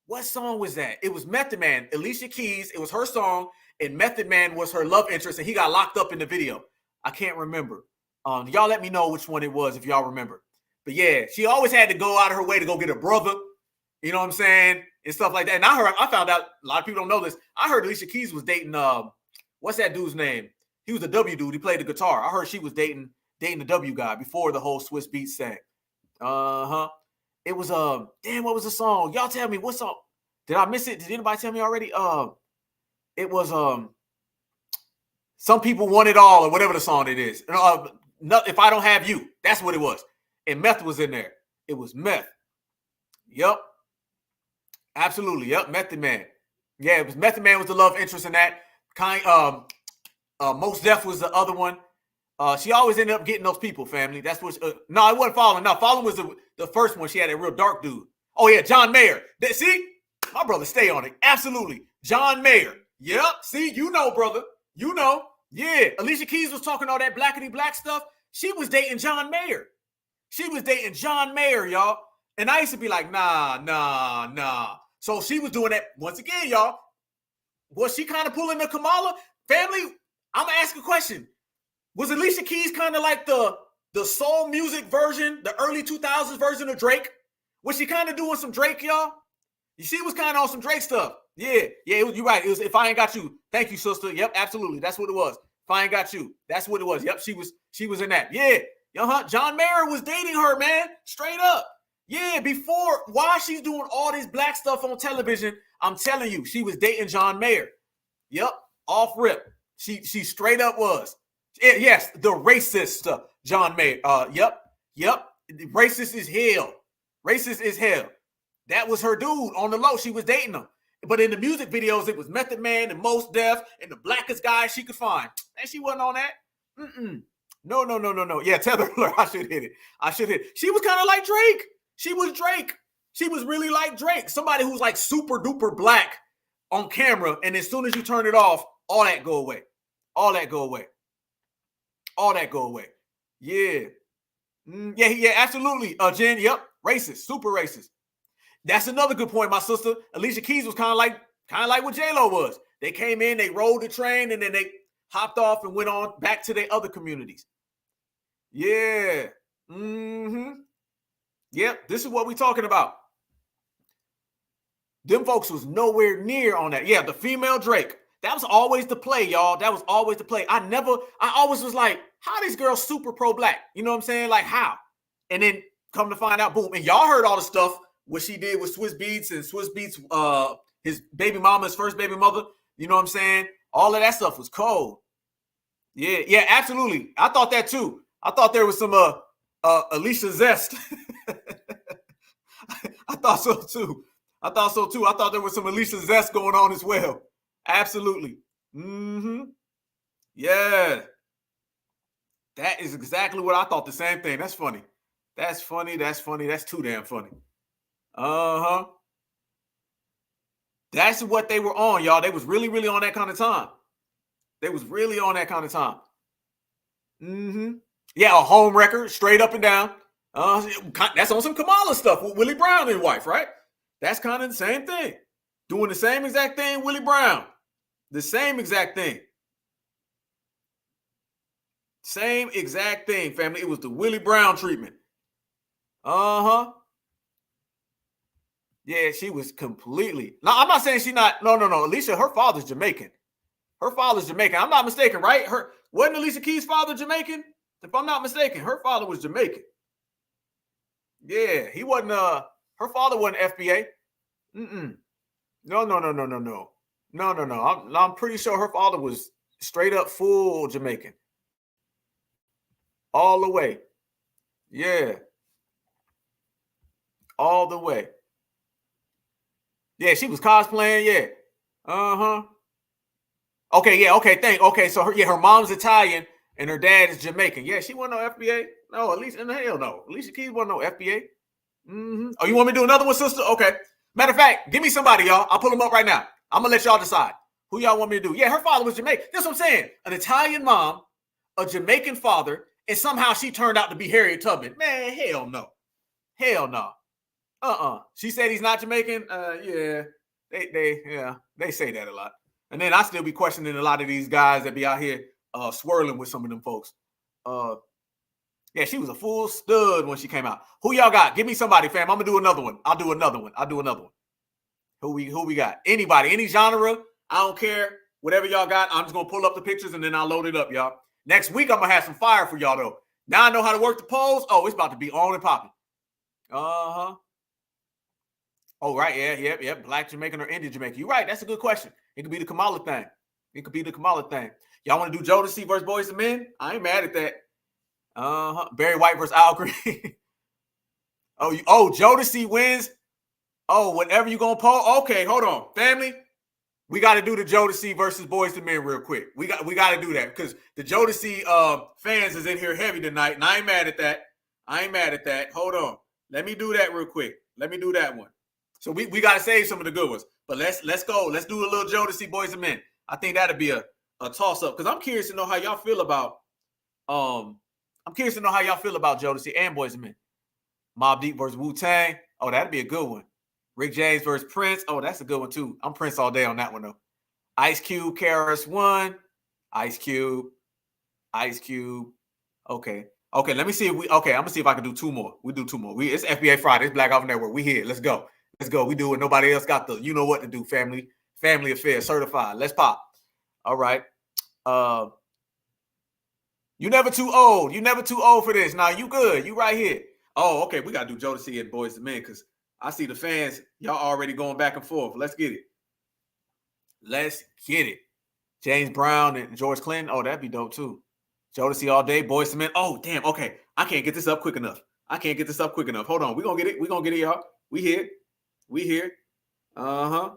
What song was that? It was Method Man, Alicia Keys. It was her song, and Method Man was her love interest, and he got locked up in the video. I can't remember. Y'all let me know which one it was if y'all remember. But yeah, she always had to go out of her way to go get a brother. You know what I'm saying? And stuff like that. And I found out, a lot of people don't know this. I heard Alicia Keys was dating, what's that dude's name? He was a W dude. He played the guitar. I heard she was dating the W guy before the whole Swiss Beats thing. It was damn, what was the song? Y'all tell me what song? Did I miss it? Did anybody tell me already? It was Some People Want It All, or whatever the song it is. If I Don't Have You. That's what it was. And Meth was in there. It was Meth. Yep. Absolutely. Yep. Method Man. Yeah, it was Method Man was the love interest in that. Most Def was the other one. She always ended up getting those people, family. That's what. No, it wasn't Fallen. No, Fallen was the first one. She had a real dark dude. Oh yeah, John Mayer. See, my brother, stay on it. Absolutely, John Mayer. Yep. See, you know, brother. You know. Yeah. Alicia Keys was talking all that blackity black stuff. She was dating John Mayer. Y'all. And I used to be like, nah. So she was doing that once again, y'all. Was she kind of pulling the Kamala family? I'm gonna ask a question. Was Alicia Keys kind of like the soul music version, the early 2000s version of Drake? Was she kind of doing some Drake, y'all? She was kind of on some Drake stuff. Yeah, you're right. It was If I Ain't Got You. Thank you, sister. Yep, absolutely. That's what it was. If I Ain't Got You. That's what it was. Yep, she was in that. Yeah. John Mayer was dating her, man. Straight up. Yeah, while she's doing all this black stuff on television, I'm telling you, she was dating John Mayer. Yep, off rip. She straight up was. Yes, the racist John Mayer. Yep. Racist is hell. Racist is hell. That was her dude on the low. She was dating him. But in the music videos, it was Method Man and Most Def and the blackest guy she could find. And she wasn't on that. No. Yeah, Tether alert. I should hit it. She was kind of like Drake. She was Drake. She was really like Drake. Somebody who's like super duper black on camera. And as soon as you turn it off, all that go away. Yeah. Yeah, absolutely. Jen, yep. Racist, super racist. That's another good point, my sister. Alicia Keys was kind of like what J-Lo was. They came in, they rode the train, and then they hopped off and went on back to their other communities. Yeah. Yep, this is what we're talking about. Them folks was nowhere near on that. Yeah, the female Drake. That was always the play, y'all. That was always the play. I always was like, how this girl super pro-black? You know what I'm saying? Like, how? And then come to find out, boom. And y'all heard all the stuff, what she did with Swiss Beats and Swiss Beats, his baby mama, his first baby mother. You know what I'm saying? All of that stuff was cold. Yeah, absolutely. I thought that too. I thought there was some Alicia Zest. I thought so too. I thought there was some Alicia Zest going on as well. Absolutely. Yeah. That is exactly what I thought. The same thing. That's funny. That's too damn funny. That's what they were on, y'all. They was really, really on that kind of time. Yeah, a home record, straight up and down. That's on some Kamala stuff with Willie Brown and wife, right? That's kind of the same thing. Doing the same exact thing, Willie Brown. The same exact thing. Same exact thing, family. It was the Willie Brown treatment. Yeah, she was completely. Now, I'm not saying she not. No. Alicia, her father's Jamaican. I'm not mistaken, right? Wasn't Alicia Keys' father Jamaican? If I'm not mistaken, her father was Jamaican. Yeah, he wasn't. Her father wasn't FBA. No. I'm pretty sure her father was straight up full Jamaican. All the way. Yeah. All the way. Yeah, she was cosplaying. Yeah. Okay, so her mom's Italian and her dad is Jamaican. Yeah, she wasn't no FBA. No, at least in the hell no. Alicia Keys wasn't no FBA. Oh, you want me to do another one, sister? Okay. Matter of fact, give me somebody, y'all. I'll pull them up right now. I'm gonna let y'all decide who y'all want me to do. Yeah, her father was Jamaican. That's what I'm saying. An Italian mom, a Jamaican father, and somehow she turned out to be Harriet Tubman. Man, hell no. She said he's not Jamaican. Yeah. They say that a lot. And then I still be questioning a lot of these guys that be out here swirling with some of them folks. Yeah, she was a full stud when she came out. Who y'all got? Give me somebody, fam. I'm gonna do another one. I'll do another one. Who we got? Anybody, any genre. I don't care. Whatever y'all got, I'm just gonna pull up the pictures and then I'll load it up, y'all. Next week, I'm gonna have some fire for y'all though. Now I know how to work the polls. Oh, it's about to be on and popping. Oh, right. Yeah. Black Jamaican or Indian Jamaican. You're right. That's a good question. It could be the Kamala thing. Y'all want to do Jodeci versus Boys and Men? I ain't mad at that. Barry White versus Al Green. Jodeci wins. Oh, whatever you gonna poll. Okay, hold on, family. We got to do the Jodeci versus Boys and Men real quick. We got to do that because the Jodeci fans is in here heavy tonight, and I ain't mad at that. Hold on. Let me do that real quick. Let me do that one. So we got to save some of the good ones. But let's go. Let's do a little Jodeci Boys and Men. I think that'd be a toss up because I'm curious to know how y'all feel about Jodeci and Boys and Men. Mobb Deep versus Wu-Tang. Oh, that'd be a good one. Rick James versus Prince. Oh, that's a good one too. I'm Prince all day on that one though. Ice Cube, KRS-One. Ice Cube. Okay. Okay, let me see if we. Okay, I'm gonna see if I can do two more. We do two more. It's FBA Friday. It's Black Alpha Network. We here. Let's go. Let's go. We do what nobody else got. You know what to do. Family affairs certified. Let's pop. All right. You never too old. You never too old for this. Now you good. You right here. Oh, okay. We gotta do Jodeci and Boys to Men because I see the fans. Y'all already going back and forth. Let's get it. Let's get it. James Brown and George Clinton. Oh, that'd be dope too. Jodeci all day. Boys to Men. Oh, damn. Okay. I can't get this up quick enough. Hold on. We're gonna get it, y'all. We here. Uh-huh.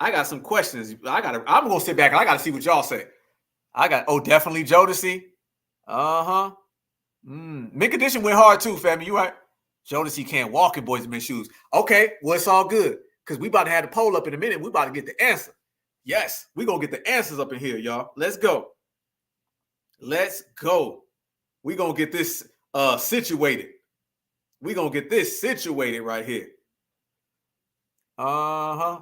I got some questions. I'm gonna sit back and I gotta see what y'all say. Definitely Jodeci. Uh-huh. Mint Condition went hard too, family. You right? Jodeci can't walk in Boys to Men shoes. Okay, well, it's all good. Because we about to have the poll up in a minute. We about to get the answer. Yes, we gonna get the answers up in here, y'all. Let's go. We gonna get this situated. We gonna get this situated right here. Uh-huh.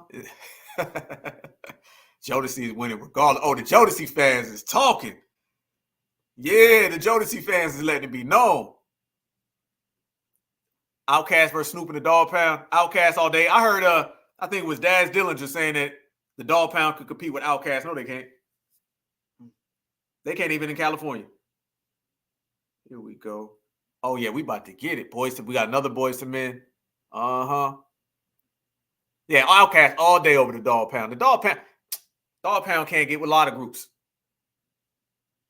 Jodeci is winning regardless. Oh, the Jodeci fans is talking. Yeah, the Jodeci fans is letting it be known. Outkast versus Snoop in the Dog Pound. Outkast all day. I heard I think it was Daz Dillinger saying that the Dog Pound could compete with Outkast. No, they can't. They can't even in California. Here we go. Oh yeah, we about to get it. We got another Boys to Men. Uh-huh. Yeah, Outkast all day over the Dog Pound. The Dog Pound can't get with a lot of groups.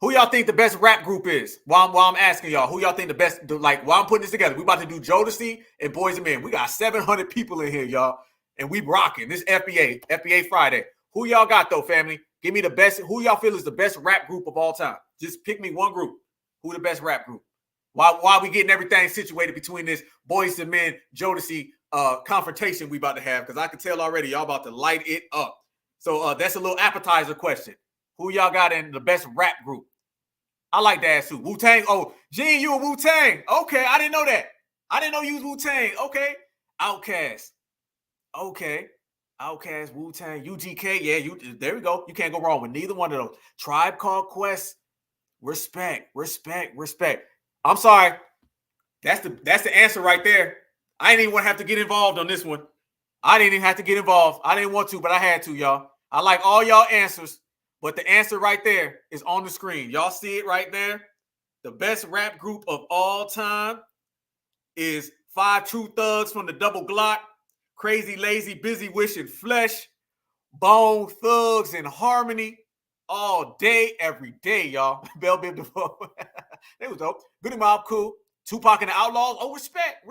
Who y'all think the best rap group is? While I'm asking y'all, who y'all think the best, while I'm putting this together, we about to do Jodeci and Boys and Men. We got 700 people in here, y'all, and we rocking. This FBA Friday. Who y'all got, though, family? Give me the best. Who y'all feel is the best rap group of all time? Just pick me one group. Who the best rap group? Why we getting everything situated between this Boys and Men, Jodeci confrontation we about to have? Because I can tell already y'all about to light it up. So that's a little appetizer question. Who y'all got in the best rap group? I like that too. Wu-Tang. Oh, Gene, you a Wu-Tang. Okay, I didn't know that. I didn't know you was Wu-Tang. Okay. Outkast. Okay. Outkast, Wu-Tang, UGK. Yeah, there we go. You can't go wrong with neither one of those. Tribe Called Quest. Respect. I'm sorry. That's the answer right there. I didn't even want to have to get involved on this one. I didn't even have to get involved. I didn't want to, but I had to, y'all. I like all y'all answers. But the answer right there is on the screen. Y'all see it right there? The best rap group of all time is 5 True Thugs from the Double Glock, Crazy Lazy Busy Wishing Flesh, Bone Thugs in Harmony, all day, every day, y'all. Bell Bib DeVoe. They was dope. Goody Mob, cool. Tupac and the Outlaws. Oh, respect.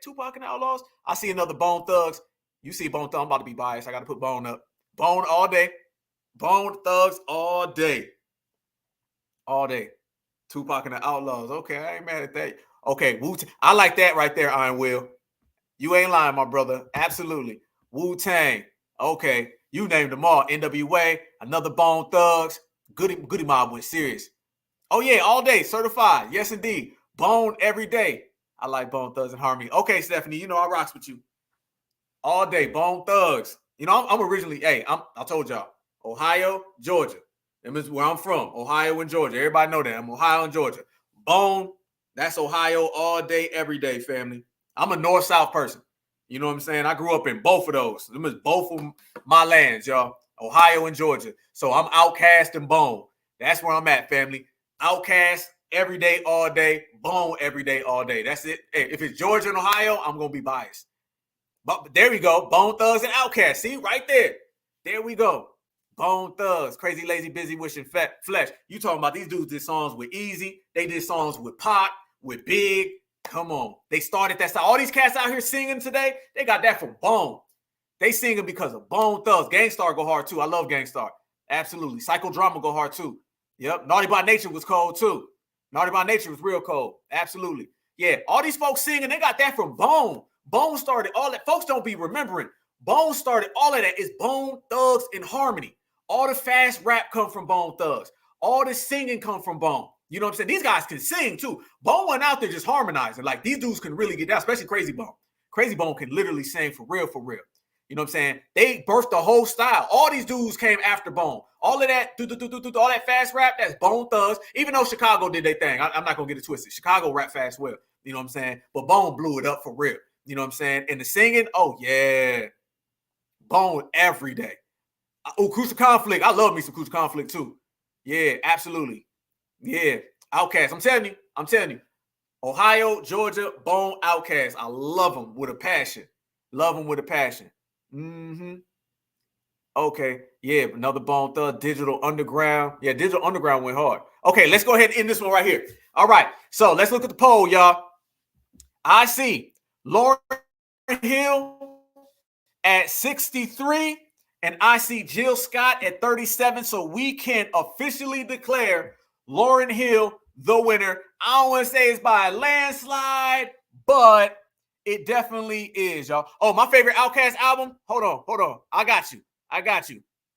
Tupac and the Outlaws. I see another Bone Thugs. You see Bone Thugs. I'm about to be biased. I got to put Bone up. Bone all day. Bone Thugs all day. All day. Tupac and the Outlaws. Okay, I ain't mad at that. Okay, Wu-Tang. I like that right there, Iron Will. You ain't lying, my brother. Absolutely. Wu-Tang. Okay, you named them all. NWA, another Bone Thugs. Goody Mob went serious. Oh, yeah, all day. Certified. Yes, indeed. Bone every day. I like Bone Thugs and Harmony. Okay, Stephanie, you know I rocks with you. All day. Bone Thugs. You know, I'm originally, I told y'all. Ohio, Georgia. That is where I'm from. Ohio and Georgia. Everybody know that. I'm Ohio and Georgia. Bone, that's Ohio all day, every day, family. I'm a north-south person. You know what I'm saying? I grew up in both of those. Them is both of my lands, y'all. Ohio and Georgia. So I'm Outkast and Bone. That's where I'm at, family. Outkast every day, all day. Bone every day, all day. That's it. Hey, if it's Georgia and Ohio, I'm going to be biased. But there we go. Bone Thugs and Outkast. See, right there. There we go. Bone Thugs, Crazy Lazy Busy Wishing Flesh. You talking about these dudes did songs with Easy. They did songs with Pac, with Big. Come on. They started that style. All these cats out here singing today, they got that from Bone. They singing because of Bone Thugs. Gangstar go hard too. I love Gangstar. Absolutely. Psychodrama go hard too. Yep. Naughty by Nature was cold too. Naughty by Nature was real cold. Absolutely. Yeah. All these folks singing, they got that from Bone. Bone started all that. Folks don't be remembering. Bone started all of that. Is Bone Thugs in Harmony. All the fast rap come from Bone Thugs. All the singing come from Bone. You know what I'm saying? These guys can sing too. Bone went out there just harmonizing. Like these dudes can really get down, especially Crazy Bone. Crazy Bone can literally sing for real, for real. You know what I'm saying? They birthed the whole style. All these dudes came after Bone. All of that, all that fast rap, that's Bone Thugs. Even though Chicago did their thing, I'm not gonna get it twisted. Chicago rap fast well. You know what I'm saying? But Bone blew it up for real. You know what I'm saying? And the singing, oh yeah, Bone every day. Oh, Crucial Conflict. I love me some Crucial Conflict too. Yeah, absolutely. Yeah, Outkast. I'm telling you. Ohio, Georgia, Bone, Outkast. I love them with a passion. Love them with a passion. Okay, yeah, another Bone Thug, Digital Underground. Yeah, Digital Underground went hard. Okay, let's go ahead and end this one right here. All right, so let's look at the poll, y'all. I see Lauryn Hill at 63, and I see Jill Scott at 37. So we can officially declare Lauryn Hill the winner. I don't want to say it's by a landslide, but it definitely is, y'all. Oh, my favorite Outkast album. Hold on. I got you.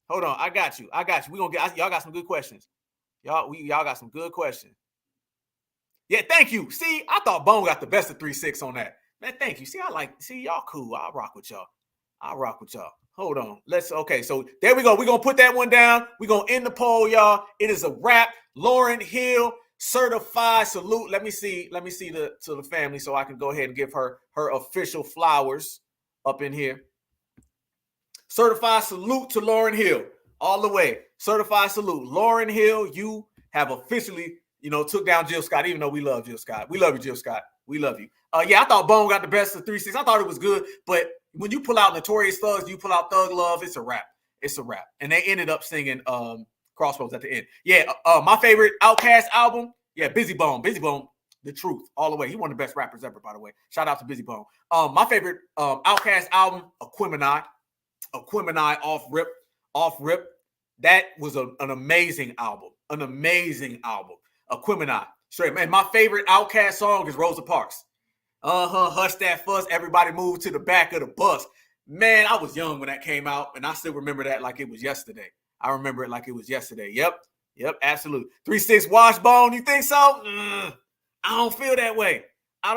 Hold on. I got you. We gonna get y'all got some good questions. Y'all got some good questions. Yeah, thank you. See, I thought Bone got the best of 3-6 on that. Man, thank you. See, y'all cool. I'll rock with y'all. Hold on. Okay, so there we go. We're gonna put that one down. We're gonna end the poll, y'all. It is a wrap. Lauryn Hill, certified salute. Let me see to the family so I can go ahead and give her official flowers up in here. Certified salute to Lauryn Hill all the way. Certified salute. Lauryn Hill, you have officially, took down Jill Scott, even though we love Jill Scott. We love you, Jill Scott. We love you. Yeah, I thought Bone got the best of 3-6. I thought it was good, but when you pull out Notorious Thugs, you pull out Thug Love, it's a wrap. And they ended up singing Crossroads at the end. Yeah, my favorite Outkast album, yeah, Busy Bone, The Truth, all the way. He one of the best rappers ever, by the way. Shout out to Busy Bone. My favorite Outkast album, Aquemini off rip. That was an amazing album. Aquemini, straight. Man, my favorite Outkast song is Rosa Parks. Hush That Fuss, everybody move to the back of the bus. Man, I was young when that came out, and I still remember that like it was yesterday. Yep, absolutely. 3-6 Washbone, you think so? I don't feel that way. You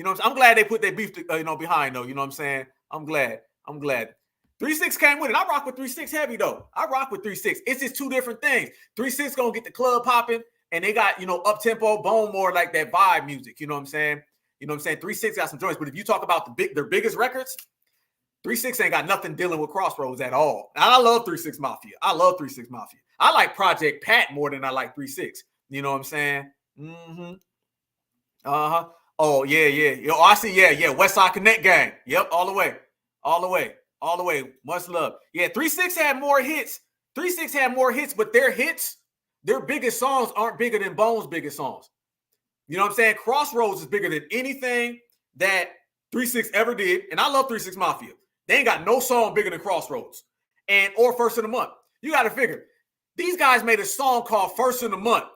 know what I'm saying? I'm glad they put their beef behind, though. You know what I'm saying? I'm glad. 3-6 came with it. I rock with 3-6 heavy, though. It's just two different things. 3-6 gonna get the club popping, and they got, up-tempo, Bone more like that vibe music. You know what I'm saying? 3-6 got some joints, but if you talk about their biggest records, 3-6 ain't got nothing dealing with Crossroads at all. And I love 3-6 Mafia. I like Project Pat more than I like 3-6. You know what I'm saying? Oh, yeah. Yo, I see, yeah. West Side Connect Gang. Yep, all the way. Much love. Yeah, 3-6 had more hits. But their biggest songs aren't bigger than Bone's biggest songs. You know what I'm saying? Crossroads is bigger than anything that 3-6 ever did. And I love 3-6 Mafia. They ain't got no song bigger than Crossroads or First of the Month. You got to figure. These guys made a song called First of the Month,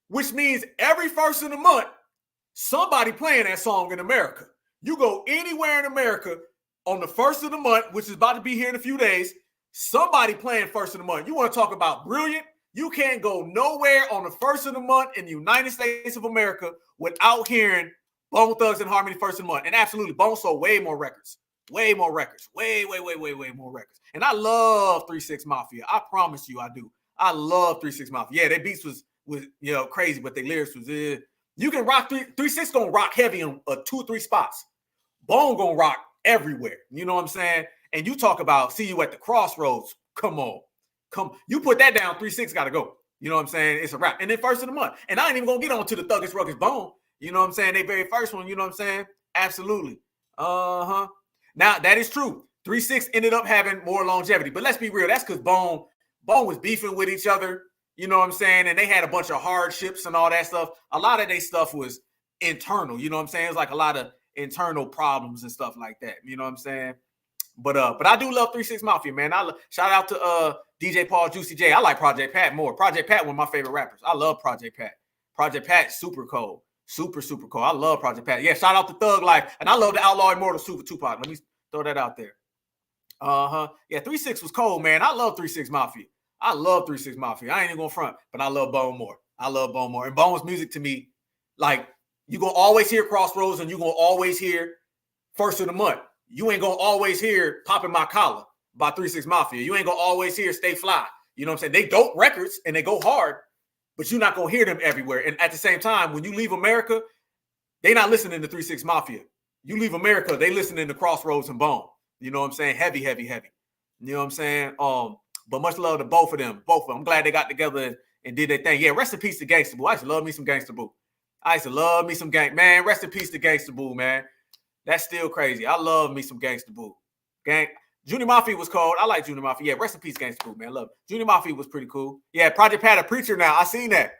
which means every first of the month, somebody playing that song in America. You go anywhere in America on the first of the month, which is about to be here in a few days, somebody playing First of the Month. You want to talk about brilliant? You can't go nowhere on the first of the month in the United States of America without hearing Bone Thugs and Harmony First of the Month. And absolutely, Bone sold way more records. Way more records. And I love 3-6 Mafia. I promise you I do. I love 3-6 Mafia. Yeah, their beats was crazy, but their lyrics was you can rock 3-6 gonna rock heavy on 2-3 spots. Bone gonna rock everywhere. You know what I'm saying? And you talk about see you at the crossroads. Come on. You put that down, 3-6 gotta go. You know what I'm saying? It's a wrap. And then First of the Month. And I ain't even gonna get on to the Thuggish Rugged Bone. You know what I'm saying? They very first one, you know what I'm saying? Absolutely. Now that is true. 3-6 ended up having more longevity, but let's be real. That's because Bone was beefing with each other. You know what I'm saying? And they had a bunch of hardships and all that stuff. A lot of their stuff was internal. You know what I'm saying? It's like a lot of internal problems and stuff like that. You know what I'm saying? But I do love 3-6 Mafia, man. Shout out to DJ Paul, Juicy J. I like Project Pat more. Project Pat, one of my favorite rappers. I love Project Pat. Project Pat, super cold. Super cold. I love Project Pat. Yeah, shout out to Thug Life. And I love the Outlaw Immortal Super Tupac. Let me throw that out there. Yeah, 3-6 was cold, man. I love 3-6 Mafia. I ain't even gonna front, but I love Bone more. And Bone's music to me, like, you're gonna always hear Crossroads and you're gonna always hear First of the Month. you ain't gonna always hear Popping My Collar by 3 6 Mafia. You ain't gonna always hear Stay Fly. You know what I'm saying? They dope records and they go hard, but you're not gonna hear them everywhere. And at the same time, when you leave America, they not listening to 3 6 Mafia. You leave America, they listening to Crossroads and Bone. You know what I'm saying? Heavy, heavy, heavy. You know what I'm saying? But much love to both of them. Both of them. I'm glad they got together and did their thing. Yeah, rest in peace to Gangsta Boo. I used to love me some Gangsta Boo. I used to love me some man. Rest in peace to Gangsta Boo, man. That's still crazy. I love me some Gangsta Boo. Junior Mafia was cold. I like Junior Mafia. Yeah, rest in peace, Gangsta Boo, man. Love it. Junior Mafia was pretty cool. Yeah, Project Pat a preacher now. I seen that.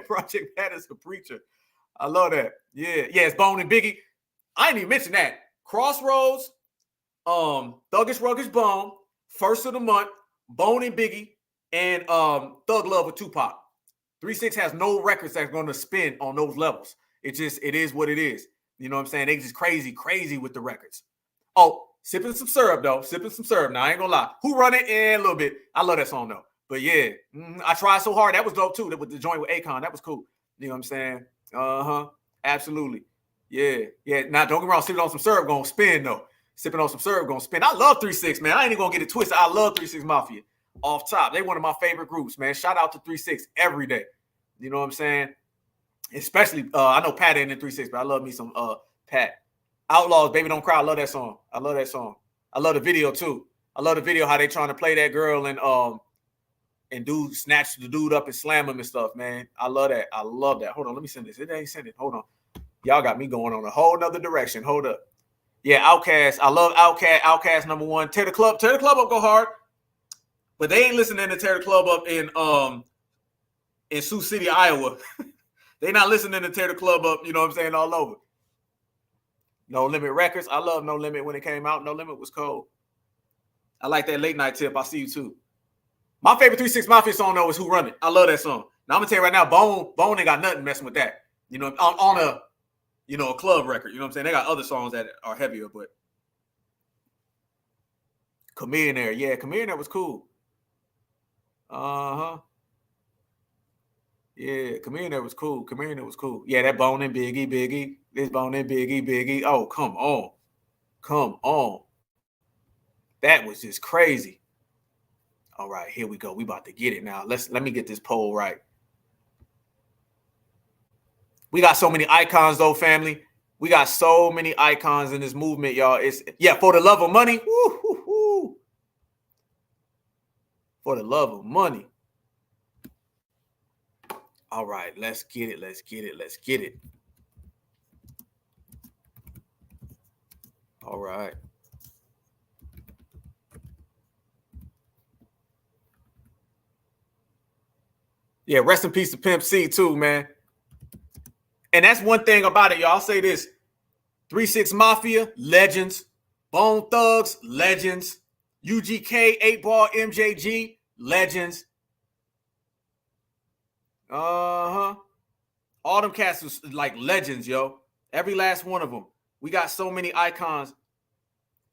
Project Pat is a preacher. I love that. Yeah, it's Bone and Biggie. I didn't even mention that. Crossroads, Thuggish Ruggish Bone, First of the Month, Bone and Biggie, and Thug Love with Tupac. 3 6 has no records that's going to spin on those levels. It is what it is. You know what I'm saying? They just crazy with the records. Oh, sipping some syrup, though. Sipping some syrup. Now, I ain't gonna lie. Who Run It? A little bit. I love that song, though. But yeah, I tried so hard. That was dope, too. With the joint with Akon. That was cool. You know what I'm saying? Absolutely. Yeah. Now, don't get me wrong. Sipping on some syrup gonna spin, though. Sipping on some syrup gonna spin. I love 3 6, man. I ain't even gonna get it twisted. I love 3 6 Mafia. Off top. They one of my favorite groups, man. Shout out to 3 6 every day. You know what I'm saying? Especially, I know Pat ain't in 3 6, but I love me some Pat. Outlaws, Baby Don't Cry. I love that song. I love the video too. I love the video how they trying to play that girl and dude snatch the dude up and slam him and stuff, man. I love that. Hold on, let me send this. It ain't send it. Hold on. Y'all got me going on a whole nother direction. Hold up. Yeah, Outkast. I love Outkast. Outkast #1. Tear the club up, go hard. But they ain't listening to Tear the Club Up in Sioux City, Iowa. They not listening to Tear the Club Up, you know what I'm saying, all over. No Limit Records. I love No Limit when it came out. No Limit was cold. I like that Late Night Tip. I See You Too. My favorite 3 6 Mafia song, though, is Who Run It. I love that song. Now, I'm going to tell you right now, Bone ain't got nothing messing with that. You know, on a club record. You know what I'm saying? They got other songs that are heavier, but Chamillionaire. Yeah, Chamillionaire was cool. Yeah, Chamillionaire was cool. Yeah, that Bone and Biggie. This Bone and Biggie. Oh, come on. That was just crazy. All right, here we go. We about to get it now. Let me get this poll right. We got so many icons, though, family. We got so many icons in this movement, y'all. For the love of money. Woo. For the love of money. All right, let's get it. All right. Yeah, rest in peace to Pimp C too, man. And that's one thing about it, y'all. I'll say this. 3 6 Mafia, legends. Bone Thugs, legends. UGK, 8 Ball, MJG, legends. All them cats was like legends, yo. Every last one of them. We got so many icons.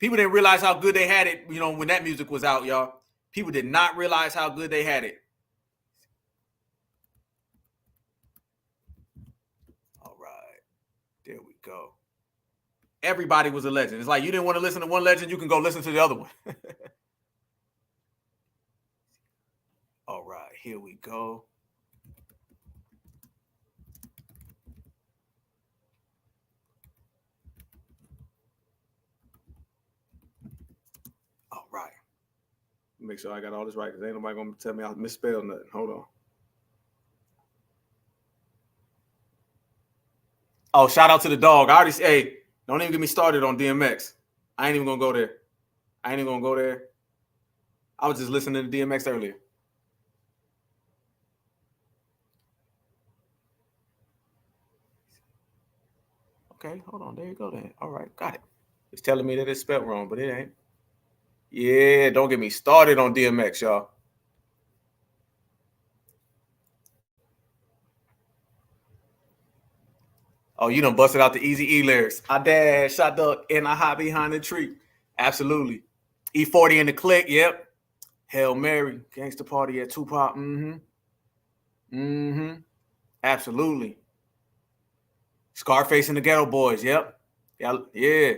People didn't realize how good they had it, when that music was out, y'all. People did not realize how good they had it. All right. There we go. Everybody was a legend. It's like you didn't want to listen to one legend, you can go listen to the other one. All right, here we go. All right. Make sure I got all this right because ain't nobody going to tell me I misspelled nothing. Hold on. Oh, shout out to the dog. I already said, hey, don't even get me started on DMX. I ain't even going to go there. I was just listening to DMX earlier. Okay, hold on. There you go then. All right, got it. It's telling me that it's spelled wrong, but it ain't. Yeah, don't get me started on DMX, y'all. Oh, you done busted out the Easy E lyrics. I dash, I duck, and I hide behind the tree. Absolutely. E40 in the click, yep. Hail Mary, Gangsta Party at Tupac. Absolutely. Scarface and the Ghetto Boys, yep. Yeah.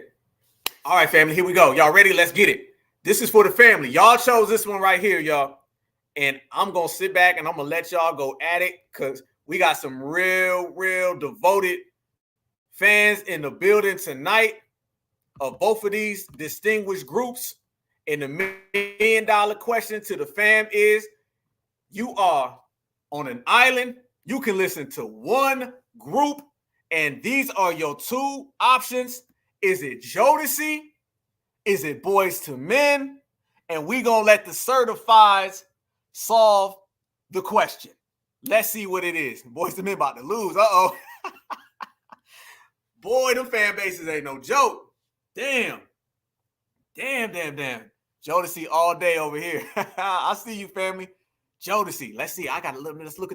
All right, family, here we go. Y'all ready? Let's get it. This is for the family. Y'all chose this one right here, y'all. And I'm going to sit back and I'm going to let y'all go at it because we got some real devoted fans in the building tonight of both of these distinguished groups. And the $1 million question to the fam is, you are on an island. You can listen to one group, and these are your two options. Is it Jodeci? Is it Boys to Men? And we going to let the certifieds solve the question. Let's see what it is. Boys to Men about to lose. Uh-oh. Boy, them fan bases ain't no joke. Damn. Jodeci all day over here. I see you, family. Jodeci. Let's see. Let's look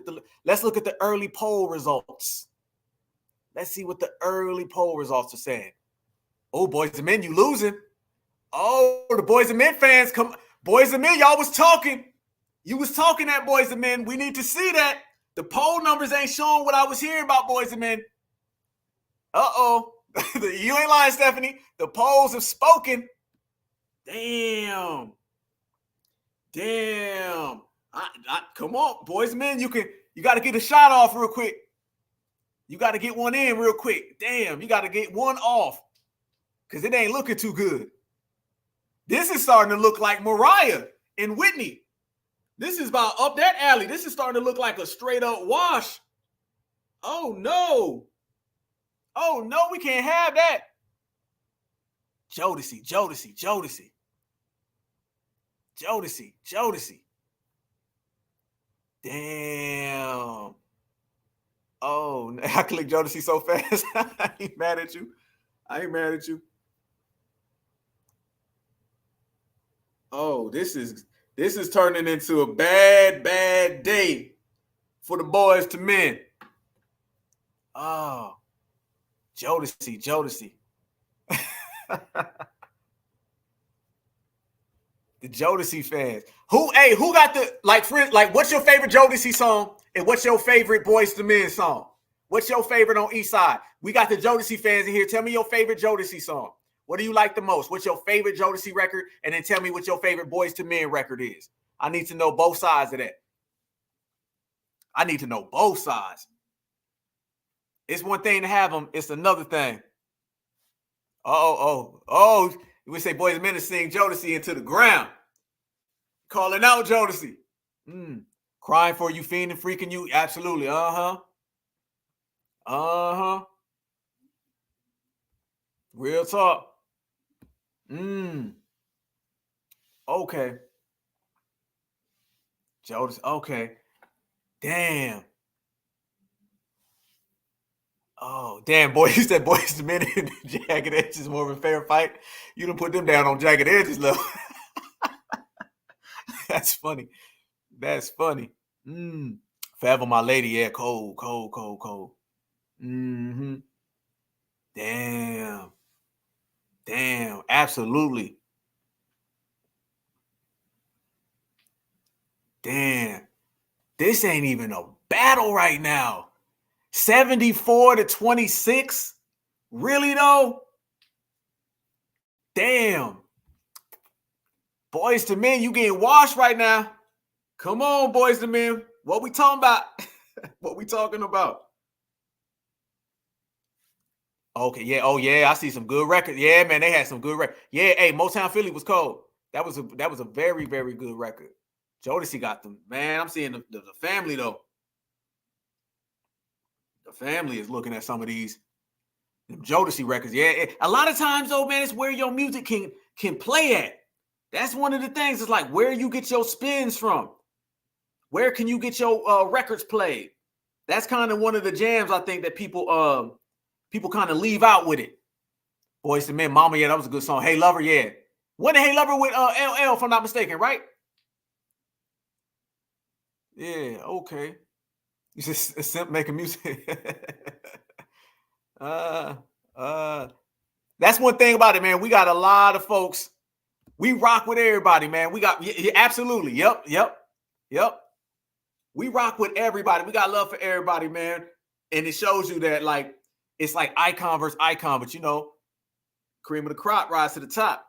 at the early poll results. Let's see what the early poll results are saying. Oh, Boys and Men, you losing. Oh, the Boys and Men fans come. Boys and Men, y'all was talking. You was talking at Boys and Men. We need to see that. The poll numbers ain't showing what I was hearing about Boys and Men. Uh-oh. You ain't lying, Stephanie. The polls have spoken. Damn. Come on, Boys and Men. You got to get a shot off real quick. You got to get one in real quick. Damn, you got to get one off because it ain't looking too good. This is starting to look like Mariah and Whitney. This is about up that alley. This is starting to look like a straight up wash. Oh, no. Oh, no, we can't have that. Jodeci. Damn. Oh, I clicked Jodeci so fast. I ain't mad at you. Oh, this is turning into a bad day for the Boys to Men. Oh, Jodeci. The Jodeci fans. Who got the what's your favorite Jodeci song and what's your favorite Boys to Men song? What's your favorite on each side? We got the Jodeci fans in here. Tell me your favorite Jodeci song. What do you like the most? What's your favorite Jodeci record? And then tell me what your favorite Boys to Men record is. I need to know both sides of that. I need to know both sides. It's one thing to have them. It's another thing. Oh. We say Boys and Men to sing Jodeci into the ground. Calling out Jodeci. Crying for you, fiending, freaking you. Absolutely. Real talk. Okay. Jodeci. Okay. Damn. Oh, damn, boy. You said Boys to Men and Jagged Edges more of a fair fight. You done put them down on Jagged Edges level. That's funny. Forever My Lady. Yeah, cold. Damn. Absolutely. Damn. This ain't even a battle right now. 74-26? Really though? Damn. Boys to Men, you getting washed right now. Come on, Boys to Men. What we talking about? Okay, yeah. Oh, yeah. I see some good records. Yeah, man, they had some good records. Yeah, hey, Motown Philly was cold. That was a very, very good record. Jodeci got them. Man, I'm seeing the family though. The family is looking at some of these Jodeci records. Yeah, a lot of times though, man, it's where your music can play at. That's one of the things. It's like where you get your spins from. Where can you get your records played? That's kind of one of the jams I think that people kind of leave out with it. Boys to Men, Mama, yeah, that was a good song. Hey Lover, yeah. When Hey Lover with LL, if I'm not mistaken, right? Yeah, okay. You just simp making music. That's one thing about it, man. We got a lot of folks. We rock with everybody, man. We got absolutely. Yep. We rock with everybody. We got love for everybody, man. And it shows you that like it's like icon versus icon, but you know, Cream of the crop rise to the top.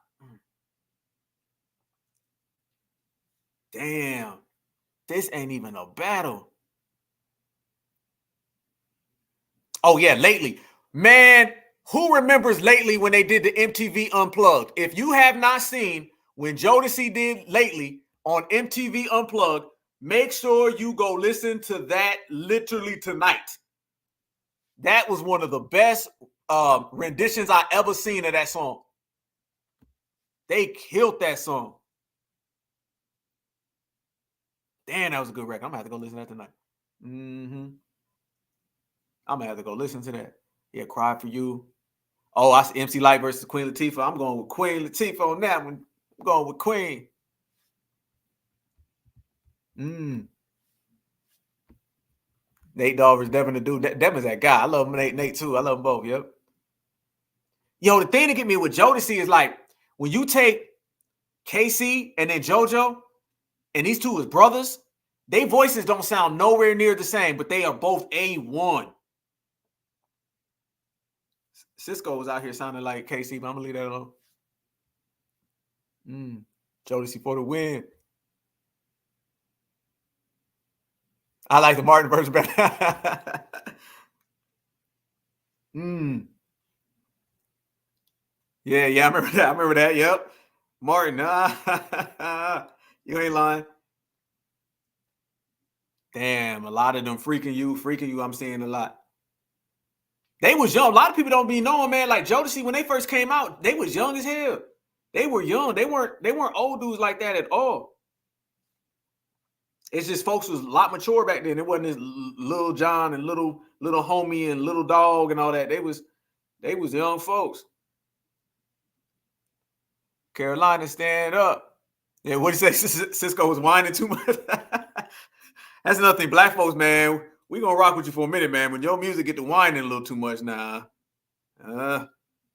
Damn. This ain't even a battle. Oh, yeah, Lately. Man, who remembers Lately when they did the MTV Unplugged? If you have not seen when Jodeci did Lately on MTV Unplugged, make sure you go listen to that literally tonight. That was one of the best renditions I ever seen of that song. They killed that song. Damn, that was a good record. I'm going to have to go listen to that tonight. I'm going to have to go listen to that. Yeah, Cry For You. Oh, I see MC Lyte versus Queen Latifah. I'm going with Queen Latifah on that one. I'm going with Queen. Nate Dogg versus Devin the Dude. Devin's that guy. I love Nate too. I love them both. Yep. Yo, the thing to get me with Jodeci is like when you take KC and then JoJo, and these two is brothers, their voices don't sound nowhere near the same, but they are both A1. Cisco was out here sounding like KC, but I'm gonna leave that alone. Jodeci for the win. I like the Martin version better. Yeah, I remember that. Yep. Martin, you ain't lying. Damn, a lot of them freaking you. I'm seeing a lot. They was young. A lot of people don't be knowing, man. Like Jodeci, when they first came out, they was young as hell. They were young. They weren't old dudes like that at all. It's just folks was a lot mature back then. It wasn't this little John and little homie and little dog and all that. They was young folks. Carolina, stand up. Yeah, what do you say? Cisco was whining too much. That's another thing. Black folks, man, we gonna rock with you for a minute, man. When your music get to whining a little too much now,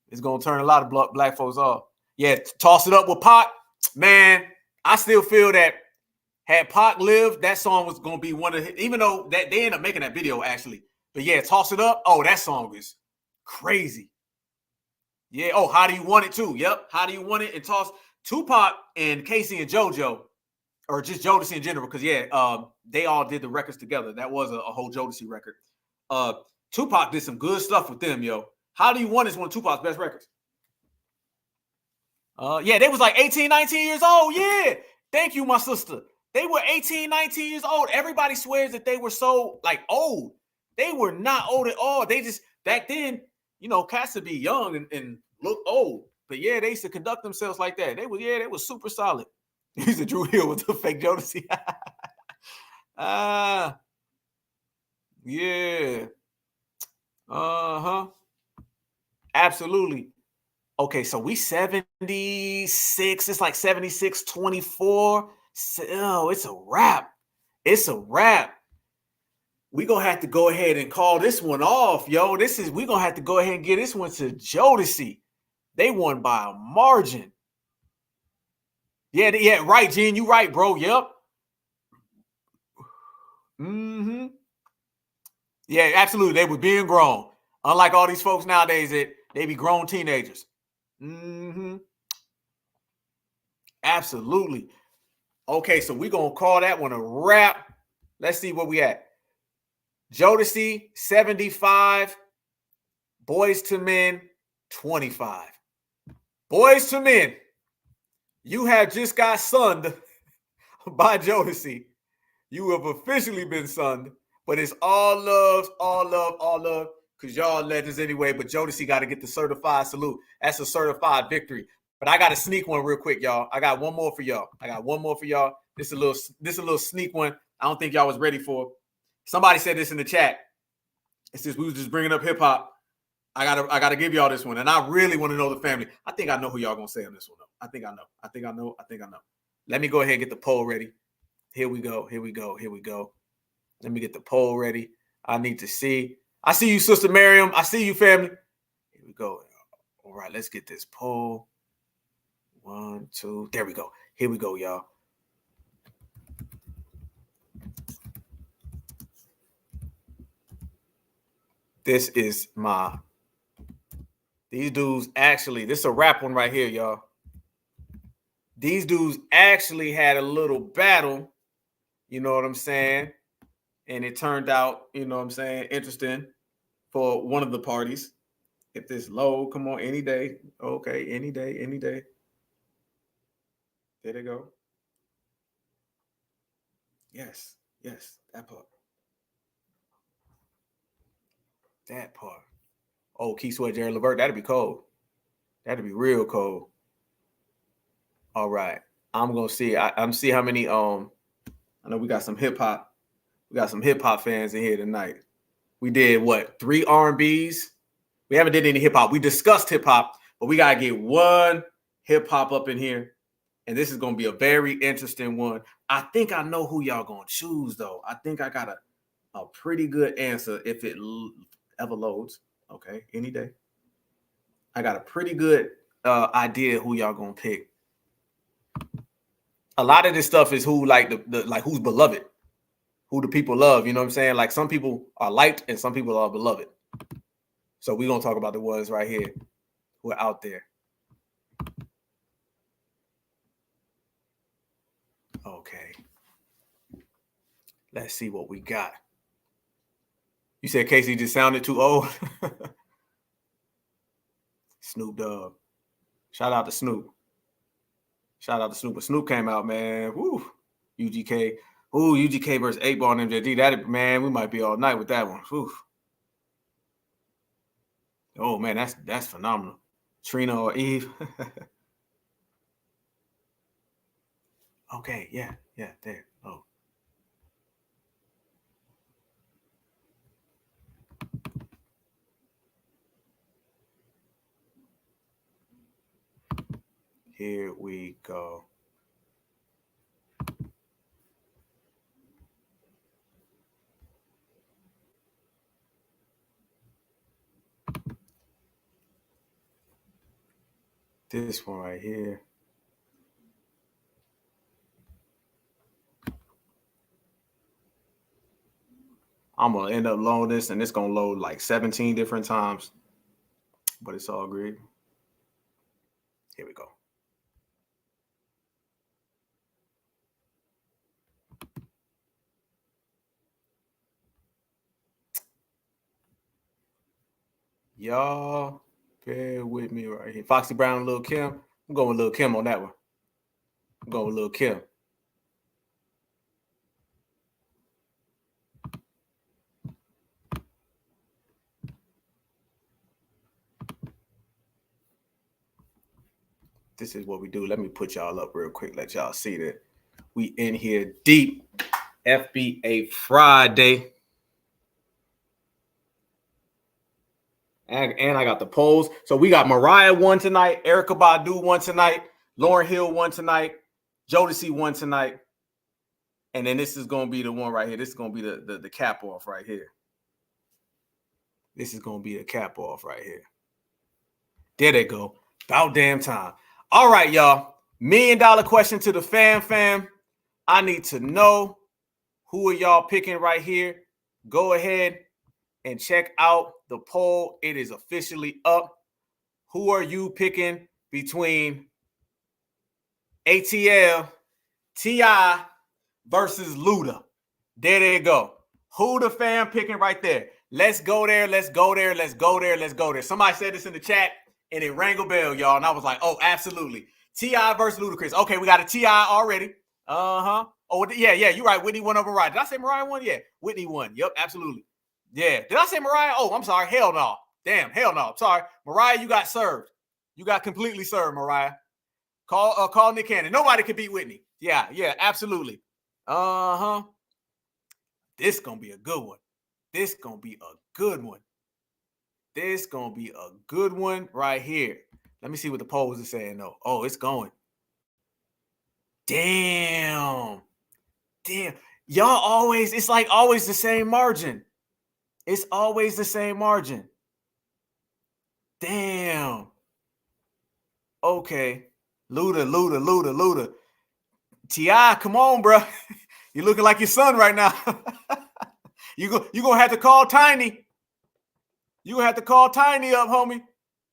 it's gonna turn a lot of black folks off. Yeah, Toss It Up with Pac. Man, I still feel that had Pac lived, that song was gonna be one of his, even though that they ended up making that video actually. But yeah, Toss It Up. Oh, that song is crazy. Yeah. Oh, How Do You Want It too? Yep. How Do You Want It? And Toss Tupac and Casey and JoJo, or just Jodeci in general, because they all did the records together. That was a whole Jodeci record. Tupac did some good stuff with them, yo. How Do You Want It is one of Tupac's best records. Yeah, they was like 18, 19 years old. Yeah. Thank you, my sister. They were 18, 19 years old. Everybody swears that they were so like old. They were not old at all. They just back then, cats would be young and look old. But yeah, they used to conduct themselves like that. They were super solid. They used to Drew Hill with the fake Jodeci. Yeah. Absolutely. Okay, so we 76. It's like 76-24. Oh, it's a wrap. It's a wrap. We gonna have to go ahead and call this one off, yo. We gonna have to go ahead and get this one to Jodeci. They won by a margin. Yeah, right, Gene. You right, bro. Yep. Yeah, absolutely. They were being grown. Unlike all these folks nowadays that they be grown teenagers. Absolutely. Okay, so we're gonna call that one a wrap. Let's see where we at. Jodeci 75, Boyz II Men 25. Boyz II Men, you have just got sunned by Jodeci. You have officially been sunned, but it's all love, because y'all legends anyway, but Jodeci got to get the certified salute. That's a certified victory. But I got to sneak one real quick, y'all. I got one more for y'all. This a little sneak one. I don't think y'all was ready for. Somebody said this in the chat. It says we was just bringing up hip hop. I gotta give y'all this one, and I really want to know the family. I think I know who y'all gonna say on this one. Though. I think I know. Let me go ahead and get the poll ready. Here we go. Let me get the poll ready. I need to see. I see you, Sister Miriam. I see you, family. Here we go. All right, let's get this poll. 1, 2. There we go. Here we go, y'all. This is my These dudes actually, this is a rap one right here, y'all. These dudes actually had a little battle, you know what I'm saying? And it turned out, you know what I'm saying, interesting for one of the parties. If this low, come on, any day. Okay, any day, any day. There they go. Yes, yes, that part. That part. Oh, Keith Sweat, Jared Levert, that'd be cold. That'd be real cold. All right. I'm gonna see. I'm see how many I know we got some hip hop. We got some hip hop fans in here tonight. We did what? 3 R&Bs. We haven't did any hip hop. We discussed hip hop, but we gotta get one hip hop up in here. And this is gonna be a very interesting one. I think I know who y'all gonna choose, though. I think I got a pretty good answer if it ever loads. Okay, any day. I got a pretty good idea who y'all gonna pick. A lot of this stuff is who like the like who's beloved, who the people love. You know what I'm saying? Like some people are liked and some people are beloved. So we're gonna talk about the ones right here who are out there. Okay. Let's see what we got. You said Casey just sounded too old. Snoop Dogg. Shout out to Snoop. Shout out to Snoop. But Snoop came out, man. Woo. UGK. Ooh, UGK versus 8 Ball and MJD. That, man, we might be all night with that one. Woo. Oh, man, that's phenomenal. Trina or Eve. Okay, yeah, there. Oh. Here we go. This one right here. I'm going to end up loading this, and it's going to load like 17 different times. But it's all great. Here we go. Y'all bear with me right here. Foxy Brown and Lil' Kim. I'm going with Lil' Kim on that one. I'm going with Lil' Kim. This is what we do. Let me put y'all up real quick. Let y'all see that we in here deep. FBA Friday. And I got the polls. So we got Mariah won tonight. Erykah Badu won tonight. Lauryn Hill won tonight. Jodeci won tonight. And then this is going to be the one right here. This is going to be the cap off right here. This is going to be the cap off right here. There they go. About damn time. All right, y'all. $1 million question to the fam. I need to know who are y'all picking right here. Go ahead and check out the poll. It is officially up. Who are you picking between ATL, T.I. versus Luda? There they go. Who the fam picking right there? Let's go there. Let's go there. Let's go there. Let's go there. Somebody said this in the chat and it rang a bell, y'all. And I was like, oh, absolutely. T.I. versus Ludacris. Okay, we got a T.I. already. Uh-huh. Oh, yeah, you're right. Whitney won over Mariah. Did I say Mariah won? Yeah, Whitney won. Yep, absolutely. Yeah. Did I say Mariah? Oh, I'm sorry. Hell no. Damn, hell no. Sorry. Mariah, you got served. You got completely served, Mariah. Call Nick Cannon. Nobody can beat Whitney. Yeah, absolutely. Uh-huh. This gonna be a good one. This gonna be a good one. This gonna be a good one right here. Let me see what the polls are saying, though. Oh, it's going. Damn. Y'all always, it's like always the same margin. It's always the same margin. Damn. Okay. Luda. T.I., come on, bro. You're looking like your son right now. You're going to have to call Tiny. You're going to have to call Tiny up, homie.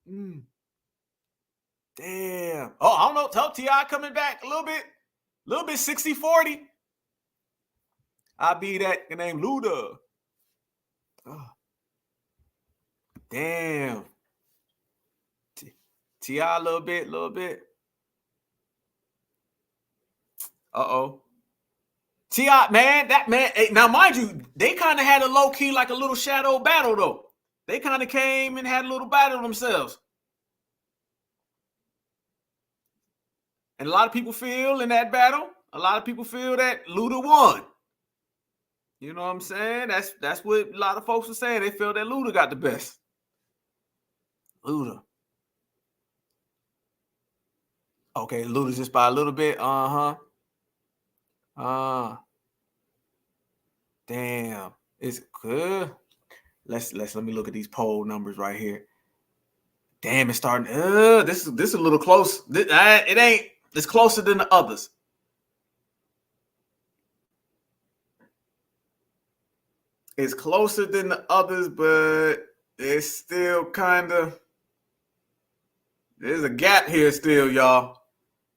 Damn. Oh, I don't know. Tell T.I. coming back a little bit 60-40. I'll be that name Luda. Oh. Damn. T.I. a little bit. Uh-oh. T.I., man, that man. Now, mind you, they kind of had a low-key, like a little shadow battle, though. They kind of came and had a little battle themselves. And a lot of people feel in that battle, that Luda won. You know what I'm saying? That's what a lot of folks are saying. They feel that Luda got the best. Luda. Okay, Luda's just by a little bit. Damn. It's good. Let me look at these poll numbers right here. Damn, it's starting. This is a little close. It ain't. It's closer than the others. It's closer than the others, but it's still kind of. There's a gap here still, y'all.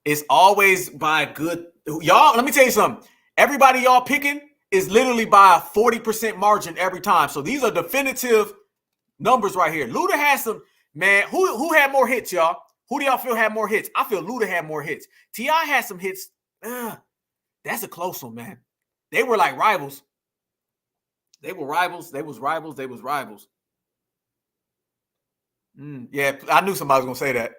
It's always by good. Y'all, let me tell you something. Everybody y'all picking is literally by a 40% margin every time. So these are definitive numbers right here. Luda has some, man, who had more hits, y'all? Who do y'all feel had more hits? I feel Luda had more hits. T.I. had some hits. That's a close one, man. They were like rivals. They were rivals. Yeah, I knew somebody was going to say that.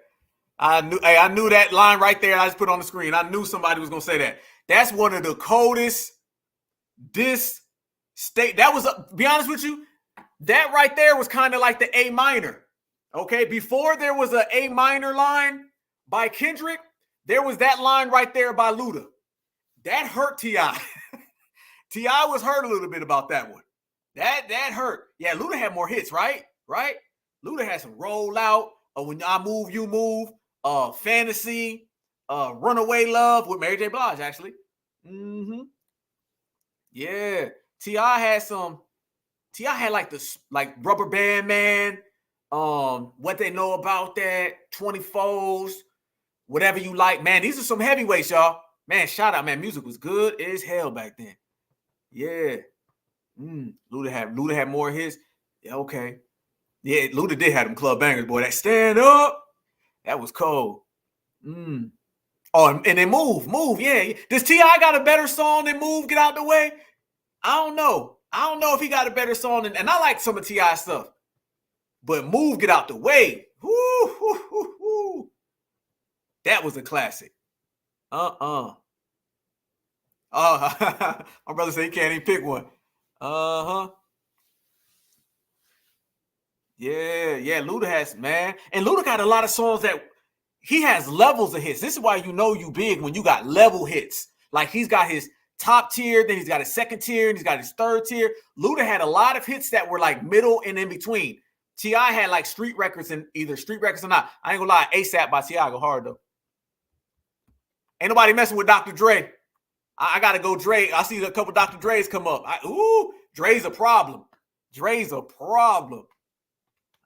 I knew that line right there. I just put on the screen. I knew somebody was going to say that. That's one of the coldest that was, be honest with you, that right there was kind of like the A minor. Okay, before there was an A minor line by Kendrick, there was that line right there by Luda. That hurt T.I. T.I. was hurt a little bit about that one. That hurt. Yeah, Luda had more hits, right? Luda had some Roll Out, When I Move, You Move, Fantasy, Runaway Love with Mary J. Blige, actually. Yeah, T.I. had like Rubber Band Man, What They Know About That, 24s, Whatever You Like. Man, these are some heavyweights, y'all. Man, shout out, man. Music was good as hell back then. Yeah. Luda had more hits. Yeah, okay. Yeah, Luda did have them club bangers, boy. That Stand Up, that was cold. Oh, and then Move, yeah. Does T.I. got a better song than Move, Get Out the Way? I don't know if he got a better song and I like some of T.I. stuff. But Move, Get Out the Way. Woo. That was a classic. My brother said he can't even pick one. Yeah, Luda has, man. And Luda got a lot of songs that he has levels of hits. This is why you know you big when you got level hits. Like he's got his top tier, then he's got his second tier, and he's got his third tier. Luda had a lot of hits that were like middle and in between. T.I. had like street records and either street records or not. I ain't gonna lie, ASAP by T.I. go hard though. Ain't nobody messing with Dr. Dre. I gotta go Dre. I see a couple Dr. Dre's come up. Dre's a problem.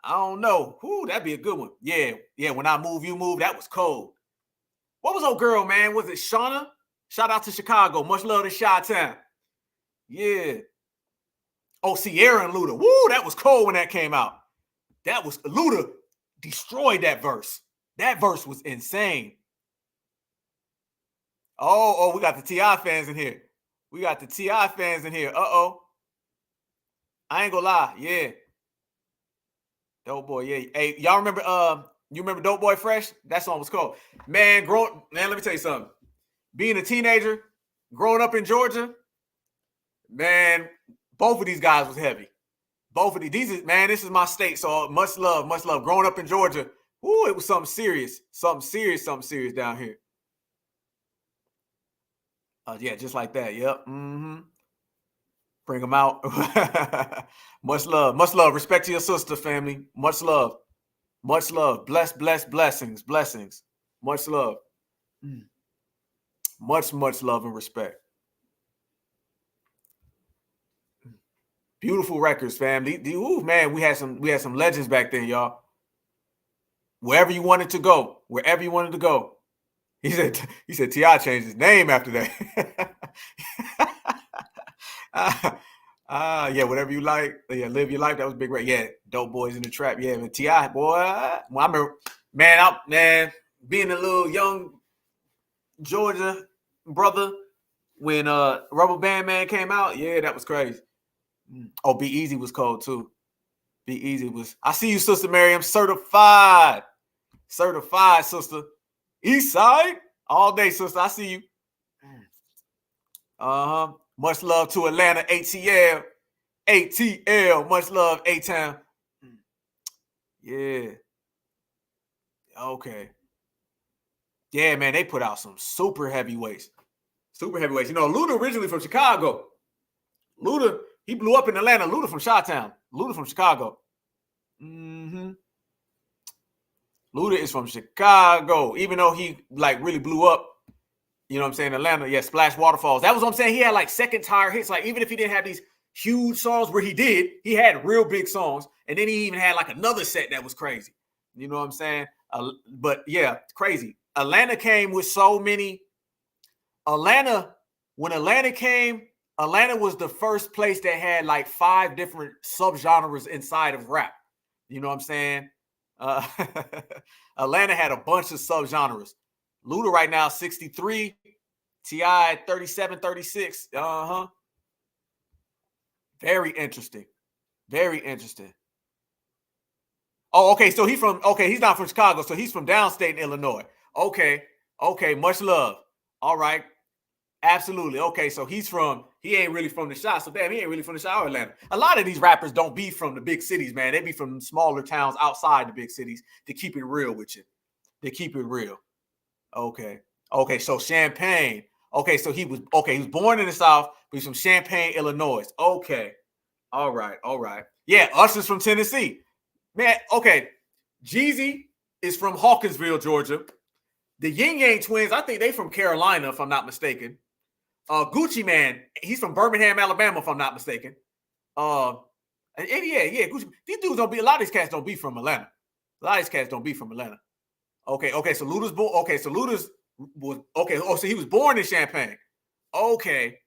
I don't know. That'd be a good one. Yeah. When I Move, You Move. That was cold. What was old girl, man? Was it Shauna? Shout out to Chicago. Much love to Chi-Town. Yeah. Oh, Sierra and Luda. Woo, that was cold when that came out. That was Luda destroyed that verse. That verse was insane. Oh, we got the T.I. fans in here. Uh-oh. I ain't gonna lie. Yeah. Dope Boy, yeah. Hey, y'all remember you remember Dope Boy Fresh? That song was cold. Man, let me tell you something. Being a teenager, growing up in Georgia, man, both of these guys was heavy. Both of these this is my state, so much love. Growing up in Georgia, it was something serious down here. Yeah, just like that. Yep. Bring them out. Much love. Respect to your sister, family. Much love. Blessings. Much love. Much love and respect. Beautiful records, fam. Man, we had some legends back then, y'all. Wherever you wanted to go, wherever you wanted to go. He said T.I. changed his name after that. Yeah, whatever you like. Yeah, live your life. That was big, right? Yeah, dope boys in the trap. Yeah, man, T.I. boy. Well, I remember, man, being a little young Georgia brother when Rubber Band Man came out. Yeah, that was crazy. Oh, Be Easy was cold too. Be Easy was. I see you, Sister Miriam, certified, sister. East Side all day, sister. I see you. Much love to Atlanta, ATL. Much love, A-Town. Yeah. Okay. Yeah, man, they put out some super heavyweights. You know, Luda originally from Chicago. Luda, he blew up in Atlanta. Luda from Chi-Town. Luda from Chicago. Luda is from Chicago. Even though he like really blew up, you know what I'm saying, Atlanta. Yeah, Splash Waterfalls. That was what I'm saying. He had like second tier hits. Like even if he didn't have these huge songs where he had real big songs. And then he even had like another set that was crazy. You know what I'm saying? But yeah, crazy. Atlanta came with so many. When Atlanta came, Atlanta was the first place that had like 5 different subgenres inside of rap. You know what I'm saying? Atlanta had a bunch of subgenres. Luda right now 63, T.I. 37, 36. Very interesting. Oh, okay. So he's not from Chicago, so he's from downstate in Illinois. Okay, much love. All right. Absolutely. Okay, so he ain't really from the Chi. So damn, he ain't really from the Chi or Atlanta. A lot of these rappers don't be from the big cities, man. They be from smaller towns outside the big cities to keep it real with you. They keep it real. Okay, so Champaign. Okay, so he was born in the South, but he's from Champaign, Illinois. Okay. All right. Yeah, Usher's from Tennessee. Man, okay. Jeezy is from Hawkinsville, Georgia. The Yin Yang Twins, I think they from Carolina, if I'm not mistaken. Gucci Man, he's from Birmingham, Alabama, if I'm not mistaken. Yeah, Gucci. These dudes a lot of these cats don't be from Atlanta. Okay, so Luda's born. Okay, so Luda's was okay. Oh, so he was born in Champaign. Okay,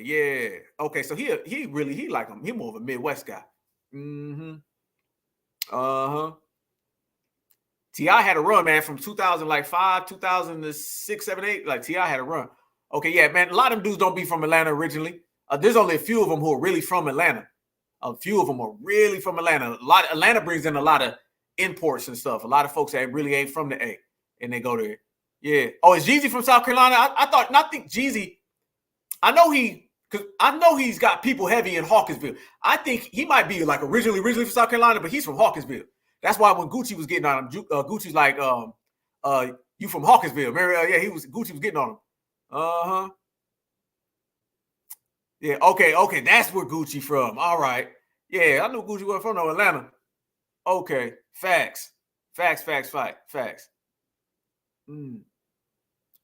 yeah. Okay, so he like him. He more of a Midwest guy. T.I. had a run, man, from 2005, 2006, 7, 8. Like T.I. had a run. Okay, yeah, man. A lot of them dudes don't be from Atlanta originally. There's only a few of them who are really from Atlanta. Atlanta brings in a lot of imports and stuff. A lot of folks that really ain't from the A, and they go there. Yeah. Oh, is Jeezy from South Carolina? I think Jeezy. I know he's got people heavy in Hawkinsville. I think he might be like originally from South Carolina, but he's from Hawkinsville. That's why when Gucci was getting on him, Gucci's like, you from Hawkinsville. Remember? Gucci was getting on him. Yeah, okay. That's where Gucci from. All right. Yeah, I knew Gucci wasn't from Atlanta. Okay. Facts.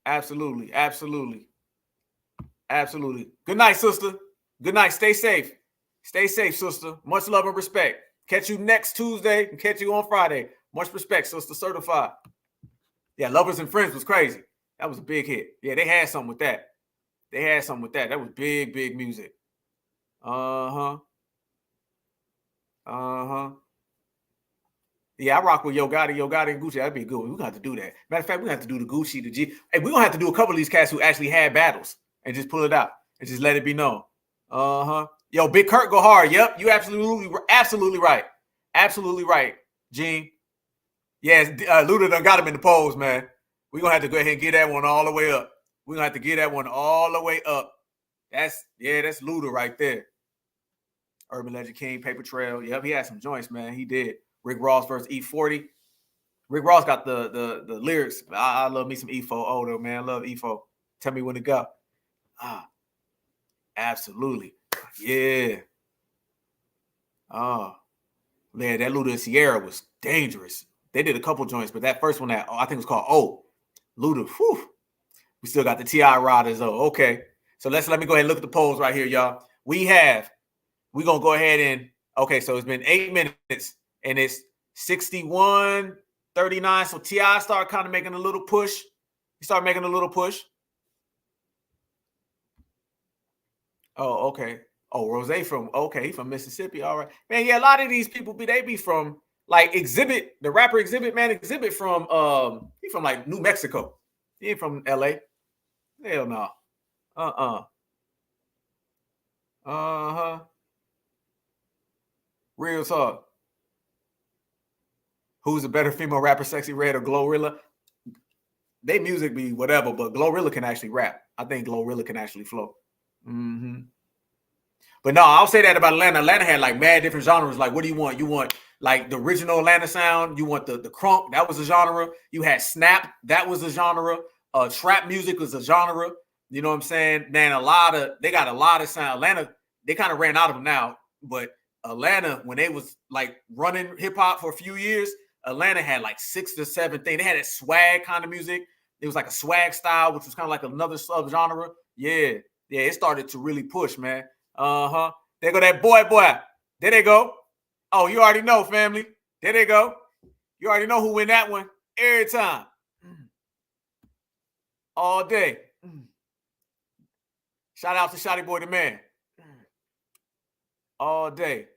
Absolutely. Good night, sister. Good night. Stay safe, sister. Much love and respect. Catch you next Tuesday and catch you on Friday. Much respect, sister. Certified. Yeah, Lovers and Friends was crazy. That was a big hit. Yeah, they had something with that. That was big music. Yeah, I rock with Yo Gotti and Gucci. That'd be a good one. We're going to have to do that. Matter of fact, we're going to have to do the Gucci, the G. Hey, we're going to have to do a couple of these cats who actually had battles and just pull it out and just let it be known. Yo, Big Kurt go hard. Yep, you absolutely right. Absolutely right, Gene. Yes, Luda done got him in the polls, man. We're going to have to go ahead and get that one all the way up. That's Luda right there. Urban Legend King, Paper Trail. Yep, he had some joints, man. He did. Rick Ross versus E40. Rick Ross got the lyrics. I love me some E4 older, man. I love E4. Tell me when to go. Absolutely. Yeah. Oh, man, that Luda and Sierra was dangerous. They did a couple joints, but that first one that I think was called Luda. Whew. We still got the T.I. riders though. Okay. So let me go ahead and look at the polls right here, y'all. We're gonna go ahead and so it's been 8 minutes. and it's 61-39. So T.I. started kind of making a little push. He started making a little push. Oh, okay. Oh, Rose from he from Mississippi. All right, man. Yeah, a lot of these people be from like Exhibit, the rapper Exhibit, man. Exhibit from he from like New Mexico. He ain't from L.A. Hell no. Real talk. Who's a better female rapper, Sexy Red or Glorilla? They music be whatever, but Glorilla can actually rap. I think Glorilla can actually flow. But no, I'll say that about Atlanta. Atlanta had like mad different genres. Like, what do you want? You want like the original Atlanta sound. You want the crunk. That was a genre. You had snap. That was a genre. Trap music was a genre. You know what I'm saying? Man, they got a lot of sound. Atlanta, they kind of ran out of them now. But Atlanta, when they was like running hip hop for a few years, Atlanta had like 6 to 7 things. They had that swag kind of music. It was like a swag style, which was kind of like another subgenre. Yeah, it started to really push, man. There go that boy. There they go. Oh, you already know, family. There they go. You already know who win that one every time. All day. Shout out to Shotty Boy the Man. All day.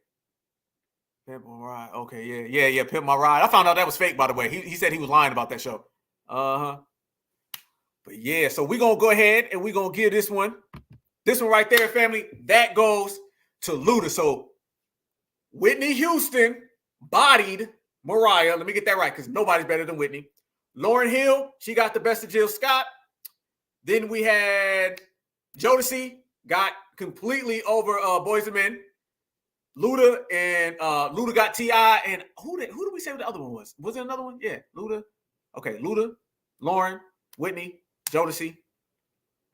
Pimp My Ride. Okay, yeah. Pimp My Ride. I found out that was fake, by the way. He said he was lying about that show. But yeah, so we're going to go ahead and we're going to give this one right there, family, that goes to Luda. So Whitney Houston bodied Mariah. Let me get that right because nobody's better than Whitney. Lauryn Hill, she got the best of Jill Scott. Then we had Jodeci got completely over Boyz II Men. Luda got T.I. and who did we say the other one was? Was there another one? Yeah, Luda. Okay, Luda, Lauryn, Whitney, Jodeci,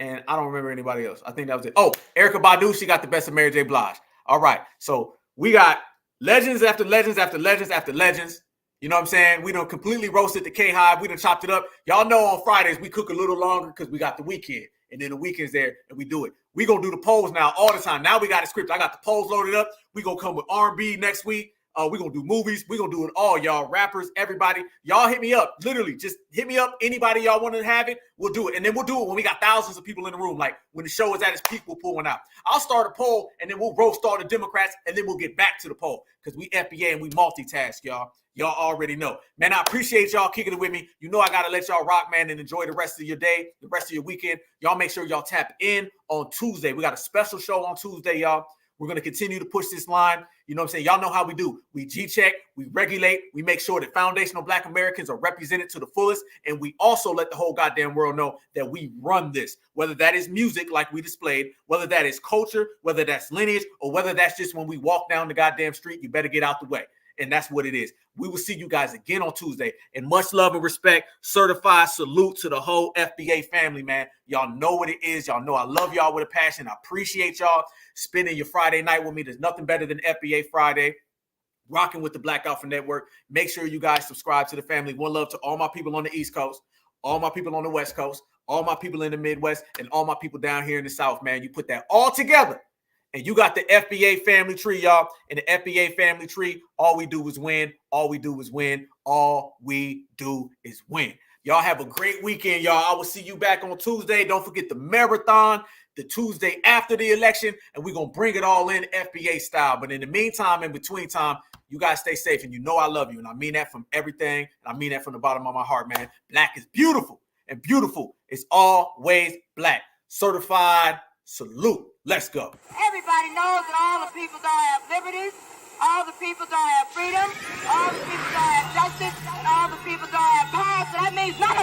and I don't remember anybody else. I think that was it. Oh, Erykah Badu, she got the best of Mary J. Blige. All right, so we got legends after legends after legends after legends. You know what I'm saying? We done completely roasted the K-HIVE. We done chopped it up. Y'all know on Fridays we cook a little longer because we got the weekend. And then the weekend's there and we do it. We going to do the polls now all the time. Now we got it scripted. I got the polls loaded up. We going to come with R&B next week. We're going to do movies. We're going to do it all, y'all. Rappers, everybody. Y'all hit me up. Literally, just hit me up. Anybody y'all want to have it, we'll do it. And then we'll do it when we got thousands of people in the room. Like when the show is at its peak, we'll pull one out. I'll start a poll and then we'll roast all the Democrats and then we'll get back to the poll because we FBA and we multitask, y'all. Y'all already know. Man, I appreciate y'all kicking it with me. You know I got to let y'all rock, man, and enjoy the rest of your day, the rest of your weekend. Y'all make sure y'all tap in on Tuesday. We got a special show on Tuesday, y'all. We're going to continue to push this line. You know what I'm saying? Y'all know how we do. We G-check, we regulate, we make sure that foundational Black Americans are represented to the fullest, and we also let the whole goddamn world know that we run this, whether that is music like we displayed, whether that is culture, whether that's lineage, or whether that's just when we walk down the goddamn street, you better get out the way. And that's what it is. We will see you guys again on Tuesday. And much love and respect. Certified salute to the whole FBA family, man. Y'all know what it is. Y'all know I love y'all with a passion. I appreciate y'all spending your Friday night with me. There's nothing better than FBA Friday. Rocking with the Black Alpha Network. Make sure you guys subscribe to the family. One love to all my people on the East Coast, all my people on the West Coast, all my people in the Midwest, and all my people down here in the South, man. You put that all together. And you got the FBA family tree, y'all. And the FBA family tree, all we do is win. All we do is win. All we do is win. Y'all have a great weekend, y'all. I will see you back on Tuesday. Don't forget the marathon, the Tuesday after the election. And we're going to bring it all in FBA style. But in the meantime, in between time, you guys stay safe. And you know I love you. And I mean that from everything. And I mean that from the bottom of my heart, man. Black is beautiful. And beautiful is always black. Certified salute. Let's go. Everybody knows that all the people don't have liberties, all the people don't have freedom, all the people don't have justice, and all the people don't have power, so that means nothing.